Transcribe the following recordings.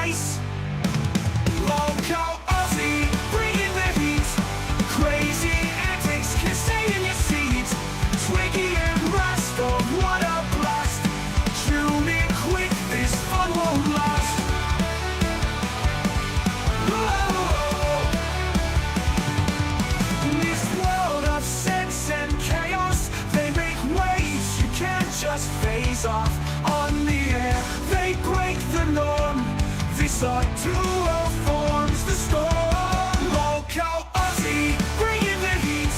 ice. Lolcow Aussie, bringing the heat. Crazy antics can stay in your seat. Twiggy and Rust, oh what a blast. Tune in quick, this fun won't last. Whoa. In this world of sense and chaos, they make waves you can't just phase off. On the air, they break the norm. This art duo forms the storm. Lolcow Aussie, bringing the heat.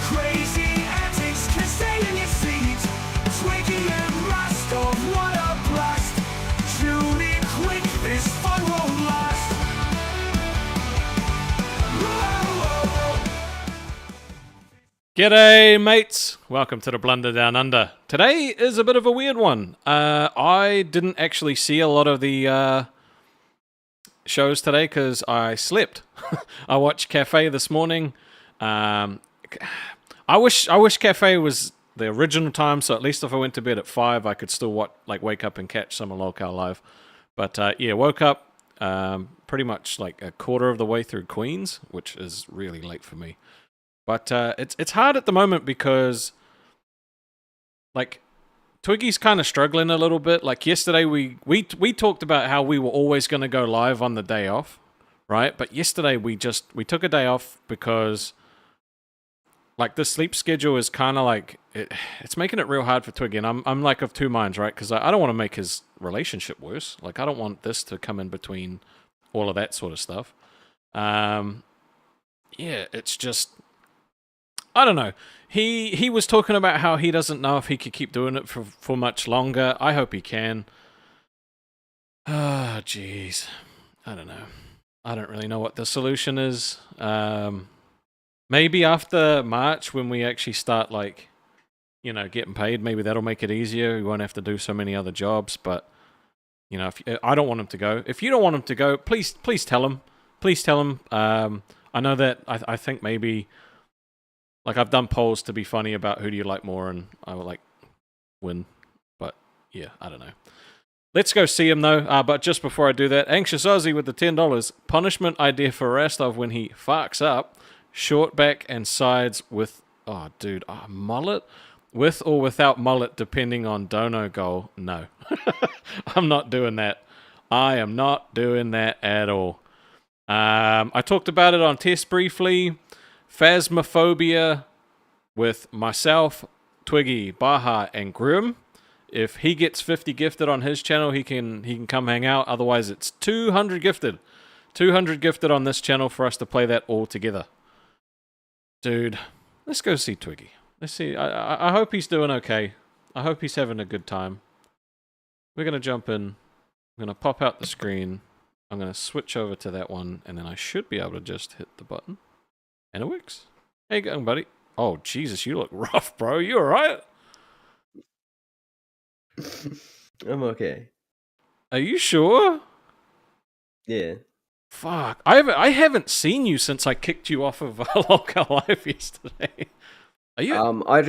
Crazy antics can stay in your seat. Twiggy and Rust, oh what a blast. Tune in quick, this fun won't last. Whoa. G'day mates, welcome to the Blunder Down Under. Today is a bit of a weird one. I didn't actually see a lot of the shows today because I slept. I watched Cafe this morning. I wish Cafe was the original time, so at least if I went to bed at 5 I could still wake up and catch some of Lolcow live. But yeah, woke up pretty much like a quarter of the way through Queens, which is really late for me. But it's hard at the moment because, like, Twiggy's kind of struggling a little bit. Like, yesterday we talked about how we were always going to go live on the day off, right? But yesterday we took a day off because, like, the sleep schedule is kind of like, it's making it real hard for Twiggy. And I'm like of two minds, right? Because I don't want to make his relationship worse. Like, I don't want this to come in between all of that sort of stuff. Yeah, it's just... I don't know. He was talking about how he doesn't know if he could keep doing it for much longer. I hope he can. Ah, jeez. I don't know. I don't really know what the solution is. Maybe after March when we actually start, like, you know, getting paid, maybe that'll make it easier. We won't have to do so many other jobs. But, you know, I don't want him to go. If you don't want him to go, please tell him. Please tell him. I know that I think maybe... Like, I've done polls to be funny about who do you like more, and I would, like, win. But, yeah, I don't know. Let's go see him, though. But just before I do that, Anxious Aussie with the $10. Punishment idea for Rastov when he fucks up. Short back and sides with... Oh, dude. Oh, mullet? With or without mullet, depending on dono goal. No. I'm not doing that. I am not doing that at all. I talked about it on test briefly. Phasmophobia with myself, Twiggy, Baha, and Grim. If he gets 50 gifted on his channel, he can come hang out. Otherwise, it's 200 gifted. 200 gifted on this channel for us to play that all together. Dude, let's go see Twiggy. Let's see. I hope he's doing okay. I hope he's having a good time. We're going to jump in. I'm going to pop out the screen. I'm going to switch over to that one, and then I should be able to just hit the button. And it works. How you going, buddy? Oh, Jesus, you look rough, bro. You alright? I'm okay. Are you sure? Yeah. Fuck. I haven't seen you since I kicked you off of Lolcow Live yesterday. Are you? I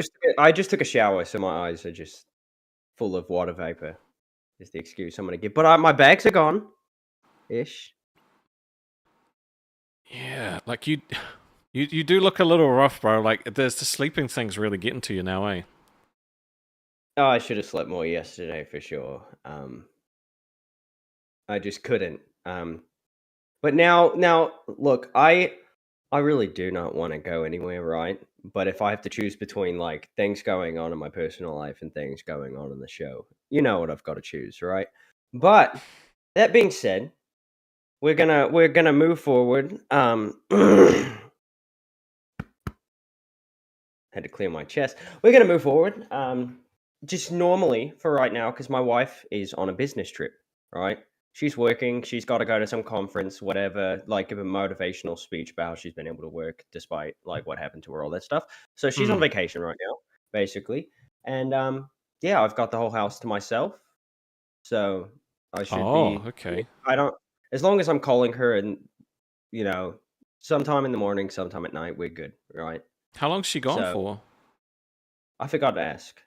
just took a shower, so my eyes are just full of water vapor. Is the excuse I'm gonna give. But my bags are gone. Ish. Yeah, like you do look a little rough, bro. Like, there's the sleeping thing's really getting to you now, eh? Oh, I should have slept more yesterday for sure. I just couldn't. But now, look, I really do not want to go anywhere, right? But if I have to choose between, like, things going on in my personal life and things going on in the show, you know what I've got to choose, right? But that being said, we're gonna move forward. Had to clear my chest. We're going to move forward. Just normally for right now, because my wife is on a business trip, right? She's working. She's got to go to some conference, whatever, like give a motivational speech about how she's been able to work despite like what happened to her, all that stuff. So she's on vacation right now, basically. And yeah, I've got the whole house to myself. So I should be... okay. I don't... As long as I'm calling her and, you know, sometime in the morning, sometime at night, we're good, right? How long's she gone for? I forgot to ask.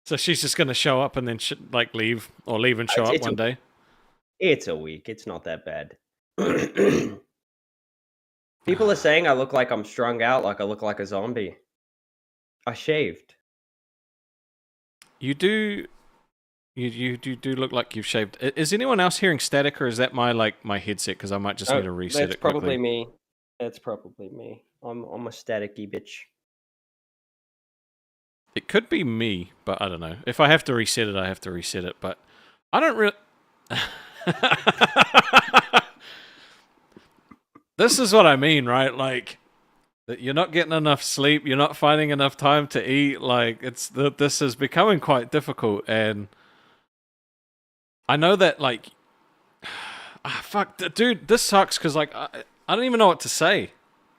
So she's just going to show up and then leave, or leave and show up one day? It's a week. It's not that bad. People are saying I look like I'm strung out, like I look like a zombie. I shaved. You do. You do look like you've shaved. Is anyone else hearing static, or is that my headset? Because I might just need to reset That's it quickly. probably me. That's probably me. I'm a staticky bitch. It could be me, but I don't know. If I have to reset it, I have to reset it. But I don't really. This is what I mean, right? Like that you're not getting enough sleep, you're not finding enough time to eat. Like this is becoming quite difficult, and I know that like, fuck, dude, this sucks because like I don't even know what to say.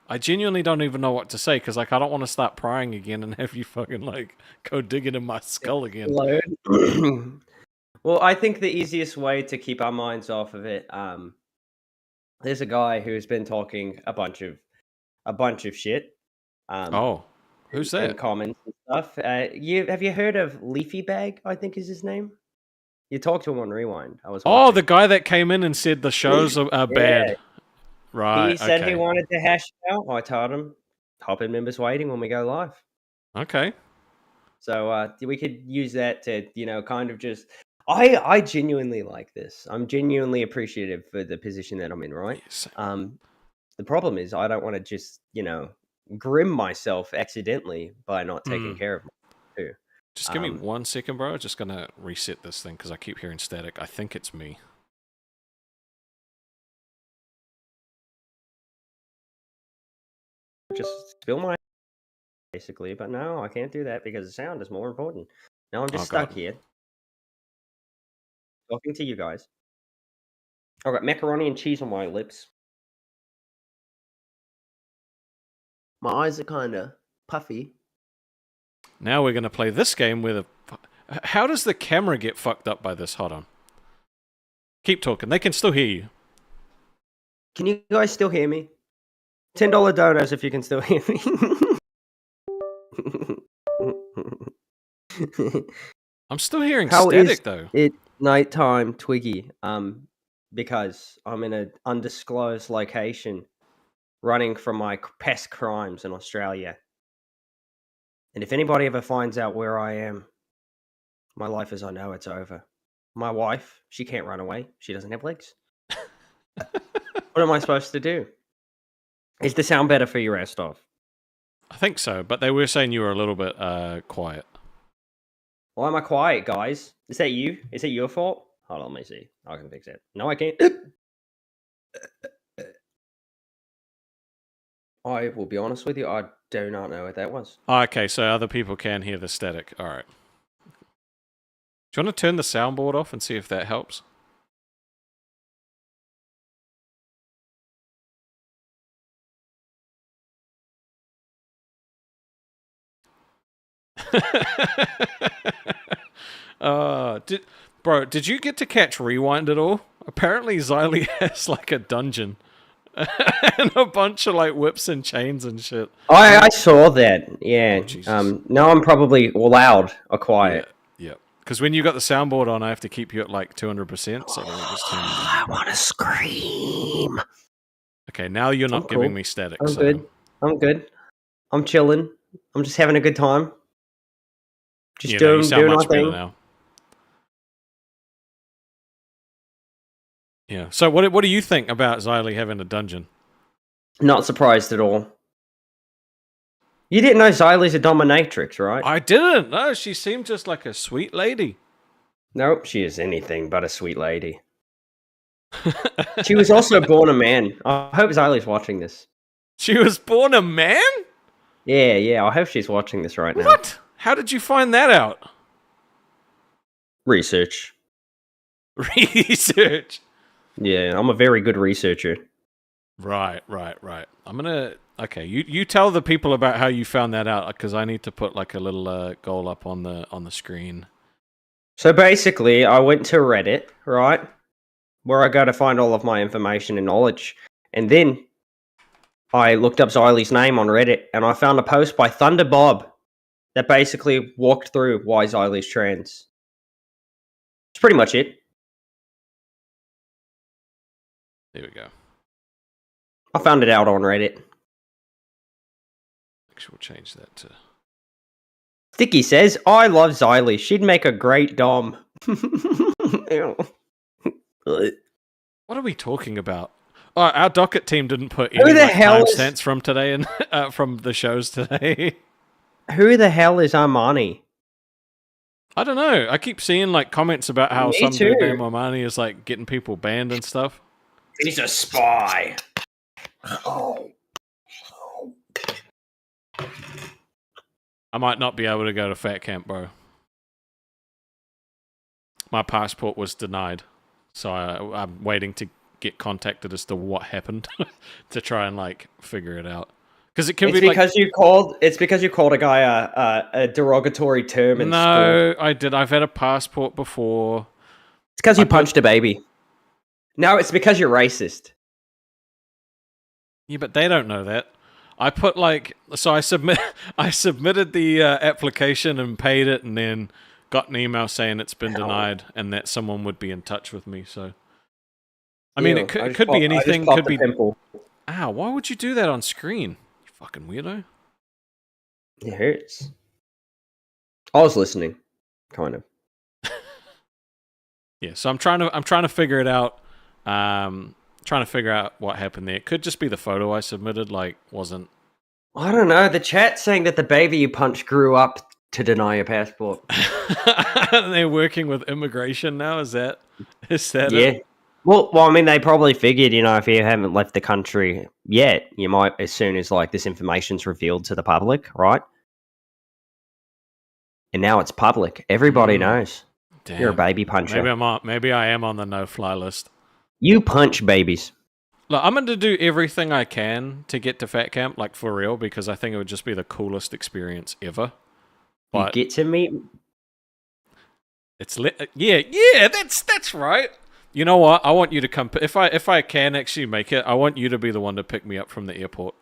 I genuinely don't even know what to say because like I don't want to start prying again and have you fucking like go digging in my skull again. Well, I think the easiest way to keep our minds off of it, there's a guy who's been talking a bunch of shit. Who's in that? comments and stuff. Have you heard of Leafy Bag? I think is his name. You talked to him on Rewind. I was. Oh, the guy that came in and said the shows are bad. Right. He said he wanted to hash it out. I told him, hop in members waiting when we go live. Okay. So we could use that to, kind of just. I genuinely like this. I'm genuinely appreciative for the position that I'm in. Right. Yes. The problem is I don't want to just, grim myself accidentally by not taking care of myself too. Just give me 1 second, bro. I'm just gonna reset this thing because I keep hearing static. I think it's me. Just spill my basically, but no, I can't do that because the sound is more important. Now I'm just stuck here talking to you guys. I've got macaroni and cheese on my lips. My eyes are kind of puffy. Now we're gonna play this game with a. How does the camera get fucked up by this? Hold on. Keep talking. They can still hear you. Can you guys still hear me? $10 donos if you can still hear me. I'm still hearing static though. It's nighttime, Twiggy. Because I'm in an undisclosed location, running from my past crimes in Australia. And if anybody ever finds out where I am, my life as I know it's over. My wife, she can't run away. She doesn't have legs. What am I supposed to do? Is the sound better for you, Rastov? I think so, but they were saying you were a little bit quiet. Why am I quiet, guys? Is that you? Is it your fault? Hold on, let me see. I can fix it. No, I can't. I will be honest with you, I do not know what that was. Okay, so other people can hear the static. All right. Do you want to turn the soundboard off and see if that helps? Did you get to catch Rewind at all? Apparently Xylee has like a dungeon and a bunch of like whips and chains and shit. I saw that. Yeah. Oh, now I'm probably loud or quiet. Yeah. Because when you got the soundboard on, I have to keep you at like 200%. So let me just turn. I want to scream. Okay, now you're not giving me static. I'm good. I'm chilling. I'm just having a good time. Just doing my thing. Now. Yeah. So what do you think about Xylee having a dungeon? Not surprised at all. You didn't know Xylee's a dominatrix, right? I didn't. No, she seemed just like a sweet lady. Nope, she is anything but a sweet lady. She was also born a man. I hope Xylee's watching this. She was born a man? Yeah. I hope she's watching this right now. What? How did you find that out? Research. Research. Yeah, I'm a very good researcher. Right. I'm gonna. Okay, you tell the people about how you found that out because I need to put like a little goal up on the screen. So basically, I went to Reddit, right, where I go to find all of my information and knowledge, and then I looked up Xylee's name on Reddit, and I found a post by Thunder Bob that basically walked through why Xylee's trans. It's pretty much it. There we go. I found it out on Reddit. Actually, we'll change that to... Sticky says, I love Xylee. She'd make a great Dom. Ew. What are we talking about? Oh, our Docket team didn't put Who any the hell is- timestamps from today and from the shows today. Who the hell is Armani? I don't know. I keep seeing like comments about how Me some too. dude named Armani is like getting people banned and stuff. He's a spy. Oh. I might not be able to go to Fat Camp, bro. My passport was denied, so I'm waiting to get contacted as to what happened to try and like figure it out. Because it can It's be because you called. It's because you called a guy a derogatory term in school. No, I did. I've had a passport before. It's because you punched a baby. No, it's because you're racist. Yeah, but they don't know that. I put like so. I submitted the application and paid it, and then got an email saying it's been denied and that someone would be in touch with me. So, I mean, it could be anything. Could be. Pimple. Ow! Why would you do that on screen? You fucking weirdo. It hurts. I was listening, kind of. Yeah, so I'm trying to figure it out. Trying to figure out what happened there. It could just be the photo I submitted, like, wasn't... I don't know. The chat's saying that the baby you punched grew up to deny your passport. They're working with immigration now, is that Yeah. it? Well, I mean, they probably figured, if you haven't left the country yet, you might, as soon as, like, this information's revealed to the public, right? And now it's public. Everybody knows. Damn. You're a baby puncher. Maybe I am on the no-fly list. You punch babies. Look, I'm going to do everything I can to get to Fat Camp, like, for real, because I think it would just be the coolest experience ever. But You get to meet... it's yeah, that's right. You know what? I want you to come... If I can actually make it, I want you to be the one to pick me up from the airport.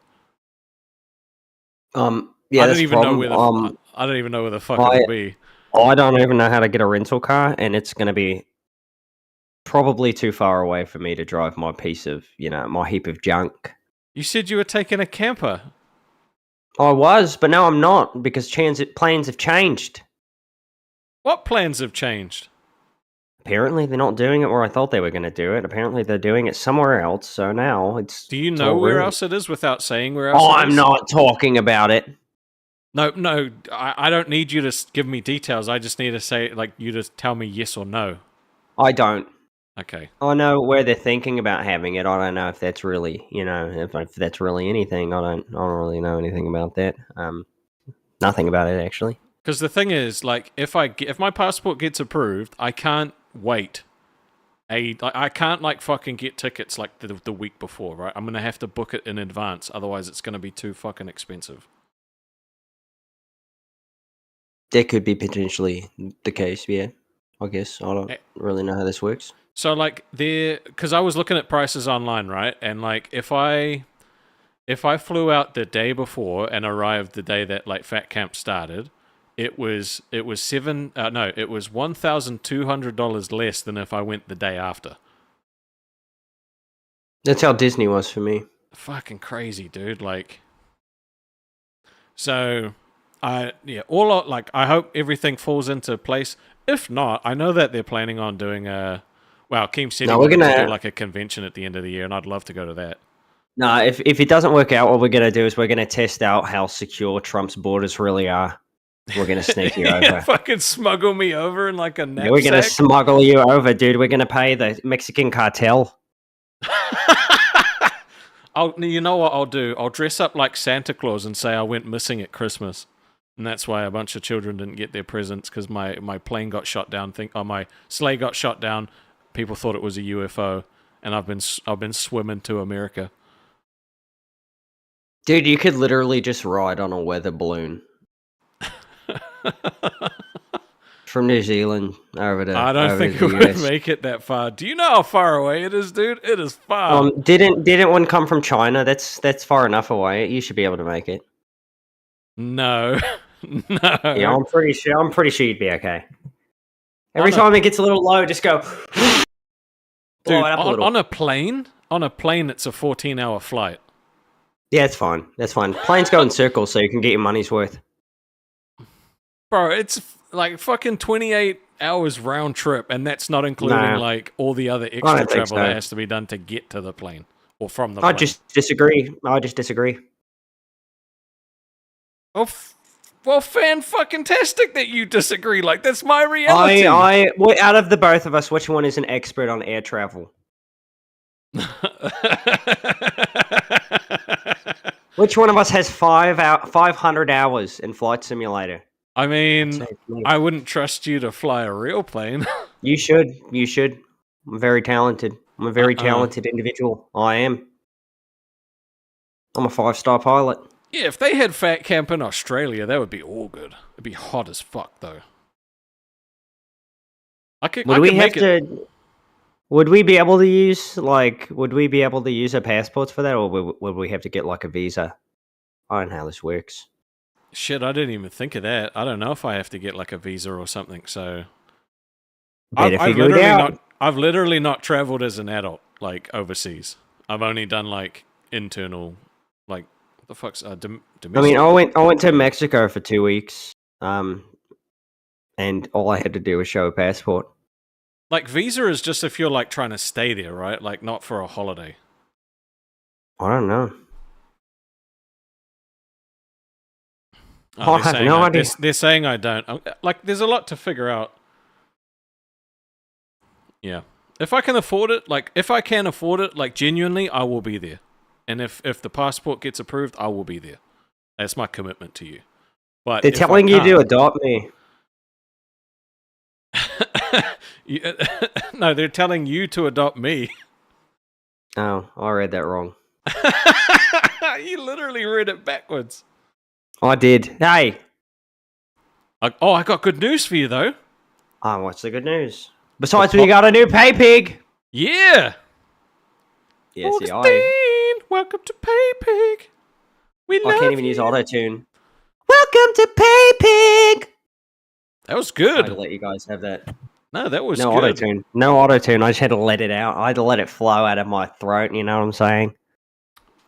Yeah, I don't even know where I don't even know where the fuck it'll be. I don't even know how to get a rental car, and it's going to be probably too far away for me to drive my piece of, my heap of junk. You said you were taking a camper. I was, but now I'm not, because plans have changed. What plans have changed? Apparently, they're not doing it where I thought they were going to do it. Apparently, they're doing it somewhere else, so now it's... Do you know where else it is without saying where else Oh, it is? I'm not talking about it. No, I don't need you to give me details. I just need to say, like, you to tell me yes or no. I don't. Okay. I know where they're thinking about having it. I don't know if that's really, if that's really anything. I don't really know anything about that. Nothing about it, actually. Because the thing is, like, if my passport gets approved, I can't wait. I can't, like, fucking get tickets, like, the week before, right? I'm going to have to book it in advance. Otherwise, it's going to be too fucking expensive. That could be potentially the case, yeah. I guess. I don't really know how this works. So, like, because I was looking at prices online, right? And, like, if I flew out the day before and arrived the day that, like, Fat Camp started, it was $1,200 less than if I went the day after. That's how Disney was for me. Fucking crazy, dude. Like, so... I hope everything falls into place. If not, I know that they're planning on doing Keem said we're going to do like a convention at the end of the year, and I'd love to go to that. No, if it doesn't work out, what we're going to do is we're going to test out how secure Trump's borders really are. We're going to sneak you over. Fucking smuggle me over in like a knapsack. Yeah, we're going to smuggle you over, dude. We're going to pay the Mexican cartel. You know what I'll do? I'll dress up like Santa Claus and say I went missing at Christmas. And that's why a bunch of children didn't get their presents, because my plane got shot down. My sleigh got shot down. People thought it was a UFO, and I've been swimming to America. Dude, you could literally just ride on a weather balloon from New Zealand over to. I don't think we would make it that far. Do you know how far away it is, dude? It is far. Didn't one come from China? That's far enough away. You should be able to make it. No. No. Yeah, I'm pretty sure you'd be okay. Every time it gets a little low, just go. Dude, on a plane, on a plane, it's a 14-hour flight. Yeah, it's fine. That's fine. Planes go in circles, so you can get your money's worth. Bro, it's like fucking 28 hours round trip, and that's not including like all the other extra travel that has to be done to get to the plane or from the plane. I just disagree. Well, fan-fucking-tastic that you disagree. Like, that's my reality. Well, out of the both of us, which one is an expert on air travel? Which one of us has 500 hours in Flight Simulator? I mean, I wouldn't trust you to fly a real plane. You should. I'm very talented. I'm a very talented individual. I am. I'm a 5-star pilot. Yeah, if they had Fat Camp in Australia, that would be all good. It'd be hot as fuck, though. Would we be able to use our passports for that, or would we have to get like a visa? I don't know how this works. Shit, I didn't even think of that. I don't know if I have to get like a visa or something. So I've literally not traveled as an adult, like overseas. I've only done like internal, like what the fuck's domestic. I mean, I went to Mexico for 2 weeks, and all I had to do was show a passport. Like, visa is just if you're, like, trying to stay there, right? Like, not for a holiday. I don't know. I have no idea. They're saying I don't. Like, there's a lot to figure out. Yeah. If I can afford it, like, genuinely, I will be there. And if the passport gets approved, I will be there. That's my commitment to you. But they're telling you to adopt me. No, they're telling you to adopt me. Oh, I read that wrong. You literally read it backwards. I did. Hey! I got good news for you, though. Oh, what's the good news? Besides, we got a new pay pig! Yeah! Yes, welcome to Pay Pig. I can't even use auto-tune. Welcome to Pay Pig! That was good. I had to let you guys have that. No, that was good. Auto-tune. No auto-tune. I just had to let it out. I had to let it flow out of my throat, you know what I'm saying?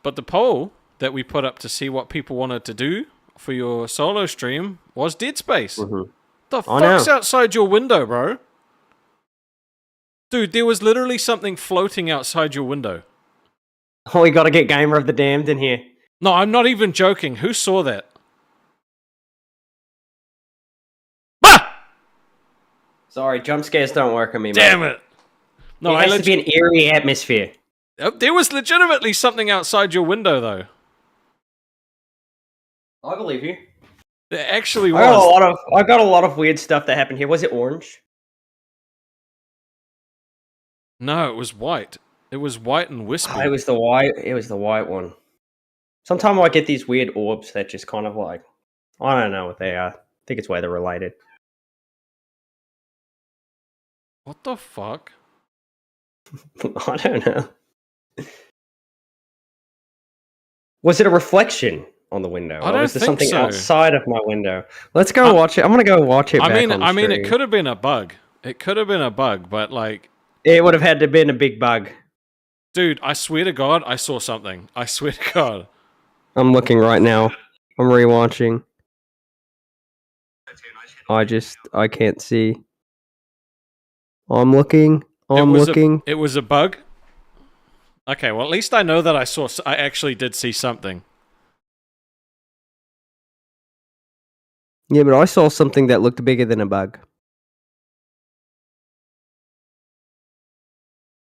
But the poll that we put up to see what people wanted to do for your solo stream was Dead Space. Mm-hmm. The fuck's outside your window, bro? Dude, there was literally something floating outside your window. Oh, we gotta get Gamer of the Damned in here. No, I'm not even joking. Who saw that? Sorry, jump scares don't work on me, Damn mate. it! No, it has to be an eerie atmosphere. There was legitimately something outside your window, though. I believe you. There actually was. I got a lot of weird stuff that happened here. Was it orange? No, it was white. It was white and wispy. It was the white one. Sometimes I get these weird orbs that just kind of like, I don't know what they are. I think it's weather related. What the fuck? I don't know. Was it a reflection on the window? I don't or was there think something so. outside of my window? Let's go watch it. I'm gonna go watch it. I mean, it could have been a bug. It could have been a bug, but like, it would have had to have been a big bug. Dude, I swear to God, I saw something. I swear to God. I'm looking right now. I'm rewatching. I can't see. I'm looking. It was a bug? Okay, well, at least I know that I actually did see something. Yeah, but I saw something that looked bigger than a bug.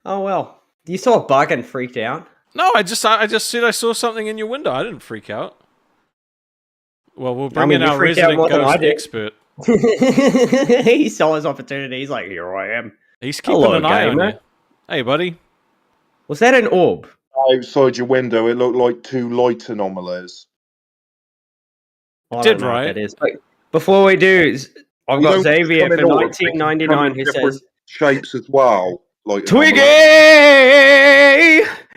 Oh, well. You saw a bug and freaked out? No, I just said I saw something in your window. I didn't freak out. Well, we'll bring in our resident ghost expert. He saw his opportunity. He's like, here I am. He's keeping an eye on you. Hey, buddy. Was that an orb? Outside your window, it looked like 2 light anomalies. I don't know what that is. But before we do, I've got Xavier for 1999 who says... shapes as well. Like Twiggy!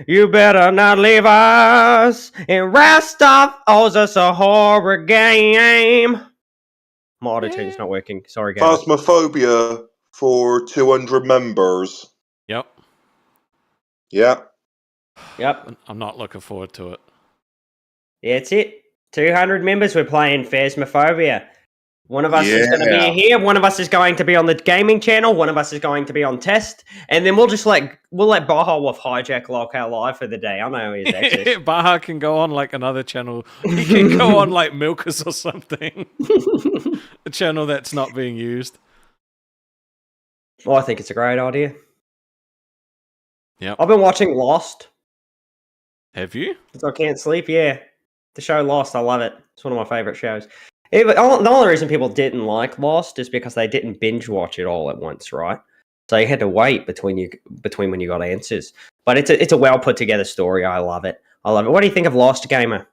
You better not leave us. And Rastov owes us a horror game. My auto-tune's not working. Sorry, guys. Phasmophobia for 200 members. Yep. Yeah. Yep. I'm not looking forward to it. Yeah, it's it. 200 members. We're playing Phasmophobia. One of us is going to be here. One of us is going to be on the gaming channel. One of us is going to be on test, and then we'll let Baja Wolf hijack Lolcow live for the day. I know his access. Baja can go on like another channel. He can go on like Milkers or something. A channel that's not being used. Well, I think it's a great idea. Yep. I've been watching Lost. Have you? I can't sleep. Yeah, the show Lost. I love it. It's one of my favorite shows. The only reason people didn't like Lost is because they didn't binge watch it all at once, right? So you had to wait between when you got answers. But it's a well put together story. I love it. What do you think of Lost, Gamer?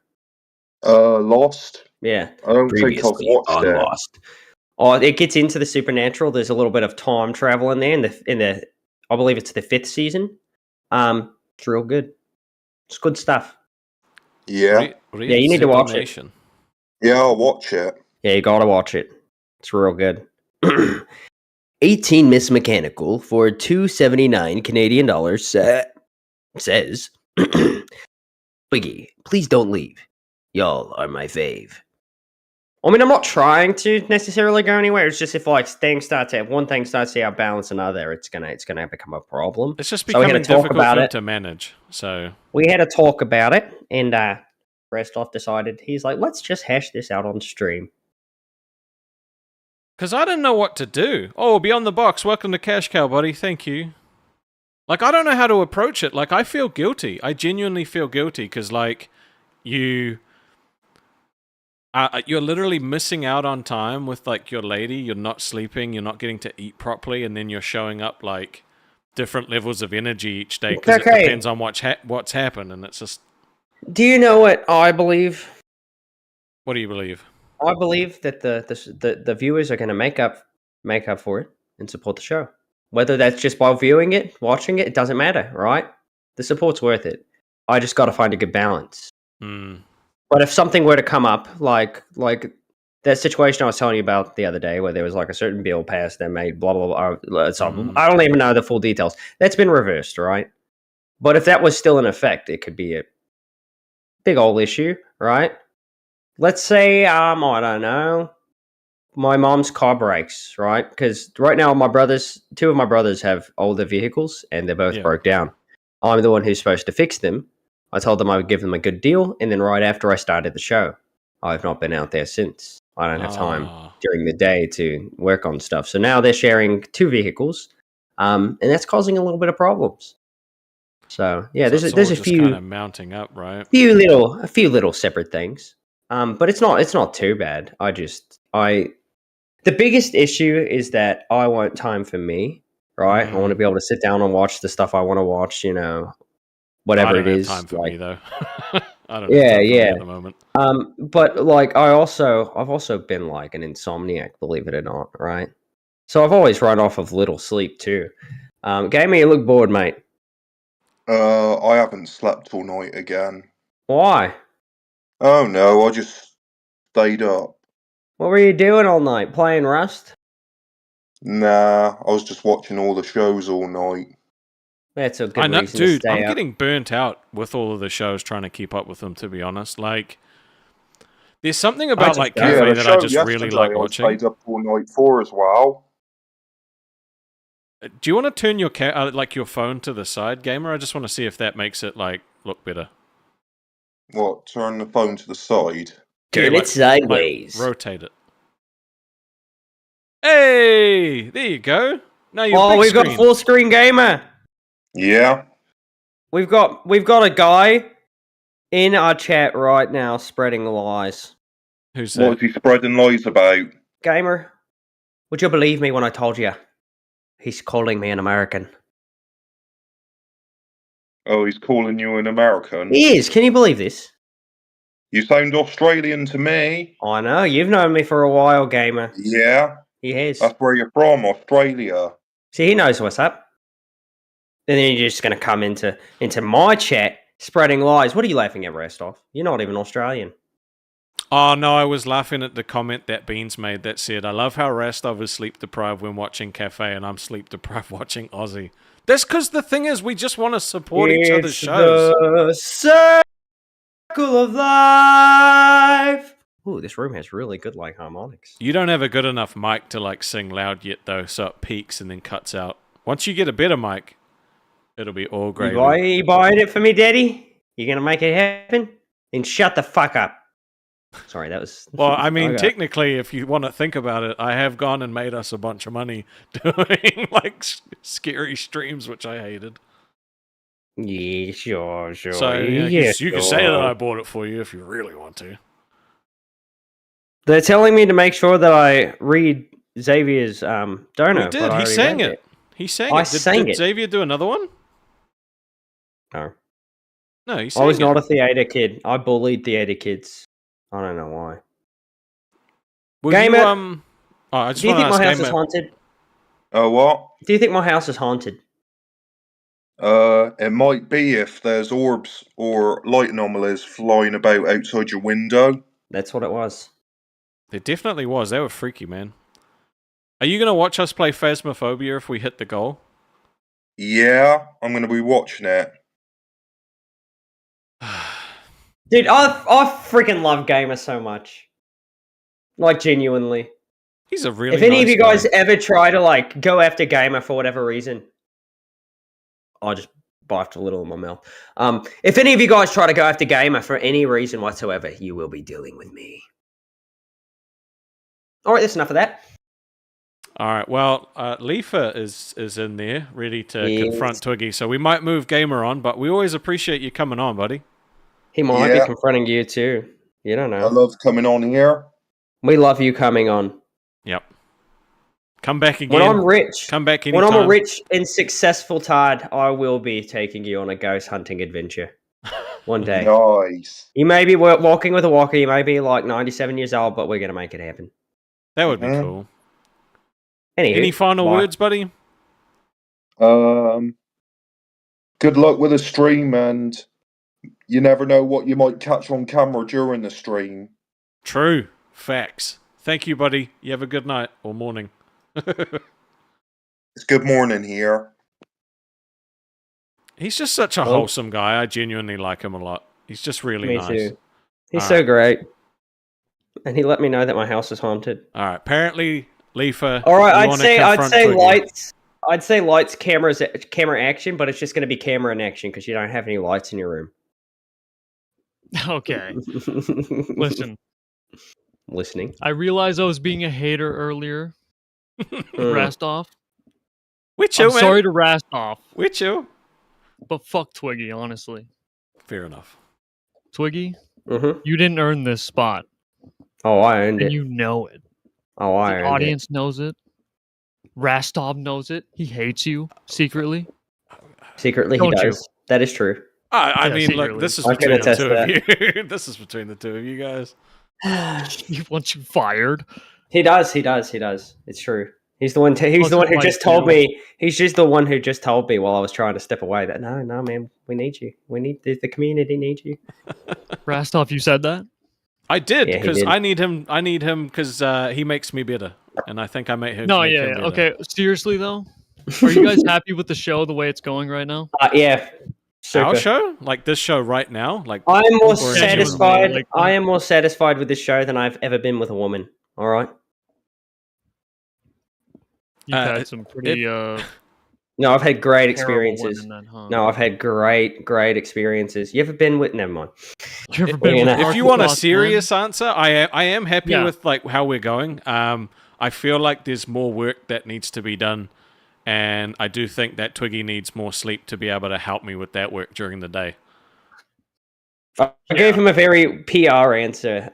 Lost? Yeah. I don't think I've watched it. Lost. Oh, it gets into the supernatural. There's a little bit of time travel in there. In the I believe it's the 5th season. It's real good. It's good stuff. Yeah. Yeah, you need to watch it. Yeah, I'll watch it. Yeah, you gotta watch it. It's real good. 18 Miss Mechanical for $2.79 Canadian dollars says, Twiggy, please don't leave. Y'all are my fave. I mean, I'm not trying to necessarily go anywhere. It's just if one thing starts to outbalance another, it's gonna become a problem. It's just becoming difficult for him to manage. So we had a talk about it, and Restoff decided, he's like, let's just hash this out on stream. Because I didn't know what to do. Oh, Beyond the Box, welcome to Cash Cow, buddy. Thank you. Like, I don't know how to approach it. Like, I feel guilty. I genuinely feel guilty because, like, you're literally missing out on time with, like, your lady. You're not sleeping. You're not getting to eat properly. And then you're showing up, like, different levels of energy each day because it depends on what's happened. And it's just... Do you know what I believe? What do you believe? I believe that the viewers are going to make up for it and support the show. Whether that's just by viewing it, watching it, it doesn't matter, right? The support's worth it. I just got to find a good balance. But if something were to come up, like that situation I was telling you about the other day, where there was like a certain bill passed that made blah blah blah. I don't even know the full details. That's been reversed, right? But if that was still in effect, it could be a big old issue, right? Let's say, I don't know, my mom's car breaks, right? Because right now, two of my brothers have older vehicles, and they're both broke down. I'm the one who's supposed to fix them. I told them I would give them a good deal, and then right after I started the show, I've not been out there since. I don't have time during the day to work on stuff. So now they're sharing 2 vehicles, and that's causing a little bit of problems. So yeah, there's a few kind of mounting up, right? a few little separate things. But it's not too bad. The biggest issue is that I want time for me, right? I want to be able to sit down and watch the stuff I want to watch, whatever it is. I don't have time for me though. I don't have time for me at the moment. But like I've also been like an insomniac, believe it or not, right? So I've always run off of little sleep too. Gamer, you look bored, mate. I haven't slept all night again. Why? Oh no, I just stayed up. What were you doing all night? Playing Rust? Nah, I was just watching all the shows all night. That's a good reason to stay I'm up. getting burnt out with all of the shows trying to keep up with them, to be honest. Like, there's something about like Cafe that I just really like watching. I stayed up all night for as well. Do you want to turn your your phone to the side, Gamer? I just want to see if that makes it like look better. What? Turn the phone to the side? Turn it sideways. Rotate it. Hey, there you go. Now you're we've got full screen Gamer. Yeah. We've got a guy in our chat right now spreading lies. Who's that? What is he spreading lies about? Gamer, would you believe me when I told you? He's calling me an American. Oh, he's calling you an American? He is. Can you believe this? You sound Australian to me. I know. You've known me for a while, Gamer. Yeah. He has. That's where you're from, Australia. See, he knows what's up. And then you're just going to come into my chat spreading lies. What are you laughing at, Restoff? You're not even Australian. Oh, no, I was laughing at the comment that Beans made that said, I love how Rastov is sleep-deprived when watching Cafe, and I'm sleep-deprived watching Aussie. That's because the thing is, we just want to support each other's It's shows. the circle of life. Ooh, this room has really good like harmonics. You don't have a good enough mic to like sing loud yet, though, so it peaks and then cuts out. Once you get a better mic, it'll be all great. You buying it for me, Daddy? You gonna make it happen? Then shut the fuck up. Sorry, that was. Well, I mean, Okay. technically, if you want to think about it, I have gone and made us a bunch of money doing like scary streams, which I hated. Yeah, sure. So yeah, you can say that I bought it for you if you really want to. They're telling me to make sure that I read Xavier's donor. He did. He sang it. He sang I it. sang Did it. Xavier do another one? No. No, he sang I was it. not a theater kid. I bullied theater kids. I don't know why. Will Gamer, you, oh, I just Do you want think to my ask house is Gamer. haunted? What? Do you think my house is haunted? It might be if there's orbs or light anomalies flying about outside your window. That's what it was. There definitely was. They were freaky, man. Are you going to watch us play Phasmophobia if we hit the goal? Yeah, I'm going to be watching it. Dude, I freaking love Gamer so much. Like, genuinely. He's a really If any of nice you guys guy. ever try to, like, go after Gamer for whatever reason... I just barfed a little in my mouth. If any of you guys try to go after Gamer for any reason whatsoever, you will be dealing with me. Alright, that's enough of that. All right, well, Leafa is in there, ready to Yes. confront Twiggy, so we might move Gamer on, but we always appreciate you coming on, buddy. He might Yeah. be confronting you too. You don't I know. love coming on here. We love you coming on. Yep. Come back again. When I'm rich, Come back when anytime. I'm a rich and successful tard, I will be taking you on a ghost hunting adventure. One day. Nice. You may be walking with a walker, you may be like 97 years old, but we're going to make it happen. That would be Mhm. cool. Anywho, Any final bye. words, buddy? Good luck with the stream, and you never know what you might catch on camera during the stream. True. Facts. Thank you, buddy. You have a good night or morning. It's good morning here. He's just such a Well- wholesome guy. I genuinely like him a lot. He's just really Me nice. too. He's All so right. great. And he let me know that my house is haunted. All right. Apparently, Leafa. All right, you I'd wanna say confront Twiggy. lights. I'd say lights, camera action, but it's just going to be camera in action because you don't have any lights in your room. Okay. Listen, Listening. I realized I was being a hater earlier. Mm. Rastov. We chill, I'm man. sorry to Rastov, We chill. but fuck Twiggy, honestly. Fair enough. Twiggy, Mhm. you didn't earn this spot, Oh, I earned and it. you know it. Oh, I The earned audience knows it. Rastov knows it. He hates you secretly. it. Secretly, he Don't you? does. That is true. I Yeah, mean, look, secretly. this is I can between the attest two to of you. This is between the two of you guys. He wants you fired. He does. He does. He does. It's true. He's the one. He's Wants the one to who fight just told you. me. He's just the one who just told me while I was trying to step away that no, man, we need you. We need the community needs you. Rastov, you said that? I did Yeah, he because did. I need him. I need him because he makes me better, and I think I make him. No, make yeah, him yeah. better. Okay, seriously though, are you guys happy with the show the way it's going right now? Yeah. Super. Our show, like this show right now, like I am more Or genuinely, satisfied. like- I am more satisfied with this show than I've ever been with a woman. All right. You've Uh, had some pretty No, I've had great terrible experiences. women then, huh? No, I've had great experiences. You ever been with? Never mind. You ever been If- with if you want a Arkansas, serious answer, I am happy Yeah. with like how we're going. I feel like there's more work that needs to be done, and I do think that Twiggy needs more sleep to be able to help me with that work during the day. I gave him a very PR answer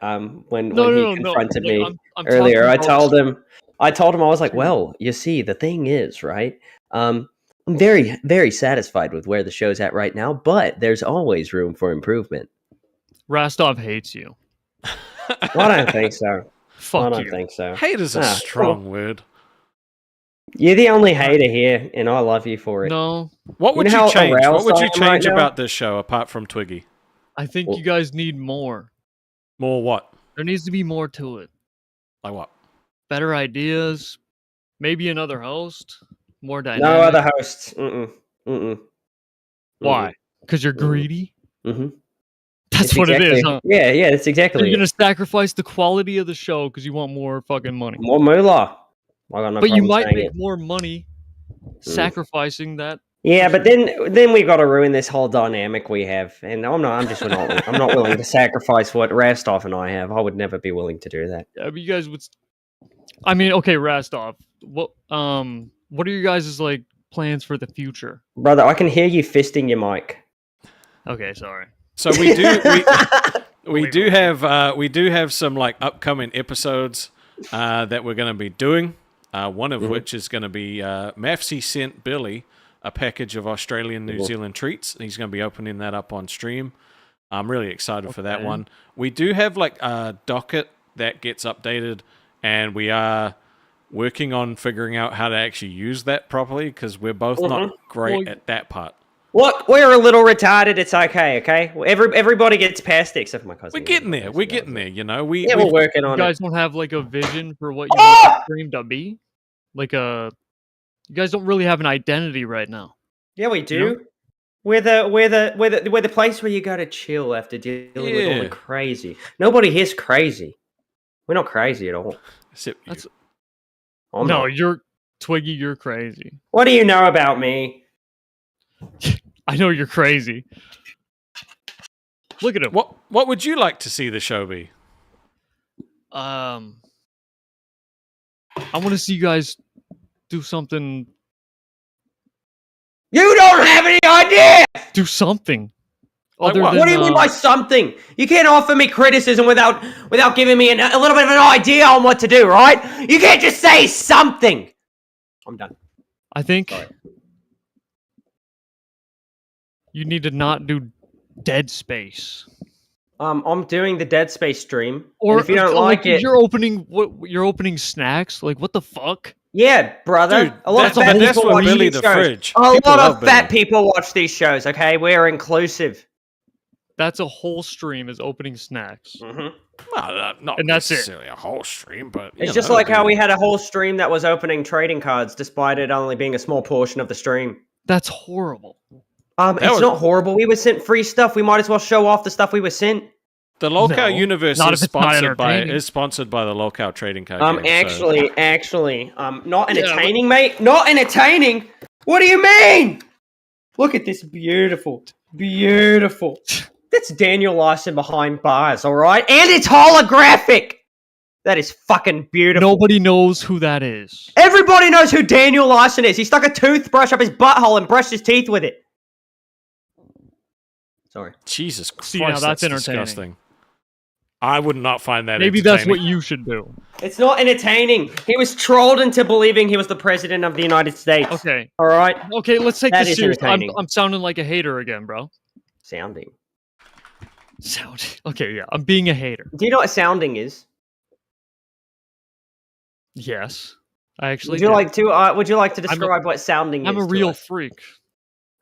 when he confronted Like, me I'm earlier. talking about- I told him I was like, well, you see, the thing is, right? I'm very, very satisfied with where the show's at right now, but there's always room for improvement. Rastov hates you. I don't think so. I Fuck don't you. think so. Hate is a Ah, strong word. You're the only hater here, and I love you for it. No, What would know you how change? What aroused would I you am right change now? about this show apart from Twiggy? I think Well- you guys need more. More what? There needs to be more to it. Like what? Better ideas. Maybe another host. More dynamic. No other hosts. Mm-mm. Mm-mm. Why? Because you're greedy? Mm-hmm. That's what it is, huh? Yeah, that's exactly You're it. gonna sacrifice the quality of the show because you want more fucking money. More moolah. I got no But you problem might saying make it. more money sacrificing that. Yeah, for but then we got to ruin this whole dynamic we have, and I'm not willing to sacrifice what Rastov and I have. I would never be willing to do that. Yeah, but you guys would. I mean, okay, Rastov. What are you guys' like plans for the future? Brother, I can hear you fisting your mic. Okay, sorry. So we do have some like upcoming episodes that we're going to be doing. One of which is going to be Mafsy sent Billy a package of Australian New Zealand treats. He's going to be opening that up on stream. I'm really excited for that one. We do have like a Docket that gets updated, and we are working on figuring out how to actually use that properly because we're both not great at that part. Look, we're a little retarded. It's okay. Everybody gets past it except for my cousin. We're getting there. We're getting there. You know, we're working on You it. guys don't have like a vision for what you want the stream to be? Like you guys don't really have an identity right now. Yeah, we do. You know? We're the place where you go to chill after dealing with all the crazy. Nobody here's crazy. We're not crazy at all. Except you. I'm No, not. you're Twiggy. You're crazy. What do you know about me? I know you're crazy. Look at him. What would you like to see the show be? I want to see you guys do something. You don't have any idea! Do something. Like Other what? than, What do you mean by something? You can't offer me criticism without giving me a little bit of an idea on what to do, right? You can't just say something! I'm done. I think Sorry. you need to not do Dead Space. I'm doing the Dead Space stream. Or and if you don't like it... you're opening snacks? Like, what the fuck? Yeah, brother. Dude, a lot of fat that's people what watch Billy these the shows. Fridge. A People lot love of fat Billy. people watch these shows, okay? We're inclusive. That's a whole stream is opening snacks. Mm-hmm. Well, not And that's it. necessarily a whole stream, but It's just like how we had a whole stream that was opening trading cards, despite it only being a small portion of the stream. That's horrible. It's not horrible. We were sent free stuff. We might as well show off the stuff we were sent. The Lolcow No, universe not is if it's not sponsored by entertaining. the Lolcow trading card. game, Not entertaining, mate. Not entertaining. What do you mean? Look at this beautiful. That's Daniel Larson behind bars, all right? And it's holographic. That is fucking beautiful. Nobody knows who that is. Everybody knows who Daniel Larson is. He stuck a toothbrush up his butthole and brushed his teeth with it. Sorry. Jesus Christ, See, now that's entertaining. disgusting. I would not find that Maybe that's entertaining. what you should do. It's not entertaining. He was trolled into believing he was the president of the United States. Okay. All right? Okay, let's take That this is seriously. entertaining. I'm sounding like a hater again, bro. Sounding. Okay, yeah. I'm being a hater. Do you know what sounding is? Yes. I actually Would you do. like to describe what sounding is? I'm a to real us? freak.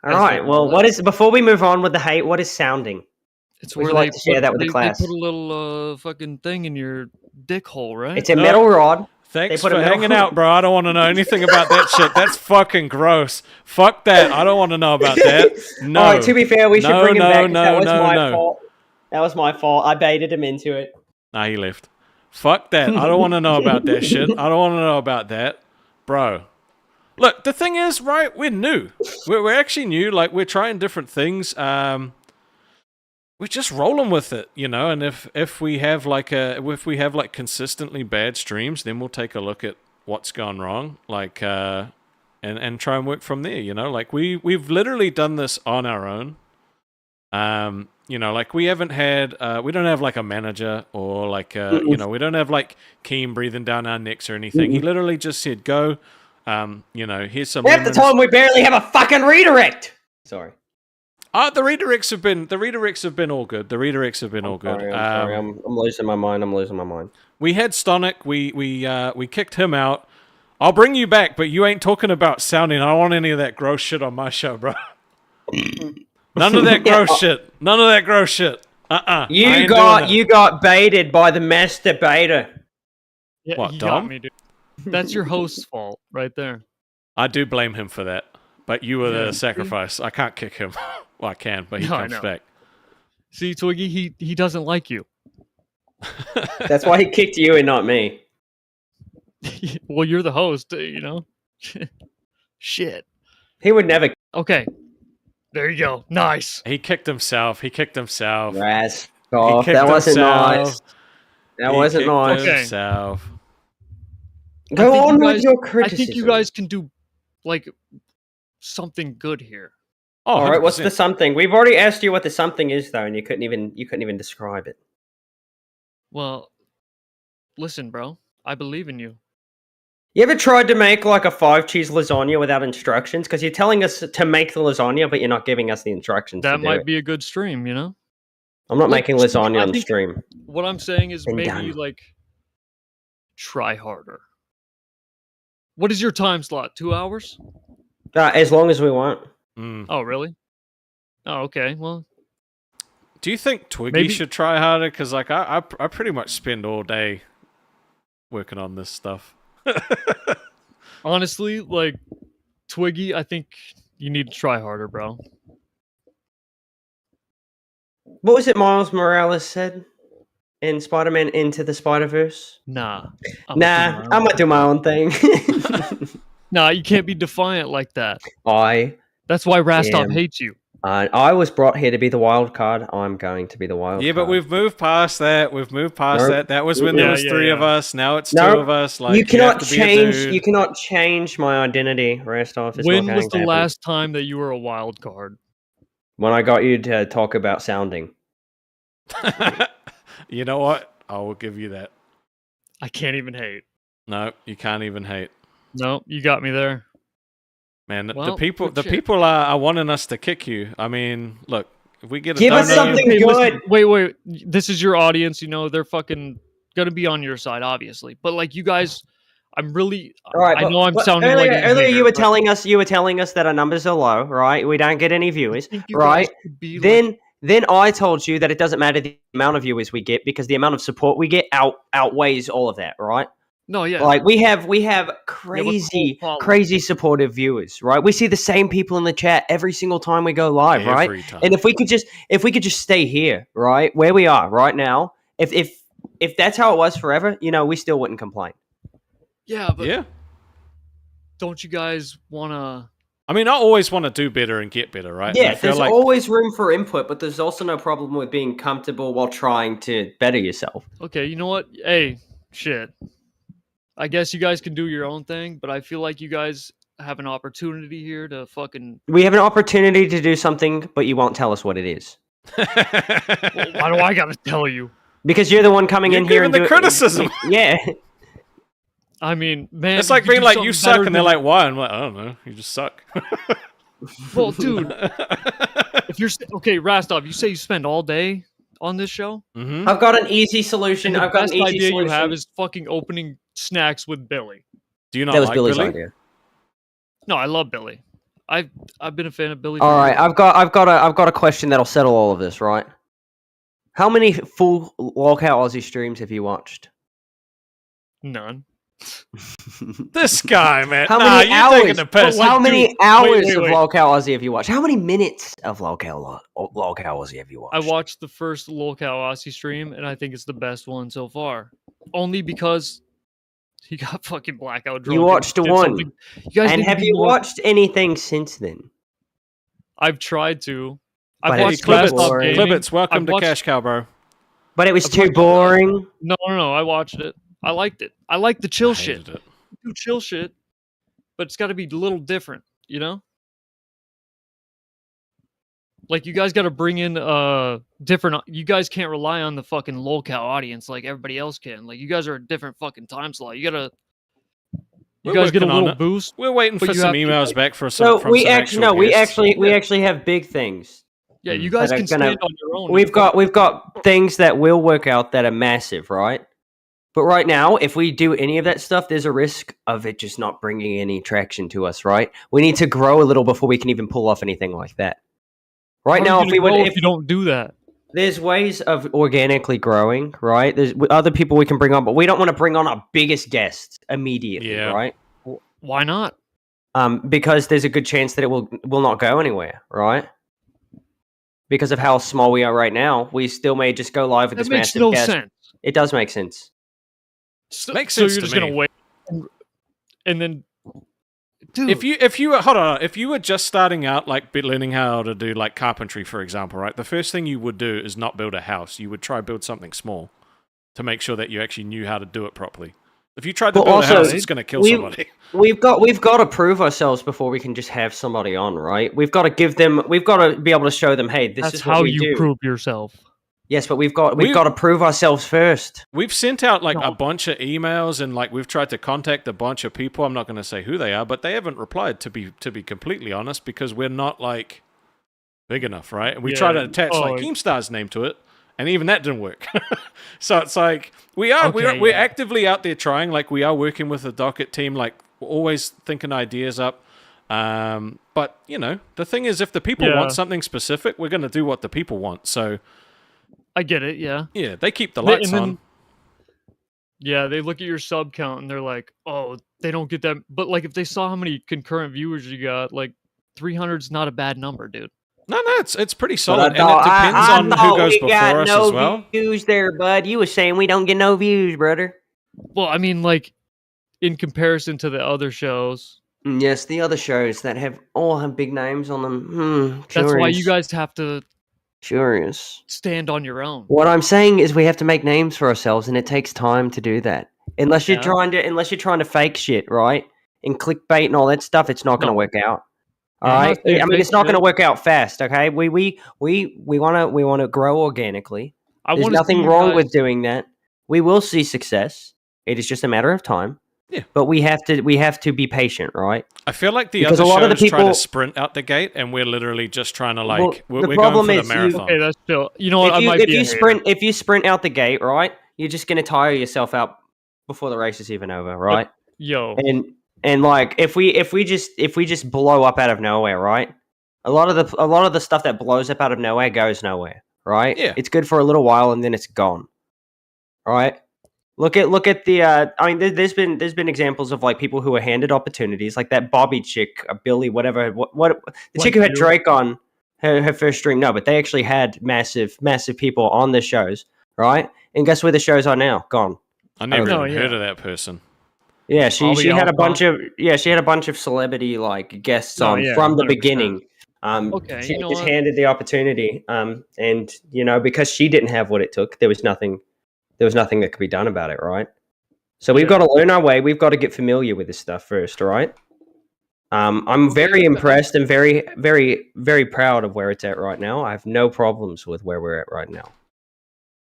All right. Well, before we move on with the hate, what is sounding? It's Would where you like they to share that with the they class? put a little fucking thing in your dick hole, right? It's a metal rod. Thanks They put for a metal- hanging out, bro. I don't want to know anything about that shit. That's fucking gross. Fuck that. I don't want to know about that. No. All right, to be fair, we should bring him back. No, that was no, my no. fault. That was my fault. I baited him into it. Nah, he left. Fuck that. I don't want to know about that shit. I don't want to know about that. Bro. Look, the thing is, right, we're new. We're actually new. Like, we're trying different things. We're just rolling with it, you know, and if we have like consistently bad streams, then we'll take a look at what's gone wrong, like and try and work from there, you know. Like we've literally done this on our own. You know, like we haven't had we don't have like a manager or like you know, we don't have like Keem breathing down our necks or anything. He literally just said go, you know, here's some Half the time we barely have a fucking redirect. Sorry. the redirects have been all good. The redirects have been all good. Sorry, I'm losing my mind. We had Stonic. We kicked him out. I'll bring you back, but you ain't talking about sounding. I don't want any of that gross shit on my show, bro. None of that gross shit. None of that gross shit. You got baited by the masturbator. Yeah, What, you Dom? got me, dude. That's your host's fault right there. I do blame him for that. But you were Yeah. the sacrifice. I can't kick him. Well, I can, but he No, I comes know. back. See, Twiggy, he doesn't like you. That's why he kicked you and not me. Well, you're the host, you know? Shit. He would never Okay. There you go. Nice. He kicked himself. He kicked himself. Raz. He Oh, kicked that wasn't himself. nice. That He wasn't kicked nice. Okay. himself. Go I think on you with guys- your I criticism. think you guys can do, like, something good here. Oh, All right, what's 100%. the something? We've already asked you what the something is, though, and you couldn't even describe it. Well, listen, bro. I believe in you. You ever tried to make like a 5-cheese lasagna without instructions? Because you're telling us to make the lasagna, but you're not giving us the instructions. That to do might it. be a good stream, you know? I'm not like, making lasagna I on think- stream. What I'm saying is Been maybe, done. like, try harder. What is your time slot? 2 hours? As long as we want. Mm. Oh, really? Oh, okay. Well, Do you think Twiggy Maybe- should try harder? Because like I pretty much spend all day working on this stuff. honestly, like, Twiggy, I think you need to try harder, bro. What was it Miles Morales said in Spider-Man Into the Spider-Verse? Nah. Nah, I'm gonna do my own thing. Nah, you can't be defiant like that. I That's why Rastov Damn. hates you. I was brought here to be the wild card. I'm going to be the wild Yeah, card. but we've moved past that. We've moved past Nope. that. That was when there Yeah, was yeah, three of yeah. us. Now it's Nope. two of us. Like you cannot have to be a change. dude. You cannot change my identity. Restov is When not was going the to happen. last time that you were a wild card? When I got you to talk about sounding. You know what? I will give you that. I can't even hate. No, you can't even hate. No, you got me there. Man, the Well, people good the shit. people are wanting us to kick you. I mean, look, if we get a Give us donate- something Hey, listen, good. wait. This is your audience. You know they're fucking gonna be on your side, obviously. But like you guys, I'm really. All right, I know I'm but sounding earlier, like a earlier. hater, You were but telling us that our numbers are low, right? We don't get any I viewers, think you right? guys could be Then I told you that it doesn't matter the amount of viewers we get because the amount of support we get outweighs all of that, right? no, yeah. Like we have crazy following. crazy supportive viewers, right? We see the same people in the chat every single time we go live, right? every time. And if we could just stay here, right, where we are right now, if that's how it was forever, you know, we still wouldn't complain. Yeah, but yeah. don't you guys wanna? I mean, I always want to do better and get better, right? And Yeah, I feel there's like always room for input, but there's also no problem with being comfortable while trying to better yourself. Okay, you know what? Hey, shit. I guess you guys can do your own thing, but I feel like you guys have an opportunity here to fucking. We have an opportunity to do something, but you won't tell us what it is. Well, why do I gotta tell you? Because you're the one coming You're in here giving and the criticism. Yeah. I mean, man, it's like you being do like, you something suck, better and they're than- like, why? I'm like, I don't know. You just suck. well, dude, if you're okay, Rastov, you say you spend all day on this show. Mm-hmm. I've got an easy solution. And the I've got best an easy idea solution. you have is fucking opening snacks with Billy. Do you not that was like Billy's Billy? idea. No, I love Billy. I've been a fan of Billy. For All right, years. I've got a question that'll settle all of this, right? How many full Lolcow Aussie streams have you watched? None. This guy, man. How nah, many you're hours? taking the piss. Like, How dude, many wait, hours wait, of wait. Lolcow Aussie have you watched? How many minutes of Lolcow Aussie have you watched? I watched the first Lolcow Aussie stream, and I think it's the best one so far. Only because he got fucking blackout drunk. You and watched did one. something- You guys And need to have be you more- watched anything since then? I've tried to. But I've it's watched too Rastov boring. Gaming. Klibbits, welcome I've to watched- Cash Cow, bro. But it was I've too watched- boring. No. I watched it. I liked it. I like the chill I shit. hated it. Do chill shit, but it's got to be a little different, you know? Like you guys got to bring in different. You guys can't rely on the fucking Lolcow audience like everybody else can. Like you guys are a different fucking time slot. You gotta. You We're guys get a working on little it. boost. We're waiting But for you some have to, emails like- back for some. So from we some actually actual we guests. actually have big things. Yeah, you guys That are can gonna- stand on your own. We've got things that will work out that are massive, right? But right now, if we do any of that stuff, there's a risk of it just not bringing any traction to us, right? We need to grow a little before we can even pull off anything like that. Right now, if we would, if you don't do that, there's ways of organically growing, right? There's other people we can bring on, but we don't want to bring on our biggest guests immediately, Yeah. right? why not? because there's a good chance that it will not go anywhere, right? Because of how small we are right now, we still may just go live with That this makes massive no guest. sense. It does make sense. So, Makes so sense you're to just me. gonna wait, and then, dude. If you hold on, if you were just starting out, like learning how to do like carpentry, for example, right? The first thing you would do is not build a house. You would try build something small to make sure that you actually knew how to do it properly. If you tried to But build also, a house, it's going to kill somebody. We've got to prove ourselves before we can just have somebody on, right? We've got to give them. We've got to be able to show them, hey, this That's is what how we you do. prove yourself. Yes, but we've got to prove ourselves first. We've sent out like No. a bunch of emails and like we've tried to contact a bunch of people. I'm not going to say who they are, but they haven't replied. To be completely honest, because we're not like big enough, right? And we tried to attach like Keemstar's name to it, and even that didn't work. So it's like we're actively out there trying. Like we are working with the Docket team. Like we're always thinking ideas up. But you know, the thing is, if the people want something specific, we're going to do what the people want. So. I get it, yeah. Yeah, they keep the lights on. Yeah, they look at your sub count and they're like, oh, they don't get that. But like, if they saw how many concurrent viewers you got, like 300's not a bad number, dude. No, it's pretty solid, and it depends on who goes before us as well. Views there, bud. You were saying we don't get no views, brother. Well, I mean, like, in comparison to the other shows. Yes, the other shows that all have big names on them. That's why you guys have to Curious. stand on your own. What I'm saying is we have to make names for ourselves, and it takes time to do that. Unless you're trying to fake shit, right? And clickbait and all that stuff, it's not going to work out. All right. I mean, it's not going to work out fast. Okay. We want to grow organically. There's nothing wrong with doing that. We will see success. It is just a matter of time. Yeah. But we have to be patient, right? I feel like the other shows try to sprint out the gate, and we're literally just trying to like we're going for the marathon. Okay, that's still. You know what? If you sprint out the gate, right, you're just going to tire yourself out before the race is even over, right? Yo. And like if we just blow up out of nowhere, right? A lot of the stuff that blows up out of nowhere goes nowhere, right? Yeah. It's good for a little while and then it's gone. All right? Look at the I mean there's been examples of like people who were handed opportunities, like that Bobby chick, Billy, whatever, what the chick who had Drake on her first stream. No, but they actually had massive people on the shows, right? And guess where the shows are now? Gone. I never even heard of that person. Yeah, she had a bunch of celebrity like guests on from the 100%. Beginning. She just handed the opportunity, and you know, because she didn't have what it took, there was nothing that could be done about it, right? So we've got to learn our way. We've got to get familiar with this stuff first, all right? I'm very impressed and very, very, very proud of where it's at right now. I have no problems with where we're at right now.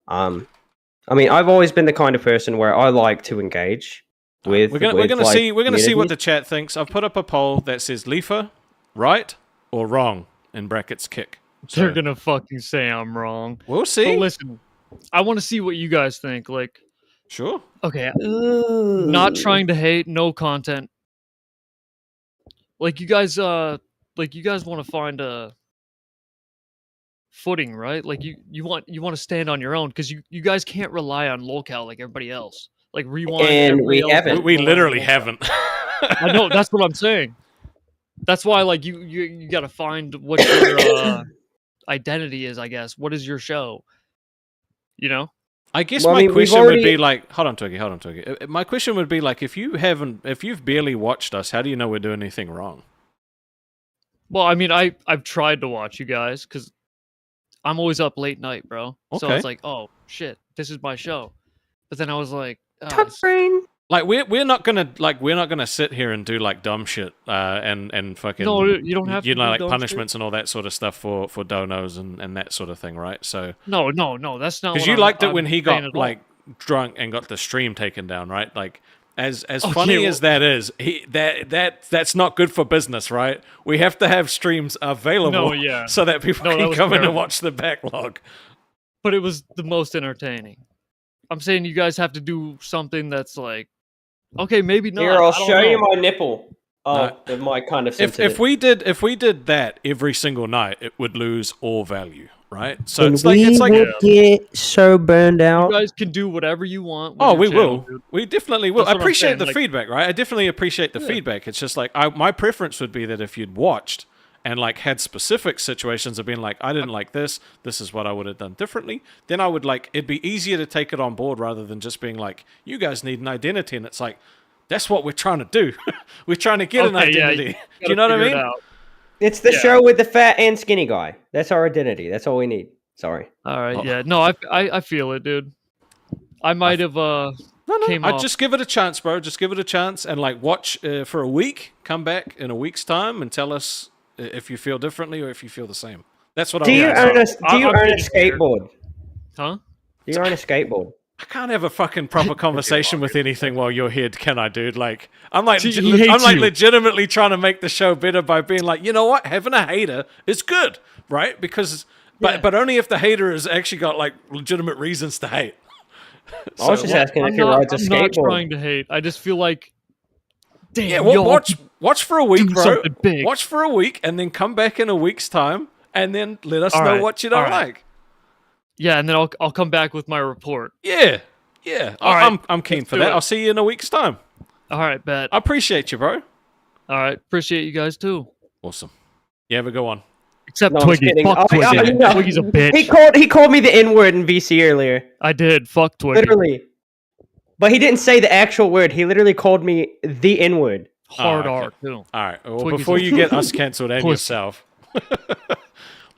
I mean, I've always been the kind of person where I like to engage with. We're gonna see what the chat thinks. I've put up a poll that says Leafa, right or wrong in brackets kick. So, they're gonna fucking say I'm wrong. We'll see. But listen, I want to see what you guys think. Like, sure. Okay. Not trying to hate. No content. Like you guys want to find a footing, right? Like you want to stand on your own because you guys can't rely on Lolcow like everybody else. Like rewind. And we haven't. We literally haven't. I know. That's what I'm saying. That's why, like, you got to find what your identity is. I guess. What is your show? You know. I guess my question would be like, hold on, Twiggy. My question would be like, if you've barely watched us, how do you know we're doing anything wrong? Well, I mean, I've tried to watch you guys because I'm always up late night, bro. Okay. So I was like, oh shit, this is my show. But then I was like, like we're not gonna sit here and do like dumb shit and fucking you don't have to like punishments shit and all that sort of stuff for donos and that sort of thing, right? So no, that's not because you liked it when he got like drunk and got the stream taken down, right? Like as funny as that is, that's not good for business, right? We have to have streams available so that people can come in and watch the backlog. But it was the most entertaining. I'm saying you guys have to do something that's like, okay, maybe not. Here, I'll show you my nipple. Oh, my kind of sensitive. If we did that every single night, it would lose all value, right? So And it's like we would get so burned You out. guys can do whatever you want. With oh, your we channel, will. dude. We definitely will. That's I what I'm appreciate saying, the like- feedback, right? I definitely appreciate the feedback. It's just like my preference would be that if you'd watched and like had specific situations of being like, I didn't like this. This is what I would have done differently. Then I would like it'd be easier to take it on board rather than just being like, you guys need an identity, and it's like that's what we're trying to do. We're trying to get an Okay, yeah, identity. you Do you know what I gotta figure mean? it out. It's the Yeah. show with the fat and skinny guy. That's our identity. That's all we need. Sorry. All right, Oh. yeah. No, I feel it, dude. I might have No, came I'd off. just give it a chance, bro. Just give it a chance and like watch for a week. Come back in a week's time and tell us if you feel differently or if you feel the same. That's what Do I you want. own a so Do you I'm own a getting scared. skateboard? Huh? Do you own a skateboard? I can't have a fucking proper conversation with anything while you're here, can I, dude? Like, I'm like, See, he hates I'm like you. legitimately trying to make the show better by being like, you know what, having a hater is good, right? Because, but only if the hater has actually got like legitimate reasons to hate. I was just asking if he rides a I'm not skateboard. trying to hate. I just feel like, damn, Yeah, y'all watch for a week, do bro. something big. Watch for a week, and then come back in a week's time, and then let us All know right, what you don't all right. like. Yeah, and then I'll come back with my report. Yeah. All right, I'm keen let's for do that. it. I'll see you in a week's time. All right, bet. I appreciate you, bro. All right, appreciate you guys too. Awesome. You have a good one. Except No, I'm just Twiggy. kidding. Fuck Twiggy. no. Twiggy's a bitch. He called me the N word in VC earlier. I did. Fuck Twiggy. Literally. But he didn't say the actual word. He literally called me the N word. Hard Oh, okay. R too. All right. Well, Twiggy's before a- you get us cancelled and Pussy. yourself.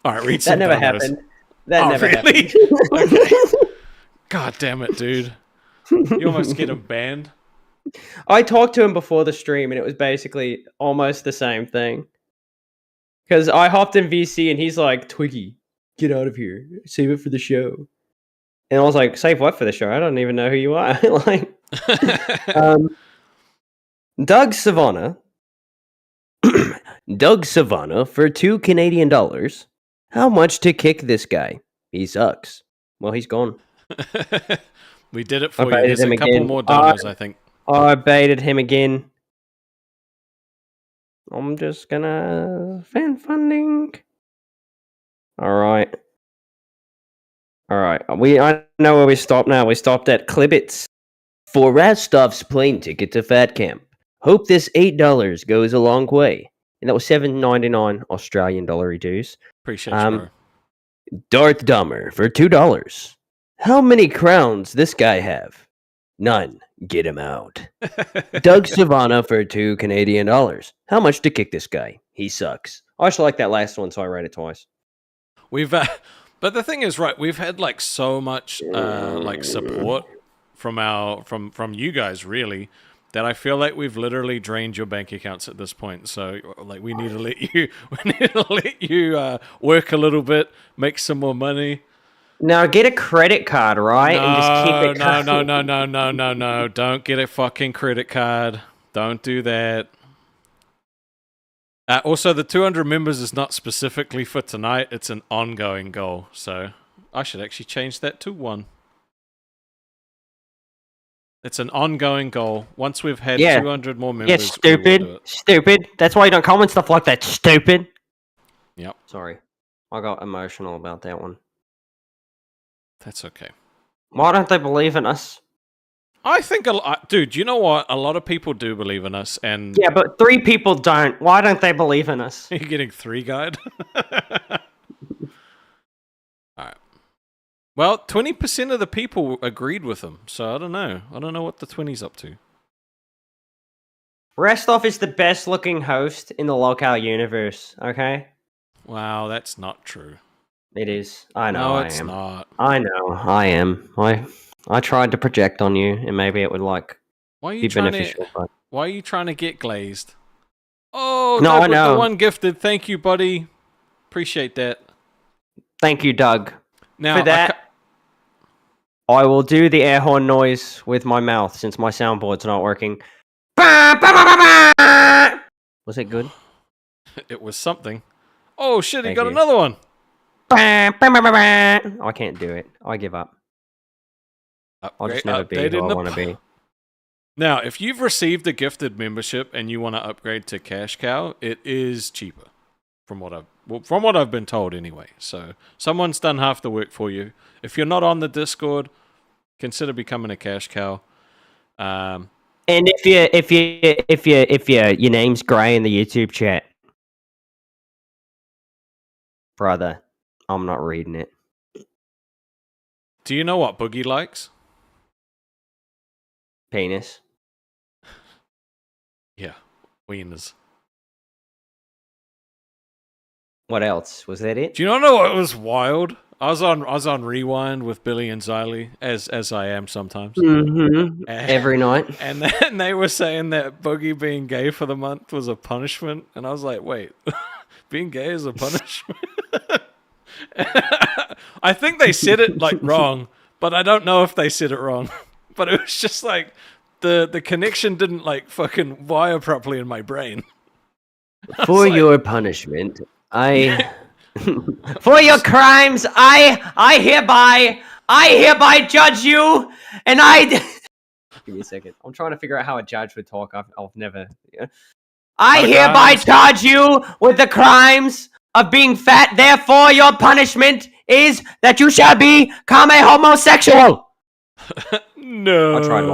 All right, read That some never donos. happened. That Oh, never really? happened. Okay. God damn it, dude. You almost get him banned. I talked to him before the stream, and it was basically almost the same thing. Because I hopped in VC, and he's like, Twiggy, get out of here. Save it for the show. And I was like, save what for the show? I don't even know who you are. Like, Doug Savannah. Doug Savannah for $2 Canadian. How much to kick this guy? He sucks. Well, he's gone. We did it I for you. baited There's a him couple again. more donos, I think. I baited him again. I'm just gonna fan funding. All right. I know where we stopped now. We stopped at Klibitz for Rastov's plane ticket to Fat Camp. Hope this $8 goes a long way. And that was $7.99 Australian dollar dues. Appreciate you, bro. Darth Dummer for $2. How many crowns this guy have? None. Get him out. Doug Savannah for $2 Canadian. How much to kick this guy? He sucks. I actually like that last one, so I read it twice. We've, but the thing is, right? We've had like so much like support from you guys, really, that I feel like we've literally drained your bank accounts at this point. So like, we need to let you work a little bit, make some more money. Now get a credit card, right? And just keep it No. Don't get a fucking credit card. Don't do that. Also, the 200 members is not specifically for tonight. It's an ongoing goal. So I should actually change that to 1. It's an ongoing goal. Once we've had 200 more members, Yeah, we will stupid. do it. Stupid. That's why you don't comment stuff like that, stupid. Yep, Sorry. I got emotional about that one. that's okay. Why don't they believe in us? I think, dude, you know what? A lot of people do believe in us, and Yeah, but 3 people don't. Why don't they believe in us? you're getting 3 guide. Alright. Well, 20% of the people agreed with him, so I don't know. I don't know what the 20's up to. Restov is the best looking host in the Lolcow universe, okay? Wow, that's not true. It is. I know No, I it's am. not. I know I am. I tried to project on you, and maybe it would like Why are you be trying beneficial. to? But Why are you trying to get glazed? Oh, No, Doug I with know. the 1 gifted. Thank you, buddy. Appreciate that. thank you, Doug. Now, For that, I will do the air horn noise with my mouth since my soundboard's not working. Was it good? it was something. Oh shit! He Thank got you. another one. I can't do it. I give up. I'll just never be Upgrade who in I the want to be. Now, if you've received a gifted membership and you want to upgrade to Cash Cow, it is cheaper. from what I've been told anyway. So someone's done half the work for you. If you're not on the Discord, consider becoming a cash cow. And if your name's Gray in the YouTube chat, brother, I'm not reading it. Do you know what Boogie likes? Penis. Yeah, wieners. What else? Was that it? Do you not know what was wild? I was on Rewind with Billy and Xylee, as I am sometimes. Mm-hmm. Every night. And then they were saying that Boogie being gay for the month was a punishment, and I was like, wait, being gay is a punishment? I think they said it like wrong, but I don't know if they said it wrong. But it was just like the connection didn't like fucking wire properly in my brain. For your punishment, for your crimes, I hereby judge you, and Give me a second. I'm trying to figure out how a judge would talk. I've never. Yeah. I hereby charge you with the crimes of being fat. Therefore, your punishment is that you shall become a homosexual. No. I tried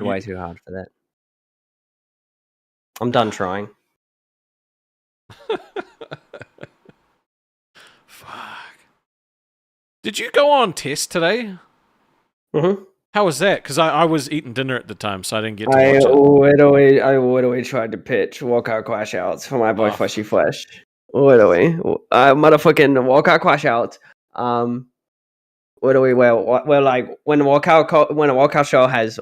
way too hard for that. I'm done trying. Fuck. Did you go on test today? Mm-hmm. How was that? Because I was eating dinner at the time, so I didn't get to watch it. I literally tried to pitch walkout clash outs for my boy Fleshy Flesh. Literally. Motherfucking walkout clash outs. Literally, well, like when a walkout show has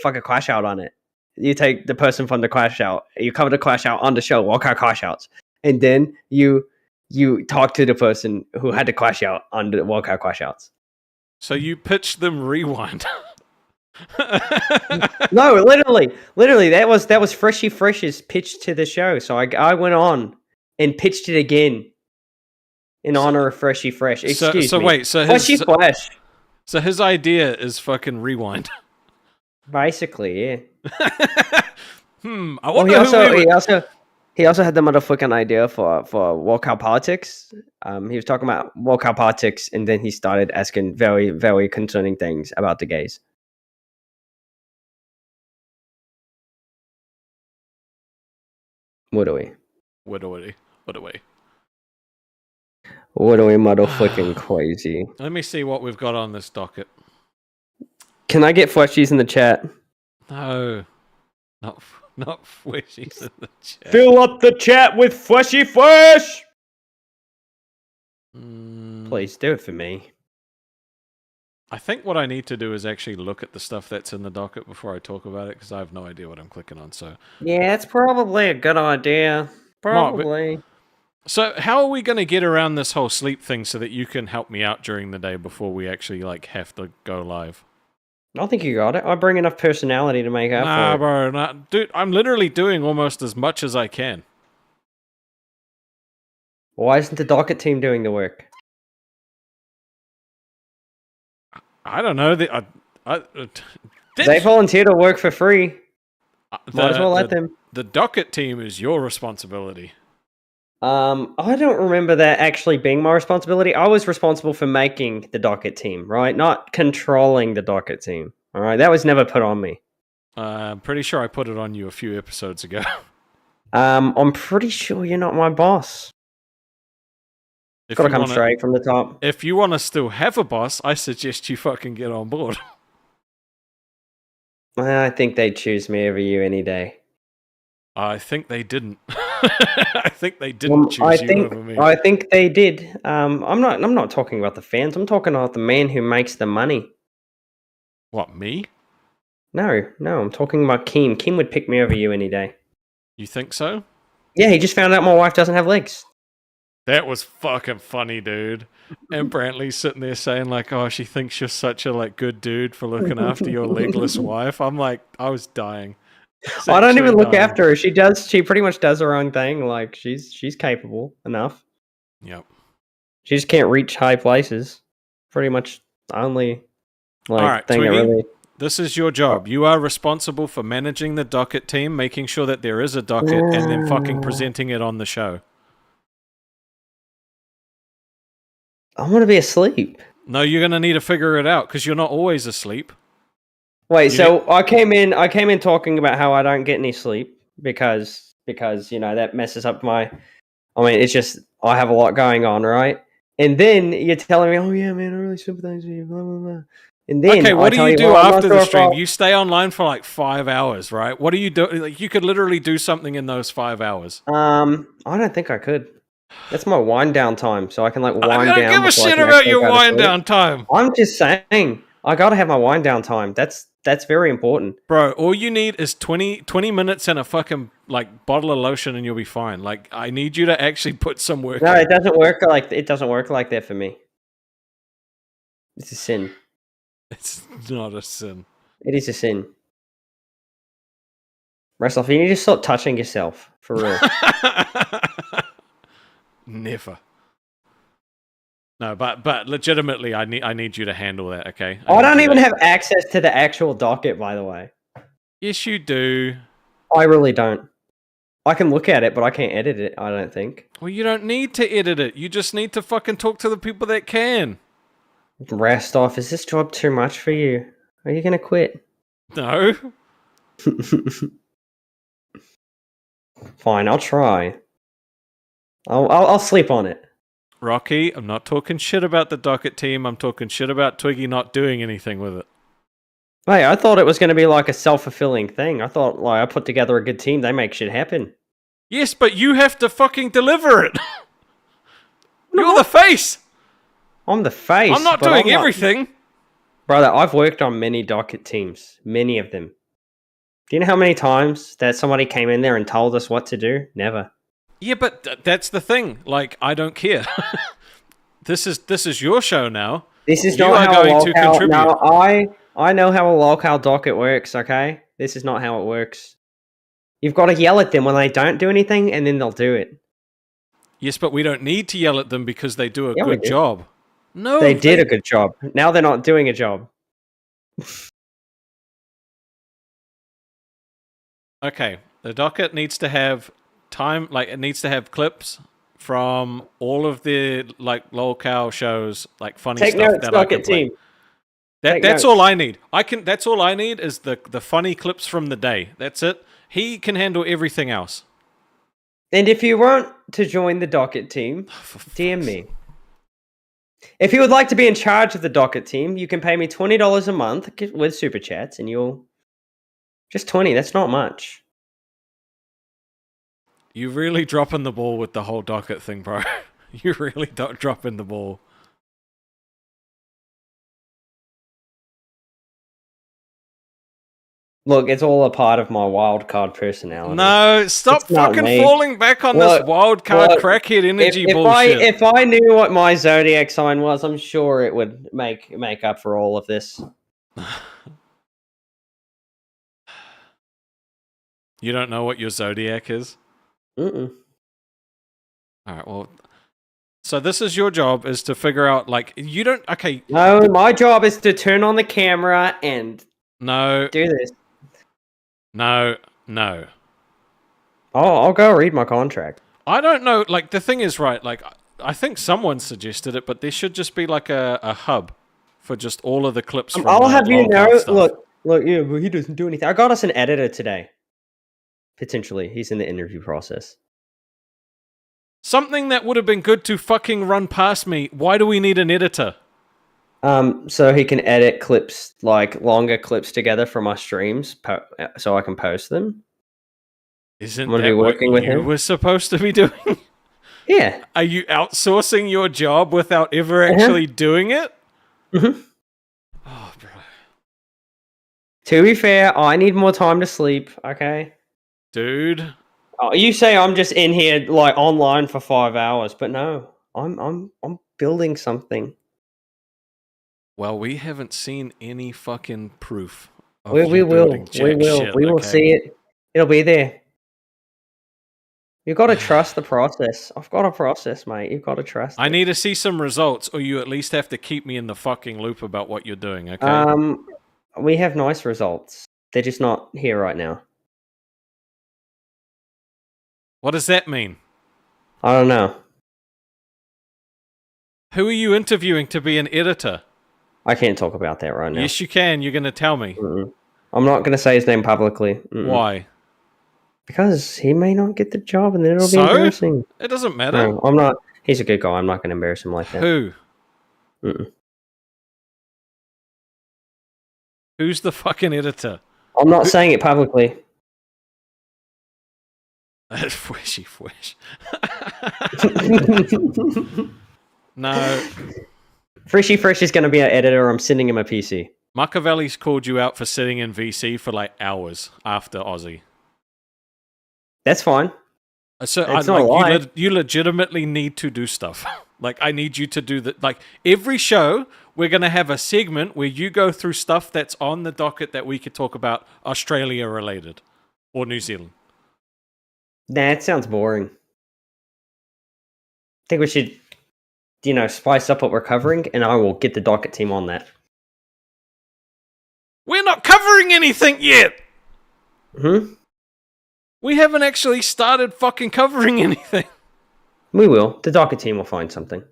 fucking clash out on it, you take the person from the clash out, you cover the clash out on the show, walkout clash outs, and then you talk to the person who had the clash out on the walkout clash outs. So you pitched them Rewind. No, literally, that was Freshy Fresh's pitch to the show. So I went on and pitched it again in honor of Freshy Fresh. Excuse me. Wait, Fleshy Flesh. So his idea is fucking Rewind. Basically, yeah. I wonder he also had the motherfucking idea for Lolcow politics. He was talking about Lolcow politics, and then he started asking very, very concerning things about the gays. What are we? What are we motherfucking crazy? Let me see what we've got on this docket. Can I get fleshies in the chat? No. Not fleshies in the chat. Fill up the chat with Fleshy Flesh! Please do it for me. I think what I need to do is actually look at the stuff that's in the docket before I talk about it, because I have no idea what I'm clicking on. So yeah, it's probably a good idea. Probably. So how are we going to get around this whole sleep thing so that you can help me out during the day before we actually like have to go live? I think you got it. I bring enough personality to make up for it. Bro, nah. Dude, I'm literally doing almost as much as I can. Why isn't the Docket team doing the work? I don't know. They volunteer to work for free. Might as well let them. The Docket team is your responsibility. I don't remember that actually being my responsibility. I was responsible for making the Docket team, right? Not controlling the Docket team. All right, that was never put on me. I'm pretty sure I put it on you a few episodes ago. I'm pretty sure you're not my boss. It's gotta come straight from the top. If you want to still have a boss, I suggest you fucking get on board. I think they'd choose me over you any day. I think they didn't. I think they didn't choose you over me. I think they did. I'm not talking about the fans. I'm talking about the man who makes the money. What, me? No, I'm talking about Keem. Keem would pick me over you any day. You think so? Yeah, he just found out my wife doesn't have legs. That was fucking funny, dude. And Brantley's sitting there saying like, "Oh, she thinks you're such a like good dude for looking after your legless wife." I'm like, I was dying. I don't even look after her. She pretty much does her own thing. Like she's capable enough. Yep. She just can't reach high places. Pretty much the only all right, thing Twiggy, that really. This is your job. You are responsible for managing the Docket team, making sure that there is a docket, and then fucking presenting it on the show. I want to be asleep. No, you're gonna need to figure it out because you're not always asleep. Wait, You so I came in talking about how I don't get any sleep because that messes up my. I mean, it's just I have a lot going on, right? And then you're telling me, "Oh yeah, man, I really sympathize with you." Blah blah blah. And then Okay, what I do tell you do well, I'm not after sure the if stream? I'll- You stay online for like 5 hours, right? What do you do? Like, you could literally do something in those 5 hours. I don't think I could. That's my wind down time, so I can like I wind don't down. give a before I shit can about actually your go to wind sleep. down time, I'm just saying, I gotta have my wind down time. That's very important. bro. All you need is 20 minutes and a fucking like bottle of lotion, and you'll be fine. Like, I need you to actually put some work. No, in. it doesn't work like that for me. It's a sin. It's not a sin. It is a sin. Russell, you need to stop touching yourself for real. Never. No, but legitimately, I need you to handle that. Okay. I need don't you even to- have access to the actual docket, by the way. Yes, you do. I really don't. I can look at it, but I can't edit it. I don't think. Well, you don't need to edit it. You just need to fucking talk to the people that can. Rest off. Is this job too much for you? Are you gonna quit? No. Fine, I'll try. I'll sleep on it. Rocky, I'm not talking shit about the Docket team. I'm talking shit about Twiggy not doing anything with it. Hey, I thought it was going to be like a self-fulfilling thing. I thought like I put together a good team, they make shit happen. Yes, but you have to fucking deliver it. You're the face. I'm the face. I'm not but doing I'm not- everything. Brother, I've worked on many Docket teams, many of them. Do you know how many times that somebody came in there and told us what to do? Never. Yeah, but that's the thing. Like, I don't care. This is your show now. This is You not are how going a to Lolcow. contribute. No, I know how a Lolcow docket works. Okay, this is not how it works. You've got to yell at them when they don't do anything, and then they'll do it. Yes, but we don't need to yell at them because they do a Yeah, we good do. job. No, They did a good job. Now they're not doing a job. Okay, the Docket needs to have time. Like, it needs to have clips from all of the like Lolcow shows, like funny Take stuff notes, that I can docket play. team. That's notes. all I need. That's all I need is the funny clips from the day. That's it. He can handle everything else. And if you want to join the docket team, DM me. If you would like to be in charge of the docket team, you can pay me $20 a month with super chats, and you'll just 20. That's not much. You really dropping the ball with the whole Docket thing, bro. You really don't dropping the ball. Look, it's all a part of my wild card personality. No, stop It's not fucking me. falling back on Look, this wild card look, crackhead energy if bullshit. if I knew what my zodiac sign was, I'm sure it would make up for all of this. You don't know what your zodiac is? Mm-mm. All right, well, so this is your job, is to figure out, like, you don't, okay, No, my job is to turn on the camera and no, do this. no. I'll go read my contract. I don't know, like, the thing is, right, like, I think someone suggested it, but there should just be, like, a hub for just all of the clips from I'll the have you Lolcow know. stuff. Look, yeah, but he doesn't do anything. I got us an editor today. Potentially, he's in the interview process. Something that would have been good to fucking run past me. Why do we need an editor? So he can edit clips, like longer clips together from our streams, so I can post them. Isn't I'm gonna that be what working with you him. were supposed to be doing? Yeah. Are you outsourcing your job without ever actually doing it? Mhm. Oh, bro. To be fair, I need more time to sleep. Okay. Dude. Oh, you say I'm just in here like online for 5 hours, but no, I'm building something. Well, we haven't seen any fucking proof of We you will. building We jack will. shit, We will okay? see it. It'll be there. You've got to trust the process. I've got a process, mate. You've got to trust I it. need to see some results, or you at least have to keep me in the fucking loop about what you're doing, okay? We have nice results. They're just not here right now. What does that mean? I don't know. Who are you interviewing to be an editor? I can't talk about that right now. Yes, you can. You're going to tell me. Mm-mm. I'm not going to say his name publicly. Mm-mm. Why? Because he may not get the job, and then it'll be So? embarrassing. It doesn't matter. No, I'm not. He's a good guy. I'm not going to embarrass him like that. Who? Mm-mm. Who's the fucking editor? I'm not saying it publicly. Fwishy fwish. No. Frishy Fresh is going to be our editor. I'm sending him a PC. Machiavelli's called you out for sitting in VC for like hours after Aussie. That's fine. So It's not a lie. you legitimately need to do stuff. Like I need you to do that. Like every show, we're gonna have a segment where you go through stuff that's on the docket that we could talk about Australia related or New Zealand. Nah, it sounds boring. I think we should, spice up what we're covering, and I will get the Docket team on that. We're not covering anything yet. Hmm? We haven't actually started fucking covering anything. We will. The Docket team will find something.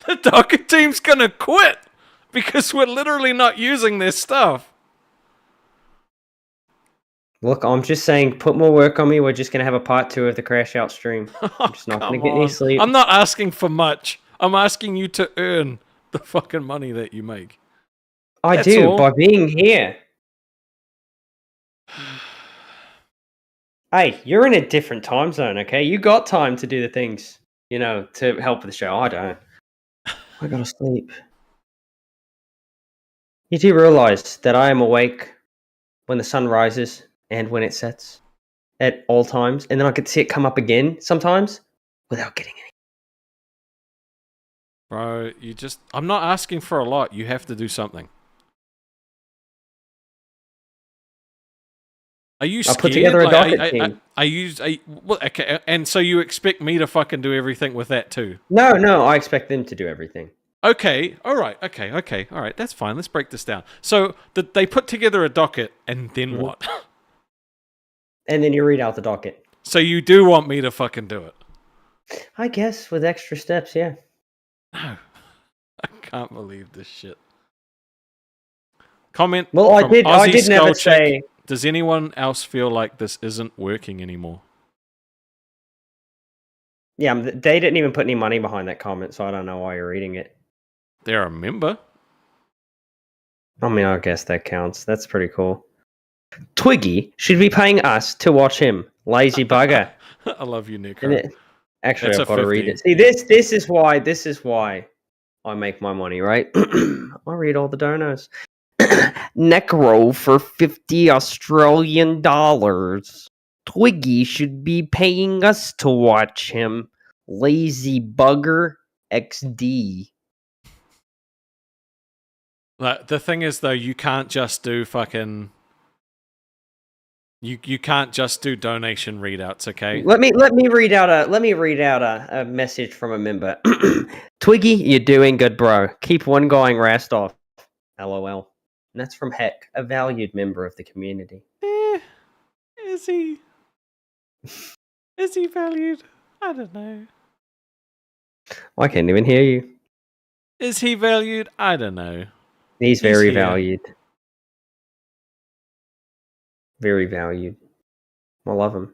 The Docket team's gonna quit because we're literally not using their stuff. Look, I'm just saying, put more work on me. We're just going to have a part 2 of the Crash Out stream. I'm just not going to get any sleep. I'm not asking for much. I'm asking you to earn the fucking money that you make. I That's do, all. by being here. Hey, you're in a different time zone, okay? You got time to do the things, to help with the show. I don't. I gotta sleep. You do realize that I am awake when the sun rises and when it sets at all times, and then I could see it come up again sometimes without getting any. Bro, I'm not asking for a lot. You have to do something. Are you scared? I'll put together a Docket team. Okay, and so you expect me to fucking do everything with that too? No, I expect them to do everything. Okay, all right, okay, all right, that's fine. Let's break this down. So they put together a docket, and then what? And then you read out the docket. So you do want me to fucking do it? I guess with extra steps, yeah. No, I can't believe this shit. Comment. Well, I from did Aussie never Skullchick. say. Does anyone else feel like this isn't working anymore? Yeah, they didn't even put any money behind that comment, so I don't know why you're reading it. They're a member. I mean, I guess that counts. That's pretty cool. Twiggy should be paying us to watch him. Lazy bugger. I love you, Nick. Actually, It's I've a got to read 50. it. See, this is why I make my money, right? I read all the donos. Necro for 50 Australian dollars. Twiggy should be paying us to watch him. Lazy bugger XD. Like, the thing is, though, you can't just do fucking. You can't just do donation readouts, okay? Let me read out a message from a member. Twiggy, you're doing good, bro. Keep one going, Rastoff. LOL. And that's from Heck, a valued member of the community. Is he? Is he valued? I don't know. I can't even hear you. Is he valued? I don't know. He's very here. valued. Very valued. I love him.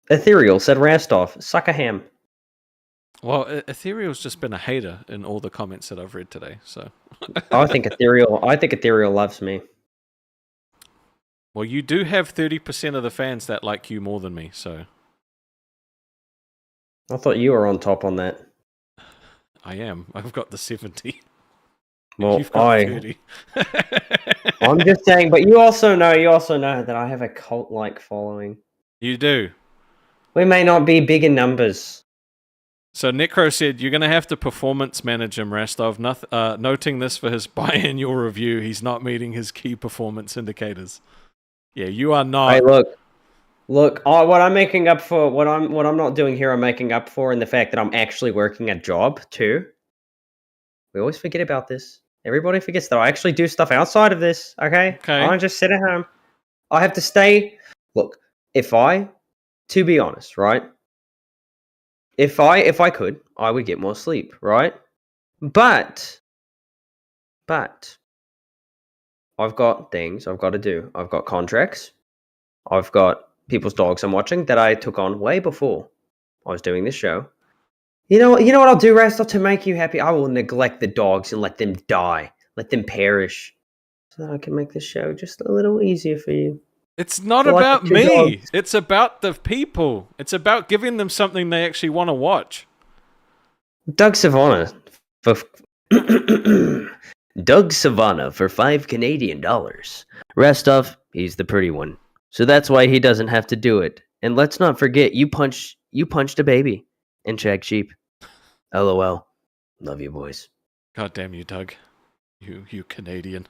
Ethereal said Rastoff, suck a ham. Well, Ethereal's just been a hater in all the comments that I've read today, so. I think Ethereal loves me. Well, you do have 30% of the fans that like you more than me, so. I thought you were on top on that. I am. I've got the 70. Well, You've got 30. I'm just saying, but you also know that I have a cult-like following. You do. We may not be big in numbers. So Necro said, you're going to have to performance manage him, Rastov. Noting this for his biannual review, he's not meeting his key performance indicators. Yeah, you are not. Hey, look. What I'm making up for, what I'm not doing here, I'm making up for in the fact that I'm actually working a job too. We always forget about this. Everybody forgets that I actually do stuff outside of this. Okay. I don't just sit at home. I have to stay. Look, to be honest, right? if I could, I would get more sleep, right? But I've got things I've got to do. I've got contracts. I've got people's dogs I'm watching that I took on way before I was doing this show. You know what I'll do, Rastor, to make you happy? I will neglect the dogs and let them die. Let them perish. So that I can make this show just a little easier for you. It's not So, like, about the two me. dogs. It's about the people. It's about giving them something they actually want to watch. Doug Savannah for Doug Savannah for $5 Canadian. Restov, he's the pretty one. So that's why he doesn't have to do it. And let's not forget, you punched a baby and shagged sheep. LOL. Love you, boys. God damn you, Doug. You Canadian.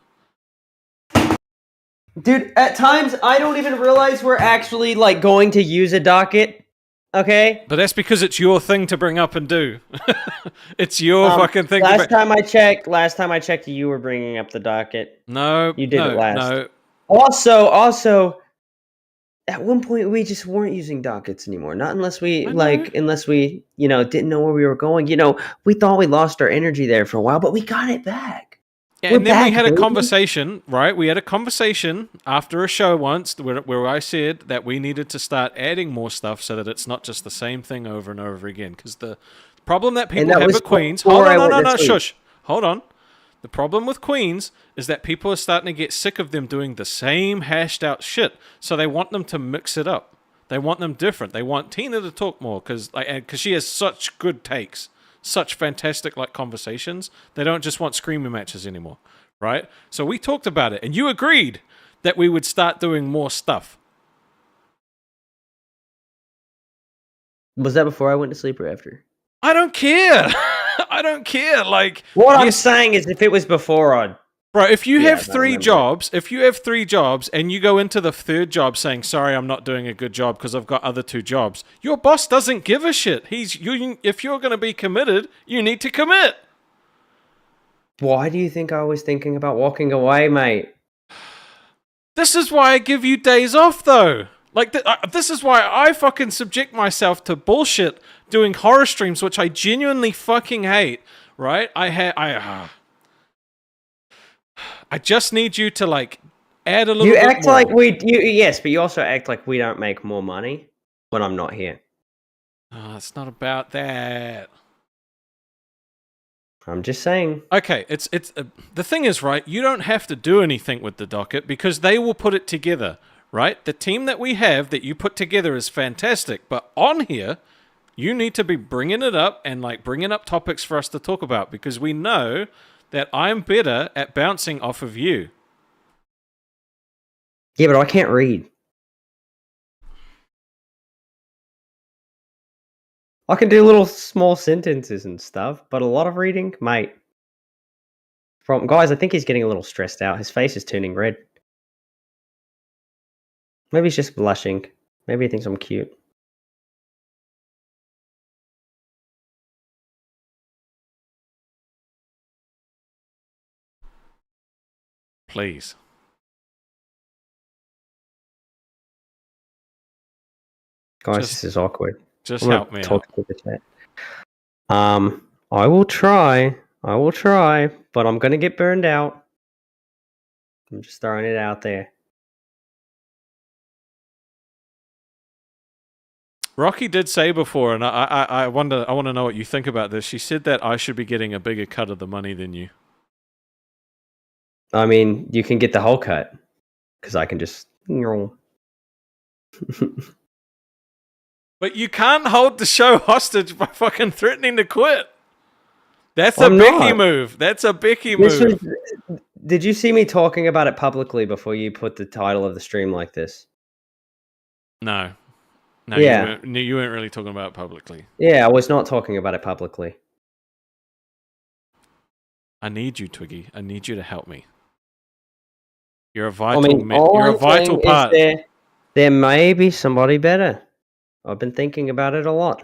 Dude, at times I don't even realize we're actually like going to use a docket. Okay? But that's because it's your thing to bring up and do. It's your fucking thing. Last time I checked, you were bringing up the docket. No, You did it last. No. Also, at one point we just weren't using dockets anymore. Not unless we didn't know where we were going. We thought we lost our energy there for a while, but we got it back. Yeah, We're and then we back, had a baby. conversation, right? We had a conversation after a show once where I said that we needed to start adding more stuff so that it's not just the same thing over and over again. Because the problem that people that have was at Queens... before Hold I on, went no, this week. shush. Hold on. The problem with Queens is that people are starting to get sick of them doing the same hashed out shit. So they want them to mix it up. They want them different. They want Tina to talk more because she has such good takes, such fantastic conversations. They don't just want screaming matches anymore, right? So we talked about it, and you agreed that we would start doing more stuff. Was that before I went to sleep or after? I don't care. I don't care. What I'm saying is, if it was before, I'd. Bro, if you Yeah, have I don't three remember. jobs, and you go into the third job saying, sorry, I'm not doing a good job because I've got other two jobs, your boss doesn't give a shit. If you're going to be committed, you need to commit. Why do you think I was thinking about walking away, mate? This is why I give you days off, though. This is why I fucking subject myself to bullshit doing horror streams, which I genuinely fucking hate, right? I just need you to, add a little You bit act more. like yes, but you also act like we don't make more money when I'm not here. Oh, it's not about that. I'm just saying. Okay, it's the thing is, right, you don't have to do anything with the docket because they will put it together, right? The team that we have that you put together is fantastic, but on here, you need to be bringing it up and bringing up topics for us to talk about because we know that I'm better at bouncing off of you. Yeah, but I can't read. I can do little small sentences and stuff, but a lot of reading, mate. Guys, I think he's getting a little stressed out. His face is turning red. Maybe he's just blushing. Maybe he thinks I'm cute. Please. Guys, this is awkward. Just I'm help gonna me talk out. to the chat. I will try, but I'm gonna get burned out. I'm just throwing it out there. Rocky did say before, and I want to know what you think about this. She said that I should be getting a bigger cut of the money than you. I mean, you can get the whole cut, because I can just... But you can't hold the show hostage by fucking threatening to quit. That's a I'm Becky not. move. That's a Becky This move. Did you see me talking about it publicly before you put the title of the stream like this? No. No, Yeah. you weren't really talking about it publicly. Yeah, I was not talking about it publicly. I need you, Twiggy. I need you to help me. You're a I vital, mean, all you're a I'm vital saying part. is there may be somebody better. I've been thinking about it a lot.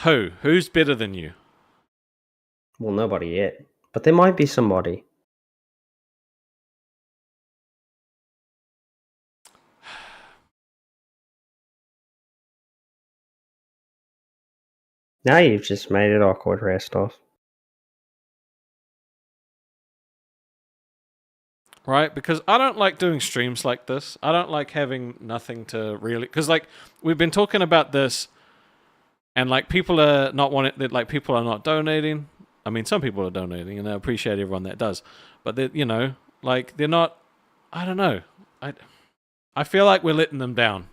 Who? Who's better than you? Well, nobody yet. But there might be somebody. Now you've just made it awkward, rest off. Right? Because I don't like doing streams like this. I don't like having nothing to really... Because, like, we've been talking about this, and, like, people are not wanting... Like, people are not donating. I mean, some people are donating, and I appreciate everyone that does. But, you know, like, they're not... I don't know. I feel like we're letting them down,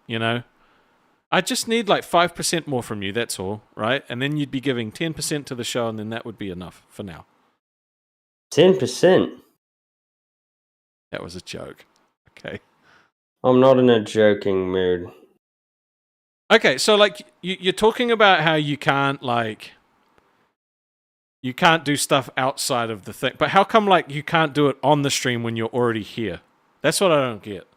you know? I just need, like, 5% more from you, that's all, right? And then you'd be giving 10% to the show, and then that would be enough for now. 10%? That was a joke. Okay. I'm not in a joking mood. Okay, so, like, you're talking about how you can't, like... You can't do stuff outside of the thing. But how come, like, you can't do it on the stream when you're already here? That's what I don't get.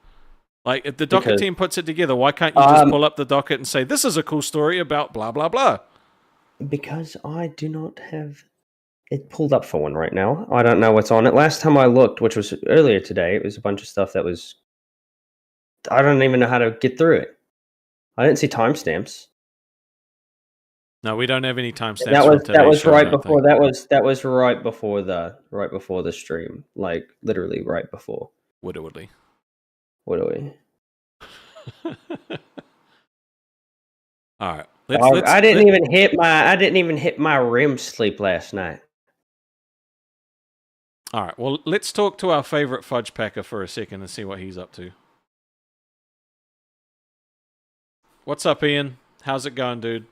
Like, if the Docket team puts it together, why can't you just pull up the Docket and say, this is a cool story about blah, blah, blah? Because I do not have it pulled up for one right now. I don't know what's on it. Last time I looked, which was earlier today, it was a bunch of stuff that was... I don't even know how to get through it. I didn't see timestamps. No, we don't have any timestamps. That was right before. That was right before the stream. Like literally right before. Woodley. All right. I didn't even hit my REM sleep last night. All right. Well, let's talk to our favorite fudge packer for a second and see what he's up to. What's up, Ian? How's it going, dude?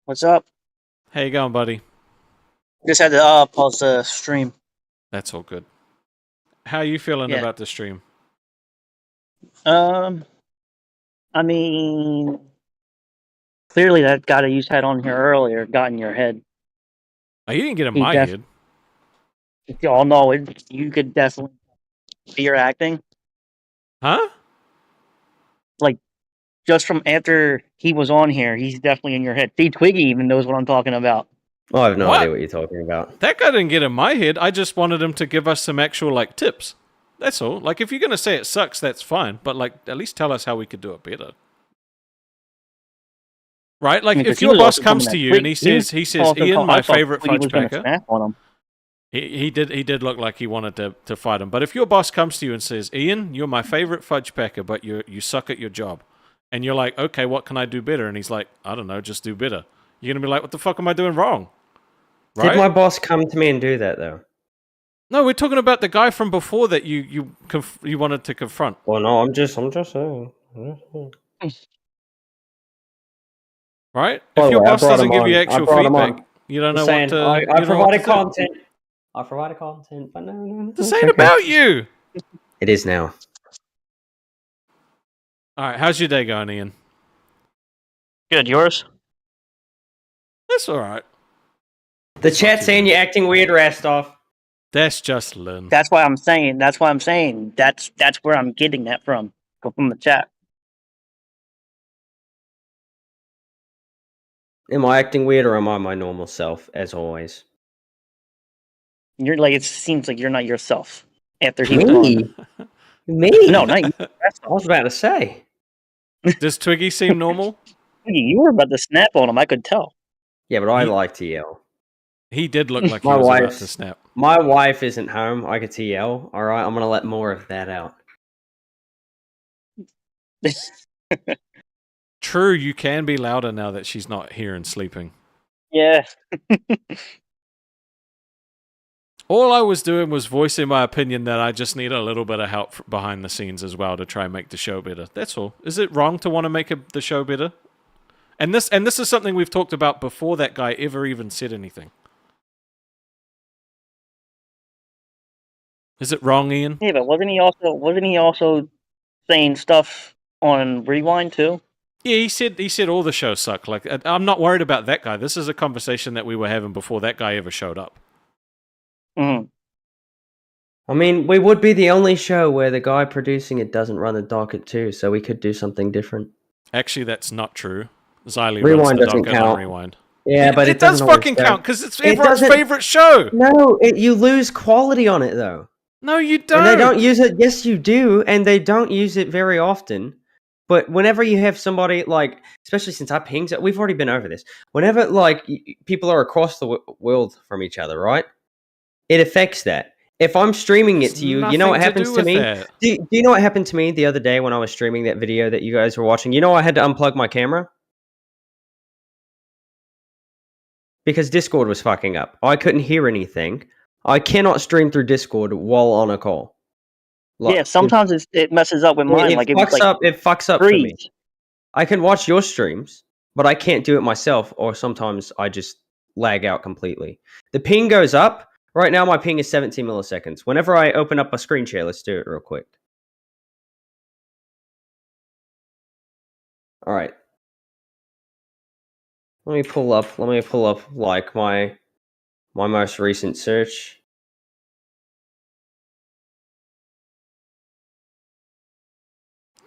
What's up? How you going, buddy? Just had to pause the stream. That's all good. How are you feeling about the stream? I mean, clearly that guy that you had on here earlier got in your head. Oh, you didn't get in my head. Y'all know it. You could definitely see your acting. Huh? Like, just from after he was on here, he's definitely in your head. See, Twiggy even knows what I'm talking about. Oh, I have no idea what you're talking about. That guy didn't get in my head. I just wanted him to give us some actual, like, tips. That's all. Like, if you're going to say it sucks, that's fine. But, like, at least tell us how we could do it better. Right? Like, if your boss comes to you and he says, Ian, my favorite fudge packer. He did look like he wanted to fight him. But if your boss comes to you and says, Ian, you're my favorite fudge packer, but you suck at your job. And you're like, okay, what can I do better? And he's like, I don't know, just do better. You're going to be like, what the fuck am I doing wrong? Right? Did my boss come to me and do that, though? No, we're talking about the guy from before that you wanted to confront. Well, no, I'm just saying. Right? If your boss doesn't give you actual feedback, you don't know what to... I provided content. I provided content, but no. This ain't about you! It is now. Alright, how's your day going, Ian? Good, yours? That's alright. The chat's saying you're acting weird, Rastov. That's just Lynn. That's why I'm saying. That's where I'm getting that from. Go from the chat. Am I acting weird or am I my normal self, as always? You're like, it seems like you're not yourself after he Me? Me? No, not you. I was about to say. Does Twiggy seem normal? You were about to snap on him, I could tell. Yeah, but I like to yell. He did look like he was about to snap. My wife isn't home. I get to yell. All right, I'm going to let more of that out. True, you can be louder now that she's not here and sleeping. Yeah. All I was doing was voicing my opinion that I just need a little bit of help behind the scenes as well to try and make the show better. That's all. Is it wrong to want to make the show better? And this is something we've talked about before that guy ever even said anything. Is it wrong, Ian? Yeah, but wasn't he also saying stuff on Rewind too? Yeah, he said all the shows suck. Like, I'm not worried about that guy. This is a conversation that we were having before that guy ever showed up. Mm. I mean, we would be the only show where the guy producing it doesn't run a docket too, so we could do something different. Actually, that's not true. Xylee Rewind runs the doesn't docket count. on Rewind. Yeah, but it does fucking count because it's everyone's favorite show. No, you lose quality on it though. No, you don't. And they don't use it. Yes, you do, and they don't use it very often. But whenever you have somebody like, especially since I pings it, we've already been over this. Whenever like people are across the world from each other, right? It affects that. If I'm streaming it It's to you, you know what nothing to happens do to with me? that. Do you know what happened to me the other day when I was streaming that video that you guys were watching? You know I had to unplug my camera? Because Discord was fucking up. I couldn't hear anything. I cannot stream through Discord while on a call. Yeah, sometimes it messes up with mine. Like It fucks up for me. freeze. I can watch your streams, but I can't do it myself, or sometimes I just lag out completely. The ping goes up. Right now, my ping is 17 milliseconds. Whenever I open up a screen share, let's do it real quick. All right. Let me pull up like my most recent search.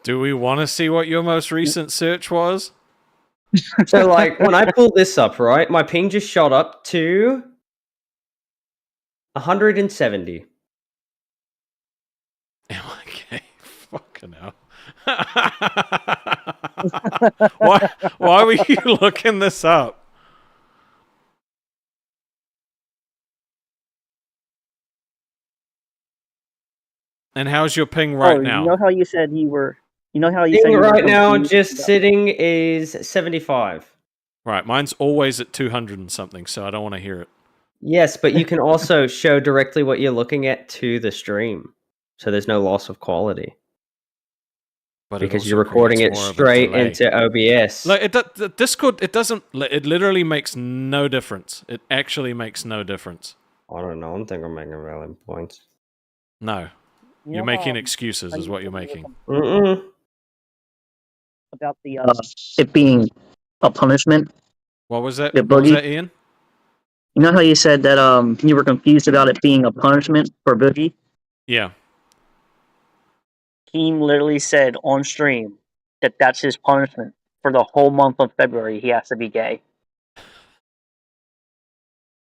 Do we want to see what your most recent search was? So like when I pull this up, right, my ping just shot up to 170. Okay, fucking hell. Why were you looking this up? And how's your ping right now? You know how you said you were. You know how you Ping said you were right now, confused just about- sitting is 75. Right, mine's always at 200 and something, so I don't want to hear it. Yes, but you can also show directly what you're looking at to the stream, so there's no loss of quality. But Because you're recording it straight into OBS. Like the Discord, it doesn't. It literally makes no difference. It actually makes no difference. I don't know. I don't think I'm making valid points. No, You you're know making how- excuses, how is you what you're said making. Mm-mm. about the it being a punishment. What was that? The What was boogie? that, Ian? You know how you said that you were confused about it being a punishment for Boogie? Yeah. He literally said on stream that that's his punishment for the whole month of February. He has to be gay.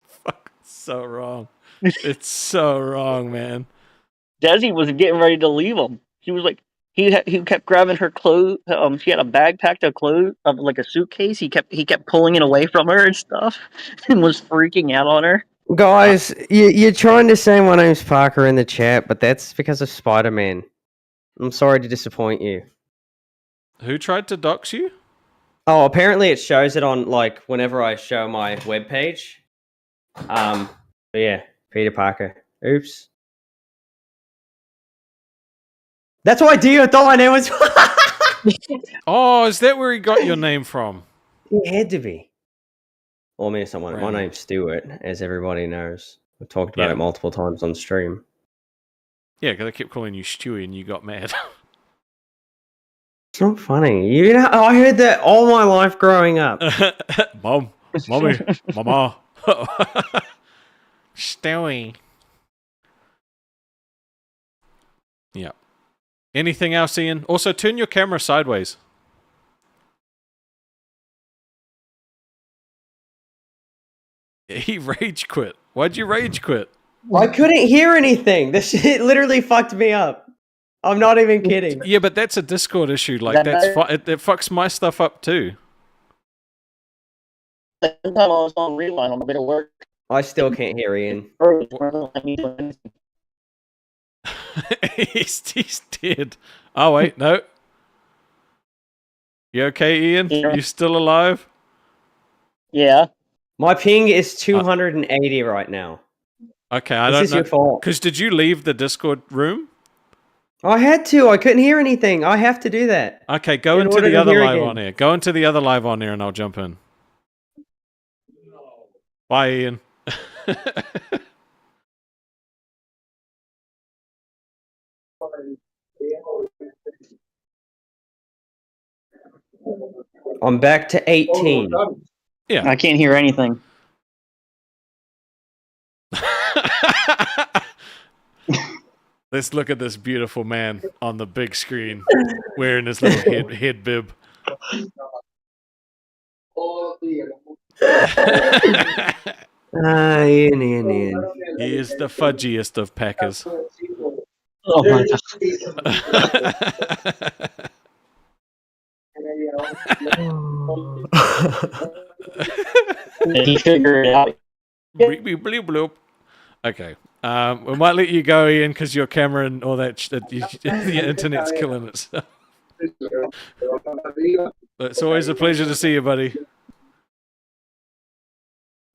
Fuck, so wrong. It's so wrong, man. Desi was getting ready to leave him. He was like, he kept grabbing her clothes. She had a bag packed of clothes, of like a suitcase. He kept pulling it away from her and stuff, and was freaking out on her. Guys, you're trying to say my name's Parker in the chat, but that's because of Spider-Man. I'm sorry to disappoint you. Who tried to dox you? Oh, apparently it shows it on, like, whenever I show my webpage. But yeah, Peter Parker. Oops. That's what I do. I thought my name was... Oh, is that where he got your name from? It had to be. Well, I mean, my Random. name's Stuart, as everybody knows. We've talked about Yeah. it multiple times on stream. Yeah, because I kept calling you Stewie and you got mad. It's not funny. You know, I heard that all my life growing up. Mom, mommy, mama. Stewie. Yeah. Anything else, Ian? Also, turn your camera sideways. He rage quit. Why'd you rage quit? I couldn't hear anything. This shit literally fucked me up. I'm not even kidding. Yeah, but that's a Discord issue. Like, that's it fucks my stuff up too. That time I was on rewind on the way to work. I still can't hear Ian. He's dead. Oh, wait, no. You okay, Ian? Yeah. You still alive? Yeah. My ping is 280 right now. Okay, I This don't is know. your fault. Because did you leave the Discord room? I had to. I couldn't hear anything. I have to do that. Okay, go In into order the to other hear live again. on here. Go into the other live on here and I'll jump in. Bye, Ian. I'm back to 18. Yeah. I can't hear anything. Let's look at this beautiful man on the big screen wearing his little head bib. Ian. He is the fudgiest of packers. Oh my god. He figured it out. Bleep, bleep, bleep, bloop. Okay. We might let you go, Ian, because your camera and all that the internet's killing it. So. It's always a pleasure to see you, buddy.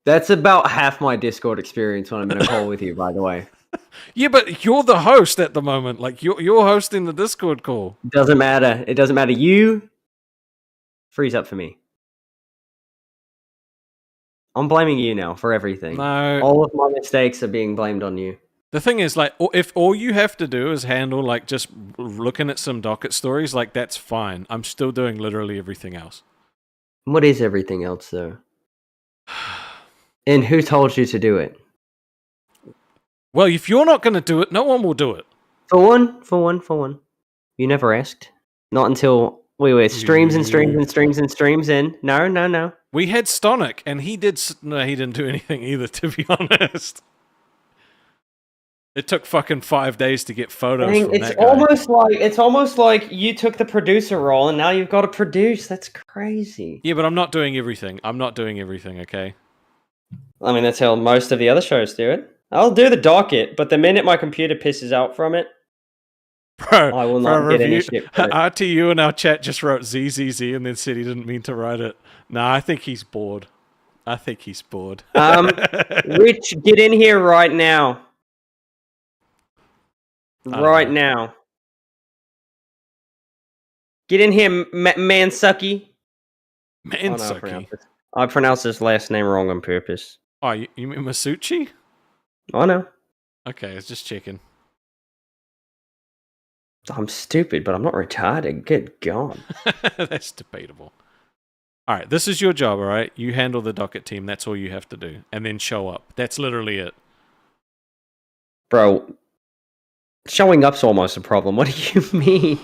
That's about half my Discord experience when I'm in a call with you, by the way. Yeah, but you're the host at the moment. Like you're hosting the Discord call. Doesn't matter. It doesn't matter. You freeze up for me. I'm blaming you now for everything. No. All of my mistakes are being blamed on you. The thing is, like, if all you have to do is handle, like, just looking at some Docket stories, like, that's fine. I'm still doing literally everything else. What is everything else, though? And who told you to do it? Well, if you're not going to do it, no one will do it. For one. You never asked. Not until we were streams and streams in. No. We had Stonic, and he didn't do anything either, to be honest. It took fucking 5 days to get photos from that guy. It's almost like you took the producer role and now you've got to produce. That's crazy. Yeah, but I'm not doing everything. Okay? I mean, that's how most of the other shows do it. I'll do the docket, but the minute my computer pisses out from it, Bro, I will not get any shit for it. RTU in our chat just wrote ZZZ and then said he didn't mean to write it. Nah, I think he's bored. Rich, get in here right now. Right now. Get in here, Mansucky. Mansucky? I pronounced his last name wrong on purpose. Oh, you mean Masucci? I know. Okay, I was just checking. I'm stupid, but I'm not retarded. Good God. That's debatable. All right, this is your job, all right? You handle the Docket team. That's all you have to do. And then show up. That's literally it. Bro, showing up's almost a problem. What do you mean?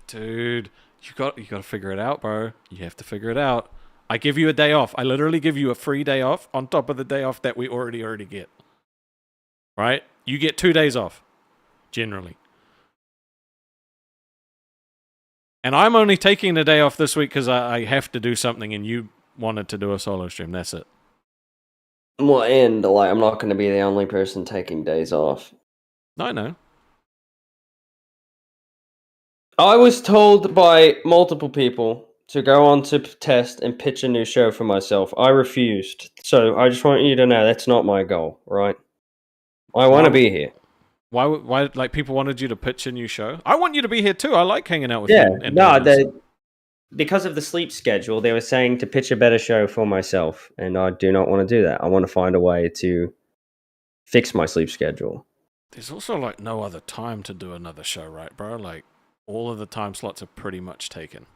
Dude, you got to figure it out, bro. You have to figure it out. I give you a day off. I literally give you a free day off on top of the day off that we already get. Right? You get 2 days off, generally. And I'm only taking the day off this week because I have to do something and you wanted to do a solo stream. That's it. Well, and like, I'm not going to be the only person taking days off. I know. I was told by multiple people to go on to test and pitch a new show for myself. I refused. So I just want you to know that's not my goal, right? I want to be here. Why? Like, people wanted you to pitch a new show? I want you to be here too. I like hanging out with you. Yeah, because of the sleep schedule, they were saying to pitch a better show for myself, and I do not want to do that. I want to find a way to fix my sleep schedule. There's also, like, no other time to do another show, right, bro? Like, all of the time slots are pretty much taken.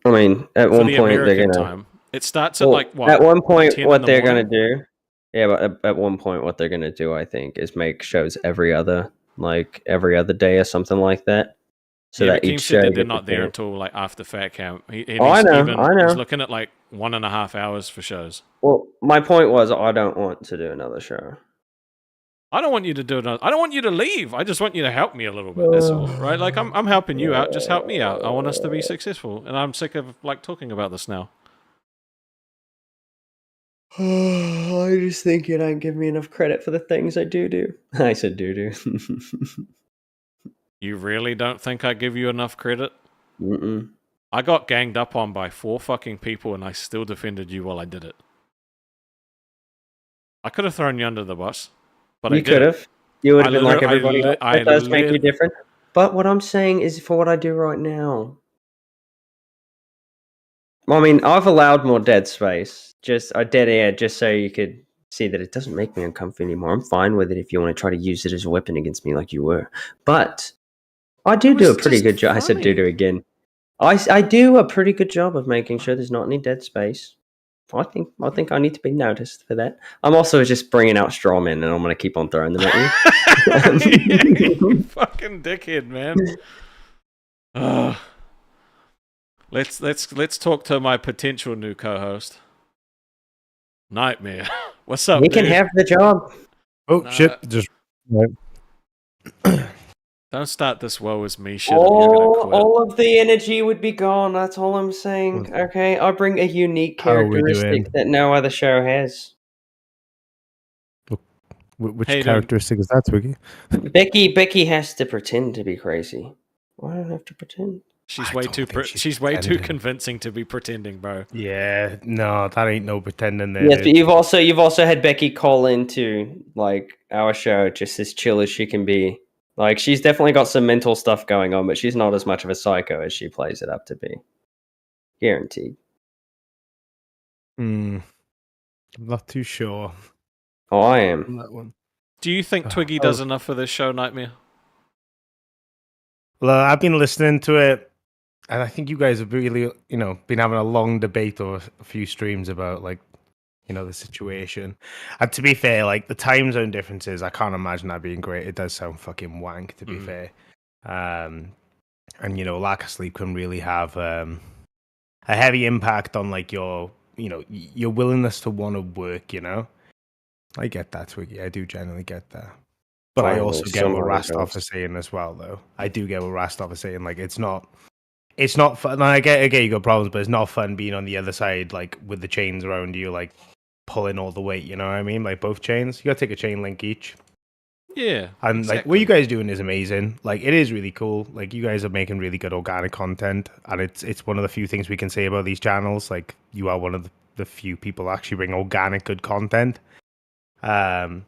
I mean, at one point they're gonna. Time. It starts at like what? At one point, what they're gonna do. Yeah, but at one point, what they're gonna do, I think, is make shows every other day or something like that. So that each show they're not there until like after Fat Camp. I know. He's looking at like 1.5 hours for shows. Well, my point was, I don't want to do another show. I don't want you to do it. I don't want you to leave. I just want you to help me a little bit. That's all, right? Like I'm helping you out. Just help me out. I want us to be successful, and I'm sick of like talking about this now. I just think you don't give me enough credit for the things I do. I said do. You really don't think I give you enough credit? Mm-mm. I got ganged up on by 4 fucking people, and I still defended you while I did it. I could have thrown you under the bus. But you could have. You would have been like everybody else. It does make you different. But what I'm saying is for what I do right now. I mean, I've allowed more dead space. Dead air, just so you could see that it doesn't make me uncomfortable anymore. I'm fine with it if you want to try to use it as a weapon against me like you were. But I do a pretty good job. I said do again. I do a pretty good job of making sure there's not any dead space. I think I need to be noticed for that. I'm also just bringing out straw men, and I'm going to keep on throwing them at you. You fucking dickhead, man. Let's talk to my potential new co-host. Nightmare. What's up, He can dude? have the job. Oh Nah. shit! Just Don't start this woe is me shit. Or you're gonna quit. All of the energy would be gone. That's all I'm saying. Okay, I bring a unique How are we doing? characteristic that no other show has. which Hey, dude. characteristic is that, Twiggy? Becky has to pretend to be crazy. I don't have to pretend. She's I way don't too. think she's She's way too pretending. convincing to be pretending, bro. Yeah, no, that ain't no pretending there. Yes, dude. but you've also had Becky call into like our show just as chill as she can be. Like she's definitely got some mental stuff going on, but she's not as much of a psycho as she plays it up to be. Guaranteed. I'm not too sure Oh, I on am. that one. Do you think Twiggy does enough for this show, Nightmare? Well, I've been listening to it, and I think you guys have really, been having a long debate over a few streams about like, the situation. And to be fair, like the time zone differences, I can't imagine that being great. It does sound fucking wank, to be fair. And lack of sleep can really have a heavy impact on like your willingness to want to work. I get that, Twiggy. I do generally get that. But I also get what Rastov is saying as well, though. I do get what Rastov is saying. Like, it's not fun. I get you got problems, but it's not fun being on the other side, like with the chains around you, like pulling all the weight. You know what I mean? Like both chains, you gotta take a chain link each. Yeah. And exactly. like what you guys doing is amazing. Like it is really cool. Like you guys are making really good organic content, and it's one of the few things we can say about these channels. Like you are one of the few people that actually bring organic good content. And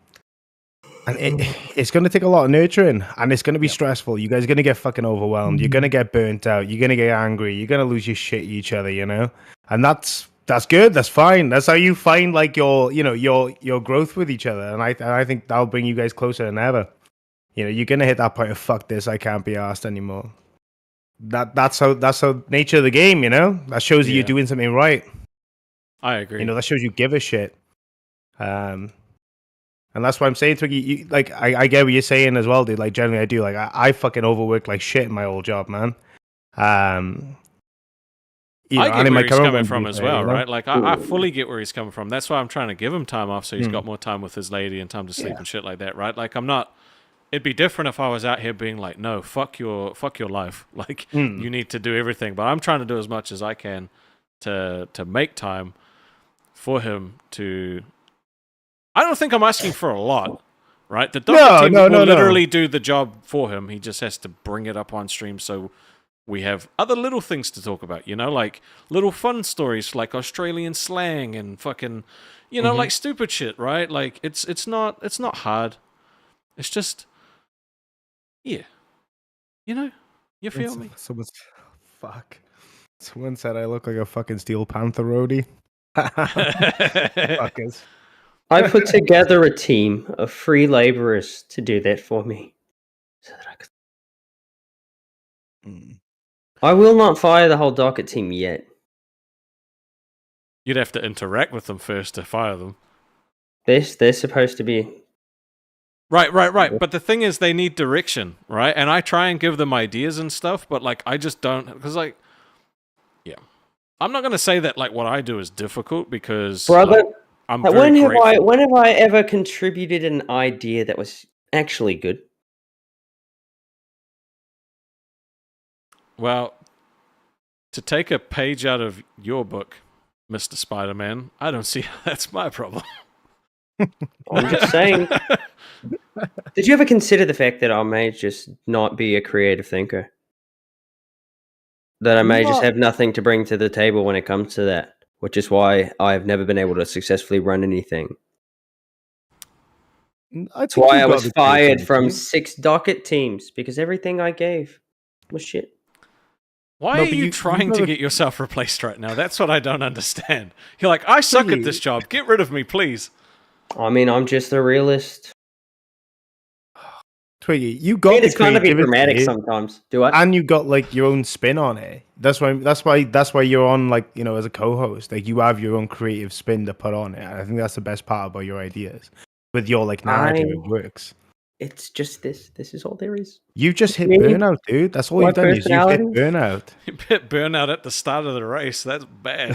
it's going to take a lot of nurturing, and it's going to be stressful. You guys are going to get fucking overwhelmed. You're going to get burnt out. You're going to get angry. You're going to lose your shit at each other, And that's good. That's fine. That's how you find like your growth with each other. And I think that'll bring you guys closer than ever. You're going to hit that point of fuck this. I can't be asked anymore. That's how nature of the game. That shows that you're doing something right. I agree. That shows you give a shit. And that's why I'm saying, Twiggy, I get what you're saying as well, dude. Like, generally, I do. Like, I fucking overwork like shit in my old job, man. I get where he's coming from as well, right? Like, I fully get where he's coming from. That's why I'm trying to give him time off so he's got more time with his lady and time to sleep and shit like that, right? Like, I'm not... It'd be different if I was out here being like, no, fuck your life. Like, you need to do everything. But I'm trying to do as much as I can to make time for him to... I don't think I'm asking for a lot, right? The Docket team will literally do the job for him. He just has to bring it up on stream so we have other little things to talk about, like little fun stories like Australian slang and fucking, like stupid shit, right? Like it's not hard. It's just, yeah, you feel me? Someone said I look like a fucking Steel Panther roadie. Fuckers. I put together a team of free laborers to do that for me. So that I could... I will not fire the whole Docket team yet. You'd have to interact with them first to fire them. They're supposed to be... Right. But the thing is, they need direction, right? And I try and give them ideas and stuff, but like I just don't, because like, yeah, I'm not gonna say that like what I do is difficult because, brother, like, I'm very grateful. When have I ever contributed an idea that was actually good? Well, to take a page out of your book, Mr. Spider-Man, I don't see how that's my problem. I'm just saying. Did you ever consider the fact that I may just not be a creative thinker? That I may just have nothing to bring to the table when it comes to that, which is why I've never been able to successfully run anything. That's why I was fired from 6 Docket teams, because everything I gave was shit. Why are you trying to get yourself replaced right now? That's what I don't understand. You're like, I suck at this job. Get rid of me, please. I mean, I'm just a realist. Twiggy, you got it's kind of be dramatic sometimes. Do I? And you got like your own spin on it. That's why you're on, like, as a co-host. Like, you have your own creative spin to put on it. And I think that's the best part about your ideas. With your like narrative, it works. It's just this. This is all there is. You just hit Me? burnout, dude. That's all My you've done is you've hit personality? burnout. You bit burnout at the start of the race. That's bad.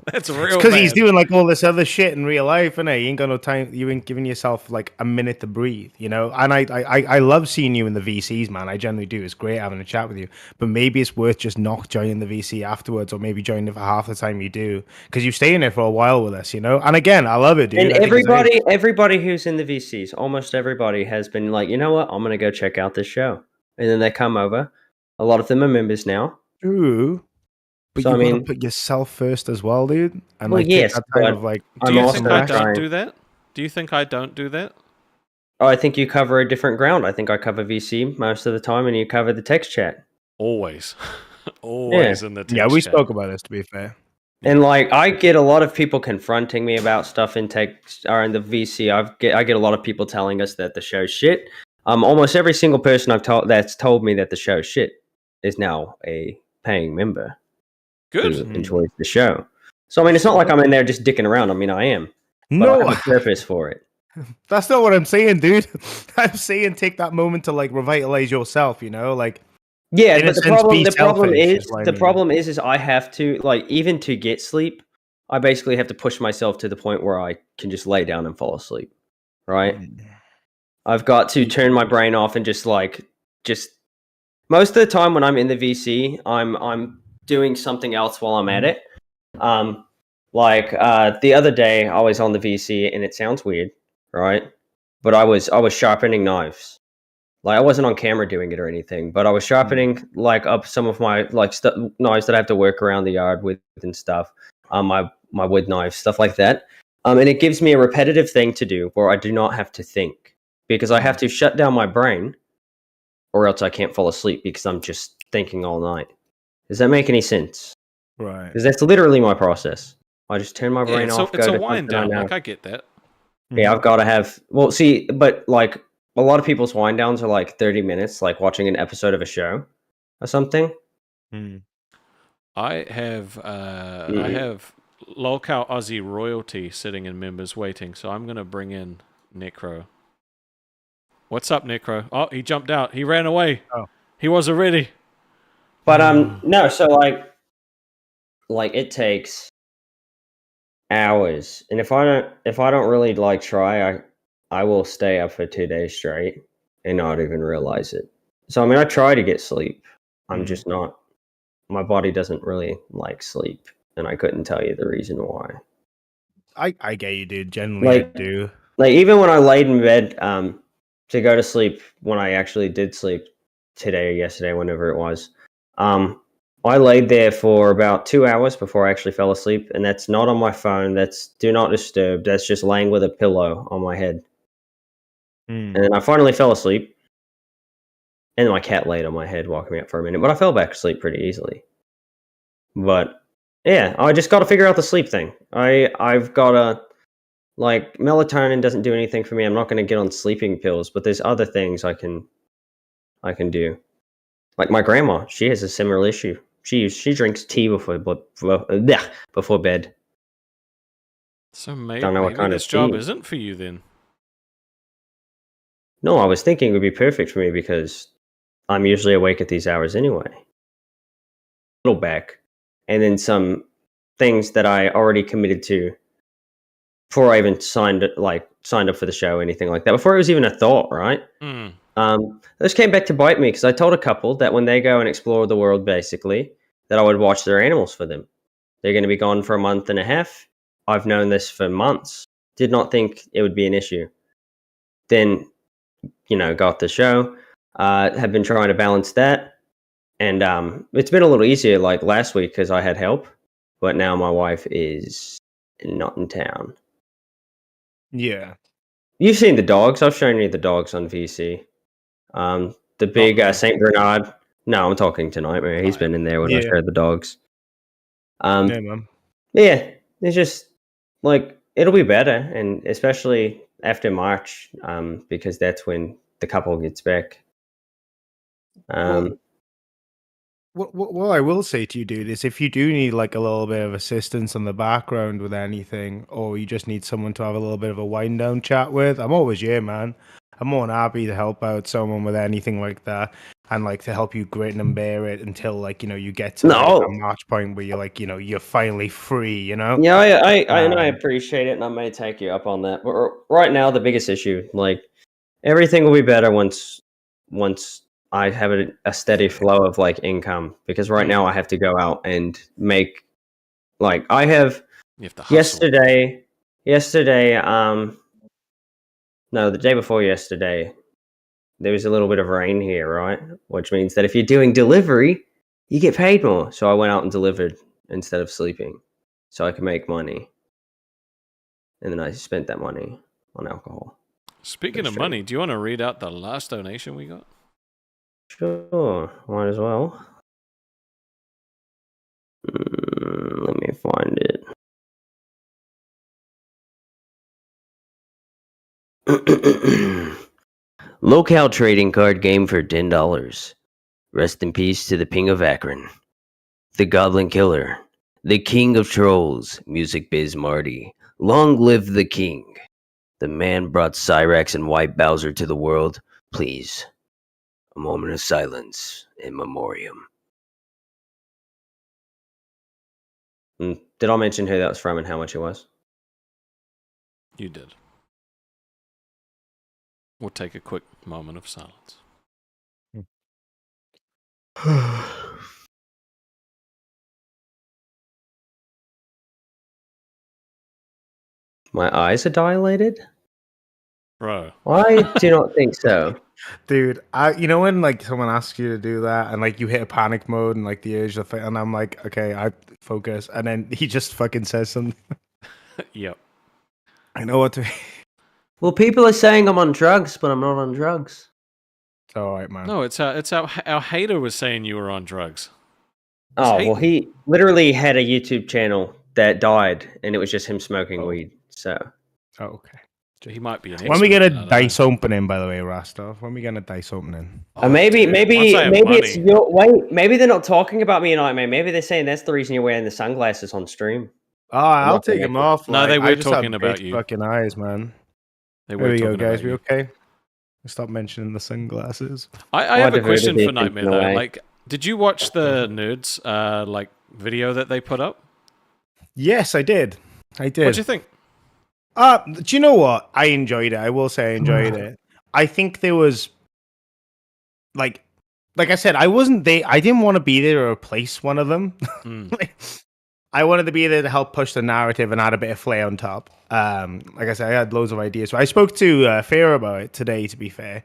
That's It's real because bad. he's doing like all this other shit in real life, and he ain't got no time. You ain't giving yourself like a minute to breathe, you know. And I love seeing you in the VCs, man. I generally do. It's great having a chat with you. But maybe it's worth just not joining the VC afterwards, or maybe joining it for half the time you do, because you stay in there for a while with us, you know. And again, I love it, dude. And I think it's everybody who's in the VCs, almost everybody has been like, you know what, I'm gonna go check out this show, and then they come over. A lot of them are members now. true. But So, you I gotta mean, put yourself first as well, dude. And well, like take yes, that time but of like Do I'm you get also think some I rest. don't trying. do that? Do you think I don't do that? Oh, I think you cover a different ground. I think I cover VC most of the time, and you cover the text chat. Always. Always in the text Yeah, we chat. spoke about this, to be fair. And like, I get a lot of people confronting me about stuff in text or in the VC. I get a lot of people telling us that the show's shit. Almost every single person I've told that's told me that the show's shit is now a paying member Good. who enjoys the show. So I mean, it's not like I'm in there just dicking around. I mean, I am, but No, I have a purpose for it. that's not what I'm saying, dude. I'm saying take that moment to like revitalize yourself, you know, like Yeah, in a but the sense, be problem selfish, is is what I the mean. problem is I have to, like, even to get sleep, I basically have to push myself to the point where I can just lay down and fall asleep. Right? I've got to turn my brain off and just most of the time when I'm in the VC, I'm doing something else while I'm at it. The other day I was on the VC, and it sounds weird, right? But I was sharpening knives. Like, I wasn't on camera doing it or anything, but I was sharpening like up some of my knives that I have to work around the yard with and stuff. My wood knives, stuff like that. And it gives me a repetitive thing to do where I do not have to think, because I have to shut down my brain, or else I can't fall asleep because I'm just thinking all night. Does that make any sense? Right. Because that's literally my process. I just turn my Yeah, brain off. it's go a to wind something I down. know. Like, I get that. Yeah, I've got to have. Well, see, but like a lot of people's wind downs are like 30 minutes, like watching an episode of a show or something. I have Lolcow Aussie royalty sitting in members waiting, so I'm gonna bring in Necro. What's up, Necro? Oh, he jumped out. He ran away. Oh. He wasn't ready. But no, so like it takes hours, and if I don't really like try, I will stay up for 2 days straight and not even realize it. So I mean, I try to get sleep. I'm just not. My body doesn't really like sleep, and I couldn't tell you the reason why. I get you, dude. Generally, I do. Like, even when I laid in bed to go to sleep, when I actually did sleep today or yesterday, whenever it was, I laid there for about 2 hours before I actually fell asleep, and that's not on my phone. That's do not disturb. That's just laying with a pillow on my head. And then I finally fell asleep, and my cat laid on my head, woke me up for a minute, but I fell back asleep pretty easily. But yeah, I just got to figure out the sleep thing. I've got to, like, melatonin doesn't do anything for me. I'm not going to get on sleeping pills, but there's other things I can do. Like my grandma, she has a similar issue. She drinks tea before bed. So maybe, Don't know what kind of this job tea. isn't for you then. No, I was thinking it would be perfect for me because I'm usually awake at these hours anyway. A little back, and then some things that I already committed to before I even signed up for the show or anything like that. Before it was even a thought, right? Those came back to bite me because I told a couple that when they go and explore the world, basically, that I would watch their animals for them. They're going to be gone for a month and a half. I've known this for months. Did not think it would be an issue. Then, got the show. Have been trying to balance that. And it's been a little easier like last week because I had help. But now my wife is not in town. Yeah. You've seen the dogs. I've shown you the dogs on VC. The big Saint Bernard. No, I'm talking to Nightmare. He's been in there when I showed the dogs. Yeah, man. Yeah, it's just like it'll be better, and especially after March, because that's when the couple gets back. What I will say to you, dude, is if you do need like a little bit of assistance in the background with anything, or you just need someone to have a little bit of a wind down chat with, I'm always here, man. I'm more than happy to help out someone with anything like that, and like to help you grit and bear it until like you get to like, No. a match point where you're like you're finally free. Yeah, and I Um, appreciate it, and I may take you up on that. But right now, the biggest issue, like everything will be better once I have a steady flow of like income. Because right now, I have to go out and make like I have You have to hustle. yesterday, no, the day before yesterday, there was a little bit of rain here, right? Which means that if you're doing delivery, you get paid more. So I went out and delivered instead of sleeping, so I can make money. And then I spent that money on alcohol. Speaking of money, do you want to read out the last donation we got? Sure, might as well. Let me find it. Lolcow trading card game for $10. Rest in peace to the Ping of Akron, the Goblin Killer, the King of Trolls, Music Biz Marty. Long live the King. The man brought Cyrax and White Bowser to the world. Please, a moment of silence in memoriam. Did I mention who that was from and how much it was? You did. We'll take a quick moment of silence. My eyes are dilated? Bro. I do not think so. Dude, you know when like someone asks you to do that and like you hit a panic mode and like the urge to and I'm like, okay, I focus, and then he just fucking says something. Yep. I know what to. Well, people are saying I'm on drugs, but I'm not on drugs. It's all right, man. No, it's our hater was saying you were on drugs. Oh, well, he literally had a YouTube channel that died, and it was just him smoking weed. So, Oh, okay. He might be an When we get a expert, I don't dice know. opening, by the way, Rastov. When we get a dice opening. maybe dude, once I have it's money. your wait. Maybe they're not talking about me and Nightmare. Maybe they're saying that's the reason you're wearing the sunglasses on stream. Oh, I'll not take gonna them make it. off. No, like, they I were just have talking about big you. fucking eyes, man. They There were we go, talking guys. about We you. okay? Stop mentioning the sunglasses. I have a diverted question the for Nightmare attention though. away. Like, did you watch the nerds like video that they put up? Yes, I did. What'd you think? Do you know what? I enjoyed it. I will say I enjoyed it. I think there was like I said, I wasn't there. I didn't want to be there to replace one of them. Like, I wanted to be there to help push the narrative and add a bit of flair on top. Like I said, I had loads of ideas. So I spoke to Fair about it today, to be fair,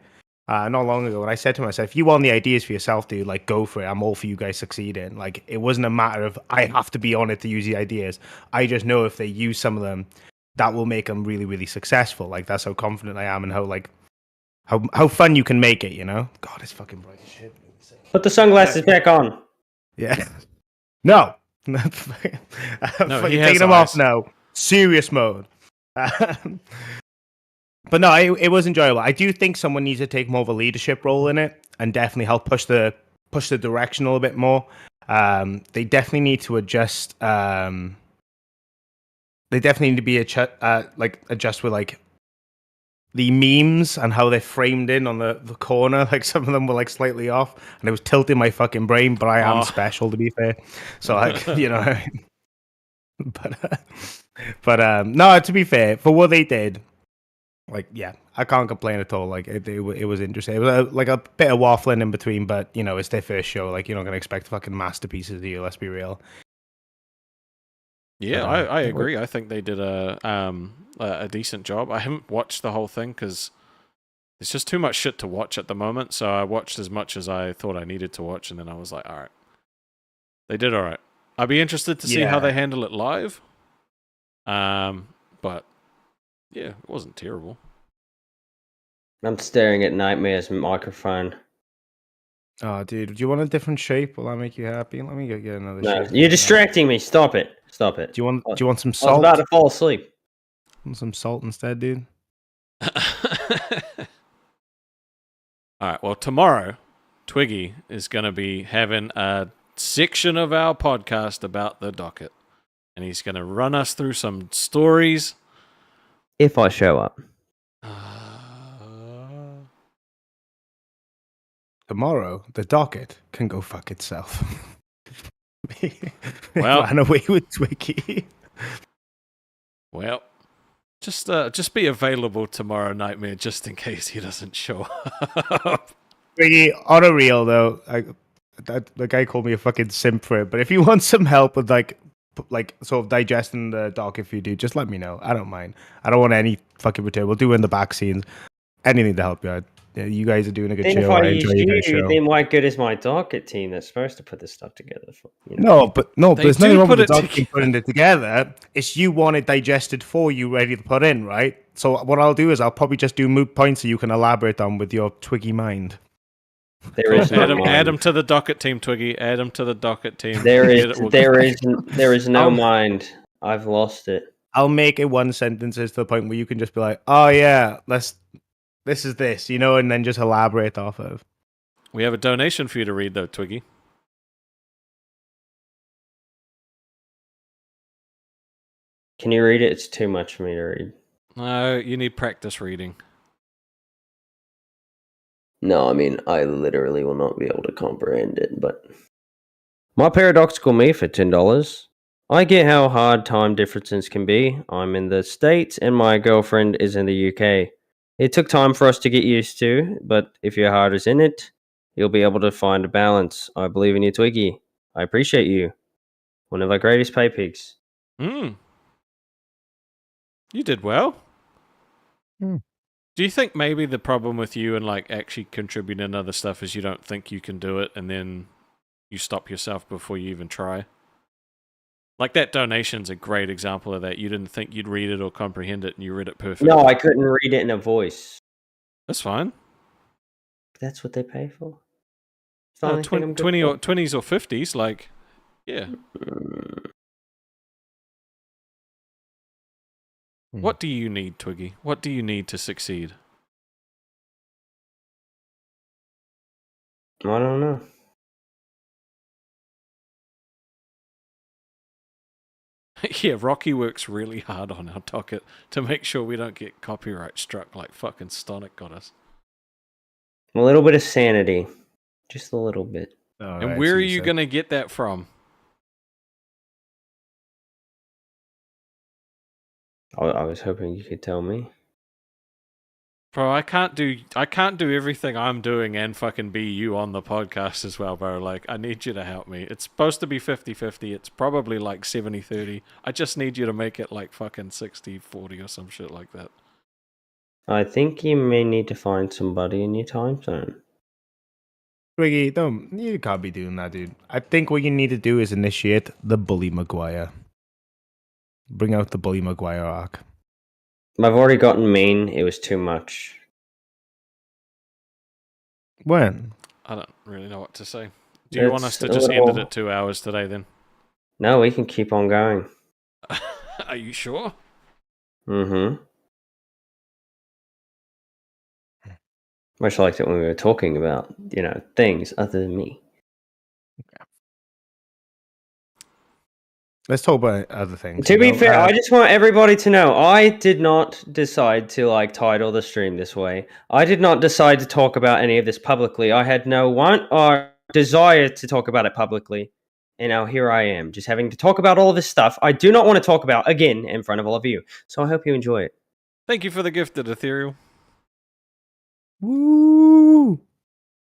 not long ago. And I said to myself, if you want the ideas for yourself, dude, like go for it. I'm all for you guys succeeding. Like it wasn't a matter of I have to be on it to use the ideas. I just know if they use some of them, that will make them really, really successful. Like that's how confident I am and how fun you can make it, you know? God, it's fucking bright as shit. Put the sunglasses back on. Yeah. No. No, Fucking he has taking them eyes. off now. Serious mode. But no, it was enjoyable. I do think someone needs to take more of a leadership role in it and definitely help push the direction a little bit more. They definitely need to adjust. They definitely need to be adjust with like the memes and how they're framed in on the corner. Like some of them were like slightly off, and it was tilting my fucking brain. But I am special, to be fair. So like you know, but no, to be fair, for what they did, like yeah, I can't complain at all. Like it was interesting. It was like a bit of waffling in between, but you know, it's their first show. Like you're not gonna expect fucking masterpieces, do you? Let's be real. Yeah, I agree. I think they did a decent job. I haven't watched the whole thing because it's just too much shit to watch at the moment. So I watched as much as I thought I needed to watch, and then I was like, all right, they did all right. I'd be interested to see how they handle it live. But yeah, it wasn't terrible. I'm staring at Nightmare's microphone. Oh, dude, do you want a different shape? Will that make you happy? Let me go get another No, shape. you're distracting me. Stop it. Stop it. Do you want some I was salt? about to fall asleep. Want some salt instead, dude? All right. Well, tomorrow Twiggy is going to be having a section of our podcast about the docket. And he's going to run us through some stories. If I show up. Tomorrow, the docket can go fuck itself. Well- Ran away with Twiggy. Well, just be available tomorrow, Nightmare, just in case he doesn't show up. Twiggy, on a real though, the guy called me a fucking simp for it. But if you want some help with like sort of digesting the doc, if you do, just let me know. I don't mind. I don't want any fucking return. We'll do in the back scenes. Anything to help you out. Yeah, you guys are doing a good Then if show. I I use enjoy your guys' you, show. then why good is my Docket team that's supposed to put this stuff together? For, you know? No, They there's do nothing wrong put with the it doc team putting it together. It's you want it digested for you, ready to put in, right? So what I'll do is I'll probably just do moot points so you can elaborate on with your Twiggy mind. There is no mind. Add him to the Docket team, Twiggy. Add him to the Docket team. There We'll is get it. there is no mind. I've lost it. I'll make it one sentences to the point where you can just be like, oh yeah, this is this, you know, and then just elaborate off of. We have a donation for you to read, though, Twiggy. Can you read it? It's too much for me to read. No, you need practice reading. No, I mean, I literally will not be able to comprehend it, but... My paradoxical me for $10. I get how hard time differences can be. I'm in the States and my girlfriend is in the UK. It took time for us to get used to, but if your heart is in it, you'll be able to find a balance. I believe in you, Twiggy. I appreciate you. One of our greatest pay pigs. You did well. Hmm. Do you think maybe the problem with you and like actually contributing other stuff is you don't think you can do it and then you stop yourself before you even try? Like that donation's a great example of that. You didn't think you'd read it or comprehend it and you read it perfectly. No, I couldn't read it in a voice. That's fine. That's what they pay for. It's the only thing I'm good 20 for. or 20s or 50s, like, yeah. What do you need, Twiggy? What do you need to succeed? I don't know. Yeah, Rocky works really hard on our docket to make sure we don't get copyright struck like fucking Stonic got us. A little bit of sanity. Just a little bit. And where are you going to get that from? I was hoping you could tell me. Bro, I can't do everything I'm doing and fucking be you on the podcast as well, bro. Like, I need you to help me. It's supposed to be 50-50. It's probably like 70-30. I just need you to make it like fucking 60-40 or some shit like that. I think you may need to find somebody in your time zone. Twiggy, you can't be doing that, dude. I think what you need to do is initiate the Bully Maguire. Bring out the Bully Maguire arc. I've already gotten mean. It was too much. When? I don't really know what to say. Do you want us It's to a just end it little- at 2 hours today then? No, we can keep on going. Are you sure? Mm-hmm. Much liked it when we were talking about, things other than me. Let's talk about other things. To be fair, I just want everybody to know, I did not decide to title the stream this way. I did not decide to talk about any of this publicly. I had no want or desire to talk about it publicly. And now here I am, just having to talk about all of this stuff I do not want to talk about again in front of all of you. So I hope you enjoy it. Thank you for the gifted ethereal. Woo!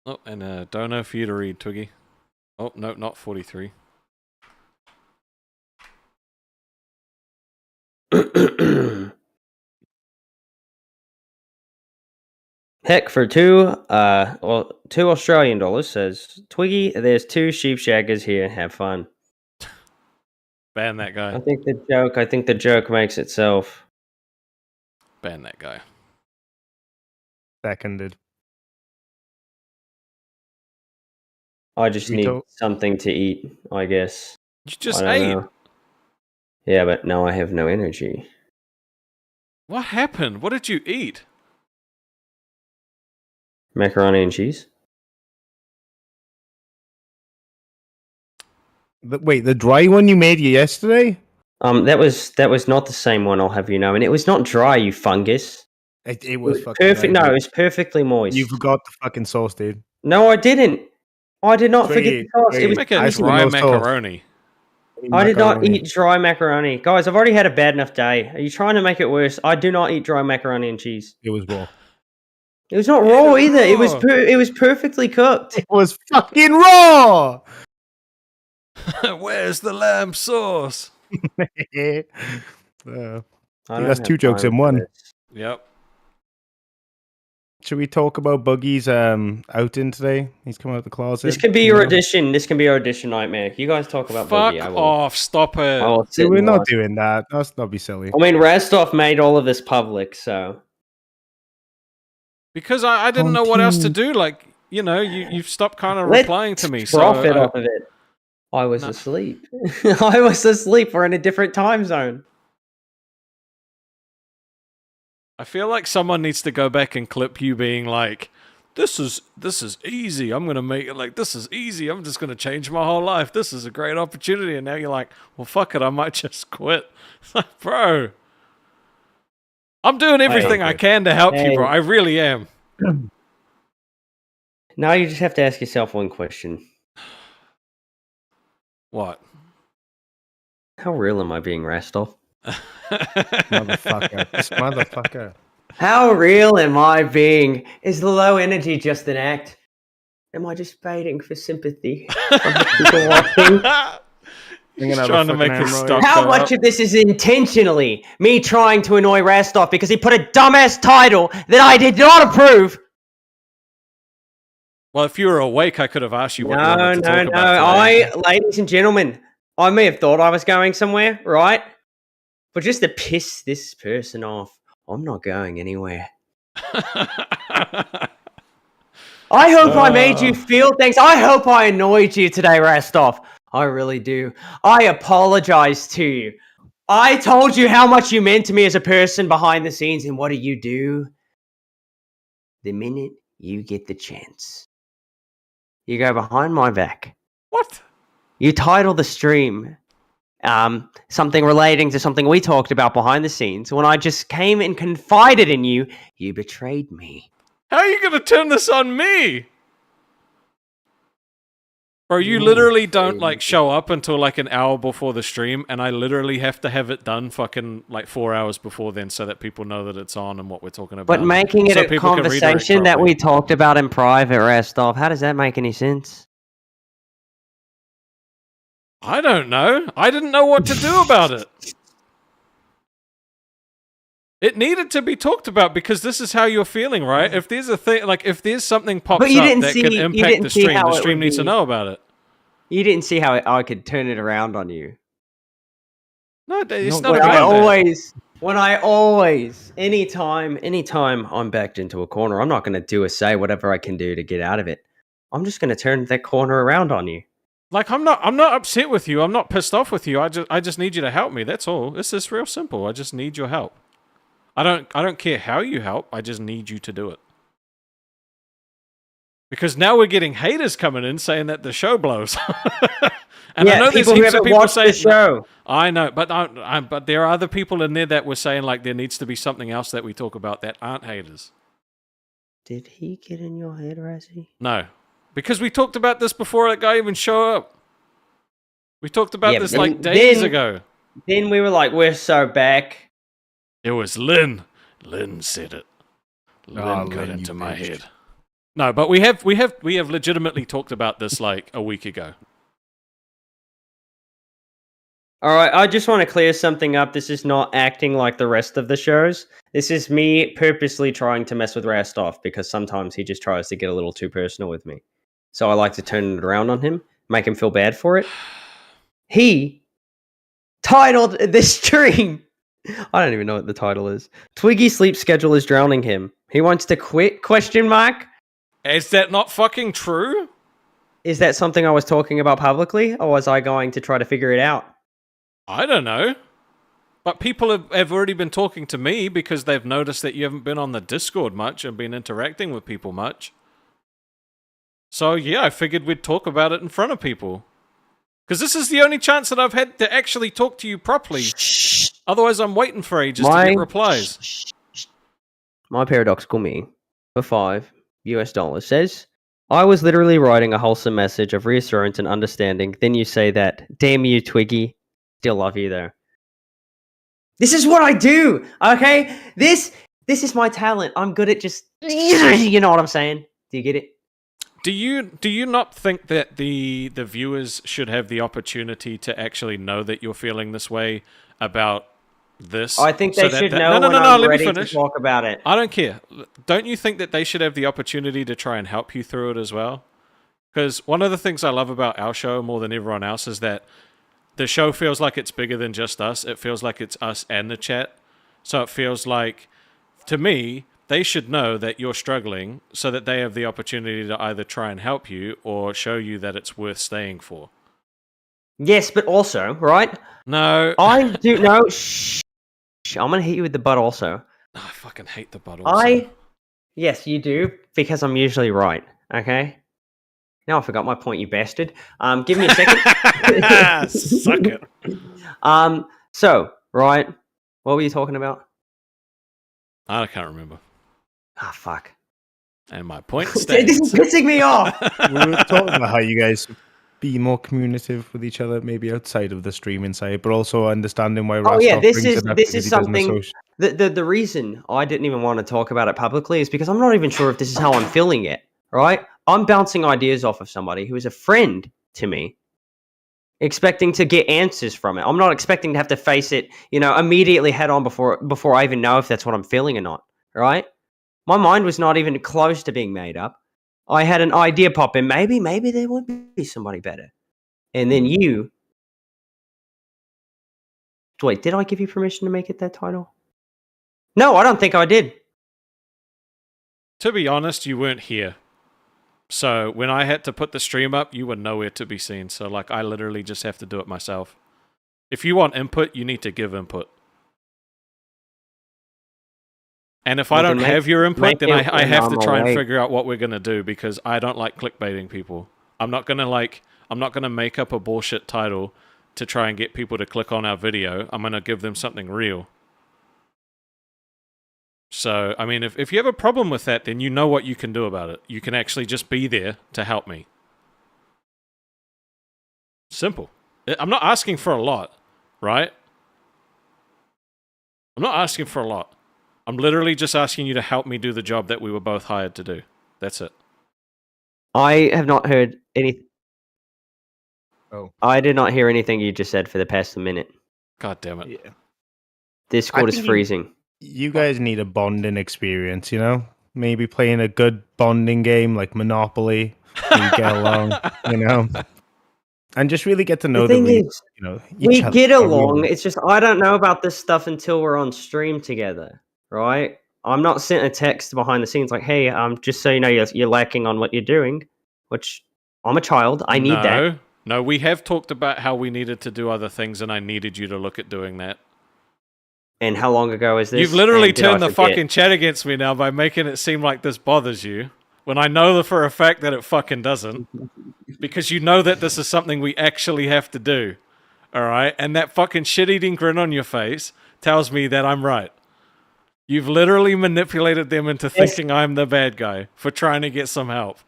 Oh, and don't know for you to read, Twiggy. Oh, no, not 43. Heck, for two Australian dollars, says Twiggy, there's 2 sheep shaggers here. Have fun. Ban that guy. I think the joke makes itself. Ban that guy. Seconded. I just need Veto. something to eat, I guess. You just I don't ate. know. Yeah, but now I have no energy. What happened? What did you eat? Macaroni and cheese? Wait, the dry one you made yesterday? That was not the same one. I'll have you know, and it was not dry. You fungus. It was fucking perfect. dry, No, it dude. was perfectly moist. You forgot the fucking sauce, dude. No, I didn't. I did not forget Twiggy, the sauce. It Twiggy, was Make a I still dry know sauce. macaroni. I did not Macaroni. eat dry macaroni. Guys, I've already had a bad enough day. Are you trying to make it worse? I do not eat dry macaroni and cheese. It was raw. It was not Eat raw it either. raw. It was perfectly cooked. It was fucking raw! Where's the lamb sauce? I That's don't have two jokes time in for one. this. Yep. Should we talk about Buggy's outing today? He's coming out of the closet. This can be your audition. This can be your audition nightmare. You guys talk about Fuck Boogie. I will. off. Stop it. I will sit Dude, we're and not watch. doing that. Let's not be silly. I mean, Rastov made all of this public, so Because I didn't know what else to do. Like, you know, you've stopped kind of let's replying to me. So profit off of it. I was No. asleep. I was asleep. We're in a different time zone. I feel like someone needs to go back and clip you being like, this is easy. I'm gonna make it like this is easy. I'm just gonna change my whole life. This is a great opportunity. And now you're like, well, fuck it. I might just quit. It's like, bro, I'm doing everything I can to help you, bro. I really am. Now you just have to ask yourself one question. What? How real am I being, Rastov? Motherfucker. This motherfucker. How real am I being? Is the low energy just an act? Am I just baiting for sympathy from the people watching? I'm He's gonna have trying a to make fucking his hemorrhoid. stock How go much up. of this is intentionally me trying to annoy Rastov because he put a dumbass title that I did not approve? Well, if you were awake, I could have asked you what you No, wanted to no, talk no. about today. Ladies and gentlemen, I may have thought I was going somewhere, right? But just to piss this person off, I'm not going anywhere. I hope I made you feel things. I hope I annoyed you today, Rastov. I really do. I apologize to you. I told you how much you meant to me as a person behind the scenes, and what do? The minute you get the chance, you go behind my back. What? You title the stream something relating to something we talked about behind the scenes. When I just came and confided in you, you betrayed me. How are you going to turn this on me? Bro, you literally don't like show up until like an hour before the stream, and I literally have to have it done fucking like 4 hours before then so that people know that it's on and what we're talking about. But making it So a people can redirect conversation that properly. we talked about in private, Rastov, how does that make any sense? I don't know. I didn't know what to do about it. It needed to be talked about because this is how you're feeling, right? If there's a thing, like if there's something pops But you up didn't that see- could you impact didn't the see stream, how the it stream would needs to be. know about it. You didn't see how I could turn it around on you. No, it's No, not When I always, anytime I'm backed into a corner, I'm not going to do or say whatever I can do to get out of it. I'm just going to turn that corner around on you. Like I'm not upset with you. I'm not pissed off with you. I just need you to help me. That's all. It's just real simple. I just need your help. I don't care how you help. I just need you to do it. Because now we're getting haters coming in saying that the show blows. And I know there's people who heaps of haven't people watched saying the show. I know, but but there are other people in there that were saying like there needs to be something else that we talk about that aren't haters. Did he get in your head, Razzie? No, because we talked about this before that guy even showed up. We talked about Yeah, this but like then- days ago. Then we were like, we're so back. It was Lynn. Lynn said it. Lynn got Lynn, into you my bitch. head. No, but we have legitimately talked about this like a week ago. All right, I just want to clear something up. This is not acting like the rest of the shows. This is me purposely trying to mess with Rastov because sometimes he just tries to get a little too personal with me. So I like to turn it around on him, make him feel bad for it. He titled this stream. I don't even know what the title is. Twiggy's sleep schedule is drowning him. He wants to quit? Question mark. Is that not fucking true? Is that something I was talking about publicly, or was I going to try to figure it out? I don't know. But people have already been talking to me because they've noticed that you haven't been on the Discord much and been interacting with people much. So yeah, I figured we'd talk about it in front of people. Because this is the only chance that I've had to actually talk to you properly. Otherwise, I'm waiting for ages to get replies. My paradoxical me for $5 says, I was literally writing a wholesome message of reassurance and understanding. Then you say that, damn you, Twiggy. Still love you though. This is what I do, okay? This is my talent. I'm good at just, you know what I'm saying? Do you get it? Do you not think that the viewers should have the opportunity to actually know that you're feeling this way about this? I think they should know no, when I'm let me ready to finish. talk about it. I don't care. Don't you think that they should have the opportunity to try and help you through it as well? Because one of the things I love about our show more than everyone else is that the show feels like it's bigger than just us. It feels like it's us and the chat. So it feels like, to me, they should know that you're struggling so that they have the opportunity to either try and help you or show you that it's worth staying for. Yes, but also, right? No. I do no. Shh. I'm gonna hit you with the butt also. I fucking hate the butt also. Yes, you do, because I'm usually right. Okay. Now I forgot my point, you bastard. Give me a second. Suck it. So, right, what were you talking about? I can't remember. Ah, fuck. And my point This stands. is pissing me off. We were talking about how you guys be more communicative with each other, maybe outside of the streaming side, but also understanding why. Oh yeah, Rastov this brings is it up this because is he doesn't something. associate- The reason I didn't even want to talk about it publicly is because I'm not even sure if this is how I'm feeling it. Right? I'm bouncing ideas off of somebody who is a friend to me, expecting to get answers from it. I'm not expecting to have to face it, immediately head on before I even know if that's what I'm feeling or not. Right? My mind was not even close to being made up. I had an idea pop in. Maybe there would be somebody better. And then you... Wait, did I give you permission to make it that title? No, I don't think I did. To be honest, you weren't here. So when I had to put the stream up, you were nowhere to be seen. So I literally just have to do it myself. If you want input, you need to give input. And if I don't have your input, then I have to try and figure out what we're gonna do, because I don't like clickbaiting people. I'm not gonna make up a bullshit title to try and get people to click on our video. I'm gonna give them something real. So, I mean, if you have a problem with that, then you know what you can do about it. You can actually just be there to help me. Simple. I'm not asking for a lot, right? I'm not asking for a lot. I'm literally just asking you to help me do the job that we were both hired to do. That's it. I have not heard any. Oh. I did not hear anything you just said for the past minute. God damn it. Yeah. Discord is freezing. You guys need a bonding experience, Maybe playing a good bonding game like Monopoly, where you get along, and just really get to know The thing is, we each other. get along. It's just I don't know about this stuff until we're on stream together, right? I'm not sent a text behind the scenes like, "Hey, just so you know, you're lacking on what you're doing," which I'm a child. I need that. No, we have talked about how we needed to do other things, and I needed you to look at doing that. And how long ago is this? You've literally turned the fucking chat against me now by making it seem like this bothers you, when I know for a fact that it fucking doesn't. Because you know that this is something we actually have to do. Alright? And that fucking shit-eating grin on your face tells me that I'm right. You've literally manipulated them into thinking I'm the bad guy for trying to get some help.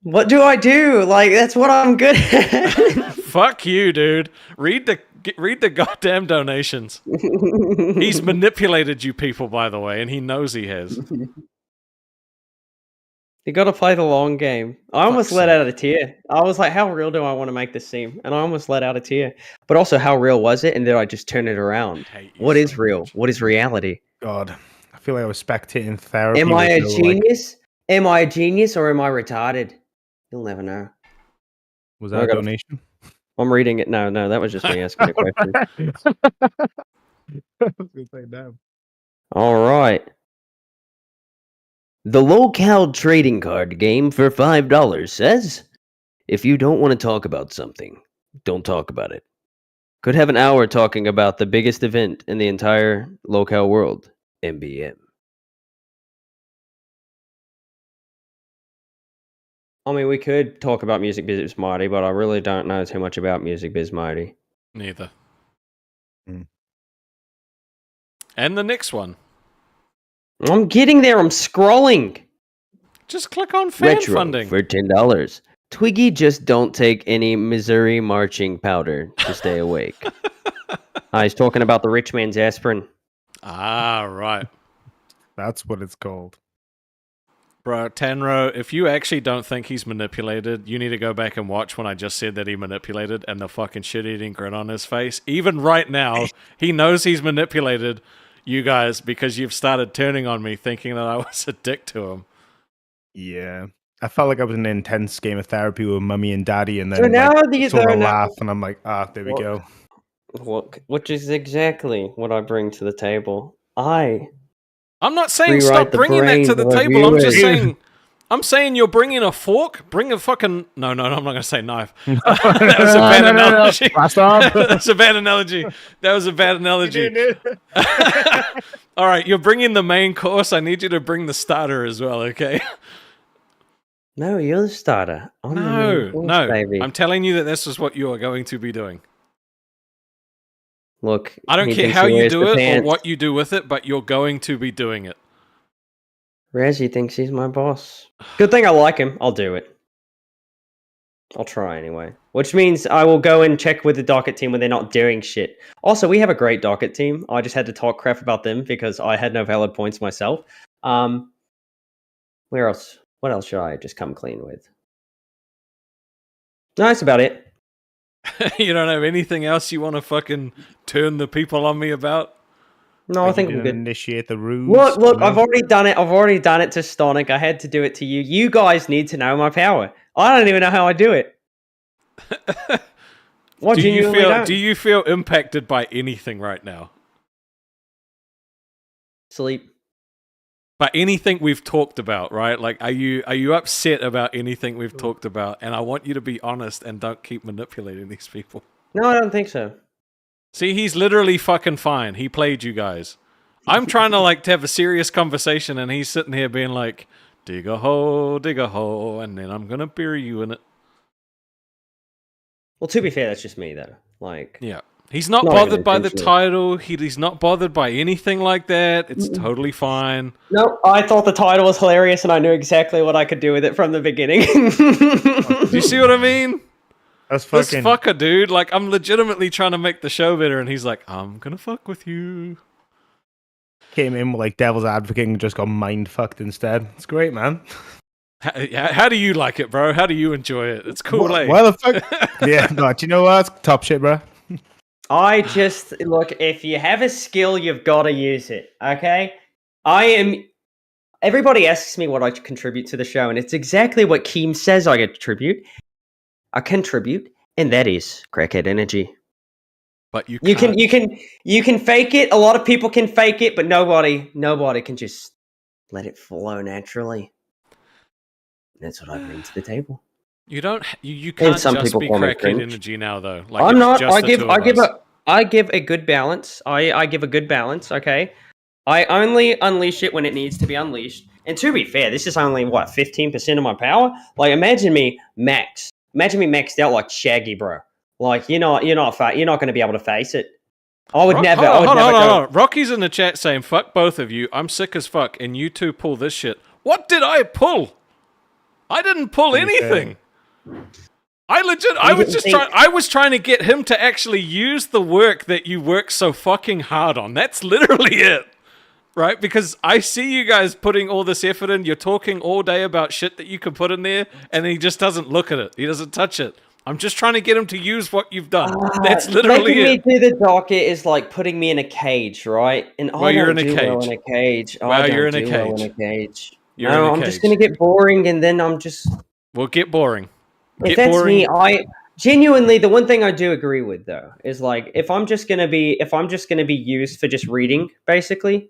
What do I do? That's what I'm good at. Fuck you, dude. Read the goddamn donations. He's manipulated you people, by the way, and he knows he has. You got to play the long game. I almost let out a tear. I was like, how real do I want to make this seem? And I almost let out a tear. But also, how real was it? And did I just turn it around? What is real? What is reality? God, I feel like I was spectating therapy. Am I a genius? Am I a genius or am I retarded? You'll never know. Was that a donation? I'm reading it. No, that was just me asking a question. I was gonna say no. All right. The Lolcow trading card game for $5 says, if you don't want to talk about something, don't talk about it. Could have an hour talking about the biggest event in the entire Lolcow world, MBM. I mean, we could talk about Music Biz Mighty, but I really don't know too much about Music Biz Mighty. Neither. Mm. And the next one. I'm getting there. I'm scrolling. Just click on fan Retro funding. for $10. Twiggy, just don't take any Missouri marching powder to stay awake. He's talking about the rich man's aspirin. Ah, right. That's what it's called. Bro, Tanro, if you actually don't think he's manipulated, you need to go back and watch when I just said that he manipulated and the fucking shit-eating grin on his face. Even right now, he knows he's manipulated you guys because you've started turning on me thinking that I was a dick to him. Yeah. I felt like I was in an intense game of therapy with mummy and daddy, and then So now like, these saw are a now- laugh, and I'm like, there we go. Which is exactly what I bring to the table. I'm not saying Rewrite stop the bringing that brain to the of table. I'm just viewers. saying you're bringing a fork. Bring a fucking no. I'm not gonna say knife. That was a bad analogy. Last up. That's a bad analogy. That was a bad analogy. All right, you're bringing the main course. I need you to bring the starter as well. Okay? No, you're the starter. I'm the main course, No. baby. I'm telling you that this is what you are going to be doing. Look, I don't he care thinks how he you wears do the it or pants. what you do with it, but you're going to be doing it. Razzie thinks he's my boss. Good thing I like him. I'll do it. I'll try anyway. Which means I will go and check with the Docket team when they're not doing shit. Also, we have a great Docket team. I just had to talk crap about them because I had no valid points myself. Where else? What else should I just come clean with? No, that's about it. You don't have anything else you want to fucking turn the people on me about? No, I think we're good. Initiate the ruse. Look, I've already done it. I've already done it to Stonic. I had to do it to you. You guys need to know my power. I don't even know how I do it. What Do do you feel impacted by anything right now? Sleep. By anything we've talked about, right? Like, are you upset about anything we've talked about? And I want you to be honest and don't keep manipulating these people. No, I don't think so. See, he's literally fucking fine. He played you guys. I'm trying to have a serious conversation, and he's sitting here being like, dig a hole, and then I'm gonna bury you in it. Well, to be fair, that's just me though. Like, Yeah. He's not Not bothered even by the intentional. title. He's not bothered by anything like that. It's totally fine. no, I thought the title was hilarious, and I knew exactly what I could do with it from the beginning. Do you see what I mean? That's This fucking. fucker, dude. Like, I'm legitimately trying to make the show better, and he's like, I'm gonna fuck with you. Came in with like devil's advocate and just got mind fucked instead. It's great, man. How do you like it, bro? How do you enjoy it? It's cool, eh? Why the fuck? Yeah, no, do you know what? It's top shit, bro. I just look. If you have a skill, you've got to use it. Okay, Everybody asks me what I contribute to the show, and it's exactly what Keem says I contribute. I contribute, and that is crackhead energy. But you You can't. can fake it. A lot of people can fake it, but nobody can just let it flow naturally. That's what I bring to the table. You don't. You can't some just people be call me crackhead cringe. energy now, though. Like, I'm it's not. just the two of us. I give a good balance. I give a good balance. Okay. I only unleash it when it needs to be unleashed. And to be fair, this is only 15% of my power. Like, imagine me maxed out like Shaggy, bro. Like, you're not going to be able to face it. I would never. Hold on. Rocky's in the chat saying, "Fuck both of you. I'm sick as fuck, and you two pull this shit." What did I pull? I didn't pull anything. I was trying to get him to actually use the work that you work so fucking hard on. That's literally it. Right? Because I see you guys putting all this effort in. You're talking all day about shit that you can put in there, and he just doesn't look at it. He doesn't touch it. I'm just trying to get him to use what you've done. That's literally making it. me do the docket is like putting me in a cage, right? And Well, I you're don't in a do well cage. in a cage. Well, I don't you're in a do well cage. in a cage. You're No, in a I'm just cage. gonna get boring, and then I'm just. Well, get boring. If Get that's boring. me, I genuinely the one thing I do agree with though is like if I'm just gonna be used for just reading, basically,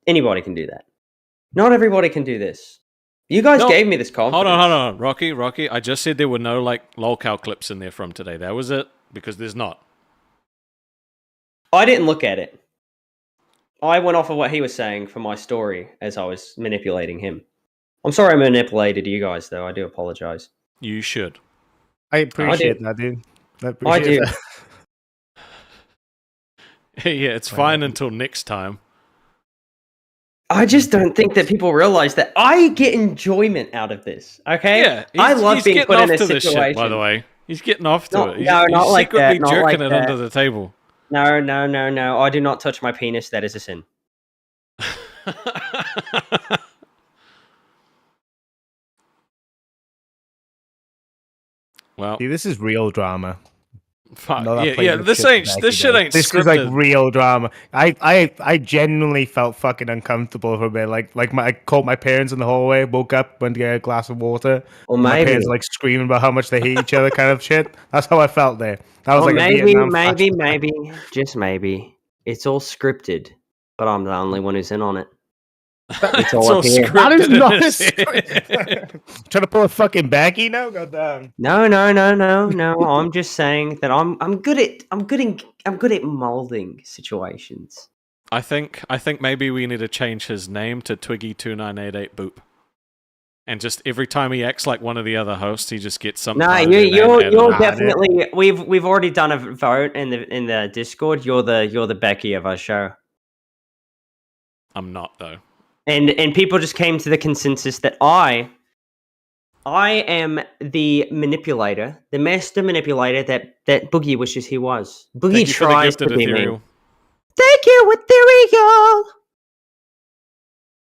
anybody can do that. Not everybody can do this. You guys No. gave me this confidence. Hold on. Rocky, I just said there were no, Lolcow clips in there from today. That was it, because there's not. I didn't look at it. I went off of what he was saying for my story as I was manipulating him. I'm sorry I manipulated you guys, though. I do apologize. You should. I appreciate that, dude. I I appreciate do. that. Yeah, it's fine until next time. I just don't think that people realize that I get enjoyment out of this. Okay? Yeah, I love he's being getting put off in a to this situation. shit, by the way. He's getting off to it. He's, No, he's not like secretly that. Not jerking like it that. under the table. No. I do not touch my penis. That is a sin. Well, See, this is real drama. fuck. Not that Yeah, playing yeah. the This shit ain't. back This shit again. ain't This scripted. is like real drama. I genuinely felt fucking uncomfortable for a bit. I caught my parents in the hallway, woke up, went to get a glass of water. Or My maybe. parents are, like screaming about how much they hate each other, kind of shit. That's how I felt there. That was Or like a maybe, Vietnam flashback. just maybe, it's all scripted, but I'm the only one who's in on it. It's all up here. That is scripted not in a his head. script. Trying to pull a fucking Becky now? Goddamn. No. I'm just saying that I'm good at molding situations. I think maybe we need to change his name to Twiggy2988 Boop. And just every time he acts like one of the other hosts, he just gets something. No, you're definitely. We've already done a vote in the Discord. You're the Becky of our show, I'm not though. and people just came to the consensus that I am the manipulator, the master manipulator that Boogie wishes he was. Boogie Thank you for the tries to gifted be ethereal. me. Thank you, ethereal.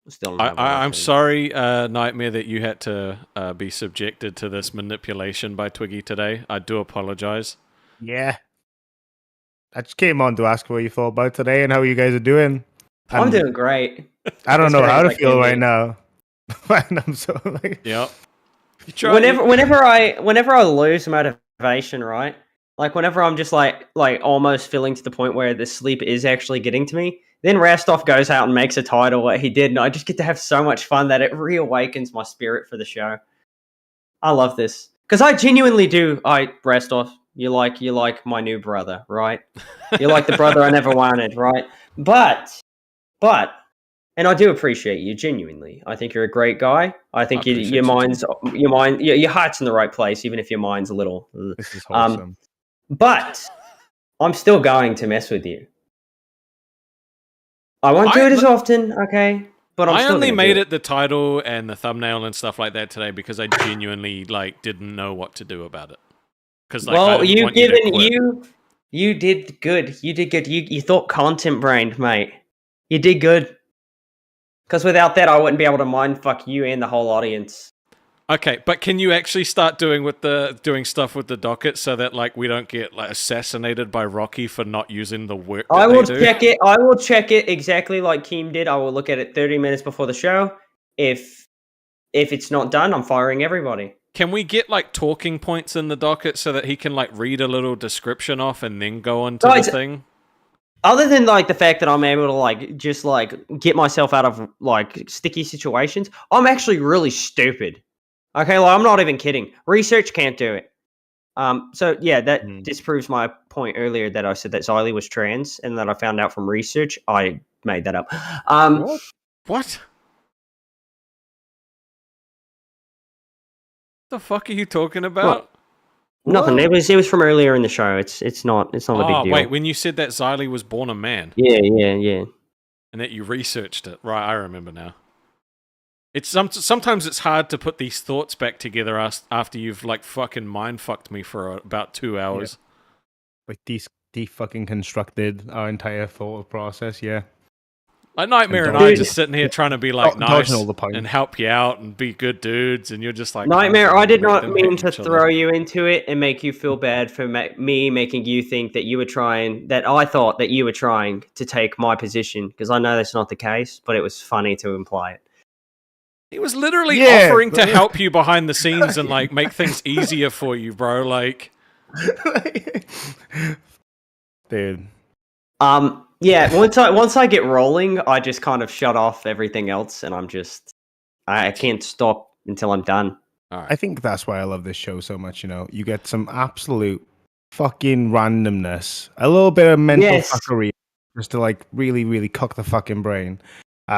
Still, I'm sorry, Nightmare, that you had to be subjected to this manipulation by Twiggy today. I do apologize. Yeah. I just came on to ask what you thought about today and how you guys are doing. I'm And doing great. I don't As know great how as to I feel can right be. now. And I'm so like, Yep. Whenever I lose motivation, right? Like whenever I'm just like almost feeling to the point where the sleep is actually getting to me, then Rastov goes out and makes a title what he did, and I just get to have so much fun that it reawakens my spirit for the show. I love this because I genuinely do. Rastov, you like my new brother, right? You're like the brother I never wanted, right? But, and I do appreciate you genuinely. I think you're a great guy. I think your your heart's in the right place, even if your mind's a little. this is wholesome. But I'm still going to mess with you. I won't do it as often, okay? But I'm I still only gonna made do it the title and the thumbnail and stuff like that today because I genuinely didn't know what to do about it. Because Well, you you did good. You did good. You thought content brained, mate. You did good. Because without that, I wouldn't be able to mindfuck you and the whole audience. Okay, but can you actually start doing stuff with the docket so that we don't get assassinated by Rocky for not using the work that I will they do? check it. I will check it exactly like Keem did. I will look at it 30 minutes before the show. If it's not done, I'm firing everybody. Can we get talking points in the docket so that he can read a little description off and then go into the thing? Other than the fact that I'm able to just get myself out of sticky situations, I'm actually really stupid. Okay, I'm not even kidding. Research can't do it. So yeah, that disproves my point earlier that I said that Xylee was trans and that I found out from research. I made that up. What? The fuck are you talking about? Nothing. It was from earlier in the show. It's not a big deal. Wait, when you said that Xylee was born a man. Yeah. And that you researched it. Right, I remember now. It's sometimes it's hard to put these thoughts back together after you've fucking mind fucked me for about 2 hours. Yeah. Fucking constructed our entire thought process, yeah. Nightmare and I just sitting here trying to be nice and help you out and be good dudes, and you're just Nightmare, I did not mean to throw you into it and make you feel bad for me making you think that I thought that you were trying to take my position, because I know that's not the case, but it was funny to imply it. He was literally offering to help you behind the scenes and make things easier for you, bro. Dude. Yeah, once I get rolling, I just kind of shut off everything else, and I can't stop until I'm done. Right. I think that's why I love this show so much. You get some absolute fucking randomness, a little bit of mental fuckery, just to really, really cock the fucking brain.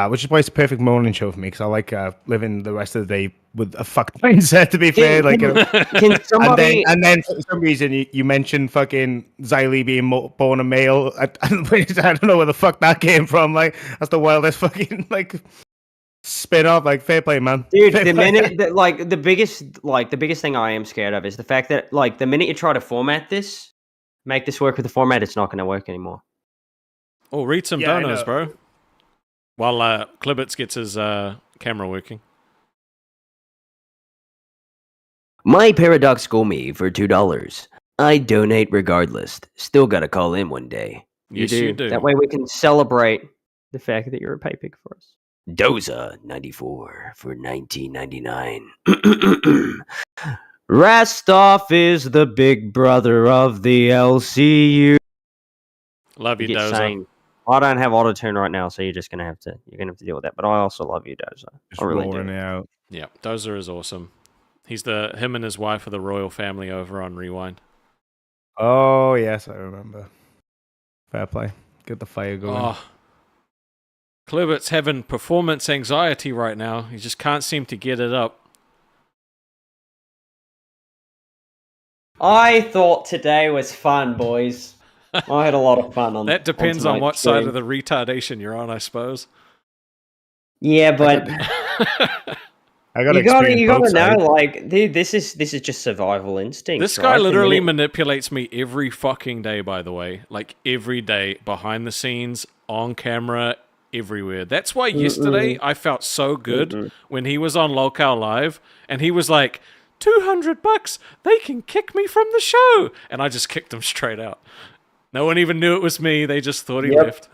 which is why it's a perfect morning show for me because I like living the rest of the day with a fucked mindset. To be fair, like, Can somebody? and then for some reason you mentioned fucking Xylee being born a male. I don't know where the fuck that came from. Like, that's the wildest fucking like spin off. Like, fair play, man. Dude, Fair the play. minute that, like the biggest thing I am scared of is the fact that like the minute you try to format this, make this work with the format, it's not going to work anymore. Oh, read some Yeah, I donos, know. bro. While Klibitz gets his camera working. My paradoxical me for $2. I donate regardless. Still got to call in one day. Yes, you do. That way we can celebrate the fact that you're a pay pig for us. Doza 94 for $19.99. Rastov is the big brother of the LCU. Love you, Get Dozer. saying, I don't have auto tune right now, so you're gonna have to deal with that. But I also love you, Doza. Just I really roaring do. it out. Yeah, Dozer is awesome. He's him and his wife are the royal family over on Rewind. Oh yes, I remember. Fair play. Get the fire going. Oh, Klibitz having performance anxiety right now. He just can't seem to get it up. I thought today was fun, boys. I had a lot of fun on That depends on tonight's what side stream. of the retardation you're on, I suppose. Yeah, but I got you gotta both know, sides. like, dude, this is just survival instinct. This guy literally manipulates me every fucking day, by the way. Like, every day, behind the scenes, on camera, everywhere. That's why yesterday I felt so good when he was on Lolcow Live, and he was like, $200, they can kick me from the show. And I just kicked him straight out. No one even knew it was me. They just thought he left.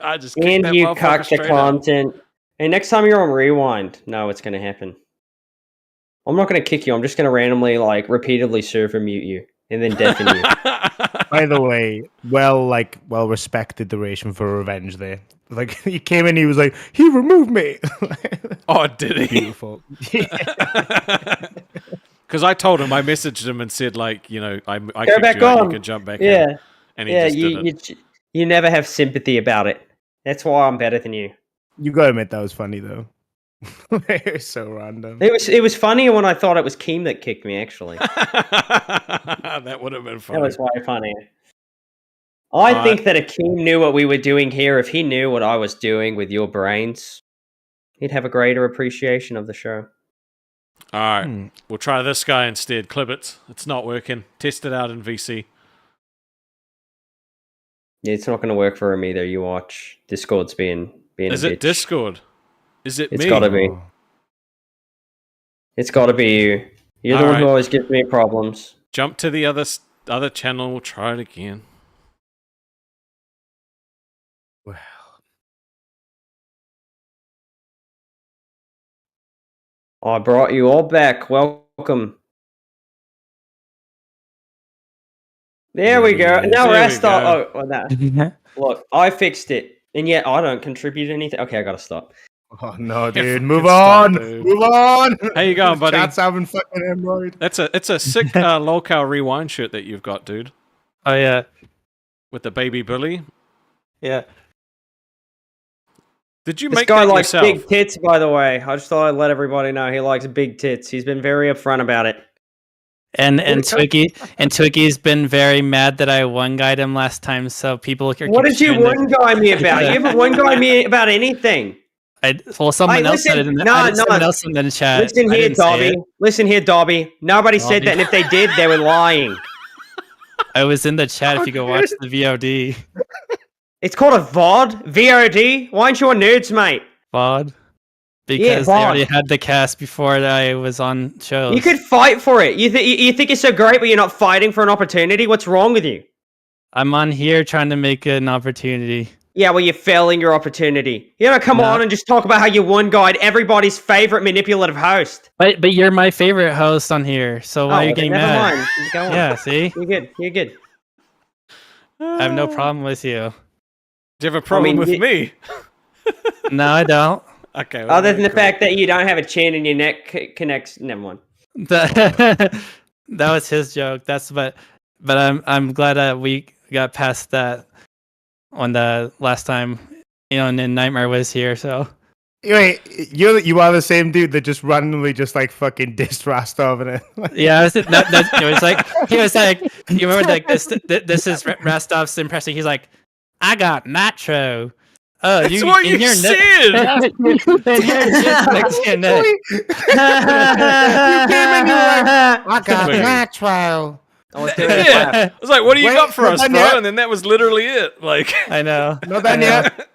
I just kicked And that you motherfucker cuck the straight out. content. And next time you're on Rewind, no, it's gonna happen. I'm not gonna kick you. I'm just gonna randomly, like, repeatedly server mute you and then deafen you. By the way, well respected duration for revenge there. Like, he came in, he was like, he removed me. Oh, did he? Beautiful. Because I told him, I messaged him and said, like, you know, I Go kicked back you out, on. you can jump back in. Yeah, And he yeah. just didn't. You never have sympathy about it. That's why I'm better than you. You gotta admit that was funny though. It was so random. It was funnier when I thought it was Keem that kicked me. Actually, That would have been funny. that was way funnier. I think that if Keem knew what we were doing here, if he knew what I was doing with your brains, he'd have a greater appreciation of the show. All right, we'll try this guy instead. Klibitz. It's not working. Test it out in VC. Yeah, it's not going to work for him either. You watch. Discord's being Is a it bitch. Discord? Is it It's me? gotta be. It's got to be you. You're the All one who right. always gives me problems. Jump to the other channel. We'll try it again. Well, I brought you all back. Welcome. There we go. Now There we rest. go. Oh, no. Look, I fixed it, and yet I don't contribute anything. Okay, I gotta stop. oh no, Yeah, dude. fucking Move stop, on. dude. Move on. How you going, buddy? Chat's having fucking hemorrhoid. It's a sick Lolcow Rewind shirt that you've got, dude. Oh yeah, With the baby bully. yeah. Did you This make guy that likes yourself? big tits, by the way. I just thought I'd let everybody know he likes big tits. He's been very upfront about it. And Twiggy's been very mad that I one-guyed him last time, so people are. What did you one guy me about? You haven't one guy me about anything. Someone Hey, else said it. listen, Someone else in the chat. Listen I here, didn't say Dobby. it. Listen here, Dobby. Nobody said Dobby. that, and if they did, they were lying. I was in the chat. If you go watch the VOD, It's called a VOD? VOD? Why aren't you on Nerds, mate? VOD, because they VOD. already had the cast before I was on shows. You could fight for it. You think you're so great, but you're not fighting for an opportunity? What's wrong with you? I'm on here trying to make an opportunity. Yeah, well, you're failing your opportunity. You know, come No. on and just talk about how you one guide everybody's favorite manipulative host. But you're my favorite host on here, so why are you well, getting never mad? mind. Just go on. Yeah, see, You're good. You're good. I have no problem with you. Do you have a problem with you- me? No, I don't. Okay. Other than the cool. fact that you don't have a chin and your neck connects. Never mind. That was his joke. But I'm glad that we got past that on the last time and then Nightmare was here, so Wait, you are the same dude that just randomly just like fucking dissed Rostov and it. yeah, it was like he was like, you remember like this is Rostov's impression. He's like, I got nitro. Oh, That's you what in you your said. You came in, I got Twiggy. nitro. Yeah. I was like, what do you Wait, got for not us, done bro? yet. And then that was literally it. Like, I know. Not done yet.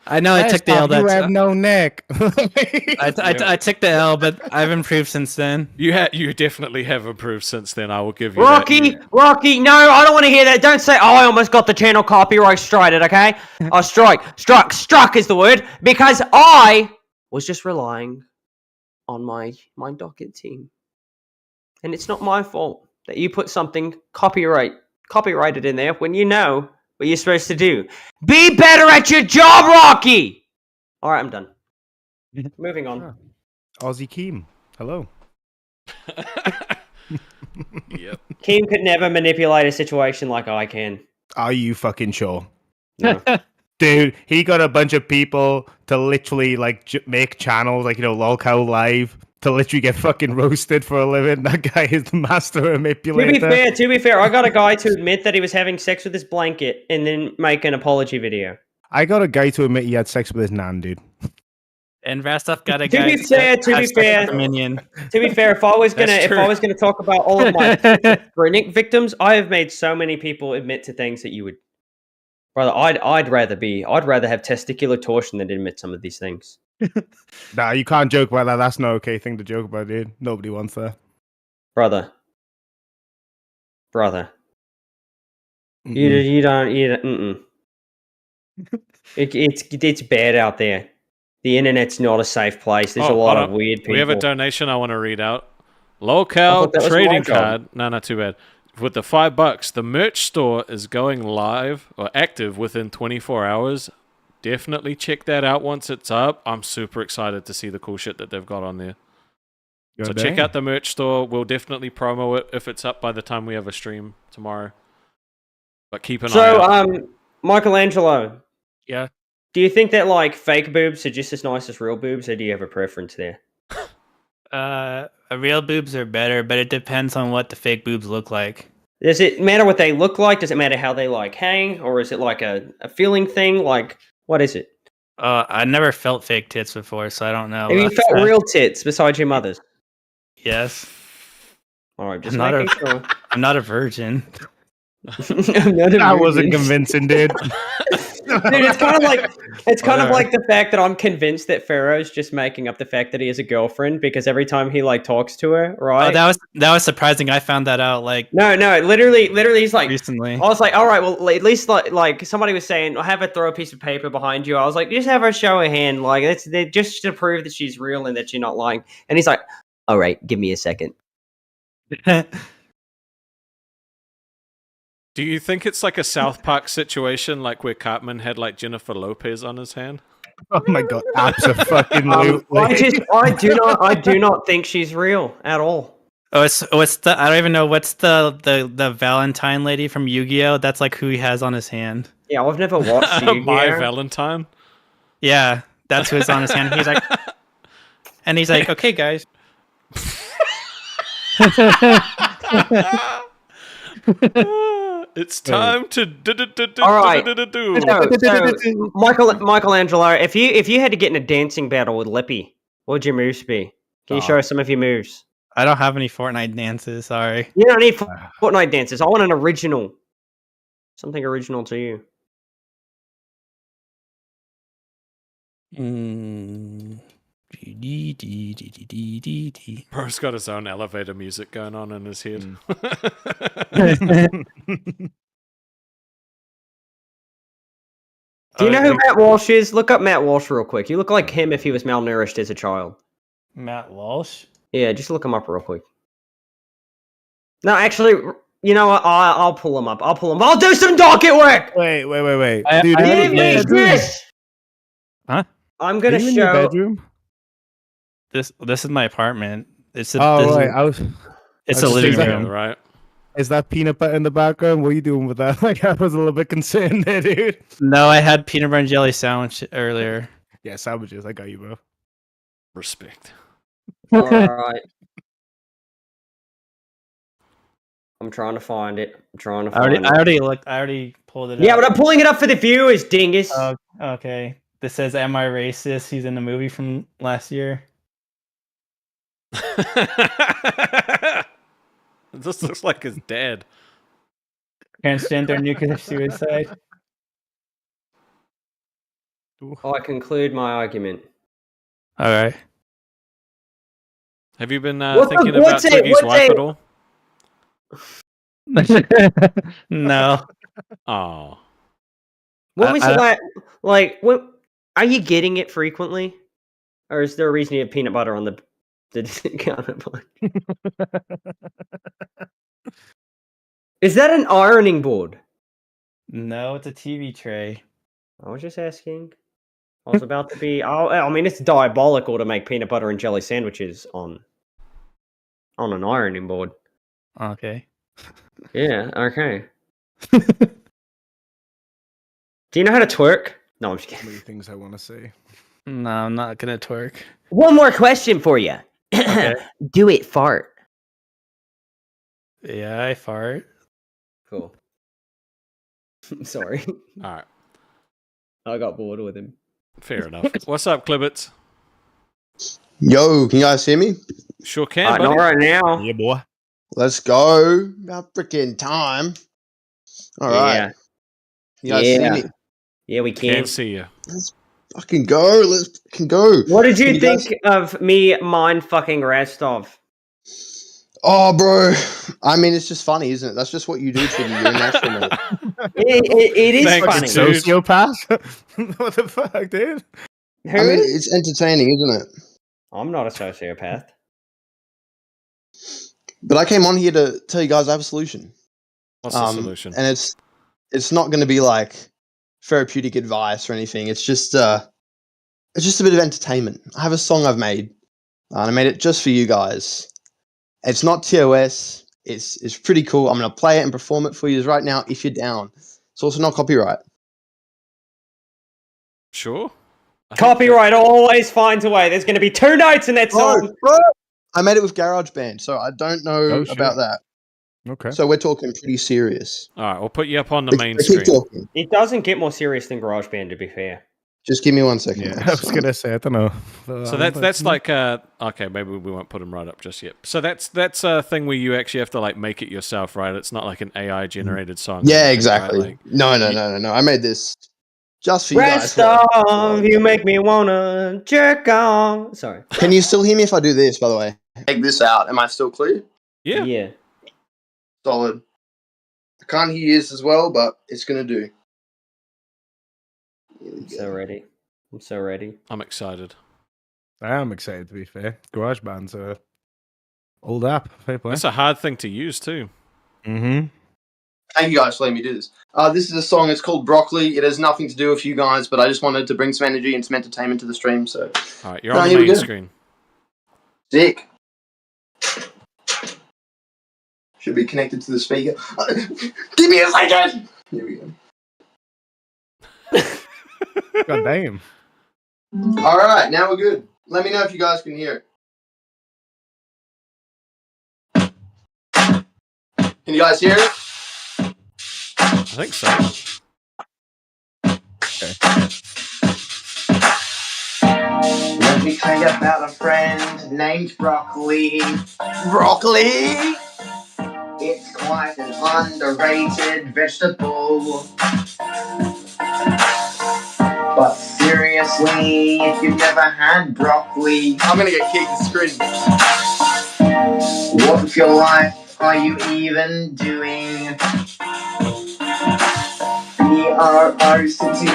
I know. I took the L. You That have no neck. I took the L, but I've improved since then. you definitely have improved since then. I will give you that. Rocky, no, I don't want to hear that. Don't say, oh, I almost got the channel copyright strited, okay? Oh, struck is the word, because I was just relying on my Docket team. And it's not my fault that you put something copyrighted in there when you know what you're supposed to do. Be better at your job, Rocky! Alright, I'm done. Moving on. Aussie Keem. Hello. Yep. Keem could never manipulate a situation like I can. Are you fucking sure? No. Dude, he got a bunch of people to literally like make channels like, Lolcow Live to literally get fucking roasted for a living. That guy is the master manipulator. To be fair, I got a guy to admit that he was having sex with his blanket and then make an apology video. I got a guy to admit he had sex with his nan, dude. And Rostov got a To guy. be fair, Minion. To be fair, if I was gonna talk about all of my schizophrenic victims, I have made so many people admit to things that you would, brother. I'd rather have testicular torsion than admit some of these things. Nah, you can't joke about that. That's no okay thing to joke about, dude. Nobody wants that. Brother. Mm-mm. You don't. It's bad out there. The internet's not a safe place. There's a lot of weird people. We have a donation I want to read out. I Lolcow thought that was trading my job. card. No, not too bad. With the $5, the merch store is going live or active within 24 hours. Definitely check that out once it's up. I'm super excited to see the cool shit that they've got on there. So check out the merch store. We'll definitely promo it if it's up by the time we have a stream tomorrow. But keep an eye out. Michelangelo. Yeah. Do you think that like fake boobs are just as nice as real boobs, or do you have a preference there? Real boobs are better, but it depends on what the fake boobs look like. Does it matter what they look like? Does it matter how they like hang, or is it like a feeling thing? Like, what is it? I never felt fake tits before, so I don't know. Have you felt real tits besides your mother's? Yes. All right, just I'm not making sure. I'm not a virgin. That wasn't convincing, dude. Dude, it's kind of like the fact that I'm convinced that Pharaoh's just making up the fact that he has a girlfriend because every time he like talks to her, right? Oh, that was surprising. I found that out like no, literally, he's like recently. I was like, all right, well, at least like somebody was saying, I'll have her throw a piece of paper behind you. I was like, just have her show her hand, like it's just to prove that she's real and that you're not lying. And he's like, all right, give me a second. Do you think it's like a South Park situation, like where Cartman had like Jennifer Lopez on his hand? Oh my god, absolutely. I do not think she's real at all. I don't even know what's the Valentine lady from Yu-Gi-Oh. That's like who he has on his hand. Yeah, I've never watched Yu-Gi-Oh. My Valentine. Yeah, that's who's on his hand. He's like, okay, guys. It's time to All right. So, Michelangelo, if you had to get in a dancing battle with Lippy, what would your moves be? Can you show us some of your moves? I don't have any Fortnite dances. Sorry. You don't need Fortnite dances. I want an original, something original to you. Bro's got his own elevator music going on in his head. Do you know who Matt Walsh is? Look up Matt Walsh real quick. You look like him if he was malnourished as a child. Matt Walsh? Yeah, just look him up real quick. No, actually, you know what? I'll pull him up. I'll do some docket work! Wait. Dude, give me this! Huh? I'm gonna Are you in show... your bedroom? This is my apartment. It's a Right. it's a living room, right? Is that peanut butter in the background? What are you doing with that? Like, I was a little bit concerned there, dude. No, I had peanut butter and jelly sandwich earlier. Yeah, sandwiches. I got you, bro. Respect. All right. I'm trying to find it. I already looked. I already pulled it up. Yeah, but I'm pulling it up for the viewers, dingus. Oh, okay. This says, "Am I racist?" He's in the movie from last year. This looks like his dad. Transgender nuclear suicide. I conclude my argument. All right. Have you been What's thinking the- about what's it- Twiggy's what's wife it- at all? No. Oh. When was I- the like? What are you getting it frequently, or is there a reason you have peanut butter on the counterpart? Is that an ironing board? No, it's a TV tray. I was just asking. I was about to be. I mean, it's diabolical to make peanut butter and jelly sandwiches on an ironing board. Okay. Yeah. Okay. Do you know how to twerk? No, I'm just So kidding. many things I want to say. No, I'm not gonna twerk. One more question for you. Okay. Do it fart. Yeah, I fart. Cool. Sorry. All right. I got bored with him. Fair enough. What's up, Clibbits? Yo, can you guys hear me? Sure can, Not buddy. right now. Yeah, boy. Let's go. About freaking time. All right. You guys Yeah. see me? Yeah, we can. Can't see you. Let's fucking go. Let's fucking go. What did you Can you think guys- of me mind fucking Rastov? Oh, bro. I mean, it's just funny, isn't it? That's just what you do to me. You're an astronaut. It is Thanks, funny. dude. Sociopath? What the fuck, dude? Who I mean, is? it's entertaining, isn't it? I'm not a sociopath. But I came on here to tell you guys I have a solution. What's the solution? And it's not going to be like therapeutic advice or anything. It's just a bit of entertainment. I have a song I've made, and I made it just for you guys. It's not TOS. It's pretty cool. I'm going to play it and perform it for you right now if you're down. It's also not copyright. Sure. I think Copyright always finds a way. There's going to be 2 notes in that song. Bro, I made it with GarageBand, so I don't know Oh, shit. about that. Okay. So we're talking pretty serious. All right, we'll put you up on the main But keep screen. talking. It doesn't get more serious than GarageBand, to be fair. Just give me 1 second. Yeah, mate. I was gonna say I don't know. So that's like okay, maybe we won't put them right up just yet. So that's a thing where you actually have to like make it yourself, right? It's not like an AI generated song. or Yeah, anything, exactly. right? Like, No. I made this just for you guys. Rastov, you make me wanna jerk on. Sorry. Can you still hear me if I do this, by the way? Take this out. Am I still clear? yeah. Yeah. Solid. I can't hear yours as well, but it's going to do. Here we I'm go. so ready. I'm so ready. I'm excited. I am excited to be fair. GarageBand's a old app. Fair play. It's a hard thing to use too. Mm-hmm. Thank you guys for letting me do this. This is a song. It's called Broccoli. It has nothing to do with you guys, but I just wanted to bring some energy and some entertainment to the stream. So All right, you're on the here we main go. screen. Sick. Should be connected to the speaker. Give me a second. Here we go. God damn. All right, now we're good. Let me know if you guys can hear it. Can you guys hear it? I think so. Let me tell you about a friend named Broccoli. Broccoli! It's quite an underrated vegetable. But seriously, if you've never had broccoli, I'm gonna get kicked and screwed. What with your life are you even doing?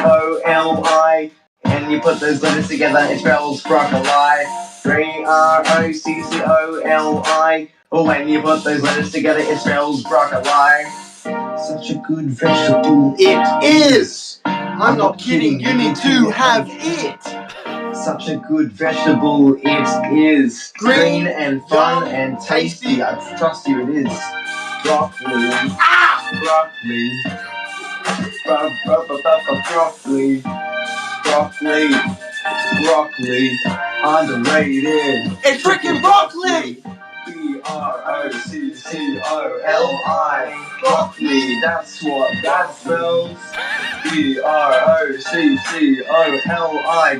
BROCCOLI. And you put those letters together, it spells broccoli. BROCCOLI. When you put those letters together, it spells broccoli. Such a good vegetable. It is! I'm not kidding, you need to have it! Such a good vegetable it is. Green and fun and tasty, I trust you it is. broccoli, broccoli, broccoli, broccoli, broccoli, underrated. It's freaking broccoli. broccoli. Broccoli. That's what that spells. broccoli.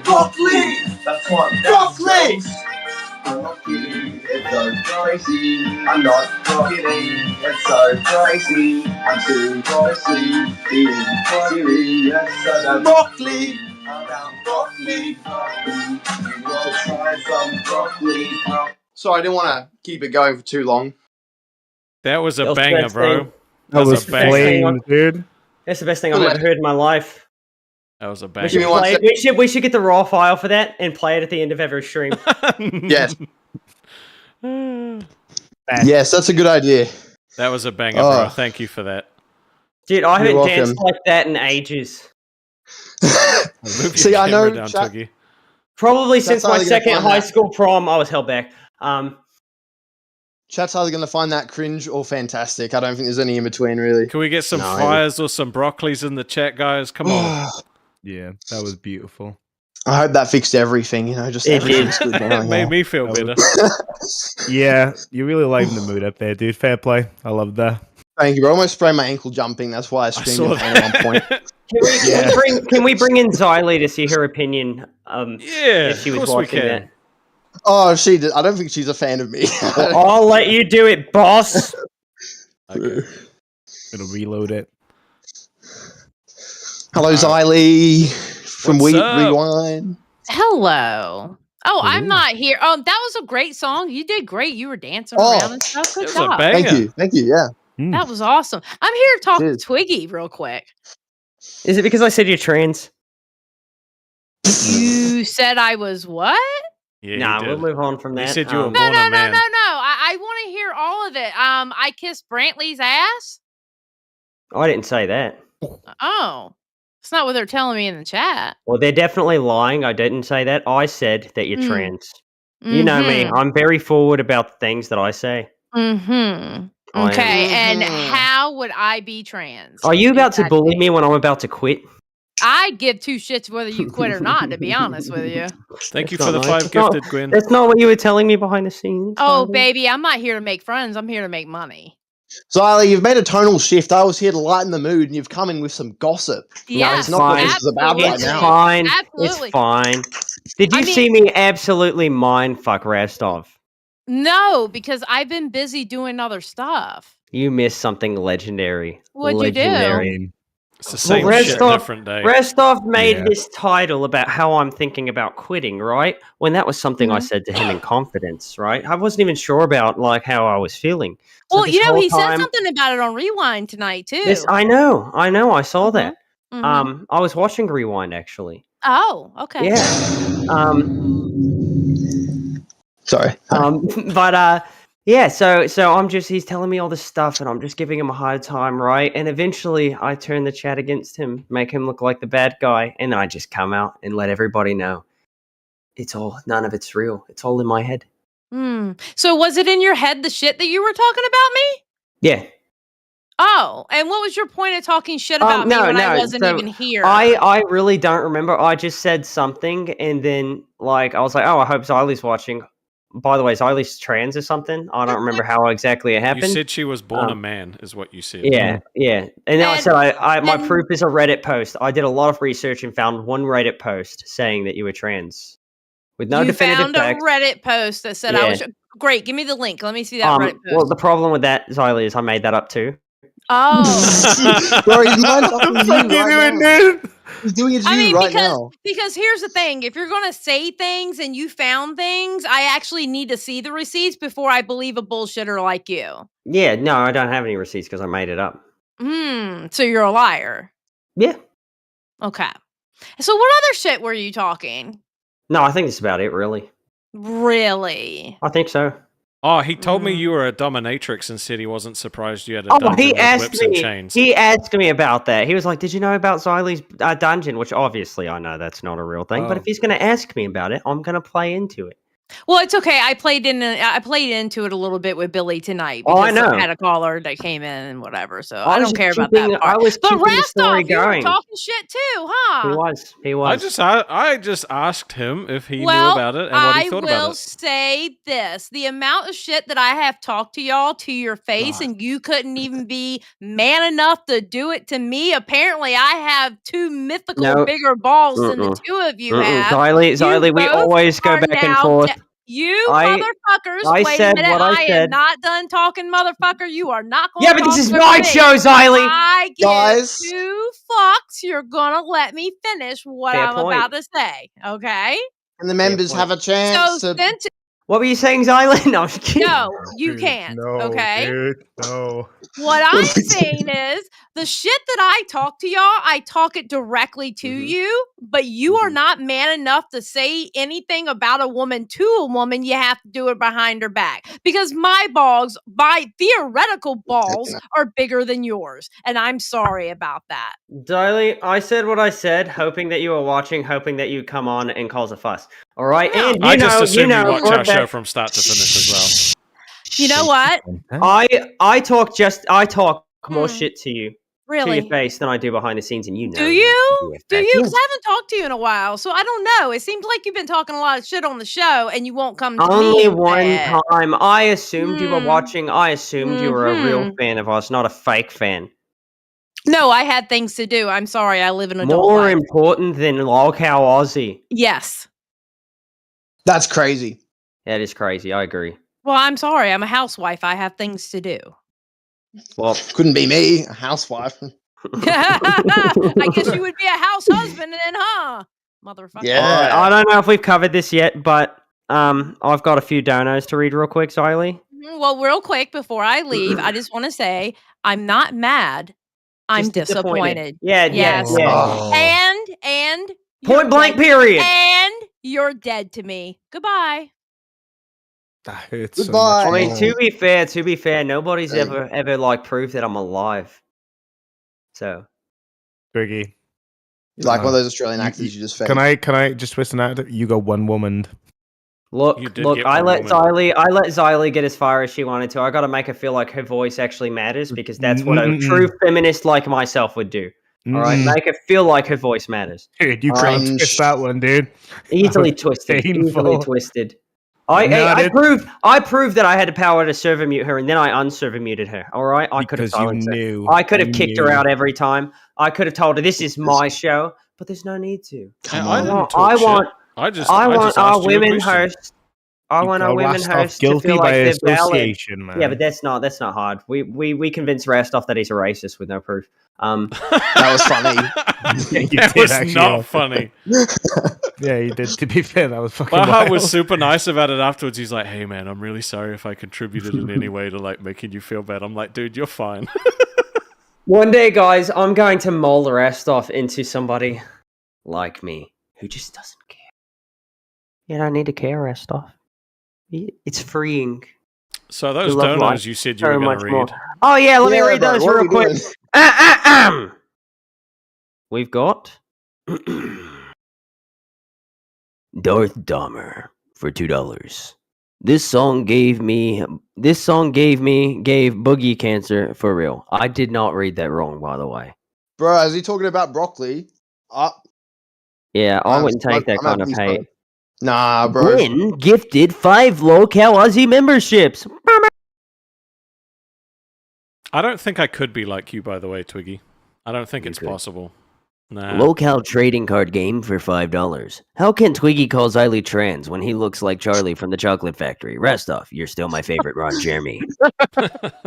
Broccoli. That's what broccoli. I'm not kidding, it's so pricey. I'm not kidding, it's so pricey. I'm too pricey, being serious about broccoli. About broccoli. You want to try some broccoli? Sorry, I didn't want to keep it going for too long. That was That a was the banger, best bro. thing. That was a banger. flames, dude. That's the best thing I've ever heard in my life. That was a We banger. should, me one play it. We should get the raw file for that and play it at the end of every stream. Yes. Yes, that's a good idea. That was a banger, Oh. bro. Thank you for that. Dude, I You're haven't danced welcome. like that in ages. Move See, your I know camera down, chat- Twiggy. Probably That's since how my they're gonna second find high that. school prom, I was held back. Chat's either going to find that cringe or fantastic. I don't think there's any in between, really. Can we get some No, fries or some broccolis in the chat, guys? Come on. Yeah, that was beautiful. I hope that fixed everything, just It everything's did. good It now. made me feel That better. Yeah, you really livened the mood up there, dude. Fair play. I love that. Thank you, bro. I almost sprained my ankle jumping. That's why I I screamed saw in pain at one point. that. Can we bring in Xylee to see her opinion? Yeah, if she of was course we watching can. that. Oh, I don't think she's a fan of me. Well, I'll let you do it, boss. Okay. Gonna reload it. Hello, Xylee from What's We up? Rewind. Hello. Oh, I'm Hello. not here. Oh, that was a great song. You did great. You were dancing Oh. around and stuff. Good It was a job. banger. Thank you. Yeah. That was awesome. I'm here to talk to Cheers. Twiggy real quick. Is it because I said you're trans? You said I was what? Yeah, Nah, you we'll did. move on from that. You said you were No, born no, a no, man. no, no. I want to hear all of it. I kissed Brantley's ass. I didn't say that. Oh, it's not what they're telling me in the chat. Well, they're definitely lying. I didn't say that. I said that you're Mm. trans. You know me. I'm very forward about the things that I say. Mm-hmm. I am. Okay, and Mhm. how would I be trans? Are you about to Exactly. bully me when I'm about to quit? I give two shits whether you quit or not, to be honest with you. Thank you That's for the not 5 nice. That's not- gifted, Gwen. That's not what you were telling me behind the scenes. Oh, Xylee. baby, I'm not here to make friends. I'm here to make money. Xylee, you've made a tonal shift. I was here to lighten the mood, and you've come in with some gossip. Yes, it's not what this is about right It's now. fine. Absolutely. It's fine. Did you I mean- see me absolutely mindfuck Rastov? No, because I've been busy doing other stuff. You missed something legendary. What'd you do? Legendary. It's the same Well, shit, Restov- different day. Rastov made Yeah. this title about how I'm thinking about quitting, right? When that was something I Mhm. said to him in confidence, right? I wasn't even sure about like how I was feeling. So Well, this you know, whole he said time- something about it on Rewind tonight too. Yes, I know, I saw that. Mhm. I was watching Rewind actually. Oh, okay. Yeah. Sorry. But yeah, so he's telling me all this stuff and I'm just giving him a hard time, right? And eventually I turn the chat against him, make him look like the bad guy, and I just come out and let everybody know none of it's real. It's all in my head. So was it in your head the shit that you were talking about me? Yeah. Oh, and what was your point of talking shit about me when I wasn't so even here? I really don't remember. I just said something and then like I was like, oh, I hope Xylee's watching. By the way, Xylee's trans or something. I don't remember how exactly it happened. You said she was born a man, is what you said. Yeah. And then I And- said, my and- proof is a Reddit post. I did a lot of research and found one Reddit post saying that you were trans, with no you definitive found a facts. Reddit post that said I was Yeah. great. Give me the link. Let me see that Reddit post. Well, the problem with that, Xylee, is I made that up too. Oh. Bro, he's mindfucking you right now. He's doing it to I you mean, right now. because here's the thing: if you're gonna say things and you found things, I actually need to see the receipts before I believe a bullshitter like you. Yeah, no, I don't have any receipts because I made it up. So you're a liar. Yeah. Okay. So what other shit were you talking? No, I think that's about it, really. Really? I think so. Oh, he told me you were a dominatrix and said he wasn't surprised you had a Oh, dungeon he with asked whips and me. chains. He asked me about that. He was like, "Did you know about Xylee's dungeon?" Which obviously I know that's not a real thing. But Oh. if he's going to ask me about it, I'm going to play into it. Well, it's okay. I played into it a little bit with Billy tonight Oh, I because I know. had a caller that came in and whatever. So I I was don't just care about that keeping- part. I was But keeping the story Rastov, you were going. talking shit too, huh? He was. I just asked him if he knew Well, about it and what he thought I will about it. say this: the amount of shit that I have talked to y'all to your face, God. and you couldn't even be man enough to do it to me. Apparently, I have two mythical No. bigger balls than the Mm-mm. two of you Mm-mm. have. Xylee, You we both always go are back and now forth. You I motherfuckers! Wait said a minute, what I I said. am not done talking, motherfucker. You are not going. Yeah, but this is over my me. show, Xylee. I give Guys. two fucks. You're gonna let me finish what Fair I'm point. about to say, okay? And the members point. have a chance So to. since What were you saying, Xylee? No, I'm just kidding. no, you Dude, can't. No, Okay. dude, no. What I'm saying is the shit that I talk to y'all, I talk it directly to you, but you are not man enough to say anything about a woman to a woman. You have to do it behind her back because my balls, by theoretical balls, are bigger than yours. And I'm sorry about that. Xylee, I said what I said, hoping that you were watching, hoping that you'd come on and cause a fuss. All right, No. and I just assume you know watch for our a show fact- from start to finish as well. You know what? I talk more shit to you to Really? your face than I do behind the scenes, and you know. Do that you? for a Do fact. you? Because Yes. I haven't talked to you in a while, so I don't know. It seems like you've been talking a lot of shit on the show, and you won't come to Only me. one instead. time. I assumed you were watching. I assumed you were a real Mhm. fan of us, not a fake fan. No, I had things to do. I'm sorry. I live an adult More life. important than Lolcow Aussie. Yes. That's crazy. That is crazy. I agree. Well, I'm sorry. I'm a housewife. I have things to do. Well, Couldn't be me, a housewife. I guess you would be a house husband then, huh? Motherfucker. Yeah. I don't know if we've covered this yet, but I've got a few donos to read real quick, Xylee. Well, real quick before I leave, I just want to say I'm not mad. I'm Just disappointed. disappointed. Yeah, Yes. yeah. And Point you're blank, dead. period. And you're dead to me. Goodbye. That hurts so Goodbye. much I mean, more. to be fair, nobody's Hey. ever like proved that I'm alive. So Twiggy. Like one of those Australian You- actors you just fake. Can I just twist an actor? You go one woman. look, You did look, get I one let woman. Xylee get as far as she wanted to. I got to make her feel like her voice actually matters because that's what a Mm-mm-mm. true feminist like myself would do. All right, Mm-mm. make her feel like her voice matters. Dude, you Alright. can't twist that one, dude. Easily was twisted. Easily painful. twisted. No, I dude. proved that I had the power to server mute her, and then I unserver muted her. All right, I could have Because you silenced her. knew. I could have You kicked her knew. out every time. I could have told her this is my show, but there's no need to. Come I on. didn't talk I shit. want I just our asked you a women question. hosts. I You want our got women Rastov hosts to guilty feel by like they're valid. association, man. Yeah, but that's not hard. We convinced Rastov that he's a racist with no proof. That was funny. Yeah, you That did, was actually. not funny. Yeah, you did. To be fair, that was fucking Baha wild. was super nice about it afterwards. He's like, "Hey man, I'm really sorry if I contributed in any way to like making you feel bad." I'm like, "Dude, you're fine." One day, guys, I'm going to mold Rastov into somebody like me who just doesn't care. You don't need to care, Rastov. It's freeing. So those love donos life you said you so were going much to more. read. Oh yeah, let me Yeah, read bro, those what are real we quick. doing? We've got Darth Dahmer for $2. This song gave Boogie cancer for real. I did not read that wrong, by the way. Bro, is he talking about broccoli? Yeah, I I'm wouldn't take that I'm kind at of peace, hate. bro. Nah, bro. Gwen gifted 5 Lolcow Aussie memberships. I don't think I could be like you, by the way, Twiggy. I don't think You it's could. possible. Nah. Lolcow trading card game for $5. How can Twiggy call Xylee trans when he looks like Charlie from the Chocolate Factory? Rest you're still my favorite, Ron Jeremy.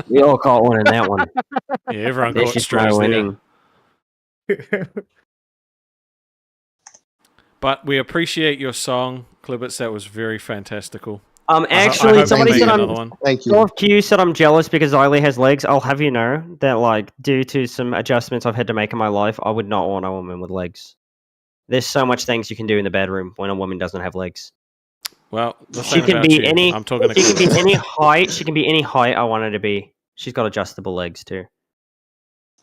We all caught one in that one. Yeah, everyone That's caught just my strays there. winning. But we appreciate your song, Clibbits. That was very fantastical. Actually, hope somebody they said make I'm. another one. Thank you. Dorf Q said I'm jealous because Xylee has legs. I'll have you know that, like, due to some adjustments I've had to make in my life, I would not want a woman with legs. There's so much things you can do in the bedroom when a woman doesn't have legs. Well, the She thing can about be you, any. I'm talking to She can be Clibbits. any height. She can be any height I want her to be. She's got adjustable legs too.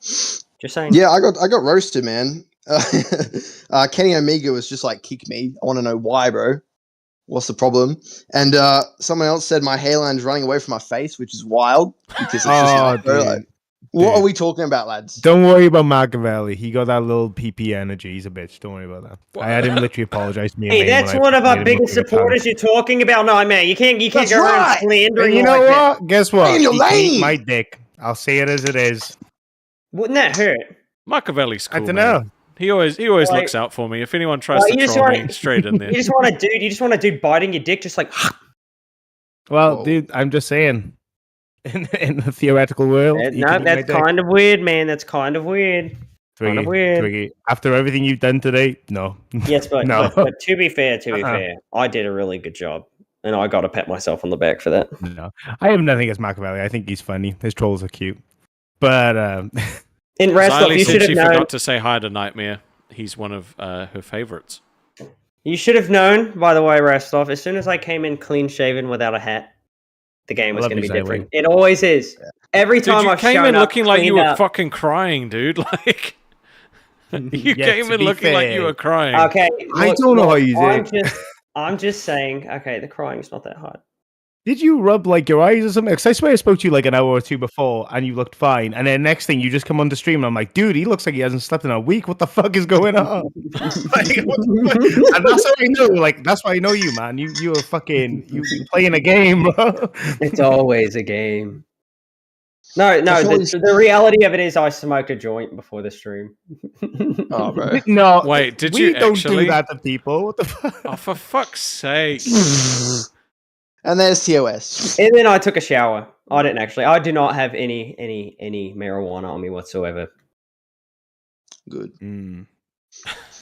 Just saying. Yeah, I got roasted, man. Kenny Omega was just like, kick me. I want to know why, bro. What's the problem? And someone else said my hairline's running away from my face, which is wild because it's just micro. Like, what are we talking about, lads? Don't worry about Machiavelli. He got that little PP energy. He's a bitch. Don't worry about that. I had him literally apologize to me. Hey, that's one of our biggest supporters you're talking about. No, man, you can't That's go around right. slandering. And you know like what? that. Guess what? Stay in your He can eat lane. my dick. I'll say it as it is. Wouldn't that hurt? Machiavelli's cool. I don't man. know. He always Like- looks out for me. If anyone tries Like, to you just troll wanna- me, straight in there. You just want a dude biting your dick, just like. Well, Whoa. dude, I'm just saying. In the theoretical world, you No, can eat my that's dick. kind of weird, man. That's kind of weird. Kind of weird. Twiggy, after everything you've done today, no. Yes, but, no. but to be fair, Uh-uh. I did a really good job, and I got to pat myself on the back for that. No, I have nothing against Machiavelli. I think he's funny. His trolls are cute, but In Rastov, Xylee you said should have she known. forgot to say hi to Nightmare. He's one of her favorites. You should have known, by the way, Rastov. As soon as I came in clean shaven without a hat, the game was love going to you, be different. Xylee. It always is. Every Dude, time you I've came shown in up looking like you cleaned were up- fucking crying, dude. Like you Yeah, came to in be looking like you fair. were crying. Okay, I don't know how you did. I'm just saying. Okay, the crying's not that hard. did you rub like your eyes or something? Because I swear I spoke to you like an hour or two before, and you looked fine. And then next thing, you just come on the stream, and I'm like, dude, he looks like he hasn't slept in a week. What the fuck is going on? Like, what the fuck? And that's how I know. Like, that's why I know you, man. You were fucking you playing a game, bro. It's always a game. No. I feel The reality of it is, I smoked a joint before the stream. Oh, bro. No, Wait, did we you don't actually? do that to people. What the fuck? Oh, for fuck's sake! And there's TOS. And then I took a shower. I didn't actually. I do not have any marijuana on me whatsoever. Good. Mm.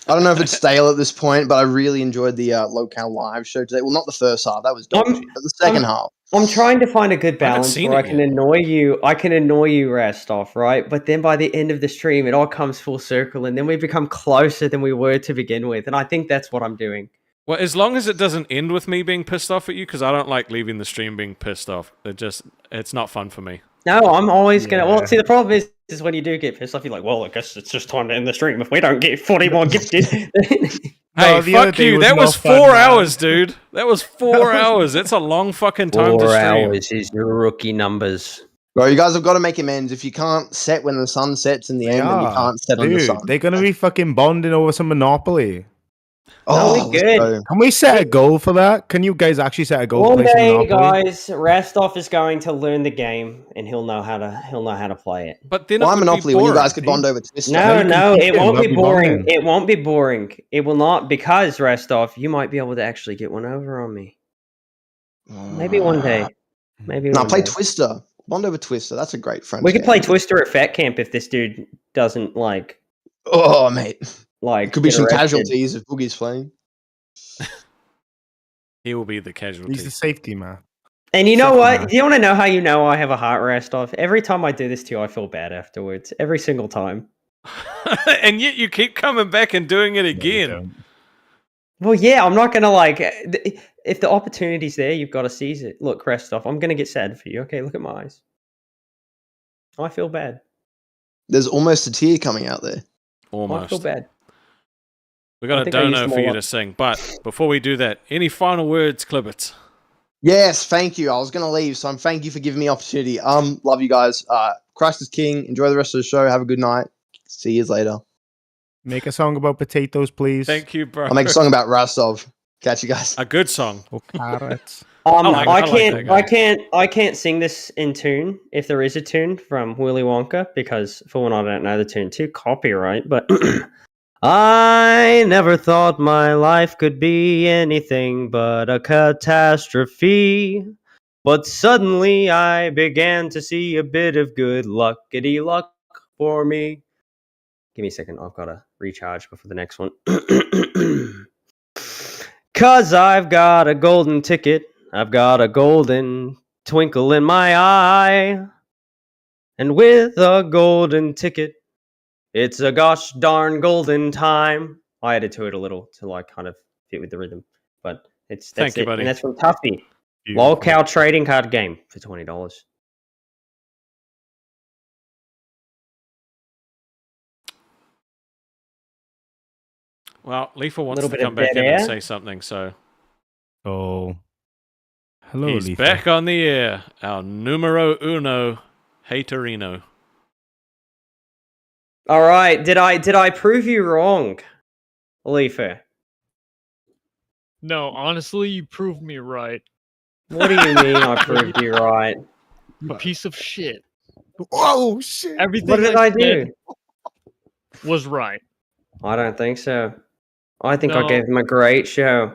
I don't know if it's stale at this point, but I really enjoyed the Lolcow live show today. Well, not the first half. That was dog shit. But the second half. I'm trying to find a good I haven't balance seen where I it can yet. annoy you. I can annoy you, Rastov, right? But then by the end of the stream, it all comes full circle, and then we become closer than we were to begin with. And I think that's what I'm doing. Well, as long as it doesn't end with me being pissed off at you, because I don't like leaving the stream being pissed off. It's not fun for me. No, I'm always gonna. Yeah. Well, see, the problem is when you do get pissed off, you're like, well, I guess it's just time to end the stream. If we don't get 40 more gifted, Hey, the other fuck day you! was That more was fun, 4 man. hours, dude. That was 4 hours. It's a long fucking time to 4 stream. hours is your rookie numbers. Bro, you guys have got to make amends. If you can't set when the sun sets in the end, then you can't set on the Dude, sun. they're gonna be fucking bonding over some Monopoly. No, we let's good. go. Can we set a goal for that? Can you guys actually set a goal to One play some day, Monopoly? guys, Rastov is going to learn the game, and he'll know how to play it. But then Why it would Monopoly be when you boring. guys could bond over Twister? No, you can no, keep it it, won't that'll be be boring. boring. It won't be boring. It will not, because Rastov, you might be able to actually get one over on me. Maybe one day. Maybe No, one play day. Twister. Bond over Twister. That's a great friend. We could play Twister at Fat Camp if this dude doesn't like Oh, mate. Could be get some arrested. casualties if Boogie's playing. He will be the casualty. He's the safety man. And you know Safety what? man. You want to know how you know I have a heart, Rastov? Every time I do this to you, I feel bad afterwards. Every single time. And yet you keep coming back and doing it No, you again. don't. Well, yeah, I'm not gonna if the opportunity's there, you've got to seize it. Look, Rastov, I'm gonna get sad for you. Okay, look at my eyes. I feel bad. There's almost a tear coming out there. I feel Almost. bad. We got I a think I used dono them for all you up. to sing. But before we do that, any final words, Clibbits? Yes, thank you. I was going to leave, so thank you for giving me opportunity. Love you guys. Christ is king. Enjoy the rest of the show. Have a good night. See you later. Make a song about potatoes, please. Thank you, bro. I'll make a song about Rastov. Catch you guys. A good song. Or carrots. I like that guy. I can't sing this in tune if there is a tune from Willy Wonka, because for one, I don't know the tune too, copyright, but I never thought my life could be anything but a catastrophe. But suddenly I began to see a bit of good luckety luck for me. Give me a second, I've got to recharge before the next one. 'Cause I've got a golden ticket. I've got a golden twinkle in my eye. And with a golden ticket, it's a gosh darn golden time. I added to it a little to like kind of fit with the rhythm. But that's Thank you, it. buddy. And that's from Tuffy. Beautiful. Lolcow trading card game for $20. Well, Leafa wants Little to bit of come back dead in and air. say something, so Oh. Hello, He's Letha. back on the air. Our numero uno, haterino. All right. Did I prove you wrong, Letha? No, honestly, you proved me right. What do you mean I proved you right? You piece of shit. Oh shit! Everything What did I do? said was right. I don't think so. I think I No. gave him a great show.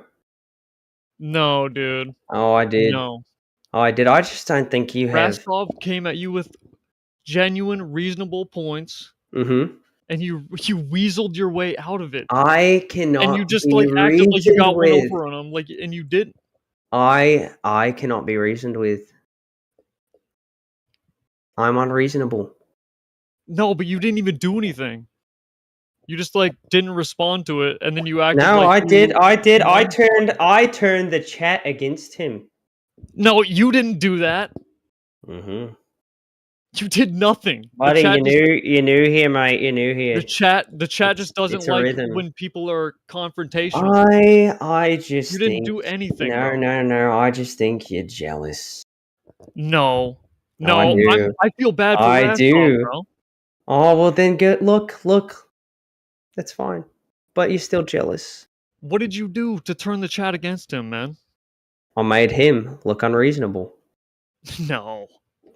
No, dude. Oh, I did. No. Oh, I did. I just don't think you have. Rastov came at you with genuine, reasonable points, Mm-hmm. and you weaseled your way out of it. I cannot And you just be like acted like you got one reasoned with. over on him, like, and you didn't. I cannot be reasoned with. I'm unreasonable. No, but you didn't even do anything. You just like didn't respond to it, and then you acted. No, like I did. you- I did. I No. turned the chat against him. No, you didn't do that. Mm-hmm. You did nothing. Buddy, the chat you knew here, mate. You knew here. The chat just doesn't it's a like rhythm. when people are confrontational. I just You didn't think, do anything. No, bro. no. I just think you're jealous. No, I do. I feel bad for I Rastov, do. bro. Oh well, then good. Look. That's fine, but you're still jealous. What did you do to turn the chat against him, man? I made him look unreasonable. No,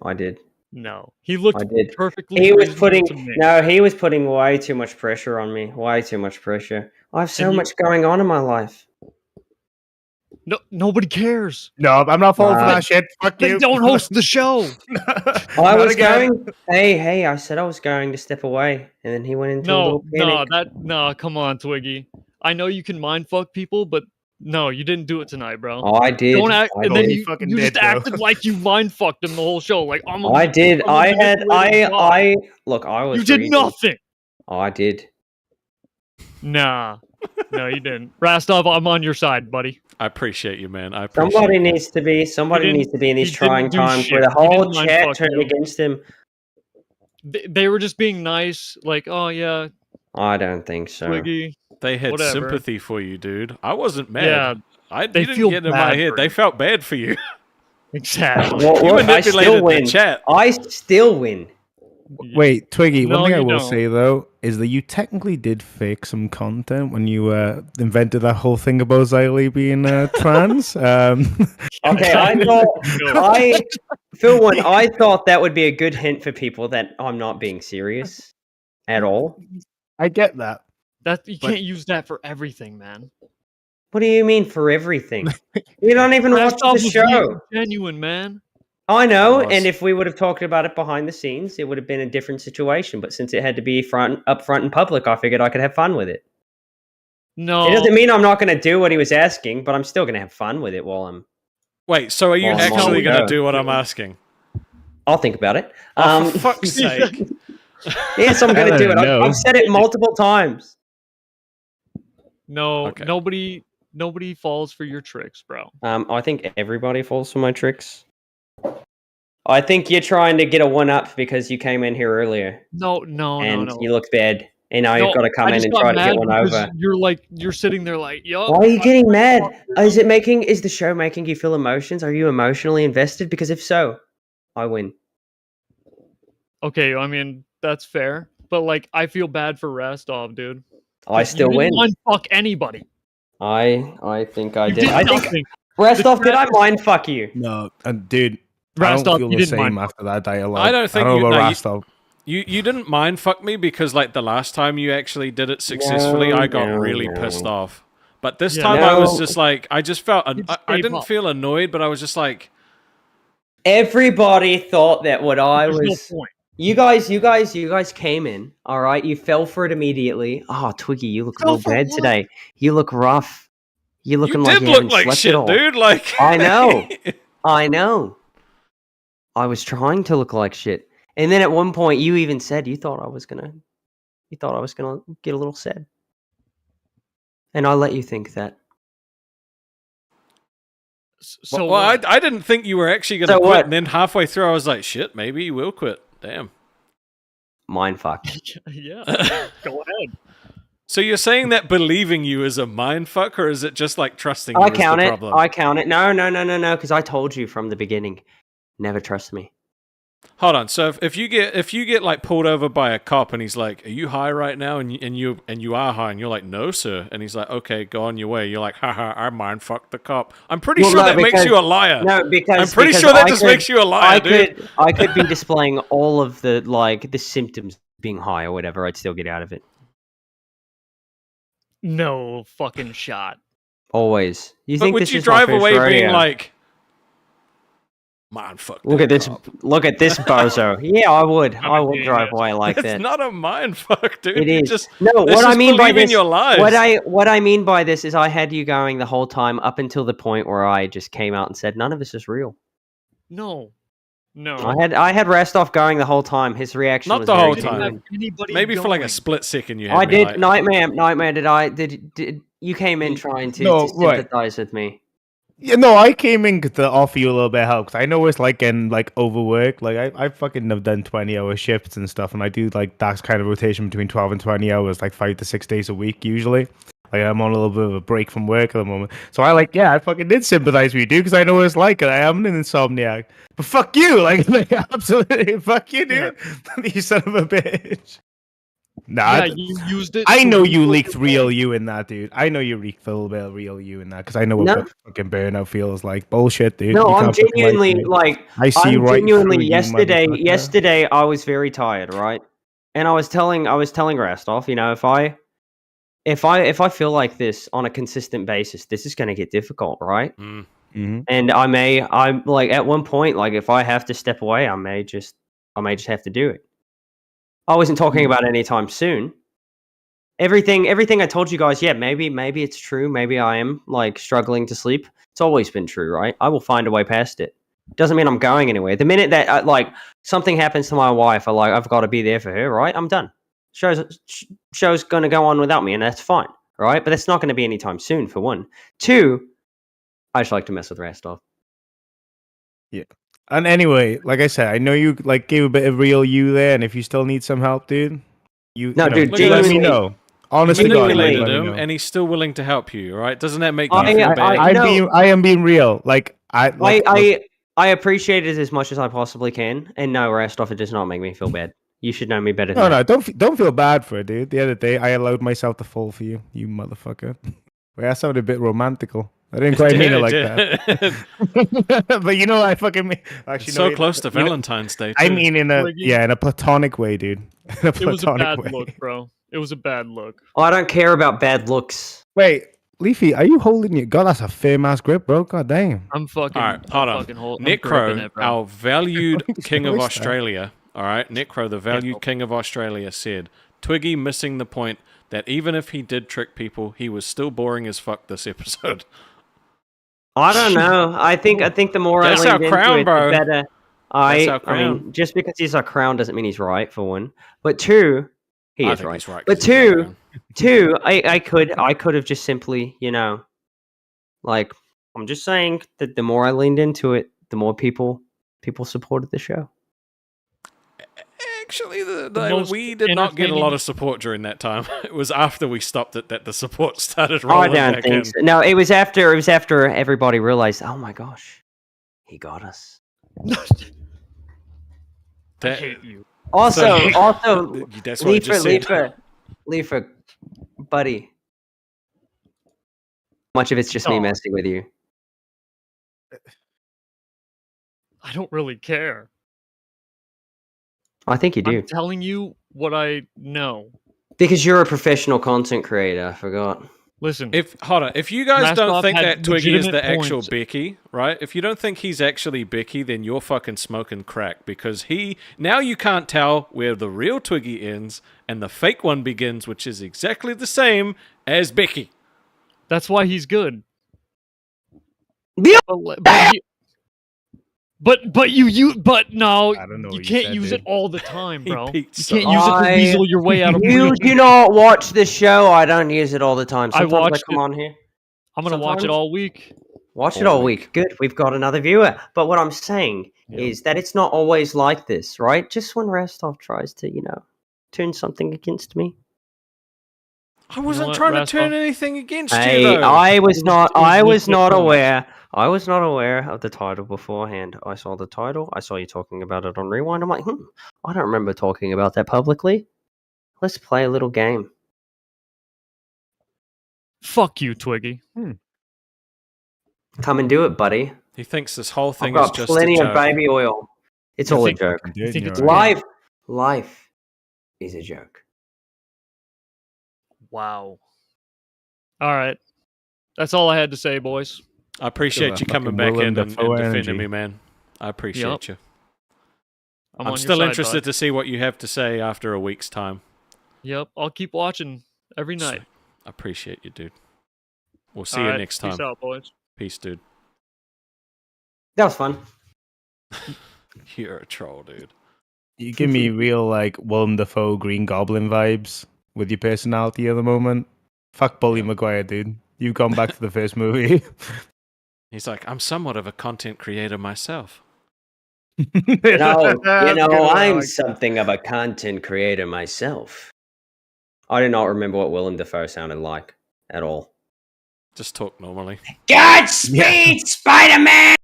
I did. no. He looked I did. perfectly. He was reasonable putting to me. he was putting way too much pressure on me. Way too much pressure. I have so And you- much going on in my life. No, nobody cares. No, I'm not falling for Nah. that shit. Fuck Then you. don't host the show. I Not was again. going. Hey! I said I was going to step away, and then he went into a No, little panic. no. Come on, Twiggy. I know you can mind fuck people, but no, you didn't do it tonight, bro. Oh, I did. Don't act, I and did. then he you fucking just did, bro. acted like you mind fucked him the whole show. Like I'm a, I did. I'm a I had. manipulating dog. I look. I was. You did reading. nothing. Oh, I did. Nah, no, you didn't. Rastov, I'm on your side, buddy. I appreciate you, man. I appreciate Somebody you. needs to be. Somebody didn't- needs to be in these he didn't trying do times where shit. the He whole didn't mind chat fuck turned you. against him. They were just being nice, like, oh yeah, I don't think so. Twiggy. They had Whatever. sympathy for you, dude. I wasn't mad. Yeah, you they didn't feel get in my bad head. for They you. felt bad for you. Exactly. Well, You look, I manipulated still the win. chat. I still win. Wait, Twiggy, No, one thing I you will don't. say though is that you technically did fake some content when you invented that whole thing about Xylee being trans. Okay, I thought Phil one. I thought that would be a good hint for people that I'm not being serious at all. I get that. That you can't use that for everything, man. What do you mean for everything? We don't even watch Rastov the was show. being genuine, man. I know, Was. and if we would have talked about it behind the scenes, it would have been a different situation. But since it had to be up front in public, I figured I could have fun with it. No, It doesn't mean I'm not going to do what he was asking, but I'm still going to have fun with it while I'm. Wait, so are you Well, actually well, going to yeah. do what I'm asking? I'll think about it. Oh, for fuck's sake. Yes, I'm going to do it. No. I've said it multiple times. no, Okay. nobody falls for your tricks, bro. I think everybody falls for my tricks. I think you're trying to get a one-up because you came in here earlier No, and no. you looked bad, and now No, you've got to come I in just and got try to get mad one because over. You're sitting there like, yo. Why are you getting mad? Is the show making you feel emotions? Are you emotionally invested? Because if so, I win. Okay, I mean that's fair, but like I feel bad for Rastov, dude. I still you win. didn't fuck anybody. I think I You did. I think nothing. Rastov, did I chat- mind fuck you? No, and dude, I Rastov, don't feel you the didn't mind same after that dialogue. I don't think I don't you- know no, about you- Rastov. You didn't mind fuck me because like the last time you actually did it successfully, I got really pissed off. But this Yeah. time I was No. just like, I just felt, You just I gave didn't up. feel annoyed, but I was just like, Everybody thought that what I There's was. no point. You guys came in. All right, you fell for it immediately. Oh, Twiggy, you look Fell real for bad what? today. You look rough. You're looking you like did you look haven't like slept shit, at all. dude. Like, I know. I know. I was trying to look like shit. And then at one point you even said you thought I was gonna get a little sad. And I let you think that. So well, what? I didn't think you were actually going to So quit, what? and then halfway through, I was like, shit, maybe you will quit. Damn. Mindfuck. yeah, go ahead. So you're saying that believing you is a mindfuck, or is it just like trusting you I is count the it. problem? I count it. No, because I told you from the beginning, never trust me. Hold on. So if you get like pulled over by a cop and he's like, "Are you high right now?" and you are high, and you're like, "No, sir," and he's like, "Okay, go on your way." You're like, "Haha, I mindfucked the cop." I'm pretty sure that makes you a liar. No, because I'm pretty because sure that I just could- makes you a liar, dude. I could be displaying all of the the symptoms of being high or whatever. I'd still get out of it. No fucking shot. Always. You But think would this you is my drive first away being rodeo? like, "Mindfuck"? Look at this! cop. Look at this bozo. Yeah, I would. I'm I a would drive genius. away like That's that. not a mindfuck, dude. It You is. just No, that's what I just mean by believing this, your lies. what I mean by this is, I had you going the whole time up until the point where I just came out and said none of this is real. No. No. I had Rastov going the whole time. His reaction Not was the very whole Didn't time. have anybody Maybe for like a going. split second you had I me did. like, Nightmare. Did you came in trying to right. sympathize with me? Yeah, no, I came in to offer you a little bit of help because I know it's like getting like overworked. Like I fucking have done 20-hour shifts and stuff, and I do like that kind of rotation between 12 and 20 hours, like 5 to 6 days a week usually. Like I'm on a little bit of a break from work at the moment, so I fucking did sympathize with you, dude, because I know what it's like. And I am an insomniac, but fuck you, like absolutely fuck you, dude. You son of a bitch. Nah, Yeah, you used it. I to know you rebuild leaked your real brand. you in that, dude. I know you leaked a little bit of real you in that because I know what No. fucking burnout feels like. Bullshit, dude. No, You I'm can't fucking lie to genuinely me. like. I see I'm right genuinely through you, yesterday. motherfucker. Yesterday, I was very tired, right? And I was telling Rastov, you know, if I feel like this on a consistent basis, this is going to get difficult, right? Mhm. And I'm like at one point, like if I have to step away, I may just have to do it. I wasn't talking about anytime soon. Everything I told you guys, yeah, maybe it's true. Maybe I am like struggling to sleep. It's always been true, right? I will find a way past it. Doesn't mean I'm going anywhere. The minute that like something happens to my wife, I've got to be there for her, right? I'm done. Show's going to go on without me, and that's fine, right? But that's not going to be anytime soon. For one, two, I just like to mess with Rastov. Yeah. And anyway, like I said, I know you like gave a bit of real you there, and if you still need some help, dude, dude, let me genuinely- know. Honestly, God, manipulated let me him, know. and he's still willing to help you. Right? Doesn't that make you I- feel I- bad? I- I am being real. Like I appreciate it as much as I possibly can, and no, Rastov, it does not make me feel bad. You should know me better than that. no, don't feel bad for it, dude. The other day, I allowed myself to fall for you, you motherfucker. Well, that sounded a bit romantical. I didn't quite mean it like that. But you know, I fucking mean. Actually, so no, close to you know, Valentine's Day. I too. mean, in a platonic way, dude. In a It was a platonic bad way. look, bro. It was a bad look. I don't care about bad looks. Wait, Leafy, are you holding your? God, that's a firm ass grip, bro. God damn. I'm fucking. All right, hold I'm on. fucking hold, Nick I'm gripping Crow, it, bro. our valued king of Christ, Australia. All right, Nick Crow, the valued king of Australia, said Twiggy missing the point that even if he did trick people, he was still boring as fuck this episode. I don't know. I think the more That's I our lean crown, into it, bro. the better. That's our I mean, crown. just because he's our crown doesn't mean he's right, for one. But two, he I is think right. he's right. But 'cause he's our two, crown. I could have just simply, you know, like I'm just saying that the more I leaned into it, the more people supported the show. Actually, most we did not get a lot entertaining- of support during that time. It was after we stopped it that the support started I rolling don't back think in. so. No, it was after everybody realized, oh my gosh, he got us. That- I hate you. Also, that's what I just said. Leafer, buddy. Much of it's just me Oh. messing with you. I don't really care. I think you do. I'm telling you what I know. Because you're a professional content creator, I forgot. Listen, Hold on, if you guys don't Rastov think had that Twiggy is the legitimate actual points. Becky, right? If you don't think he's actually Becky, then you're fucking smoking crack because now you can't tell where the real Twiggy ends and the fake one begins, which is exactly the same as Becky. that's why he's good. Yeah. But no, I don't know you what you can't said, use dude. it all the time, He bro. You peaked so can't use it to I- weasel your way out of You breach. do not watch the show. I don't use it all the time. I Sometimes I, watched come it. on here. I'm gonna watch it sometimes- all week. Watch it all week. Good. We've got another viewer. But what I'm saying is that it's not always like this, right? Just when Rastov tries to, you know, turn something against me. I wasn't what, trying to Raspa? turn anything against you, Hey, though. I was not. I was legit not fun. aware. I was not aware of the title beforehand. I saw the title. I saw you talking about it on Rewind. I'm like, I don't remember talking about that publicly. Let's play a little game. Fuck you, Twiggy. Come and do it, buddy. He thinks this whole I've thing got is just plenty a of joke. baby oil. It's all a joke. You think it's Life is a joke. Wow. All right. That's all I had to say, boys. I appreciate Got you that coming fucking back Willem in and Dafoe defending energy. me, man. I appreciate Yup. you. I'm I'm on still your side, interested bud. to see what you have to say after a week's time. Yep. I'll keep watching every night. Sweet. I appreciate you, dude. We'll see All you right, next time. Peace out, boys. Peace, dude. That was fun. You're a troll, dude. You give me real like Willem Dafoe Green Goblin vibes with your personality at the moment. Fuck Bully Maguire, dude. You've gone back to the first movie. He's like, I'm somewhat of a content creator myself. You know, That's a good one, I I'm like something of a content creator myself. I do not remember what Willem Dafoe sounded like at all. Just talk normally. Godspeed, Spider-Man!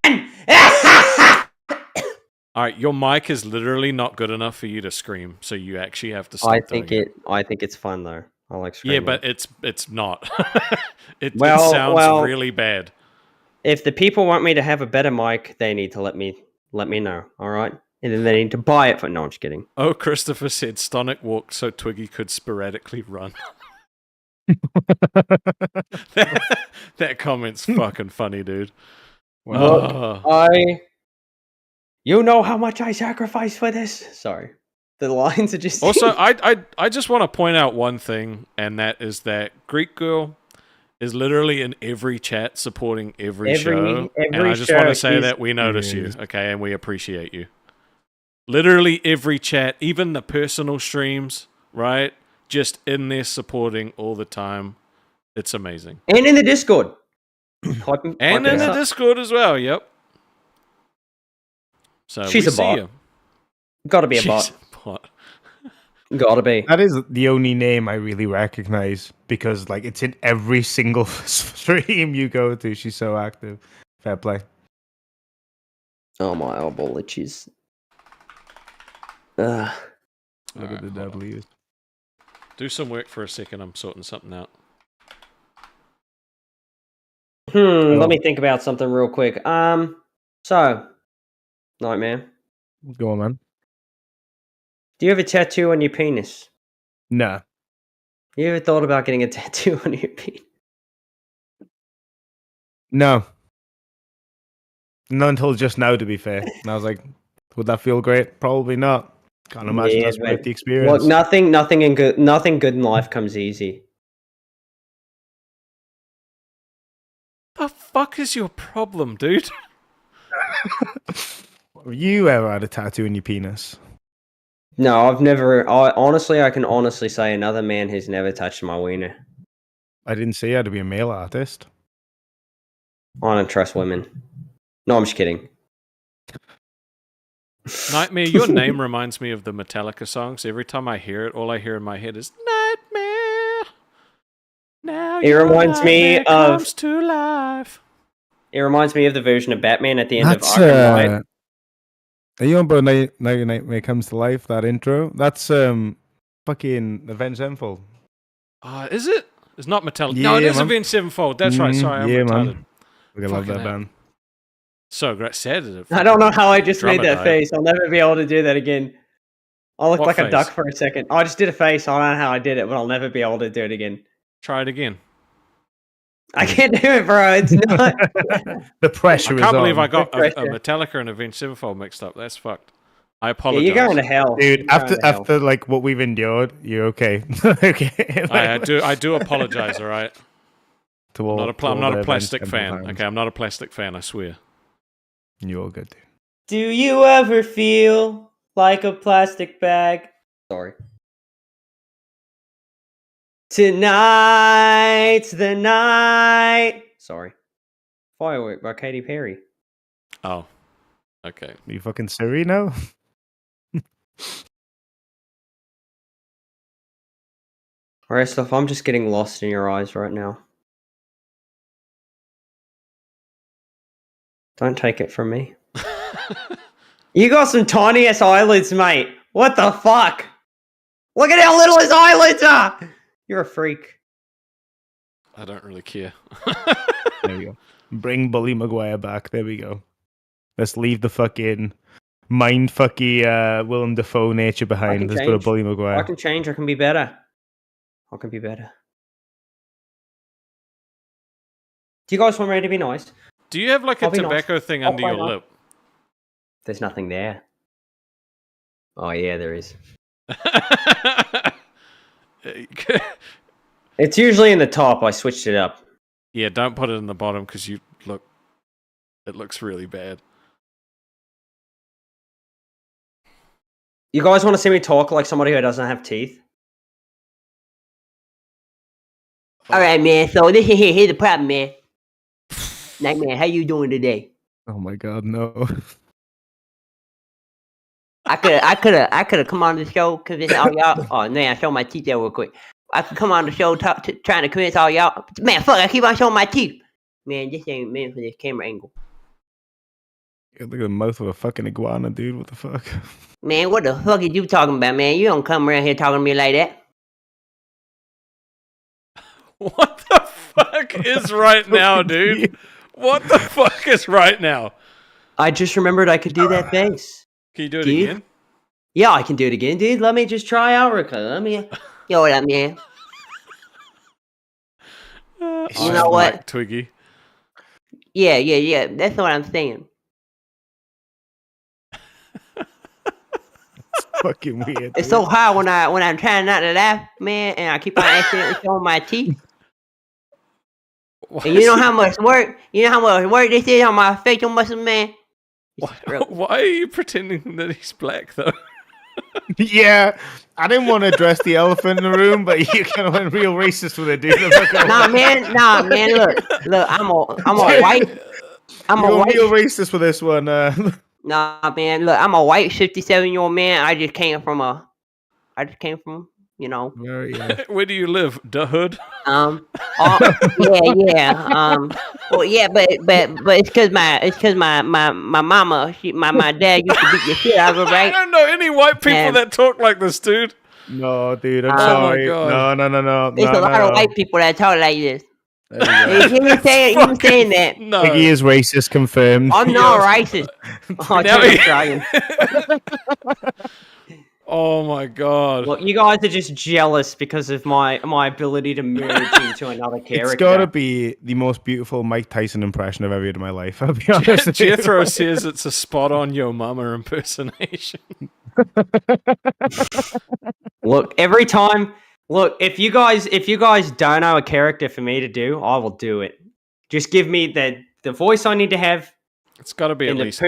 All right, your mic is literally not good enough for you to scream, so you actually have to stop I doing think I think it's fun though. I like Yeah, screaming. but it's not. it Well- sounds well- really bad. If the people want me to have a better mic, they need to let me know. All right, and then they need to buy it for. No, I'm just kidding. Oh, Christopher said Stonic walked so Twiggy could sporadically run. that comment's fucking funny, dude. Oh. You know how much I sacrificed for this. Sorry, the lines are just. Also, I just want to point out one thing, and that is that Greek Girl is literally in every chat supporting every show. And I just want to say that we notice you, okay, and we appreciate you. Literally every chat, even the personal streams, right? Just in there supporting all the time. It's amazing. And in the Discord. And in the Discord as well, yep. So She's we a see bot. you. Gotta be a She's bot. a bot. Gotta be. That is the only name I really recognize because, like, it's in every single stream you go to. She's so active. Fair play. Oh, my elbow itches. Ugh. Look at the W's. Do some work for a second. I'm sorting something out. Let me think about something real quick. So, Nightmare, Go on, man. do you have a tattoo on your penis? No. You ever thought about getting a tattoo on your penis? No. Not until just now, to be fair. And I was like, would that feel great? Probably not. Can't imagine that's but- worth the experience. Look, nothing good in life comes easy. The fuck is your problem, dude? Have you ever had a tattoo in your penis? No, I've never. I can honestly say another man has never touched my wiener. I didn't say you had to be a male artist. I don't trust women. No, I'm just kidding. Nightmare, your name reminds me of the Metallica songs. Every time I hear it, all I hear in my head is Nightmare. Now It your reminds me nightmare of- comes to life. It reminds me of the version of Batman at the end That's, of Arkham Knight. Are you on about Night Nightmare Comes to Life, that intro? That's fucking Avenged Sevenfold. Is it? It's not Metallica. No, it Yeah, is man. Avenged Sevenfold. That's right. Sorry, I'm yeah, retarded. man. I love Fucking that hell. band. So great. Sad as I don't know how I just made Drummer that died. face. I'll never be able to do that again. I looked What like a face? duck for a second. I just did a face. I don't know how I did it, but I'll never be able to do it again. Try it again. I can't do it, bro. It's not. The pressure I is can't believe on. I got a Pressure. Metallica and Avenged Sevenfold mixed up. That's fucked. I Yeah, apologize. you're going to hell. Dude, You're going to hell. after like what we've endured, you're okay. Okay. I do apologize. All right. To I'm all, not a, to all I'm not the a Avenged plastic fan. Sevenfold fans. Okay, I'm not a plastic fan. I swear. You're all good, dude. Do you ever feel like a plastic bag? Sorry. Tonight's the night. Sorry. Firework by Katy Perry. Oh. Okay. Are you fucking Siri now? Restov, I'm just getting lost in your eyes right now. Don't take it from me. You got some tiny ass eyelids, mate. What the fuck? Look at how little his eyelids are. You're a freak. I don't really care. There we go. Bring Bully Maguire back. There we go. Let's leave the fucking mindfucky Willem Dafoe nature behind. Let's go to change. Bully Maguire. I can change. I can be better. I can be better. Do you guys want me to be nice? Do you have like a I'll be nice. tobacco thing I'll under play your nice. lip? There's nothing there. Oh yeah, there is. It's usually in the top. I switched it up. Yeah, don't put it in the bottom because it looks really bad. You guys want to see me talk like somebody who doesn't have teeth? All right, man. So here's the problem, man. Nightmare, how you doing today? Oh my god, no. I could have come on the show, convince all y'all. Oh man, I show my teeth there real quick. I could come on the show trying to convince all y'all. Man, fuck! I keep on showing my teeth. Man, this ain't meant for this camera angle. Look at the mouth of a fucking iguana, dude. What the fuck? Man, what the fuck are you talking about, man? You don't come around here talking to me like that. What the fuck is right now, dude? What the fuck is right now? I just remembered I could do that bass. Can you do it again? Yeah, I can do it again, dude. Let me just try out, Rico. Let me. Yo, what up, man? You know what? Like Twiggy. Yeah. That's what I'm saying. It's fucking weird. It's so hard when I'm trying not to laugh, man, and I keep on accidentally showing my teeth. And you know how much work this is on my facial muscle, man. Why are you pretending that he's black though? Yeah, I didn't want to address the elephant in the room, but you kind of went real racist with it, dude. Nah, man. Look. I'm a white. I'm a white. Real racist with this one. Nah, man. Look, I'm a white 57-year-old man. I just came from, you know. Where do you live? The hood? Yeah. Well, yeah, but it's because my mama, my dad used to beat the shit out of her, I right? don't know any white people that talk like this, dude. No, dude, I'm Oh my sorry. God. No. There's a lot of white people that talk like this. There You were saying that. No. Iggy is racist confirmed. I'm not racist. Oh, Now I'm he- trying. Oh my god. Look, you guys are just jealous because of my ability to merge into another character. It's got to be the most beautiful Mike Tyson impression I've ever heard in my life. I'll be honest with you. Jethro says it's a spot on Yo Mama impersonation. Look, every time. Look, if you guys don't know a character for me to do, I will do it. Just give me the voice I need to have. It's got to be at least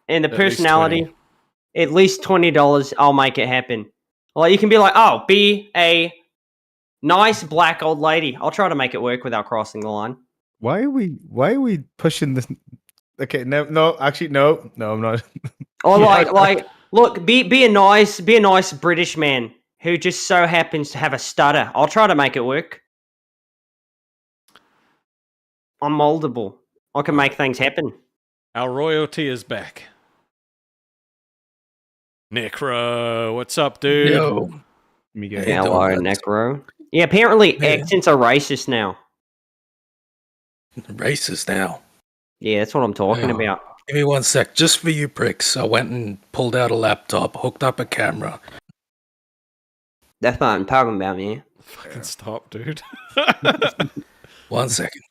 and the at least personality. 20. At least $20. I'll make it happen. Like you can be like, oh, be a nice black old lady. I'll try to make it work without crossing the line. Why are we pushing this? Okay, no, actually, no, I'm not. Or like, look, be a nice British man who just so happens to have a stutter. I'll try to make it work. I'm moldable. I can make things happen. Our royalty is back. Necro, what's up, dude? Yo. Hello, Necro. Yeah, apparently accents are racist now. Racist now. Yeah, that's what I'm talking about. Give me 1 sec. Just for you pricks, I went and pulled out a laptop, hooked up a camera. That's what I'm talking about, man. Fucking stop, dude. 1 second.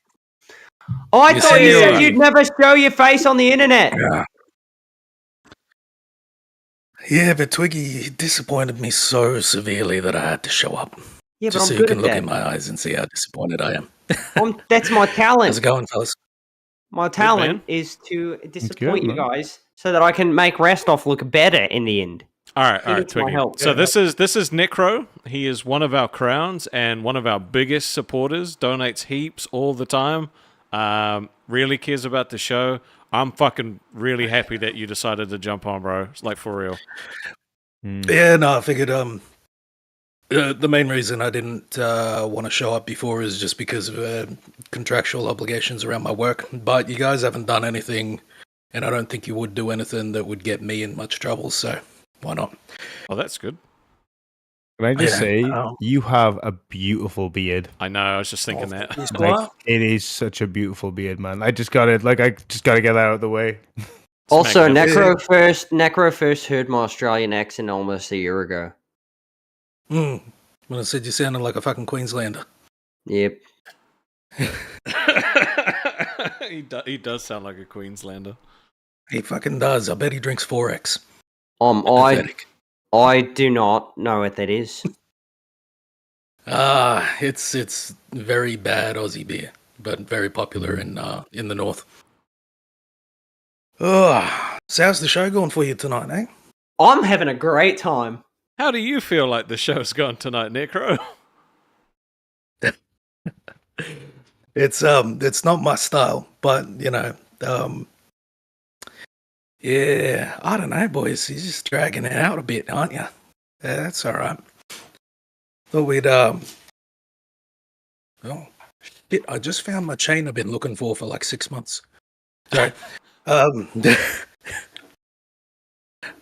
Oh, I You thought you see, said you'd never show your face on the internet. Yeah, but Twiggy disappointed me so severely that I had to show up. Yeah, but Just I'm so you good can at look that. in my eyes and see how disappointed I am. That's my talent. How's it going, fellas? My talent is to disappoint you guys so that I can make Rastov look better in the end. All right, He needs my Twiggy. help. So this is Necro. He is one of our crowns and one of our biggest supporters. Donates heaps all the time. Really cares about the show. I'm fucking really happy that you decided to jump on, bro. It's like for real. Yeah, no, I figured The main reason I didn't want to show up before is just because of contractual obligations around my work. But you guys haven't done anything, and I don't think you would do anything that would get me in much trouble. So why not? Oh, that's good. Can I just Yeah. say, you have a beautiful beard. I know. I was just thinking that. Like, it is such a beautiful beard, man. I just got it. Like, I just got to get that out of the way. Also, magnificent. Necro first heard my Australian accent almost a year ago. When I said you sounded like a fucking Queenslander. Yep. He does sound like a Queenslander. He fucking does. I bet he drinks 4X. I do not know what that is. It's very bad Aussie beer, but very popular in the north. Oh, so how's the show going for you tonight, eh? I'm having a great time. How do you feel like the show's gone tonight, Necro? It's not my style, but yeah, I don't know, boys. You're just dragging it out a bit, aren't you? Yeah, that's all right. Thought we'd oh shit! I just found my chain I've been looking for like 6 months. Sorry.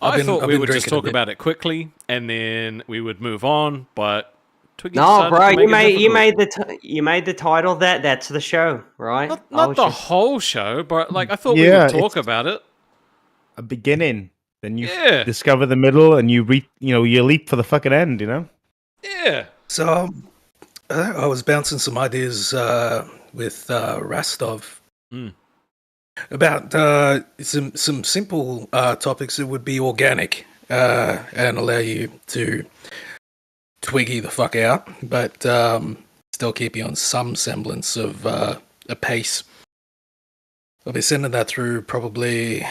I thought we would just talk about it quickly and then we would move on, but Twiggy No, decided bro, to make you it difficult. made the title that's the show, right? Not the whole show, but like I thought we would talk about it. A beginning, then you discover the middle, and you leap for the fucking end. You know. Yeah. So I was bouncing some ideas with Rastov about some simple topics that would be organic and allow you to Twiggy the fuck out, but still keep you on some semblance of a pace. I'll be sending that through probably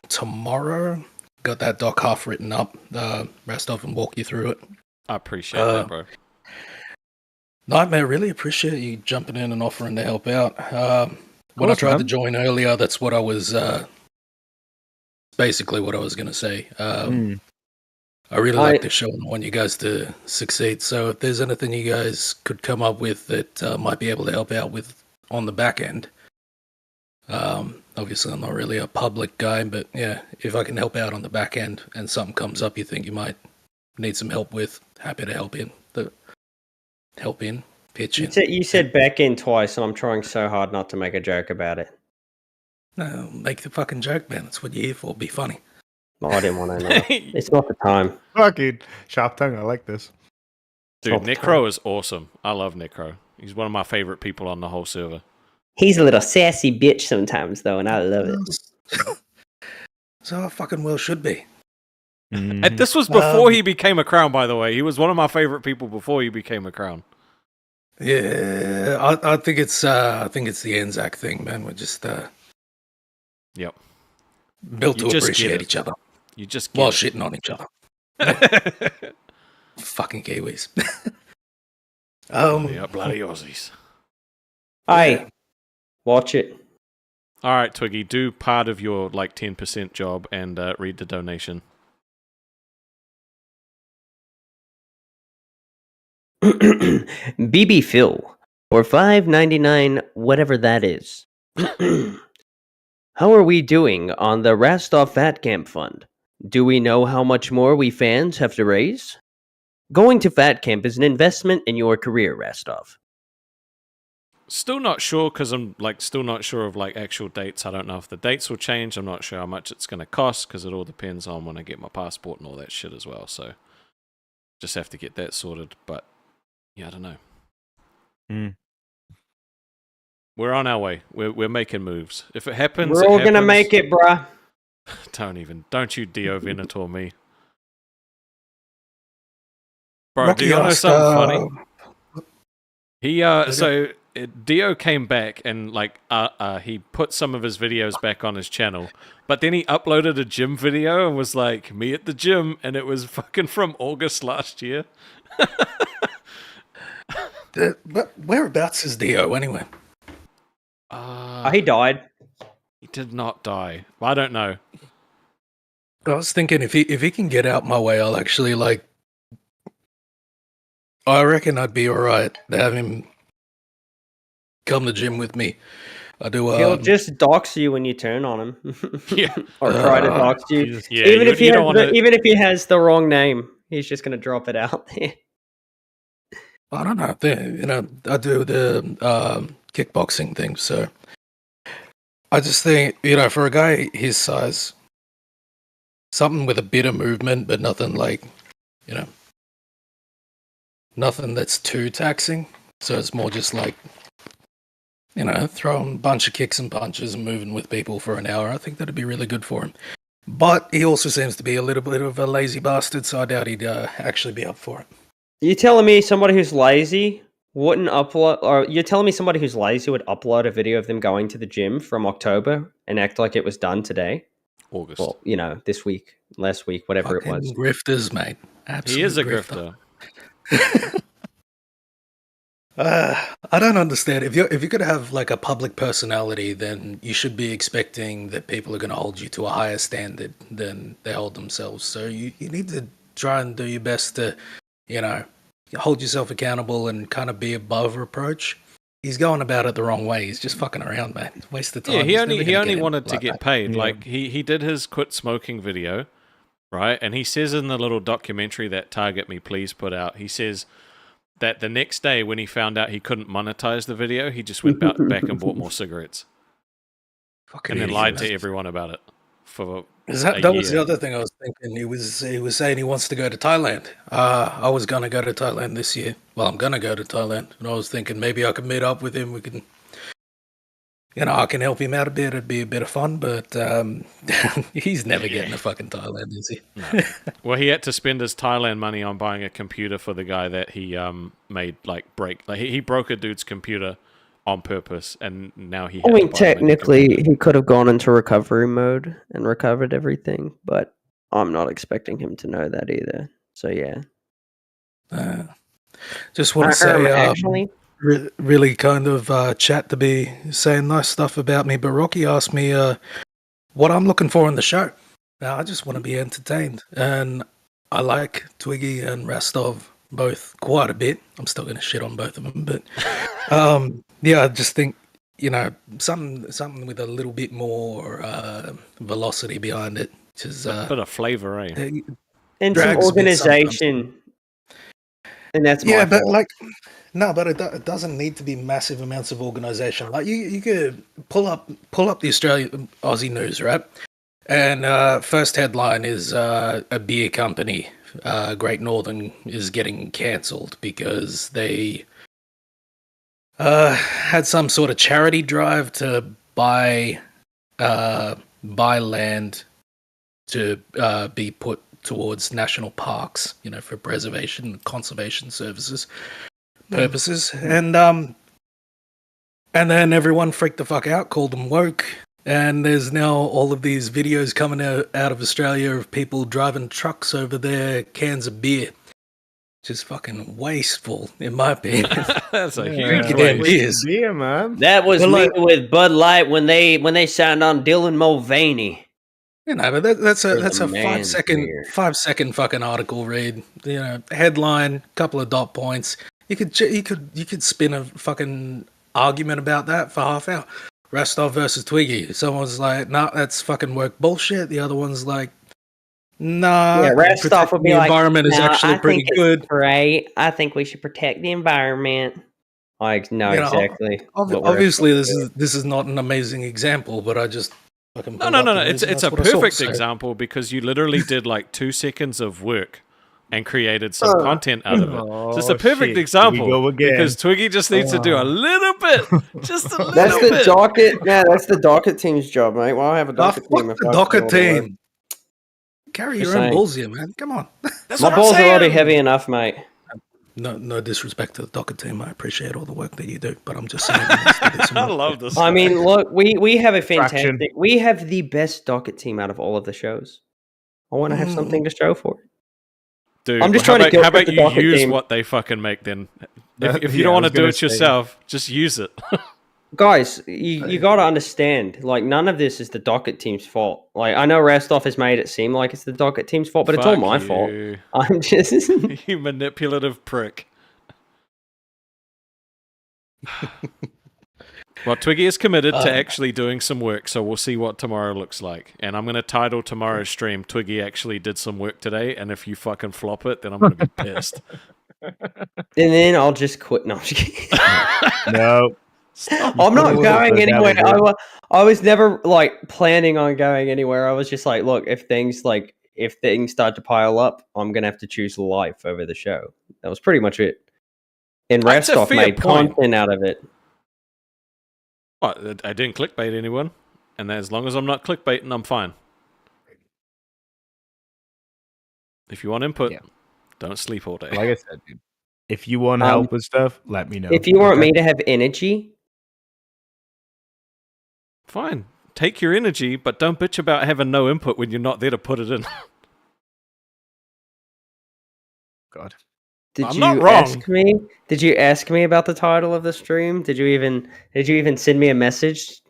tomorrow. Got that doc half written up. Rastov and walk you through it. I appreciate that, bro. Nightmare, really appreciate you jumping in and offering to help out. When I tried to join earlier, that's what I was basically what I was going to say. I really like the show and I want you guys to succeed. So if there's anything you guys could come up with that might be able to help out with on the back end. Obviously, I'm not really a public guy, but yeah, if I can help out on the back end and something comes up you think you might need some help with, happy to help in. Pitch in. You said back in twice, and I'm trying so hard not to make a joke about it. No, make the fucking joke, man. That's what you're here for. Be funny. No, I didn't want to know. It's not the time. Fucking sharp tongue. I like this. Dude, Necro is awesome. I love Necro. He's one of my favorite people on the whole server. He's a little sassy bitch sometimes, though, and I love it. So I fucking well should be. And this was before he became a crown, by the way. He was one of my favorite people before he became a crown. Yeah, I think it's the Anzac thing, man. We're just yep, built to appreciate each other. You just while shitting on each other. Fucking Kiwis. Bloody Aussies. Hey, watch it. All right, Twiggy, do part of your 10% job and read the donation. BB Phil, or $5.99, whatever that is. How are we doing on the Rastov Fat Camp Fund? Do we know how much more we fans have to raise? Going to Fat Camp is an investment in your career, Rastov. Still not sure, because I'm still not sure of actual dates. I don't know if the dates will change. I'm not sure how much it's going to cost, because it all depends on when I get my passport and all that shit as well. So just have to get that sorted. But yeah, I don't know. We're on our way. We're making moves. If it happens, we're all gonna make it, bruh. Don't you Dio Venator me, bro. Do you know something funny? He so Dio came back and he put some of his videos back on his channel, but then he uploaded a gym video and was like, me at the gym, and it was fucking from August last year. But whereabouts is Dio anyway? He died. He did not die. I don't know. I was thinking if he can get out my way, I'll actually I reckon I'd be alright to have him come to gym with me. I do. He'll just dox you when you turn on him. Yeah. Or try to dox you. Jesus. Yeah, even you- if he you has don't wanna- even if he has the wrong name, he's just gonna drop it out there. I don't know. I do the kickboxing thing, so I just think, for a guy his size, something with a bit of movement, but nothing like, nothing that's too taxing. So it's more just like, throwing a bunch of kicks and punches and moving with people for an hour. I think that'd be really good for him. But he also seems to be a little bit of a lazy bastard, so I doubt he'd actually be up for it. You telling me somebody who's lazy wouldn't upload, or you're telling me somebody who's lazy would upload a video of them going to the gym from October and act like it was done today? August. Well, this week, last week, whatever it was. Grifters, mate. He is a grifter. I don't understand. If you're going to have like a public personality, then you should be expecting that people are going to hold you to a higher standard than they hold themselves. So you need to try and do your best to, hold yourself accountable and kind of be above reproach. He's going about it the wrong way. He's just fucking around, man. Waste of time. Yeah, he only wanted to get paid. Yeah. Like he did his quit smoking video, right? And he says in the little documentary that Target Me Please put out, he says that the next day when he found out he couldn't monetize the video, he just went back and bought more cigarettes. Fucking and then idiot. lied to everyone about it for that was the other thing I was thinking. He was saying he wants to go to Thailand. I was going to go to Thailand this year. Well, I'm going to go to Thailand. And I was thinking maybe I could meet up with him. We can, I can help him out a bit. It'd be a bit of fun, but he's never getting to fucking Thailand, is he? No. Well, he had to spend his Thailand money on buying a computer for the guy that he made break. Like he broke a dude's computer on purpose, and now he. I mean, technically, he could have gone into recovery mode and recovered everything, but I'm not expecting him to know that either. So yeah. Just want to say, actually. Really kind of chat to be saying nice stuff about me, but Rocky asked me what I'm looking for in the show. Now, I just want to be entertained, and I like Twiggy and Rastov both quite a bit. I'm still going to shit on both of them, but I just think something with a little bit more velocity behind it, which is a bit of flavor, eh? And some organization. And that's my but fault. but it doesn't need to be massive amounts of organization. Like you could pull up the Aussie news, right? And first headline is a beer company, Great Northern, is getting cancelled because they had some sort of charity drive to buy land to be put towards national parks, for preservation and conservation services purposes. And then everyone freaked the fuck out, called them woke, and there's now all of these videos coming out of Australia of people driving trucks over their cans of beer. Just fucking wasteful, in my opinion. That's a huge waste. Beer, man. That was me with Bud Light when they signed on Dylan Mulvaney. But that's a 5 second fucking article read. Headline, couple of dot points. You could spin a fucking argument about that for half hour. Rastov versus Twiggy. Someone's like, nah, that's fucking work bullshit. The other one's like, nah. Yeah, Rastov would be the like, environment is actually pretty good. Right. I think we should protect the environment. Like, no, exactly. Obviously, this is not an amazing example, but I just fucking no. It's a perfect example because you literally did like 2 seconds of work and created some content out of it. So it's a perfect example because Twiggy just needs to do a little bit, just a little bit. That's the Docket. Yeah, that's the Docket team's job, mate. Well, I have a Docket team. The Docket team. Carry your own balls here, man. Come on. My balls are already heavy enough, mate. No disrespect to the Docket team. I appreciate all the work that you do, but I'm just saying. I love this. I mean, look, we have a fantastic. We have the best Docket team out of all of the shows. I want to have something to show for it. Dude, I'm just trying to. How about you use what they fucking make then? If you don't want to do it yourself, just use it. Guys, you got to understand, like, none of this is the Docket team's fault. Like, I know Rastov has made it seem like it's the Docket team's fault, but it's all my fault. I'm just... You manipulative prick. Well, Twiggy is committed to actually doing some work, so we'll see what tomorrow looks like. And I'm going to title tomorrow's stream, Twiggy actually did some work today, and if you fucking flop it, then I'm going to be pissed. And then I'll just quit. No, I'm just kidding. No. I'm not going anywhere. I was never like planning on going anywhere. I was just like, look, if things start to pile up, I'm gonna have to choose life over the show. That was pretty much it. And That's a Rastov fair made point. content out of it. Oh, I didn't clickbait anyone, and as long as I'm not clickbaiting, I'm fine. If you want input, don't sleep all day. Like I said, dude, if you want help with stuff, let me know. If you want me to have energy, Fine. Take your energy, but don't bitch about having no input when you're not there to put it in. God. Did you ask me? Did you ask me about the title of the stream? Did you even send me a message?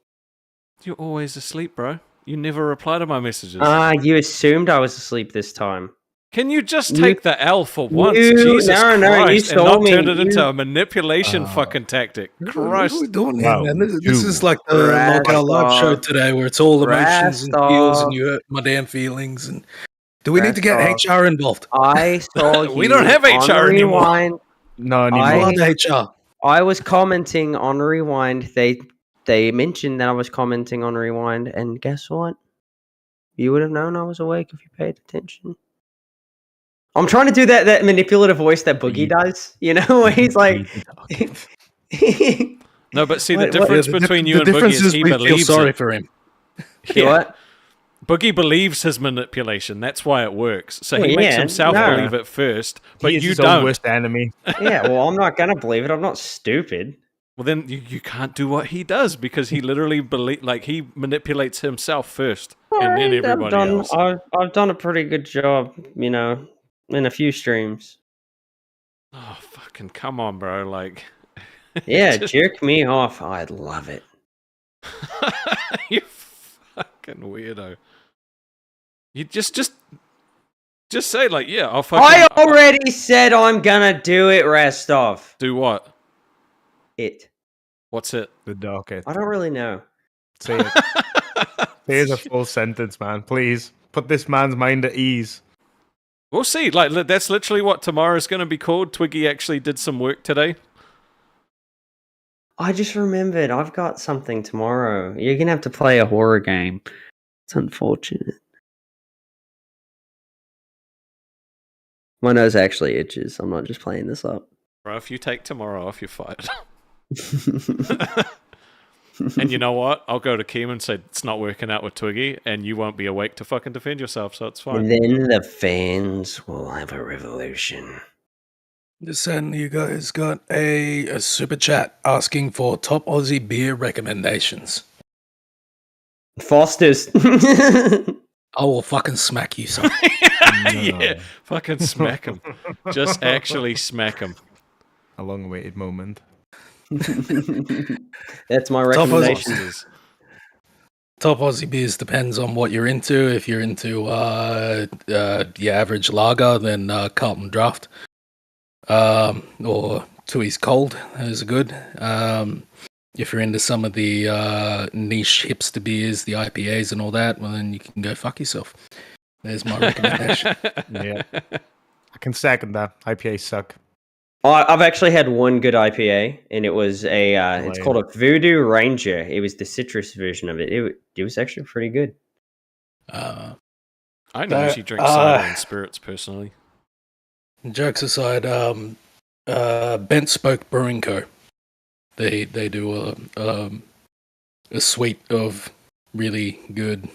You're always asleep, bro. You never reply to my messages. You assumed I was asleep this time. Can you just take the L for once? you Jesus Christ, and not me. turn it into a manipulation fucking tactic. What Christ. are we doing here, man? This is like the Lolcow live show today, where it's all emotions and feels, and you hurt my damn feelings. And do we need to get HR involved? I saw you. We don't have on HR anymore. Rewind. No anymore. HR. I was commenting on Rewind. They mentioned that I was commenting on Rewind, and guess what? You would have known I was awake if you paid attention. I'm trying to do that manipulative voice that Boogie does, you know, where he's like... No, but see, the difference between you and Boogie is he believes sorry it. for him. What? Boogie believes his manipulation. That's why it works. So he makes himself believe it first, but you his don't. own worst enemy. Yeah, well, I'm not going to believe it. I'm not stupid. Well, then you can't do what he does because he literally he manipulates himself first and then everybody else. I've done a pretty good job, you know, in a few streams. Oh, fucking come on, bro. Like, yeah, jerk me off. I'd love it. You fucking weirdo. You just say, like, yeah, I'll fucking... I already said I'm gonna do it, Rastov. Do what? It. What's it? The Docket. I don't really know. Say it. Here's a full sentence, man. Please. Put this man's mind at ease. We'll see. Like, that's literally what tomorrow's going to be called. Twiggy actually did some work today. I just remembered I've got something tomorrow. You're going to have to play a horror game. It's unfortunate. My nose actually itches. I'm not just playing this up. Bro, if you take tomorrow off, you're fired. And you know what? I'll go to Keem and say it's not working out with Twiggy, and you won't be awake to fucking defend yourself, so it's fine. And then the fans will have a revolution. Just saying, you guys got a super chat asking for top Aussie beer recommendations. Foster's. I will fucking smack you, son. Yeah, fucking smack him. Just actually smack him. A long-awaited moment. That's my recommendation. Top Aussie beers depends on what you're into. If you're into your average lager, then Carlton Draft or Tui's Cold is good. If you're into some of the niche hipster beers, the IPAs and all that, well, then you can go fuck yourself. There's my recommendation. Yeah, I can second that. IPAs suck. I've actually had one good IPA, and it was it's called a Voodoo Ranger. It was the citrus version of it. It was actually pretty good. I usually drink cider and spirits personally. Jokes aside, Bent Spoke Brewing Co. They do a suite of really good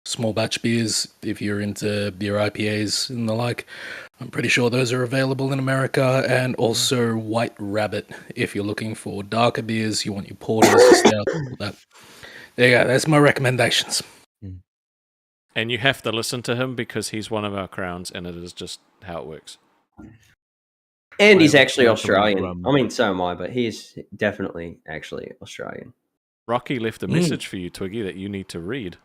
small batch beers. If you're into beer IPAs and the like, I'm pretty sure those are available in America. And also White Rabbit if you're looking for darker beers, you want your porters, stouts, all that. There you go. That's my recommendations. And you have to listen to him because he's one of our crowns, and it is just how it works. And he's actually Australian. I mean, so am I, but he's definitely actually Australian. Rocky left a message for you, Twiggy, that you need to read.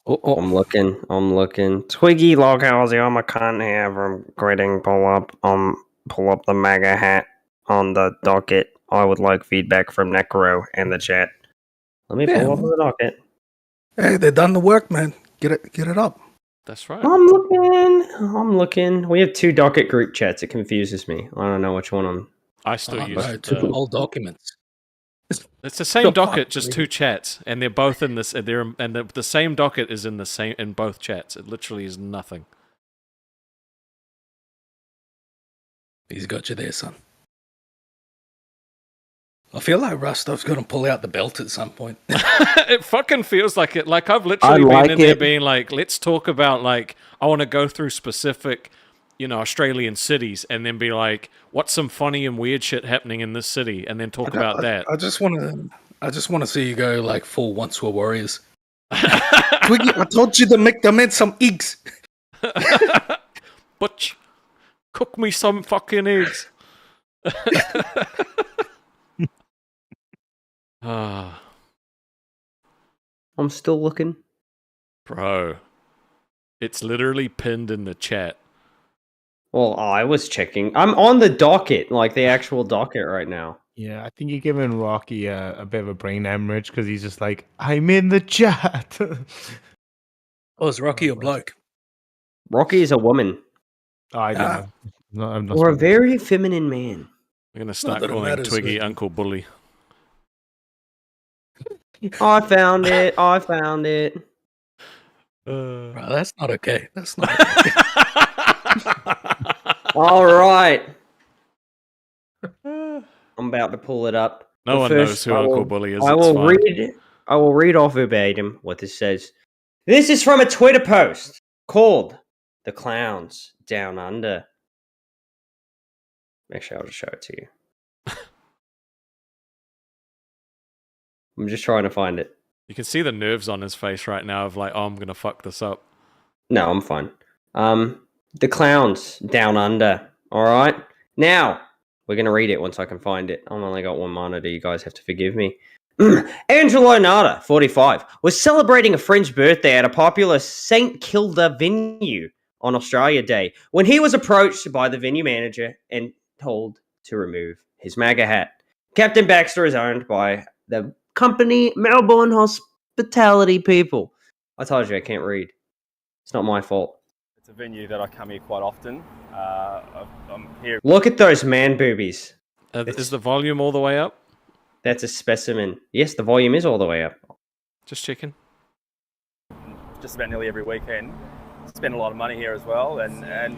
I'm looking. Twiggy, Lolcow, I'm a cunt here from greeting. Pull up the MAGA hat on the docket. I would like feedback from Necro and the chat. Let me pull up the docket. Hey, they've done the work, man. Get it up. That's right. I'm looking. We have 2 docket group chats. It confuses me. I don't know which one I'm. I still use No, 2 old documents. It's the same docket, just 2 chats, and they're both in this. The same docket is in both chats. It literally is nothing. He's got you there, son. I feel like Rostov's going to pull out the belt at some point. It fucking feels like it. Like I've literally been in there being like, let's talk about like, I want to go through specific, Australian cities, and then be like, what's some funny and weird shit happening in this city, and then talk about that. I just want to see you go like full Once Were Warriors. Twiggy, I told you to make the men some eggs. Butch, cook me some fucking eggs. I'm still looking. Bro, it's literally pinned in the chat. Well, I was checking. I'm on the docket, like the actual docket right now. Yeah, I think you're giving Rocky a bit of a brain hemorrhage because he's just like, I'm in the chat. Oh, is Rocky a bloke? Rocky is a woman. Oh, I don't know. I'm not Or a very feminine man. I'm gonna start calling Twiggy Uncle Bully. I found it. Bro, that's not okay. That's not okay. All right. I'm about to pull it up. No one knows who Uncle Bully is. I will read off verbatim what this says. This is from a Twitter post called "The Clowns Down Under." Actually, I'll just show it to you. I'm just trying to find it. You can see the nerves on his face right now of like, oh, I'm gonna fuck this up. No, I'm fine. The Clowns Down Under. All right. Now we're gonna read it once I can find it. I've only got one monitor. You guys have to forgive me. Angelo Nada, 45, was celebrating a friend's birthday at a popular St. Kilda venue on Australia Day when he was approached by the venue manager and told to remove his MAGA hat. Captain Baxter is owned by the company Melbourne Hospitality People. I told you I can't read. It's not my fault. It's a venue that I come here quite often. I'm here. Look at those man boobies. Is the volume all the way up? That's a specimen. Yes, the volume is all the way up. Just checking. Just about nearly every weekend. Spend a lot of money here as well. And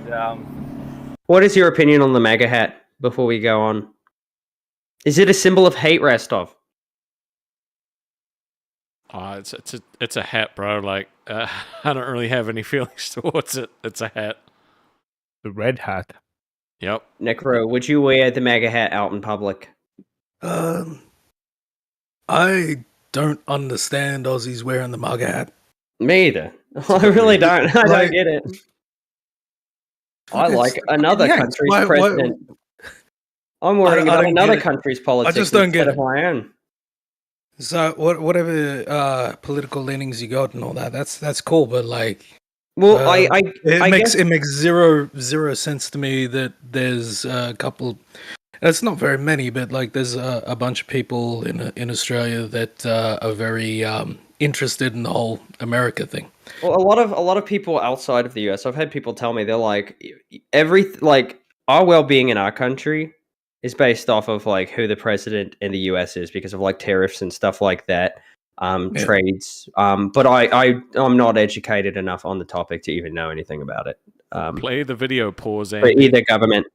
what is your opinion on the MAGA hat before we go on? Is it a symbol of hate, Rastov? It's a hat, bro. Like, I don't really have any feelings towards it. It's a hat. The red hat. Yep. Necro, would you wear the MAGA hat out in public? I don't understand Aussies wearing the MAGA hat. Me either. I really don't. I don't get it. I like another country's president. I'm worrying about another country's politics I just don't get instead of my own. So whatever political leanings you got and all that, that's cool. But like, well, it makes zero sense to me that there's a couple. It's not very many, but like there's a bunch of people in Australia that are very interested in the whole America thing. Well, a lot of people outside of the US, I've had people tell me they're like our well-being in our country is based off of like who the president in the US is because of like tariffs and stuff like that, trades. But I'm not educated enough on the topic to even know anything about it. Play the video pause. For either government.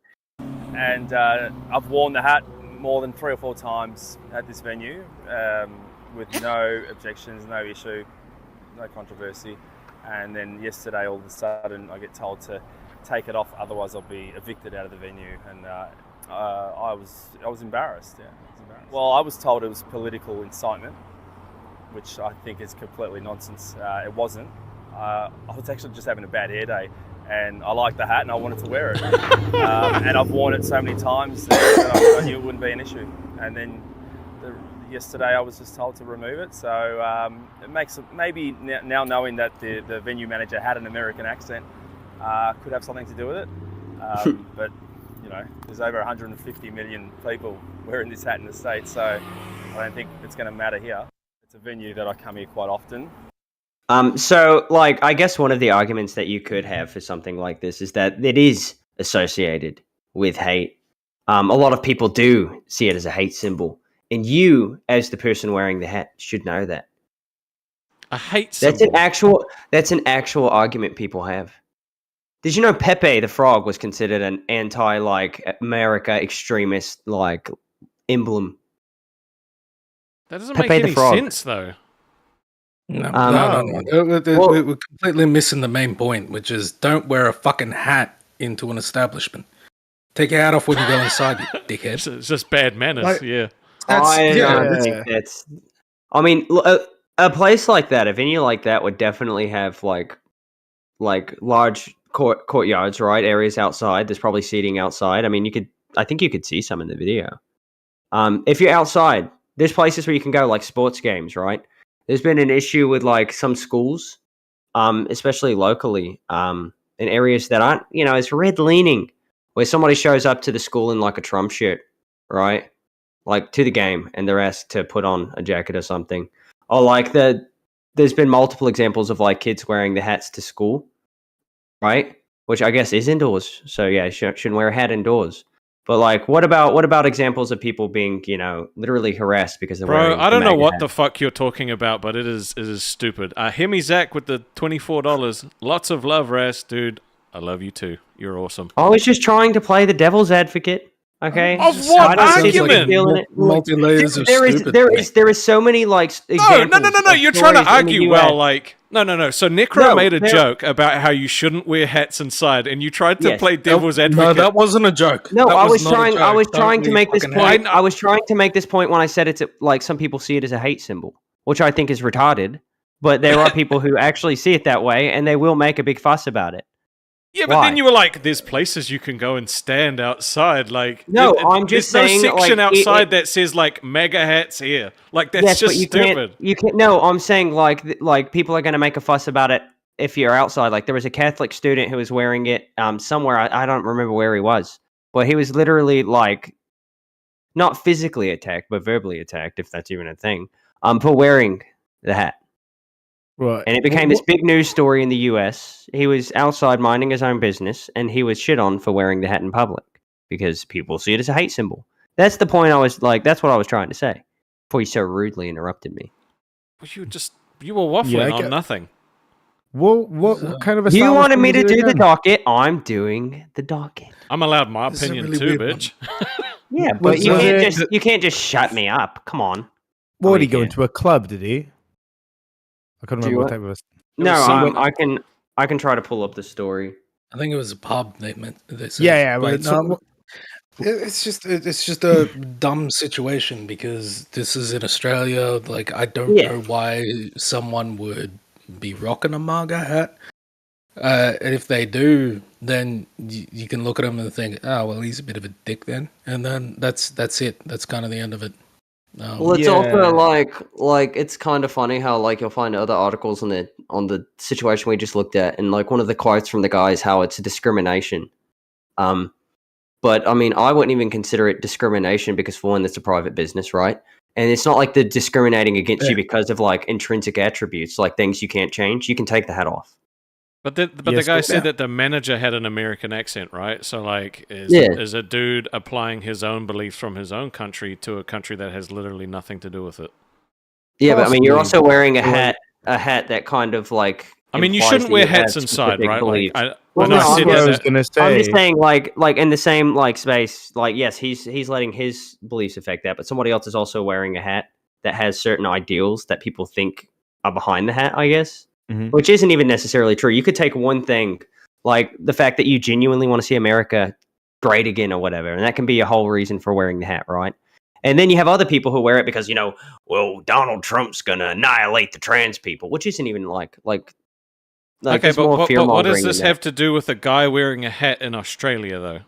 And I've worn the hat more than 3 or 4 times at this venue with no objections, no issue, no controversy. And then yesterday, all of a sudden, I get told to take it off, otherwise I'll be evicted out of the venue. And I was embarrassed. Yeah, I was embarrassed. Well, I was told it was political incitement, which I think is completely nonsense. It wasn't. I was actually just having a bad hair day. And I liked the hat and I wanted to wear it. And I've worn it so many times that I knew it wouldn't be an issue. And then yesterday I was just told to remove it. So it makes maybe now knowing that the venue manager had an American accent could have something to do with it. But you know, there's over 150 million people wearing this hat in the States, so I don't think it's going to matter here. It's a venue that I come here quite often. So, like, I guess one of the arguments that you could have for something like this is that it is associated with hate. A lot of people do see it as a hate symbol, and you, as the person wearing the hat, should know that. A hate symbol. That's an actual argument people have. Did you know Pepe the Frog was considered an anti, like, America extremist, like, emblem? That doesn't Pepe make the any Frog. sense, though. No. Well- We're completely missing the main point, which is don't wear a fucking hat into an establishment. Take your hat off when you go inside, you dickhead. It's just bad manners, Like- yeah. I don't that's- think that's. I mean, a place like that, a venue like that, would definitely have like large courtyards, right? Areas outside. There's probably seating outside. I mean, I think you could see some in the video. If you're outside, there's places where you can go, like sports games, right? There's been an issue with like some schools, especially locally, in areas that aren't, it's red leaning, where somebody shows up to the school in like a Trump shirt, right? Like to the game, and they're asked to put on a jacket or something. Or like there's been multiple examples of like kids wearing the hats to school, right? Which I guess is indoors. So yeah, shouldn't wear a hat indoors. But like, what about examples of people being, literally harassed because they're wearing? Bro, I don't know MAGA what hat? the fuck you're talking about, but it is stupid. Hear me, Zach, with the $24. Lots of love, Ras, dude. I love you too. You're awesome. I was just trying to play the devil's advocate. Okay. Of what I don't see what you're argument? feeling it. Multi-layers of There is so many like examples. No. of You're trying to stories in the argue. US. Well, like, no. So Necro No, made a there- joke about how you shouldn't wear hats inside, and you tried to Yes. play devil's No, advocate. that wasn't a joke. No, That I was not a trying. joke. I was Don't trying to wear make this fucking point. hats. I was trying to make this point when I said it's like some people see it as a hate symbol, which I think is retarded. But there are people who actually see it that way, and they will make a big fuss about it. Yeah, but Why? then you were like, "There's places you can go and stand outside." Like, No, I'm just there's saying, no section like, outside that says like "mega hats here." Like that's Yes, just but you stupid. can't. You can't. No, I'm saying like people are going to make a fuss about it if you're outside. Like there was a Catholic student who was wearing it somewhere. I don't remember where he was, but he was literally like not physically attacked, but verbally attacked, if that's even a thing, for wearing the hat. Right. And it became this big news story in the US. He was outside minding his own business, and he was shit on for wearing the hat in public because people see it as a hate symbol. That's the point I was like, that's what I was trying to say before you so rudely interrupted me. Well, you were waffling on nothing. What kind of You wanted me to establishment is do it the again? docket. I'm doing the docket. I'm allowed my This is a opinion really too, weird one. bitch. Yeah, but Was you can't just shut me up. Come on. What did he Oh, go yeah. into a club? Did he? I couldn't Do you remember what what? type of. No, some- I can try to pull up the story. I think it was a pub. They said. Yeah, But but so- it's just a dumb situation because this is in Australia. Like I don't Yeah. know why someone would be rocking a MAGA hat. And if they do, then you can look at him and think, "Oh, well, he's a bit of a dick then," and then that's it. That's kind of the end of it. Well, it's Yeah. also like it's kind of funny how like you'll find other articles on the situation we just looked at, and like one of the quotes from the guy is how it's a discrimination. But I mean, I wouldn't even consider it discrimination because for one, it's a private business, right? And it's not like they're discriminating against you because of like intrinsic attributes, like things you can't change. You can take the hat off. But the Yes, guy but- said that the manager had an American accent, right? So like, Yeah. is a dude applying his own beliefs from his own country to a country that has literally nothing to do with it? Yeah, but I mean, you're also Possibly. wearing a hat that kind of like. I mean, you implies shouldn't that wear you have hats inside, specific right? beliefs. Like, Well, I know no, Sid I'm what has I was that- gonna say. I'm just saying, like in the same like space, like yes, he's letting his beliefs affect that, but somebody else is also wearing a hat that has certain ideals that people think are behind the hat, I guess, Mhm. which isn't even necessarily true. You could take one thing, like the fact that you genuinely want to see America great again or whatever, and that can be a whole reason for wearing the hat, right? And then you have other people who wear it because well, Donald Trump's gonna annihilate the trans people, which isn't even like okay, it's but more what does fear-mongering this than that. have to do with a guy wearing a hat in Australia, though?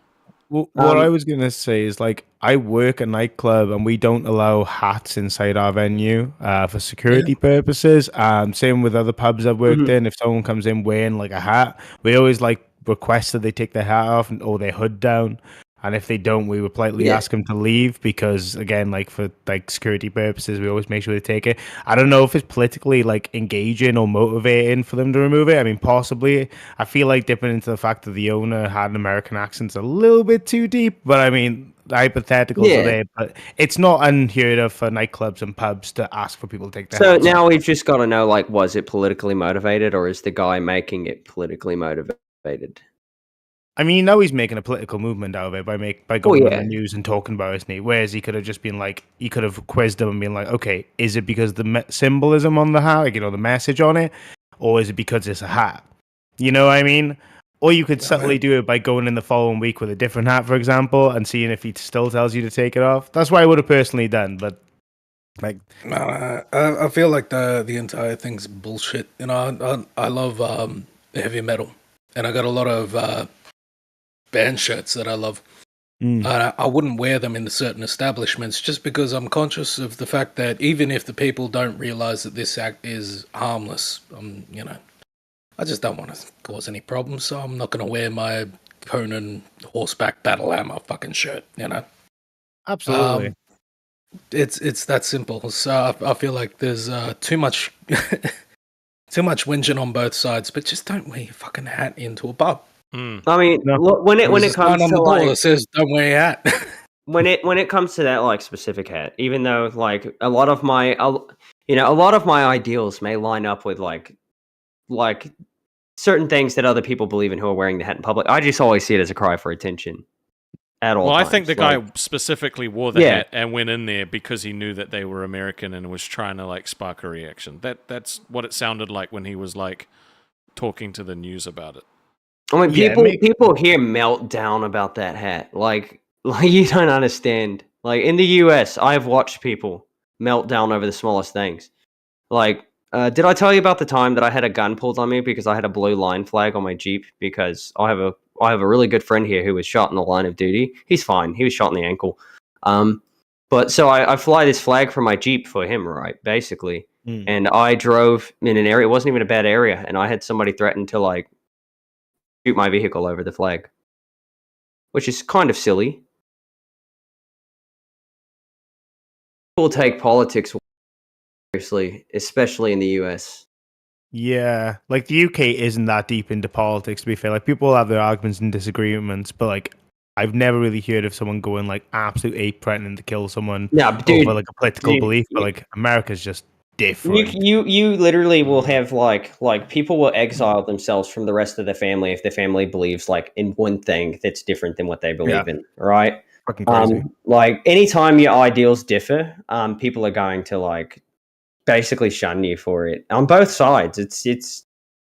Well, what Um, I was gonna say is like I work a nightclub and we don't allow hats inside our venue for security purposes. Same with other pubs I've worked Mhm. in. If someone comes in wearing like a hat, we always like request that they take their hat off or their hood down. And if they don't, we would politely ask them to leave because, again, like for like security purposes, we always make sure they take it. I don't know if it's politically like engaging or motivating for them to remove it. I mean, possibly. I feel like dipping into the fact that the owner had an American accent's a little bit too deep. But I mean, the hypotheticals are there. But it's not unheard of for nightclubs and pubs to ask for people to take their So hats off. now we've just got to know, like, was it politically motivated or is the guy making it politically motivated? I mean, now he's making a political movement out of it by going on the news and talking about it, isn't he? Whereas he could have just been like, he could have quizzed them and been like, okay, is it because the symbolism on the hat, like, the message on it, or is it because it's a hat? You know what I mean? Or you could subtly do it by going in the following week with a different hat, for example, and seeing if he still tells you to take it off. That's what I would have personally done, but like, I feel like the entire thing's bullshit. I love heavy metal, and I got a lot of band shirts that I love. I wouldn't wear them in certain establishments just because I'm conscious of the fact that even if the people don't realize that this act is harmless, I just don't want to cause any problems, so I'm not going to wear my Conan horseback battle hammer fucking shirt, Absolutely. It's that simple. So I feel like there's too much whinging on both sides, but just don't wear your fucking hat into a pub. I mean, when it comes to like, that says don't wear your hat. when it comes to that like specific hat, even though like a lot of my ideals may line up with like certain things that other people believe in who are wearing the hat in public, I just always see it as a cry for attention at all times. I think the guy specifically wore the hat and went in there because he knew that they were American and was trying to like spark a reaction. That's what it sounded like when he was like talking to the news about it. I mean, people here melt down about that hat. Like you don't understand. Like in the US, I've watched people melt down over the smallest things. Like, did I tell you about the time that I had a gun pulled on me because I had a blue line flag on my Jeep? Because I have a really good friend here who was shot in the line of duty. He's fine. He was shot in the ankle. But so I fly this flag from my Jeep for him, right? Basically. And I drove in an area. It wasn't even a bad area, and I had somebody threaten to like shoot my vehicle over the flag, which is kind of silly. People take politics seriously, especially in the US. Yeah, like the UK isn't that deep into politics, to be fair. Like people have their arguments and disagreements, but like I've never really heard of someone going like absolute ape threatening to kill someone over like a political belief. But like America's just different. You literally will have like people will exile themselves from the rest of their family if their family believes like in one thing that's different than what they believe in, right? Fucking crazy. Like anytime your ideals differ, people are going to like basically shun you for it on both sides. It's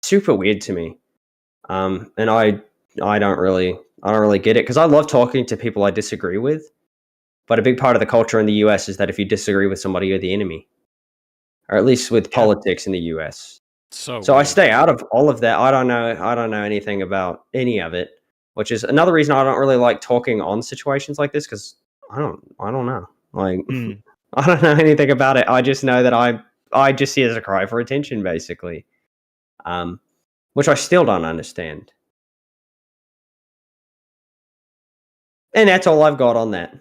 super weird to me, and I don't really get it because I love talking to people I disagree with, but a big part of the culture in the US is that if you disagree with somebody, you're the enemy. Or at least with politics in the US. So I stay out of all of that. I don't know anything about any of it, which is another reason I don't really like talking on situations like this because I don't know. Like I don't know anything about it. I just know that I just see it as a cry for attention, basically. Which I still don't understand. And that's all I've got on that.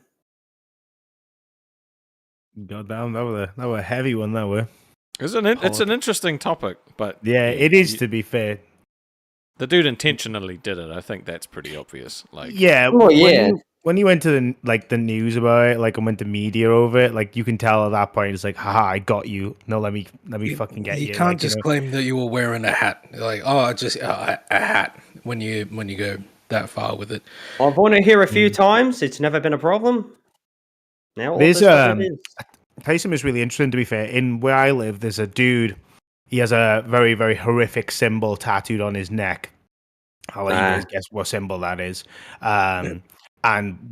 Goddamn, that was a heavy one, that were. It's an interesting topic, but yeah, it is, to be fair. The dude intentionally did it. I think that's pretty obvious. Like, when you went to the news about it, like, and went to media over it, like, you can tell at that point it's like, haha, I got you. No, let me fucking get you. You can't just claim that you were wearing a hat. Like, just a hat when you go that far with it. I've worn it here a few times. It's never been a problem. Now there's Tyson is really interesting, to be fair. In where I live, there's a dude. He has a very, very horrific symbol tattooed on his neck. I'll let you guys guess what symbol that is. And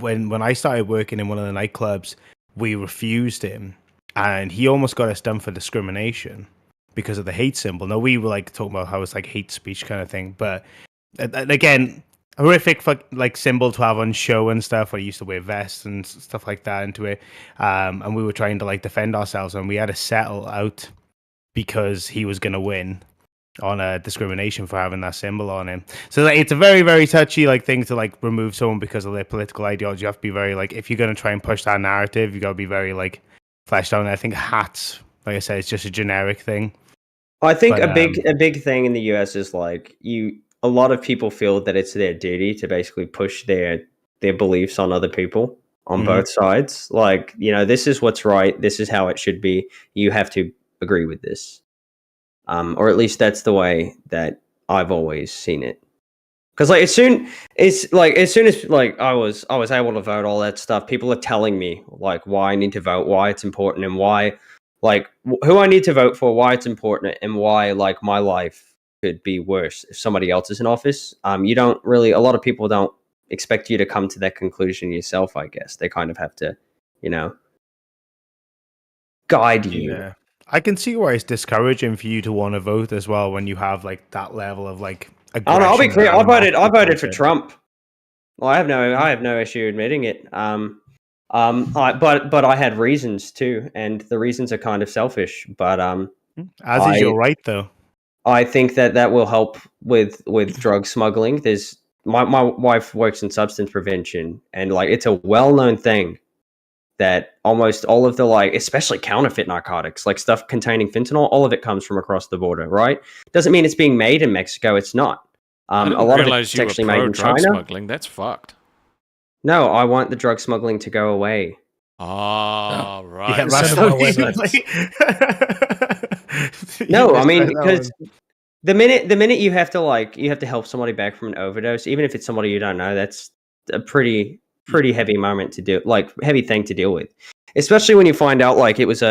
when I started working in one of the nightclubs, we refused him, and he almost got us done for discrimination because of the hate symbol. Now, we were like talking about how it's like hate speech kind of thing, but again, horrific like symbol to have on show and stuff. I used to wear vests and stuff like that into it, and we were trying to like defend ourselves, and we had to settle out because he was going to win. on discrimination for having that symbol on him. So like, it's a very, very touchy like thing to like remove someone because of their political ideology. You have to be very like, if you're going to try and push that narrative, you got to be very like fleshed out. And I think hats, like I said, it's just a generic thing. I think a big thing in the US is like a lot of people feel that it's their duty to basically push their beliefs on other people on both sides. Like, this is what's right. This is how it should be. You have to agree with this. Or at least that's the way that I've always seen it. Because like as soon as like I was able to vote, all that stuff, people are telling me like why I need to vote, why it's important, and why like who I need to vote for, why it's important, and why like my life could be worse if somebody else is in office. You don't really, a lot of people don't expect you to come to that conclusion yourself. I guess they kind of have to, guide you. Yeah. I can see why it's discouraging for you to want to vote as well when you have like that level of like. Oh no, I'll be clear. I voted for Trump. Well, I have no issue admitting it. But I had reasons too, and the reasons are kind of selfish. But as is your right, though. I think that will help with drug smuggling. There's my wife works in substance prevention, and like it's a well-known thing that almost all of the like, especially counterfeit narcotics, like stuff containing fentanyl, all of it comes from across the border, right? Doesn't mean it's being made in Mexico. It's not. I didn't a lot of realize it's you were actually made in pro-drug China. smuggling. That's fucked. No, I want the drug smuggling to go away. Oh, right. Yeah, that's No, I mean because the minute you have to help somebody back from an overdose, even if it's somebody you don't know, that's a pretty heavy moment to do, like heavy thing to deal with, especially when you find out like it was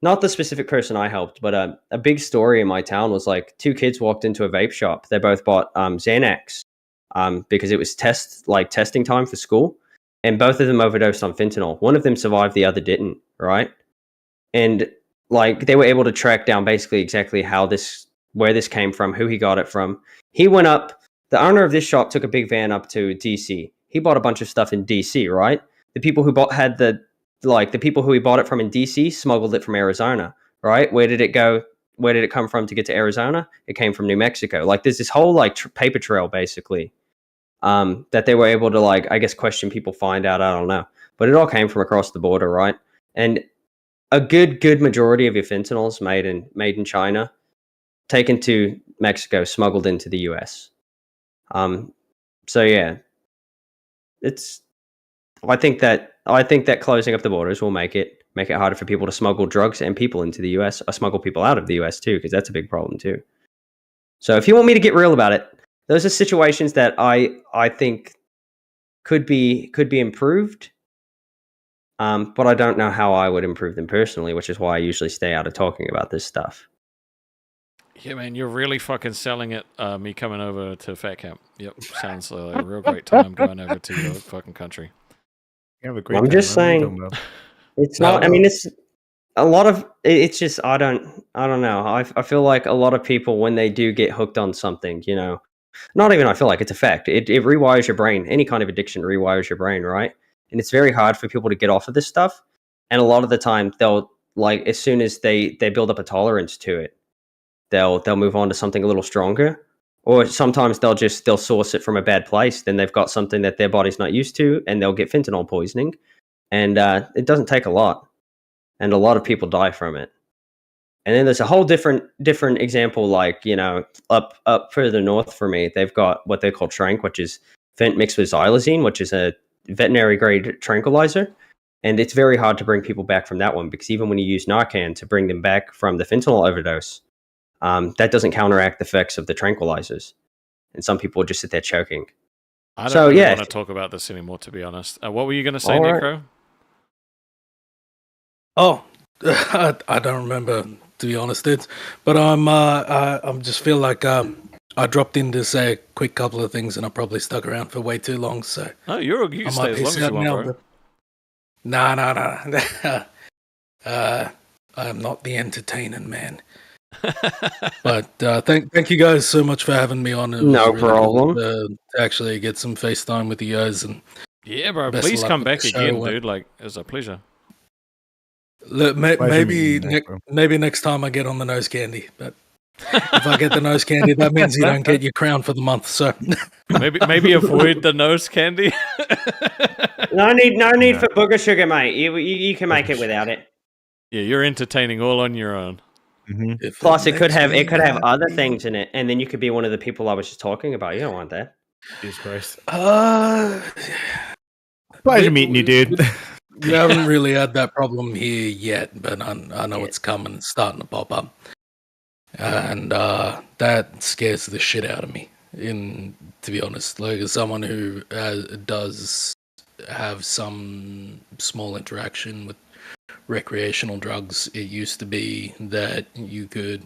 not the specific person I helped, but a big story in my town was like 2 kids walked into a vape shop. They both bought Xanax because it was testing time for school, and both of them overdosed on fentanyl. One of them survived, the other didn't, right? And like they were able to track down basically exactly where this came from, who he got it from. He went up. The owner of this shop took a big van up to DC. He bought a bunch of stuff in DC, right? The people who the people who he bought it from in DC smuggled it from Arizona, right? Where did it go? Where did it come from to get to Arizona? It came from New Mexico. Like there's this whole like paper trail basically that they were able to like, I guess, question people, find out. I don't know, but it all came from across the border, right? And a good majority of your fentanyl is made in China, taken to Mexico, smuggled into the US. So yeah, I think that closing up the borders will make it harder for people to smuggle drugs and people into the US, or smuggle people out of the US too, because that's a big problem too. So if you want me to get real about it, those are situations that I think could be improved. But I don't know how I would improve them personally, which is why I usually stay out of talking about this stuff. Yeah, man, you're really fucking selling it. Me coming over to Fat Camp. Yep, sounds like a real great time going over to your fucking country. You have a great I'm time, just man. saying, it's not. I mean, it's a lot of. It's just I don't know. I feel like a lot of people, when they do get hooked on something, not even I feel like it's a fact. It rewires your brain. Any kind of addiction rewires your brain, right? And it's very hard for people to get off of this stuff. And a lot of the time, they'll like as soon as they build up a tolerance to it, they'll move on to something a little stronger. Or sometimes they'll source it from a bad place. Then they've got something that their body's not used to, and they'll get fentanyl poisoning. And it doesn't take a lot, and a lot of people die from it. And then there's a whole different example, like up further north for me, they've got what they call tranq, which is fent mixed with xylazine, which is a veterinary grade tranquilizer. And it's very hard to bring people back from that one, because even when you use Narcan to bring them back from the fentanyl overdose, that doesn't counteract the effects of the tranquilizers. And some people just sit there choking. I don't really want to talk about this anymore, to be honest. What were you going to say, Necro? Oh, I don't remember, to be honest, dudes. But I'm just feel like I dropped in to say a quick couple of things, and I probably stuck around for way too long. So you can stay as long as you want, bro. Nah. I'm not the entertaining man. But thank you guys so much for having me on. It no was problem. To actually get some FaceTime with you guys, and yeah, bro. Please come back again, dude. Like, it was a pleasure. Look, maybe next time I get on the nose candy, but If I get the nose candy, that means you don't get your crown for the month. So maybe avoid the nose candy. No need for booger sugar, mate. You can make it without it. Yeah, you're entertaining all on your own. Plus, it could have other things in it, and then you could be one of the people I was just talking about. You don't want that. Jesus Christ. Pleasure meeting you, dude. We haven't really had that problem here yet, but I know it's coming. It's starting to pop up. And that scares the shit out of me, to be honest. Like, as someone who does have some small interaction with recreational drugs, it used to be that you could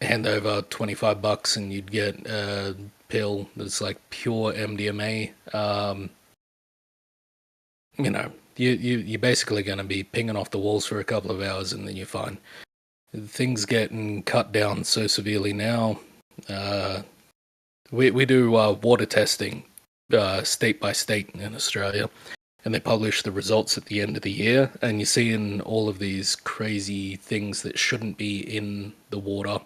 hand over $25 and you'd get a pill that's like pure MDMA. You know, you're basically going to be pinging off the walls for a couple of hours and then you're fine. Things getting cut down so severely now. We do water testing state by state in Australia, and they publish the results at the end of the year, and you're seeing all of these crazy things that shouldn't be in the water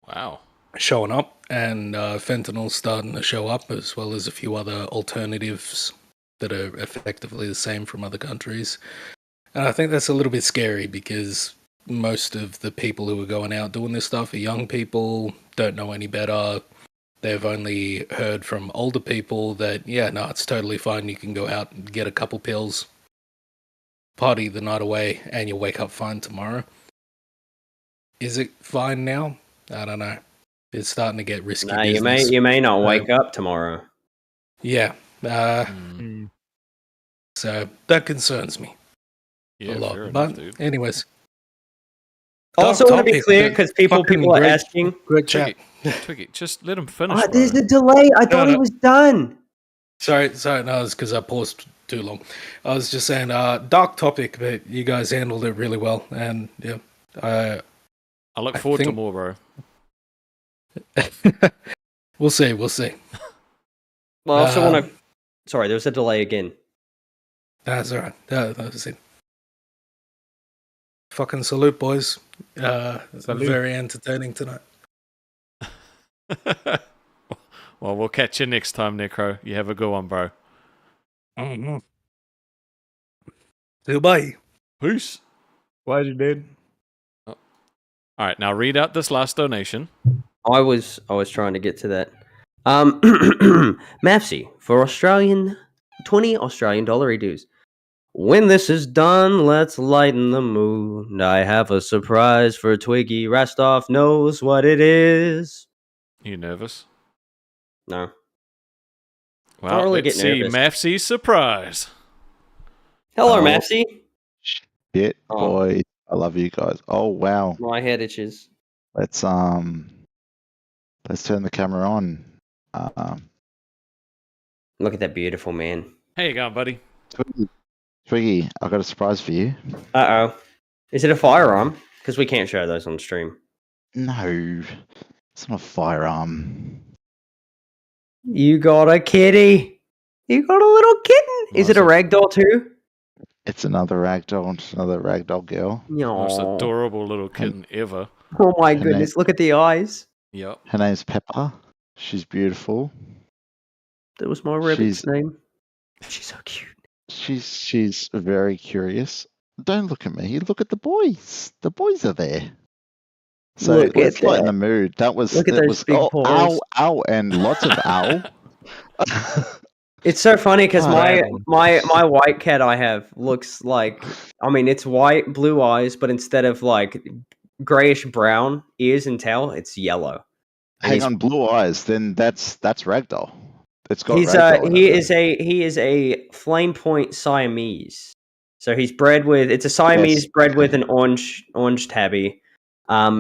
wow, showing up, and fentanyl's starting to show up, as well as a few other alternatives that are effectively the same from other countries. And I think that's a little bit scary because most of the people who are going out doing this stuff are young people, don't know any better. They've only heard from older people that, yeah, no, it's totally fine. You can go out and get a couple pills, party the night away, and you'll wake up fine tomorrow. Is it fine now? I don't know. It's starting to get risky. No, you may not wake up tomorrow. Yeah. So that concerns me. Yeah, a lot. fair But enough, dude. anyways. I also want to be clear because people are asking. Great chat. Twiggy, just let him finish. There's a delay. I thought he was done. Sorry, no, it's because I paused too long. I was just saying, dark topic, but you guys handled it really well, and yeah, I look forward to more, bro. We'll see. Well, I also want to. Sorry, there was a delay again. That's all right. That was it. Fucking salute, boys. Very entertaining tonight. Well, we'll catch you next time, Necro. You have a good one, bro. Bye. Peace. Pleasure, dude. All right, now read out this last donation. I was trying to get to that. Mavsy for 20 Australian dollar dues. When this is done, let's lighten the mood. I have a surprise for Twiggy. Rastov knows what it is. You nervous? No. Well, Don't really let's get see nervous. Mavsy's surprise. Hello, Oh. Mavsy. Shit, Oh. boy. I love you guys. Oh wow. My head itches. Let's turn the camera on. Look at that beautiful man. How you going, buddy? Twiggy, I got a surprise for you. Uh-oh. Is it a firearm? Because we can't show those on stream. No, it's not a firearm. You got a kitty. You got a little kitten. Is it a ragdoll too? It's another ragdoll. It's another ragdoll girl. Most Aw. adorable little kitten ever. Oh my Her goodness, look at the eyes. Yep. Her name's Pepper. She's beautiful. That was my rabbit's She's- name. She's so cute. She's very curious. Don't look at me. Look at the boys. The boys are there. So Look let's at lighten that. the mood. That was Look at that those was big ow, paws. ow, and lots of ow. It's so funny because Oh, my white cat I have looks like, I mean, it's white, blue eyes, but instead of like grayish brown ears and tail, it's yellow. And Hang he's- on, blue eyes. Then that's ragdoll. It's got He's ragdoll in he it. is a flame point Siamese. So he's bred with it's a Siamese Yes. bred with an orange tabby.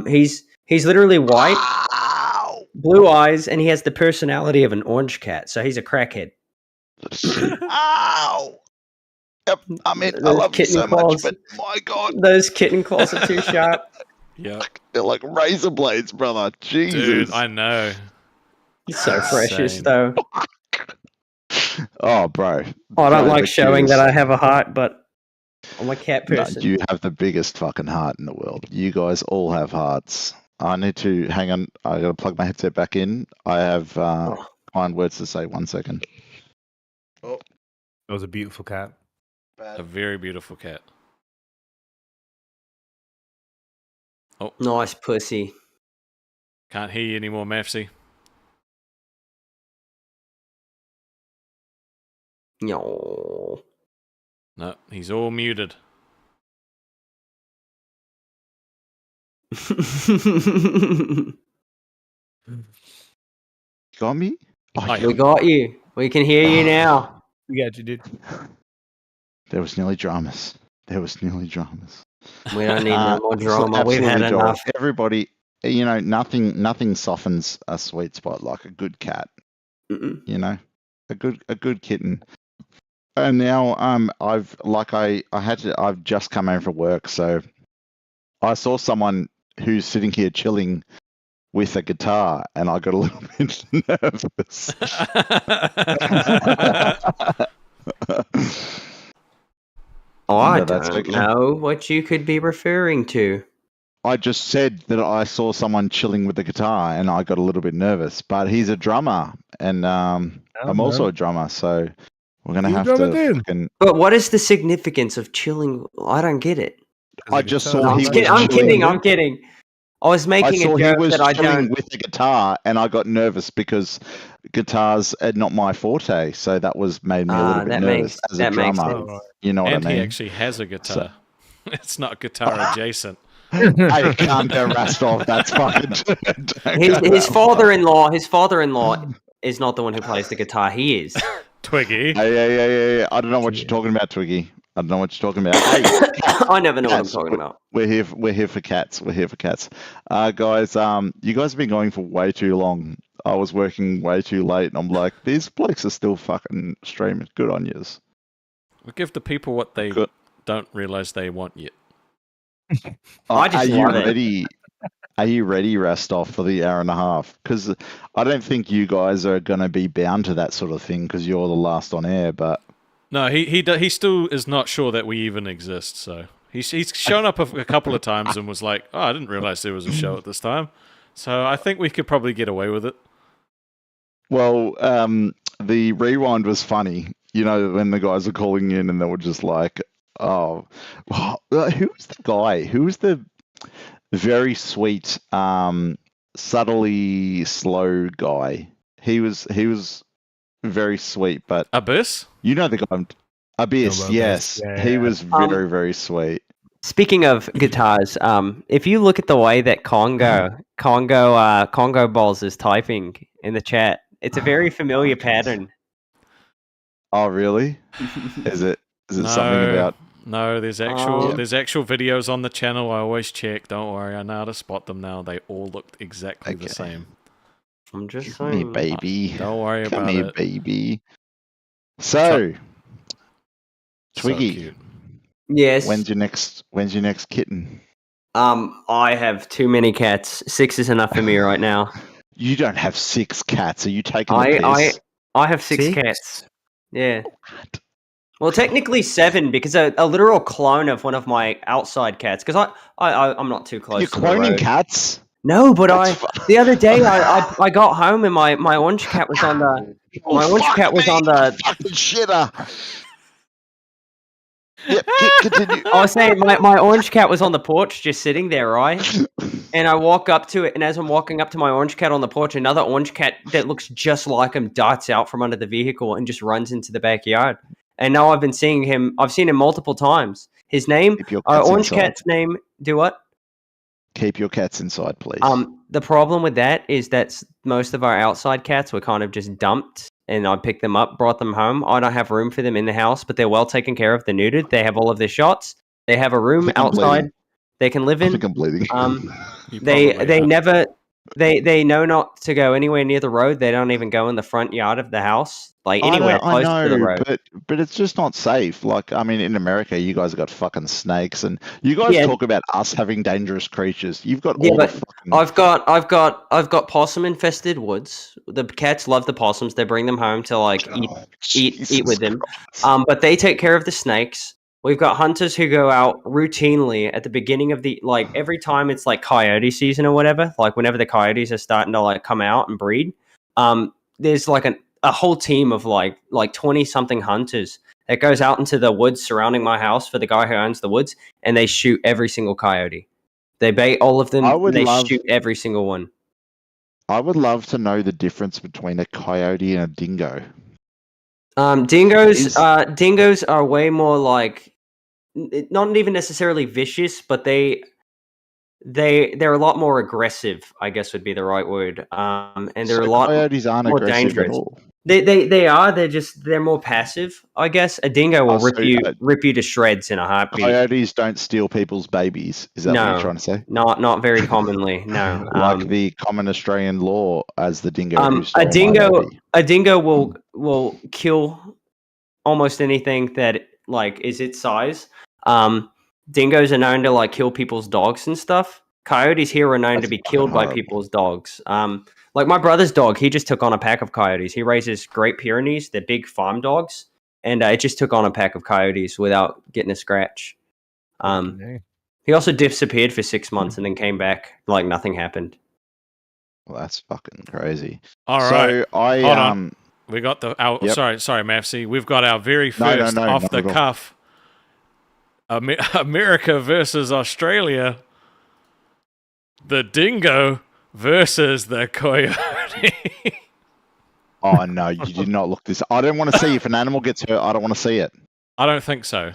He's literally white, Ow! blue eyes, and he has the personality of an orange cat. So he's a crackhead. Ow! Yep, I mean, I Those love you kitten so claws. much, but my God, Those kitten claws are too sharp. Yep. they're like razor blades, brother. Jesus. Dude, I know. He's so precious, Insane. though. Oh, bro. I don't Bro, like the showing cutest. that I have a heart, but I'm a cat No, person. you have the biggest fucking heart in the world. You guys all have hearts. I need to hang on. I gotta plug my headset back in. I have kind words to say. 1 second. That was a beautiful cat. A very beautiful cat. Oh, Nice pussy. can't hear you anymore, Mavsy. No. No, he's all muted. Got me? Oh, We got you. We can hear you now. We got you, dude. There was nearly dramas. There was nearly dramas. We don't need no more So drama. We've had absolutely, Joel. enough. Everybody, you know, nothing softens a sweet spot like a good cat. Mm-mm. You know, a good kitten. And now, I've just come home from work, so I saw someone who's sitting here chilling with a guitar, and I got a little bit nervous. I No, that's don't okay. know what you could be referring to. I just said that I saw someone chilling with the guitar, and I got a little bit nervous. But he's a drummer, and I'm also a drummer, so we're gonna have to. Fucking... But what is the significance of chilling? I don't get it. I just saw No, he was I'm kidding. chilling. I'm kidding. I was making I saw a he joke was that I chilling don't. with the guitar, and I got nervous because guitars are not my forte. So that made me a little bit that nervous makes- as a that makes drummer. sense. You know what And I mean? he actually has a guitar. It's not guitar adjacent. I can't go Rastov. That's fucking. His father-in-law. His father-in-law is not the one who plays the guitar. He is. Twiggy. Yeah. I don't know what you're talking about, Twiggy. I don't know what you're talking about. Hey, I never know cats. what I'm talking about. We're here for cats. We're here for cats. Guys, you guys have been going for way too long. I was working way too late, and I'm like, these blokes are still fucking streaming. Good on yous. We give the people what they don't realize they want yet. I just are you love it. ready? Are you ready, Rastov, for the hour and a half? Because I don't think you guys are going to be bound to that sort of thing because you're the last on air. But No, he still is not sure that we even exist. So he's shown up a couple of times and was like, "Oh, I didn't realize there was a show at this time." So I think we could probably get away with it. well, the rewind was funny. You know, when the guys are calling in and they were just like, "Oh, who was the guy? Who was the very sweet, subtly slow guy? He was very sweet, but Abyss? You know the guy, Abyss. Yes, he was very very sweet. Speaking of guitars, if you look at the way that Congo Balls is typing in the chat, it's a very familiar pattern. Oh, really? Is it something about? No, there's actual videos on the channel. I always check. Don't worry, I know how to spot them now. They all looked exactly the same. I'm just Come here, baby. Don't worry Come about here, it. baby. So, Twiggy. cute. Yes. When's your next kitten? I have too many cats. 6 is enough for me right now. You don't have 6 cats. Are you taking the piss? I have 6 cats. Yeah. Well, technically 7 because a literal clone of one of my outside cats. Because I'm not too close. You're to the cloning road. cats? No, but the other day I got home and my orange cat was on the fucking shitter. Yep, continue. I was saying my orange cat was on the porch just sitting there, right? And I walk up to it, and as I'm walking up to my orange cat on the porch, another orange cat that looks just like him darts out from under the vehicle and just runs into the backyard. And now I've seen him multiple times. His name, orange cat's name, do what? Keep your cats inside, please. The problem with that is that most of our outside cats were kind of just dumped, and I picked them up, brought them home. I don't have room for them in the house, but they're well taken care of. They're neutered. They have all of their shots. They have a room outside they can live in. I think I'm bleeding. They know not to go anywhere near the road. They don't even go in the front yard of the house, like anywhere close to the road. But it's just not safe. Like, I mean, in America, you guys have got fucking snakes, and you guys talk about us having dangerous creatures. You've got all the fucking... I've got possum infested woods. The cats love the possums. They bring them home to like eat with them. But they take care of the snakes. We've got hunters who go out routinely at the beginning of the like every time it's like coyote season or whatever. Like whenever the coyotes are starting to like come out and breed, there's like a whole team of like 20 something hunters that goes out into the woods surrounding my house for the guy who owns the woods, and they shoot every single coyote. They bait all of them. And they shoot every single one. I would love to know the difference between a coyote and a dingo. Dingoes are way more like not even necessarily vicious, but they're a lot more aggressive, I guess would be the right word. And they're a lot coyotes aren't more aggressive dangerous. at all. They are. They're more passive, I guess. A dingo will rip you to shreds in a heartbeat. Coyotes don't steal people's babies. Is that what you're trying to say? Not very commonly. No, like the common Australian law as the dingo. A dingo will kill almost anything that like is its size. Dingoes are known to like kill people's dogs and stuff. Coyotes here are known to be killed by people's dogs. Like my brother's dog, he just took on a pack of coyotes. He raises Great Pyrenees, they're big farm dogs, and it just took on a pack of coyotes without getting a scratch. He also disappeared for 6 months and then came back like nothing happened. Well, that's fucking crazy. All right. So I Hold on. We got sorry, Mavsy. We've got our very first off the cuff America versus Australia. The dingo versus the coyote. Oh no, you did not look this. I don't want to see if an animal gets hurt. I don't want to see it. I don't think so.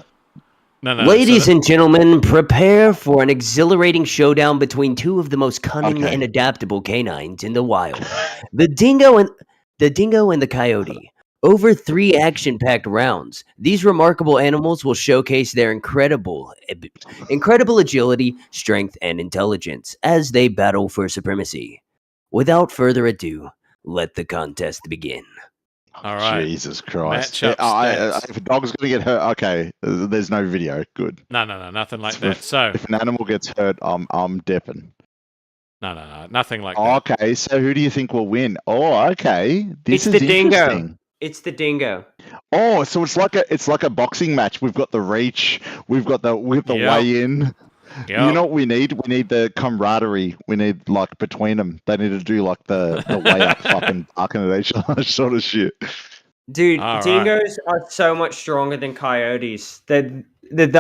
No. Ladies and gentlemen, prepare for an exhilarating showdown between two of the most cunning and adaptable canines in the wild. The dingo and the coyote. Over 3 action-packed rounds, these remarkable animals will showcase their incredible agility, strength, and intelligence as they battle for supremacy. Without further ado, let the contest begin. All right. Jesus Christ. If a dog's going to get hurt, okay, there's no video. Good. No, nothing like that. So if an animal gets hurt, I'm dipping. No, nothing like that. Okay, so who do you think will win? Oh, okay. It's the dingo. It's the dingo. Oh, so it's like a boxing match. We've got the reach. We've got the weigh in. Yep. You know what we need? We need the camaraderie. We need like between them. They need to do like the way up, fucking barking at each other, sort of shit. Dude, dingoes are so much stronger than coyotes. The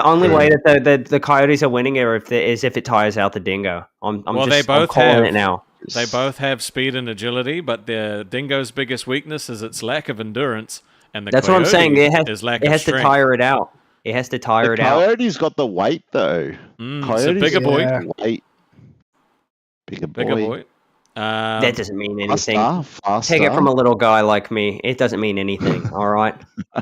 only way that the coyotes are winning is if it tires out the dingo. I'm calling it now. They both have speed and agility, but the dingo's biggest weakness is its lack of endurance, and that's what I'm saying. It has to tire it out. It has to tire it out. Coyote's got the weight though. It's a bigger boy. Weight. Bigger boy. That doesn't mean anything. Faster. Take it from a little guy like me. It doesn't mean anything. All right.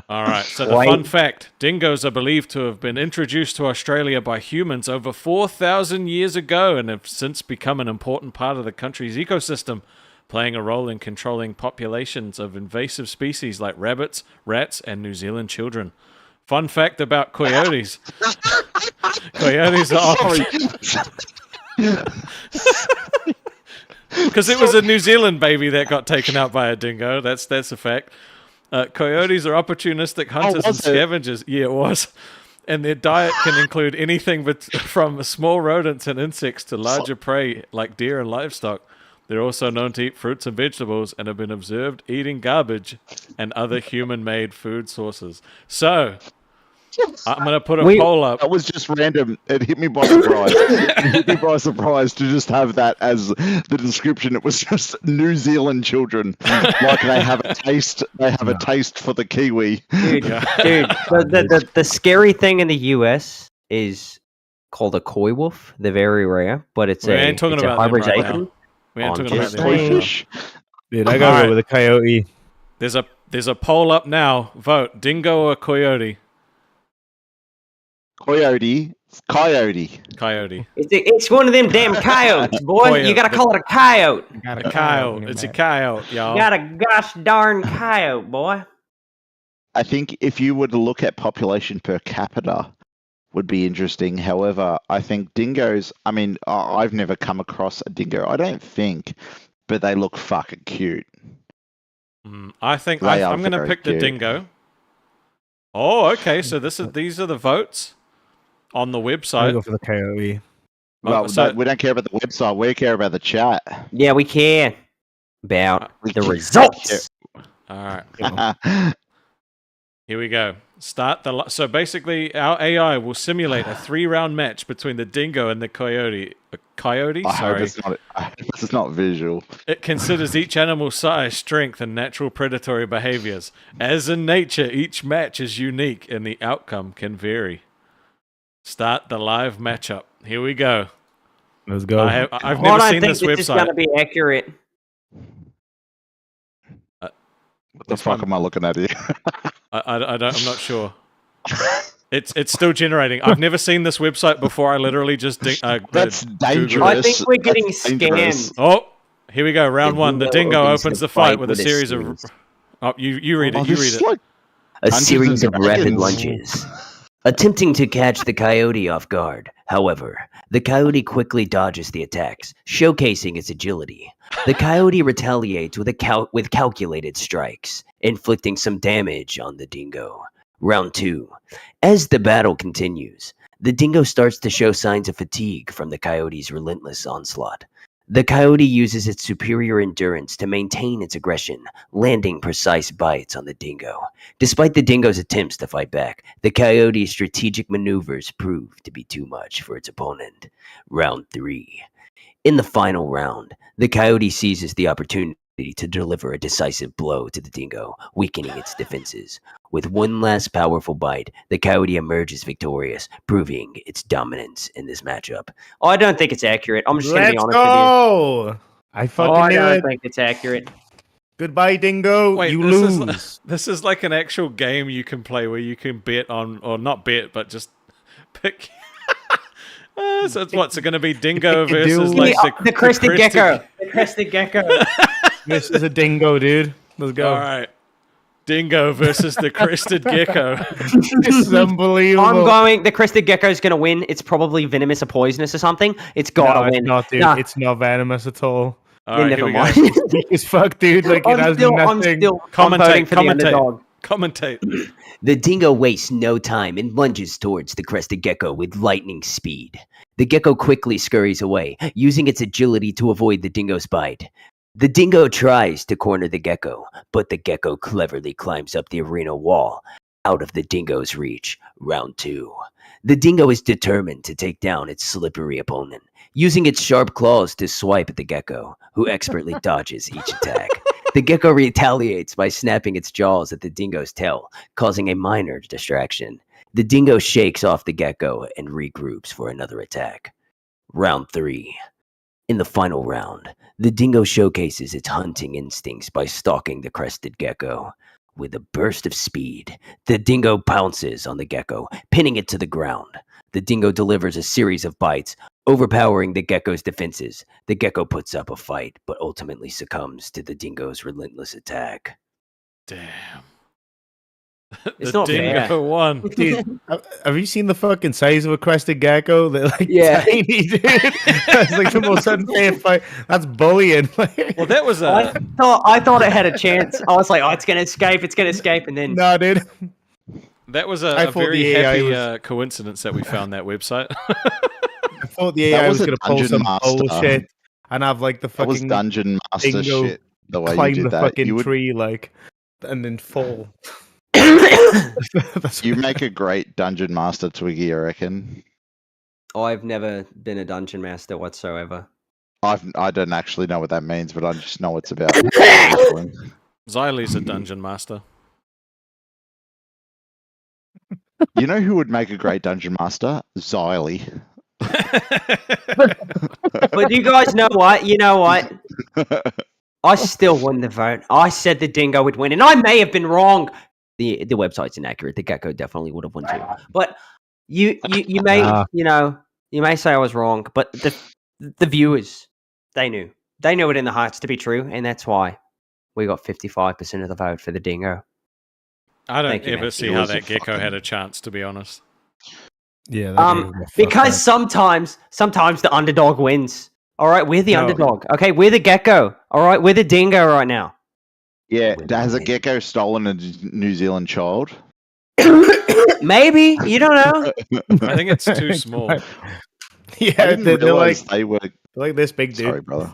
All right. So the fun fact: dingoes are believed to have been introduced to Australia by humans over 4,000 years ago, and have since become an important part of the country's ecosystem, playing a role in controlling populations of invasive species like rabbits, rats, and New Zealand children. Fun fact about coyotes: coyotes are because it was a New Zealand baby that got taken out by a dingo. That's a fact. Coyotes are opportunistic hunters and scavengers. Yeah, it was. And their diet can include anything from small rodents and insects to larger prey like deer and livestock. They're also known to eat fruits and vegetables and have been observed eating garbage and other human-made food sources. So, I'm going to put a poll up. That was just random. It hit me by surprise. To just have that as the description. It was just New Zealand children. Like they have a taste. They have a taste for the kiwi. Dude. The scary thing in the US is called a koi wolf. They're very rare, but it's a hybridization. We ain't talking about the Dude, I gotta go with a coyote. There's a poll up now. Vote dingo or coyote. Coyote. It's one of them damn coyotes, boy. You gotta call it a coyote. A coyote. It's a coyote, y'all. You got a gosh darn coyote, boy. I think if you were to look at population per capita, would be interesting. However, I think dingoes, I mean, I've never come across a dingo, I don't think, but they look fucking cute. I think I'm going to pick the dingo. Oh, okay. So these are the votes on the I website. go for the coyote. Well, so- we don't care about the website. We care about the chat. Yeah, we care about We the care- results. All right. Here we go. So basically, our AI will simulate a 3-round match between the dingo and the coyote. Coyote? I hope Sorry. it's not visual. It considers each animal's size, strength, and natural predatory behaviors. As in nature, each match is unique, and the outcome can vary. Start the live matchup. Here we go. Let's go. I've I never don't seen think this this is going website. to be accurate. What the fuck am I looking at here? I'm not sure. It's still generating. I've never seen this website before. I literally just That's dangerous. I think we're getting That's dangerous. scammed. Oh, here we go. Round one. The dingo opens the fight with a series of. series. Oh, you read it. You this read is it. like A Dungeons series and of rapid Dragons. lunges, attempting to catch the coyote off guard. However, the coyote quickly dodges the attacks, showcasing its agility. The coyote retaliates with calculated strikes, inflicting some damage on the dingo. Round 2. As the battle continues, the dingo starts to show signs of fatigue from the coyote's relentless onslaught. The coyote uses its superior endurance to maintain its aggression, landing precise bites on the dingo. Despite the dingo's attempts to fight back, the coyote's strategic maneuvers prove to be too much for its opponent. Round 3. In the final round, the coyote seizes the opportunity to deliver a decisive blow to the dingo, weakening its defenses. With one last powerful bite, the coyote emerges victorious, proving its dominance in this matchup. Oh, I don't think it's accurate. I'm just going to be Let's honest with go! I you. fucking Oh, I knew don't it. think it's accurate. Goodbye, dingo. Wait, you this lose. This is like an actual game you can play where you can bet on, or not bet, but just pick. So it's what's it going to be? Dingo Pick a versus dude. like The crested gecko. The crested gecko. This is a dingo, dude. Let's go. All right, dingo versus the crested gecko. This is unbelievable. I'm going. The crested gecko is going to win. It's probably venomous or poisonous or something. It's got to No, win. it's not, dude. Nah. It's not venomous at all. All right, Never here we mind. go. It's weak as fuck, dude. Like, it has I'm nothing. still I'm voting for the underdog. Commentate. The dingo wastes no time and lunges towards the crested gecko with lightning speed. The gecko quickly scurries away, using its agility to avoid the dingo's bite. The dingo tries to corner the gecko, but the gecko cleverly climbs up the arena wall, out of the dingo's reach. Round 2. The dingo is determined to take down its slippery opponent, using its sharp claws to swipe at the gecko, who expertly dodges each attack. The gecko retaliates by snapping its jaws at the dingo's tail, causing a minor distraction. The dingo shakes off the gecko and regroups for another attack. Round 3. In the final round, the dingo showcases its hunting instincts by stalking the crested gecko. With a burst of speed, the dingo pounces on the gecko, pinning it to the ground. The dingo delivers a series of bites, overpowering the gecko's defenses. The gecko puts up a fight, but ultimately succumbs to the dingo's relentless attack. Damn. It's The not fair. dingo won. Dude, have you seen the fucking size of a crested gecko? They're like Yeah. tiny, dude. That's like the most unfair fight. That's bullying. Well, that was I thought it had a chance. I was like, oh, it's going to escape, and then... No, dude. That was I a thought very the AI happy was- coincidence that we found that website. I thought the That AI was was a going to pull dungeon some master. bullshit and have like the That was fucking dungeon master dingo shit. The way you climb did the that, fucking you would tree, like, and then fall. you make a great dungeon master, Twiggy. I reckon. I've never been a dungeon master whatsoever. I don't actually know what that means, but I just know it's about. Xylie's a dungeon master. You know who would make a great dungeon master? Xylie. But you guys know what? You know what? I still won the vote. I said the dingo would win, and I may have been wrong. The website's inaccurate. The gecko definitely would have won too. But you may you may say I was wrong, but the viewers, they knew it in the hearts to be true, and that's why we got 55% of the vote for the dingo. I don't Thank you, ever man. see It how was a that gecko fucking- had a chance, to be honest. Yeah. that gave me a fuck Because up. sometimes the underdog wins. All right, we're the No. underdog. Okay, we're the gecko. All right, we're the dingo right now. Yeah, has a gecko stolen a New Zealand child? Maybe you don't know. I think it's too small. Yeah, I didn't they're realize like they were. this big, dude. Sorry, brother.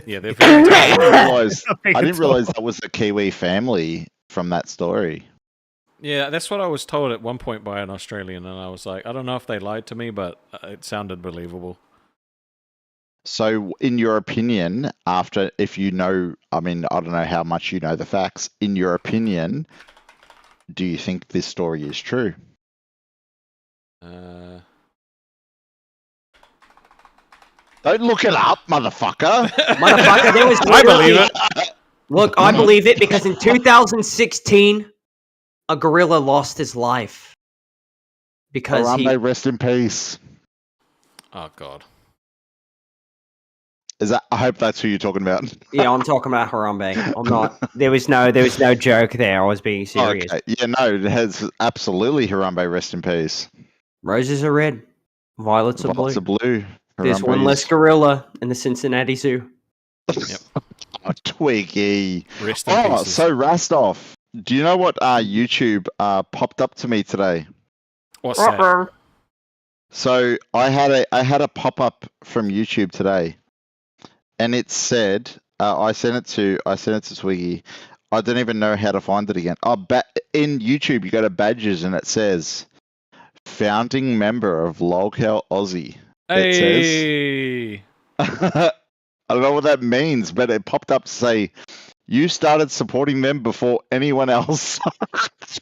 Yeah, they're very I tiny. didn't realize. Big I didn't at all. realize that was the Kiwi family from that story. Yeah, that's what I was told at one point by an Australian, and I was like, I don't know if they lied to me, but it sounded believable. So, in your opinion, if you know, I mean, I don't know how much you know the facts. In your opinion, do you think this story is true? Don't look it up, motherfucker. Motherfucker, there was I believe literally- it. Look, I believe it because in 2016, a gorilla lost his life because Harambe, rest in peace. Oh God. Is that? I hope that's who you're talking about. Yeah, I'm talking about Harambe. I'm not. There was no joke there. I was being serious. Okay. Yeah, no, it has absolutely Harambe, rest in peace. Roses are red, violets are blue. Violets are blue. There's one Harambe's- less gorilla in the Cincinnati Zoo. Oh, Twiggy. Rest in pieces. So Rastov, do you know what YouTube popped up to me today? What's that? So I had a pop up from YouTube today, and it said I sent it to Twiggy. I don't even know how to find it again. In YouTube you go to badges and it says founding member of Lolcow Aussie. It says. I don't know what that means, but it popped up to say you started supporting them before anyone else.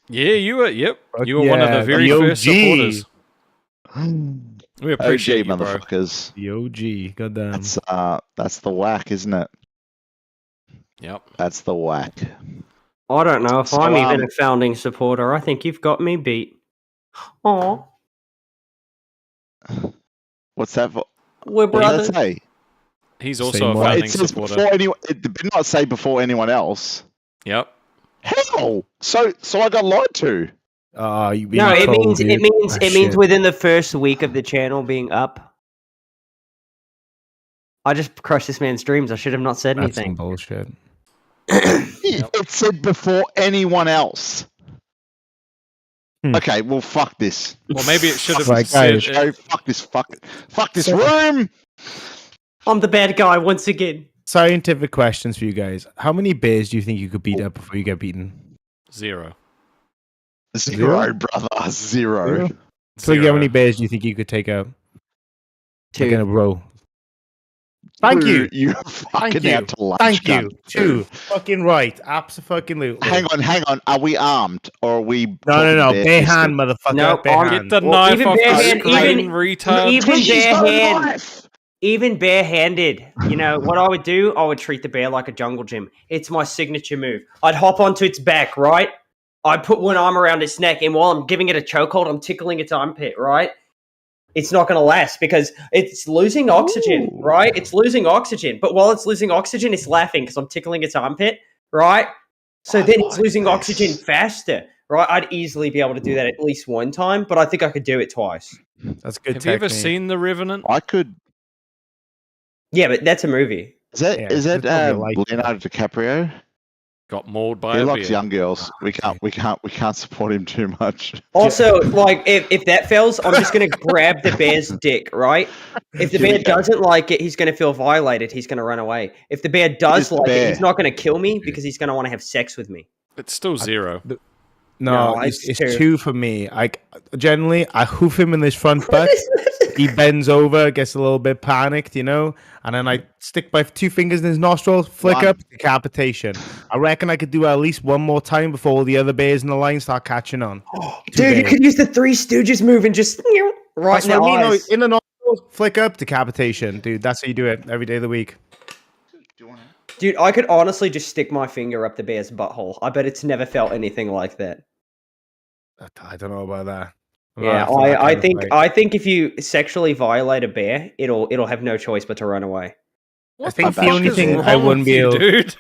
Yeah, you were. Yep, you were one of the very first supporters. We appreciate you, bro. Motherfuckers. The OG, goddamn. That's the whack, isn't it? Yep. That's the whack. I don't know if So, I'm even a founding supporter. I think you've got me beat. Aw. What's that for? We're What does brothers. that say? He's also a founding It says supporter. before anyone. It did not say before anyone else. Yep. Hell, so I got lied to. Oh, you being No, it cold, means dude. it means Ah, it means shit. within the first week of the channel being up. I just crushed this man's dreams. I should have not said That's some anything. bullshit. It said before anyone else. Hmm. Okay, well, fuck this. Well, maybe it should have Right, said. guys. Oh, fuck this room. I'm the bad guy once again. Scientific questions for you guys. How many bears do you think you could beat up before you get beaten? 0. Zero, brother. Zero. So how many bears do you think you could take out? Two. Like in a row. Thank you. You Thank fucking you. out to lunch. Thank you. cunt. Two. Fucking right. Absolutely. Hang on. Are we armed or are we? No. talking Bare bare hand, fisted? motherfucker. No, bare I'm- hand. Get the Well, knife even off the barehand- screen, even- retard. Even Twiggy's got a barehand, knife. even barehanded. You know what I would do? I would treat the bear like a jungle gym. It's my signature move. I'd hop onto its back, right? I'd put one arm around its neck, and while I'm giving it a chokehold, I'm tickling its armpit, right? It's not going to last because it's losing oxygen, Ooh. right? It's losing oxygen. But while it's losing oxygen, it's laughing because I'm tickling its armpit, right? So I then it's like losing this. oxygen faster, right? I'd easily be able to do that at least one time, but I think I could do it twice. That's good. Have you ever technique. seen The Revenant? I could. Yeah, but that's a movie. Is that Yeah, is that it's probably like Leonardo DiCaprio? Got mauled by He a likes bear. young girls. We can't support him too much. Also, like, if that fails, I'm just going to grab the bear's dick, right? If the bear doesn't like it, he's going to feel violated. He's going to run away. If the bear does the like it, bear? he's not going to kill me because he's going to want to have sex with me. It's still 0. No, No, it's it's two for me. Generally, I hoof him in his front butt. He bends over, gets a little bit panicked, and then I stick my 2 fingers in his nostril, flick One. up, decapitation. I reckon I could do it at least one more time before all the other bears in the line start catching on. Dude, you could use the Three Stooges move and just right That's in the what I mean. No, eyes. in the nostril, flick up, decapitation, dude. That's how you do it every day of the week. Dude, I could honestly just stick my finger up the bear's butthole. I bet it's never felt anything like that. I don't know about that. I'm Yeah, not for that I kind of think fight. I think if you sexually violate a bear, it'll have no choice but to run away. I think the fuck only is thing I wrong wouldn't with be you, able. dude.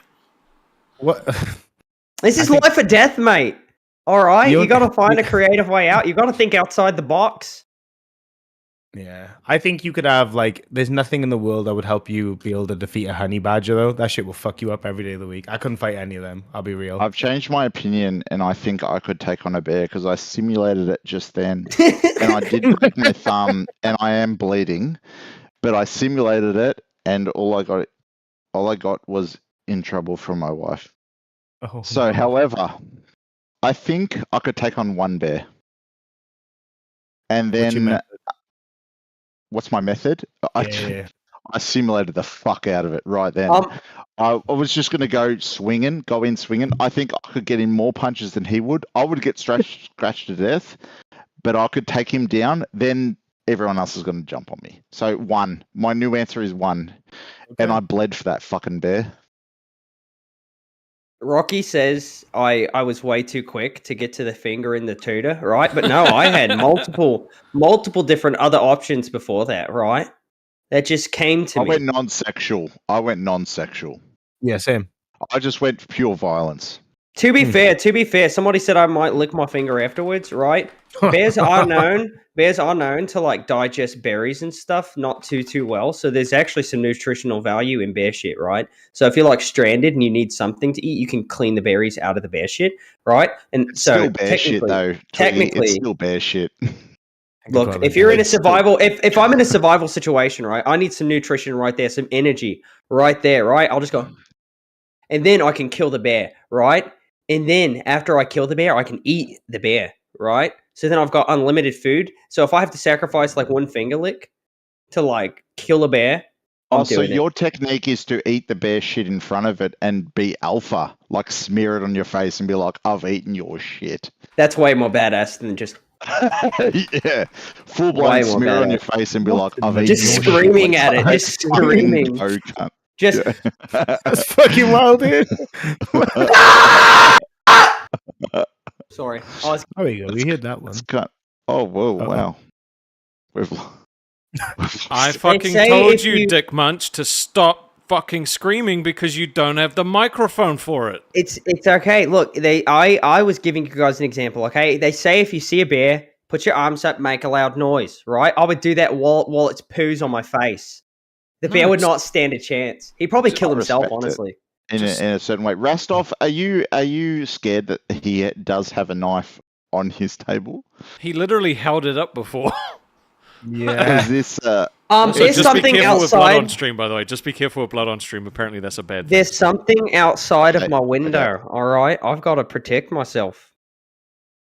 What? This I is think- life or death, mate. All right, You- you got to find a creative way out. You got to think outside the box. Yeah, I think you could have like. There's nothing in the world that would help you be able to defeat a honey badger, though. That shit will fuck you up every day of the week. I couldn't fight any of them. I'll be real. I've changed my opinion, and I think I could take on a bear because I simulated it just then, and I did break my thumb, and I am bleeding, but I simulated it, and all I got was in trouble from my wife. Oh, So, no. however, I think I could take on one bear, and What's your then method? what's my method? Yeah. I simulated the fuck out of it right then. I was just going to go in swinging. I think I could get in more punches than he would. I would get scratched to death, but I could take him down. Then everyone else is going to jump on me. So 1. My new answer is 1. Okay. And I bled for that fucking bear. Rocky says I was way too quick to get to the finger in the tutor, right? But no, I had multiple different other options before that, right? That just came to I me. went non-sexual. Yeah, same. I just went pure violence. To be fair, somebody said I might lick my finger afterwards, right? Bears are known to like digest berries and stuff not too well. So there's actually some nutritional value in bear shit, right? So if you're like stranded and you need something to eat, you can clean the berries out of the bear shit, right? And It's so still bear shit though. Twiggy. It's still bear shit. Look, if you're in a survival, if I'm in a survival situation, right, I need some nutrition right there, some energy right there, right? I'll just go, and then I can kill the bear, right? And then after I kill the bear, I can eat the bear, right? So then I've got unlimited food. So if I have to sacrifice like one finger lick to like kill a bear, I'm So doing it. your technique is to eat the bear shit in front of it and be alpha, like smear it on your face and be like, "I've eaten your shit." That's way more badass than just yeah, full blown smear on your face and be like, "I've eaten just your screaming shit." at it, just screaming. Go, cunt. Just That's fucking wild, dude. sorry. I was There we go. We hit that one. Oh, whoa, Uh-oh. wow. I fucking say told if you, you- Dick Munch, to stop fucking screaming because you don't have the microphone for it. It's okay. Look, I was giving you guys an example, okay? They say if you see a bear, put your arms up, make a loud noise, right? I would do that while it's poos on my face. The bear would not stand a chance. He'd probably kill himself, respect it. honestly. In a certain way. Rastov, are you scared that he does have a knife on his table? He literally held it up before. Yeah. Is this Also, there's just something be careful with blood on outside. stream, by the way. Just be careful with blood on stream. Apparently, that's a bad thing. There's something outside of my window. All right, I've got to protect myself.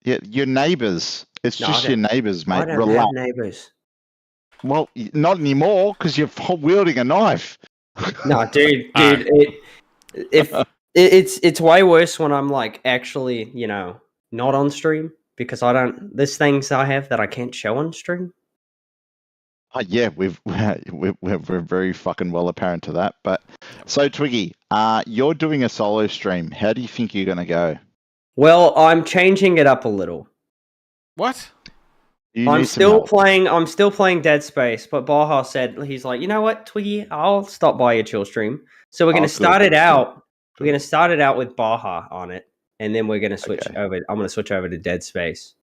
Yeah, your neighbours. It's No, just I your don't- neighbours, mate. I don't Relax. have neighbours. Well, not anymore because you're wielding a knife. No, dude, Alright. it's way worse when I'm like actually, not on stream because I don't. There's things I have that I can't show on stream. Yeah, we're very fucking well apparent to that. But so Twiggy, you're doing a solo stream. How do you think you're gonna go? Well, I'm changing it up a little. What? I'm still playing Dead Space, but Baja said he's like, you know what, Twiggy, I'll stop by your chill stream. So we're gonna start it out. We're gonna start it out with Baja on it, and then we're gonna switch over. I'm gonna switch over to Dead Space.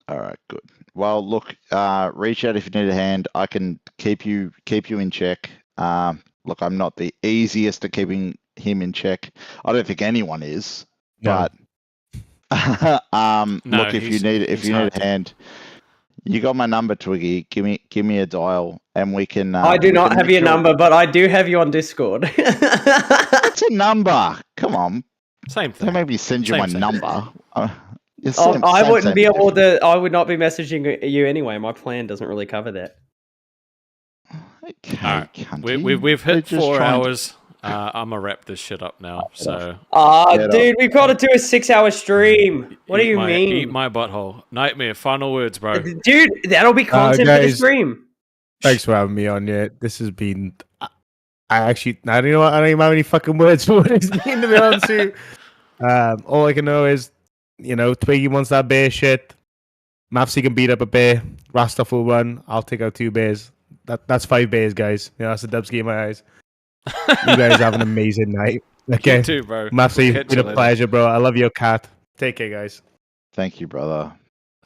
All right, good. Well, look, reach out if you need a hand. I can keep you in check. Look, I'm not the easiest at keeping him in check. I don't think anyone is. No. But No, look, if you need a hand, you got my number, Twiggy. Give me a dial, and we can. I do not have your number, but I do have you on Discord. What's a number? Come on. Same thing. Don't maybe send you Same my thing. number. I wouldn't be able to. I would not be messaging you anyway. My plan doesn't really cover that. Okay, Alright. cunty. We've They're hit just 4 trying to- hours. I'm gonna wrap this shit up now. So Dude, we've got to do a 6-hour stream. What do you mean? Eat my butthole. Nightmare. Final words, bro. Dude, that'll be content for the guys, stream. Thanks for having me on. Yeah, this has been. I don't know. I don't even have any fucking words for what it's been, to be honest with you. All I can know is, Twiggy wants that bear shit. Mavsy can beat up a bear. Rastov will run. I'll take out 2 bears. That's 5 bears, guys. That's a dubski in my eyes. You guys have an amazing night. Okay, You too, bro. Mavsy, Catch it's been you a later. pleasure, bro. I love your cat. Take care, guys. Thank you, brother.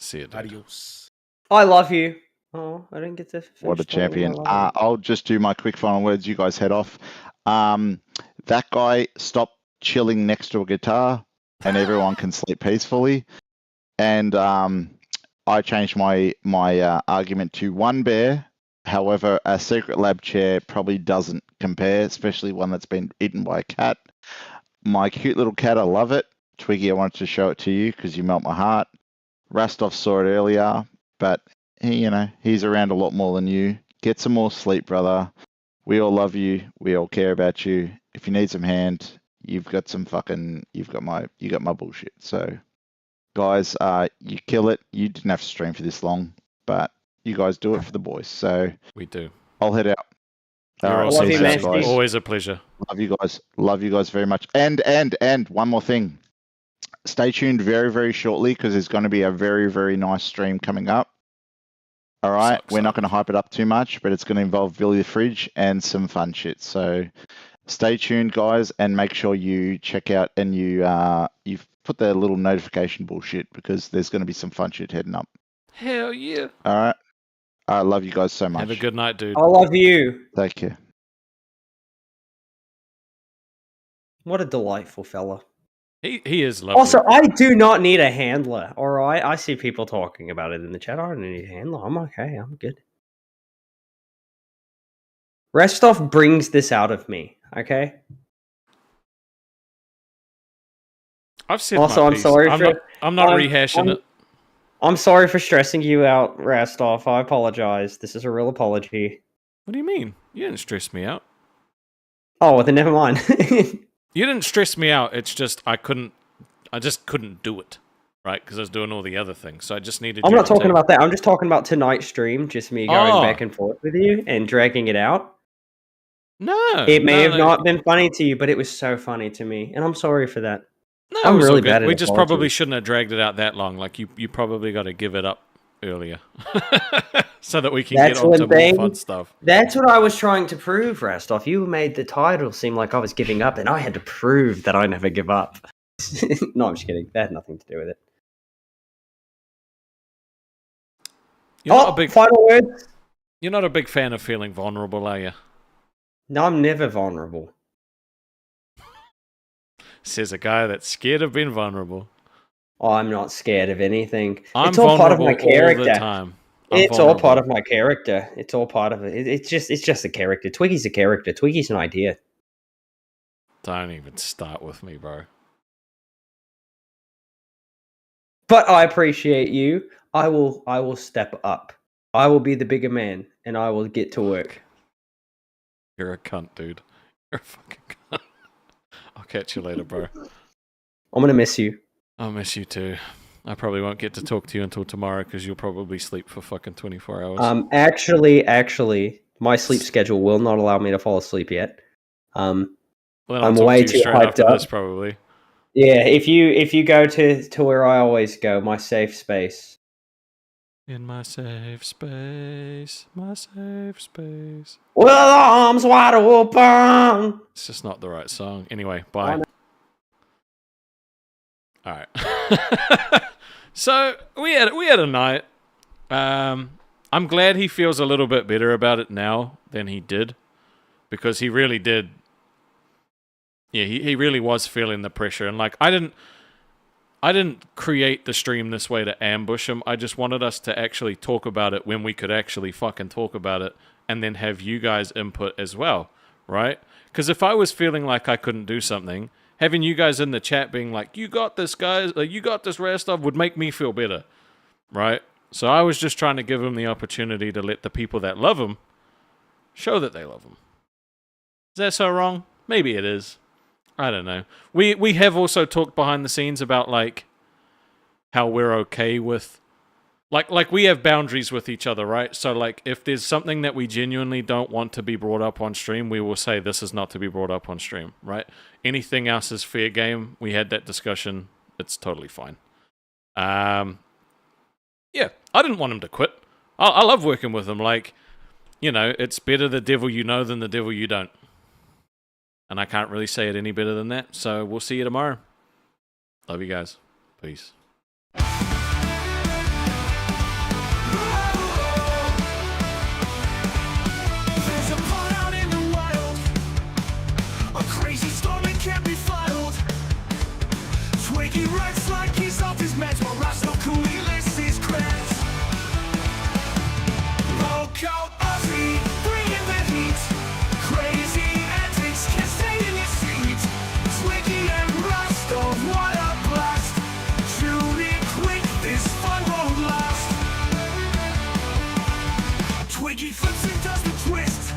See you. Dude. Adios. I love you. Oh, I didn't get to finish What a talking about champion. Lolcow. I'll just do my quick final words. You guys head off. That guy stopped chilling next to a guitar and everyone can sleep peacefully. And I changed my argument to one bear. However, a secret lab chair probably doesn't compare, especially one that's been eaten by a cat. My cute little cat, I love it. Twiggy, I wanted to show it to you because you melt my heart. Rastov saw it earlier, but he's around a lot more than you. Get some more sleep, brother. We all love you. We all care about you. If you need some hand, you got my bullshit. So, guys, you kill it. You didn't have to stream for this long, but you guys do it for the boys. So we do. I'll head out. You're I'll see you guys. guys. Always a pleasure. Love you guys. Love you guys very much. And one more thing. Stay tuned very, very shortly because there's going to be a very, very nice stream coming up. All right. We're not going to hype it up too much, but it's going to involve Billy the Fridge and some fun shit. So stay tuned, guys, and make sure you check out and you've put the little notification bullshit because there's going to be some fun shit heading up. Hell yeah. All right. I love you guys so much. Have a good night, dude. I love you. Take care. What a delightful fella. He is lovely. Also, I do not need a handler, all right? I see people talking about it in the chat. I don't need a handler. I'm okay. I'm good. Restov brings this out of me, okay? I've said also, my I'm piece. sorry I'm not rehashing it. I'm sorry for stressing you out, Rastov. I apologize. This is a real apology. What do you mean? You didn't stress me out. Oh, well, then never mind. You didn't stress me out. It's just I just couldn't do it, right? Because I was doing all the other things. So I just needed. I'm not talking about that. I'm just talking about tonight's stream. Just me going back and forth with you and dragging it out. No, it may have not been funny to you, but it was so funny to me, and I'm sorry for that. No, I'm it was all really good. bad at We just apologies. probably shouldn't have dragged it out that long. Like you probably got to give it up earlier, so that we can get on to more fun stuff. That's what I was trying to prove, Rastov. You made the title seem like I was giving up, and I had to prove that I never give up. No, I'm just kidding. That had nothing to do with it. You're not a big final words. You're not a big fan of feeling vulnerable, are you? No, I'm never vulnerable. Says a guy that's scared of being vulnerable. Oh, I'm not scared of anything. I'm it's all part of my vulnerable all character. the time. It's all part of my character. It's all part of it. It's just a character. Twiggy's a character. Twiggy's an idea. Don't even start with me, bro. But I appreciate you. I will step up. I will be the bigger man, and I will get to work. You're a cunt, dude. You're a fucking cunt. I'll catch you later, bro. I'm gonna miss you. I'll miss you too. I probably won't get to talk to you until tomorrow because you'll probably sleep for fucking 24 hours. Actually, my sleep schedule will not allow me to fall asleep yet. Well, I'm way too hyped up. This, probably. Yeah, if you go to where I always go, my safe space. In my safe space, my safe space. With arms wide open. It's just not the right song. Anyway, bye. All right. So we had a night. I'm glad he feels a little bit better about it now than he did, because he really did. Yeah, he really was feeling the pressure, and like I didn't create the stream this way to ambush him. I just wanted us to actually talk about it when we could actually fucking talk about it, and then have you guys input as well, right? Because if I was feeling like I couldn't do something, having you guys in the chat being like, "You got this, guys. You got this, Rastov," would make me feel better, right? So I was just trying to give him the opportunity to let the people that love him show that they love him. Is that so wrong? Maybe it is. I don't know. We have also talked behind the scenes about like how we're okay with like we have boundaries with each other, right? So like if there's something that we genuinely don't want to be brought up on stream, we will say this is not to be brought up on stream, right? Anything else is fair game. We had that discussion. It's totally fine. Yeah, I didn't want him to quit. I love working with him. Like, you know, it's better the devil you know than the devil you don't. And I can't really say it any better than that. So we'll see you tomorrow. Love you guys. Peace. Twiggy flips and does the twist.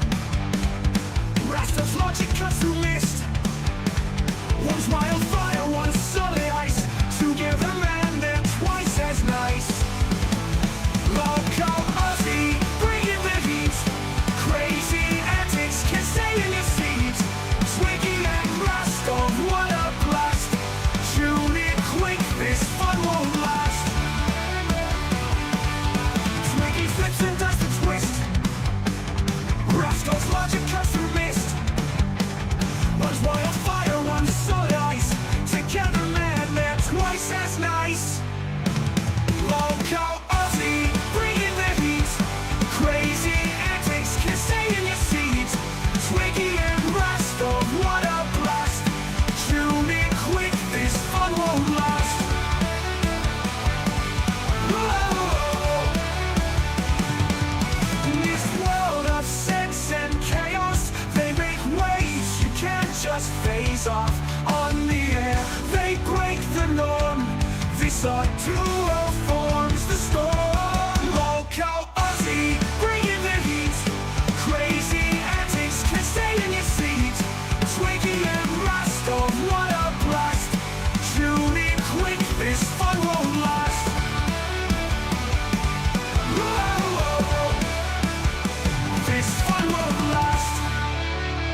Rasta's logic cuts through mist. One's wildfire, one's solid ice. Together, man, they're twice as nice. Lolcow, Ozzy, bringing the heat. Crazy antics, can stay in your seat. Twiggy and Rastov, what a blast. Tune in quick, this fun won't last. Twiggy flips and does the twist. Rastov's logic cuts through mist. One's wildfire, one's solid ice. Together, man, they're twice as nice. Lolcow, Ozzy, bringing the heat. Crazy antics, can stay in your seat. Twiggy and Rastov, what a blast. Tune in quick, this fun won't last. Whoa. In this world of sex and chaos, they make waves you can't just phase off. On the air, they break the norm. These are two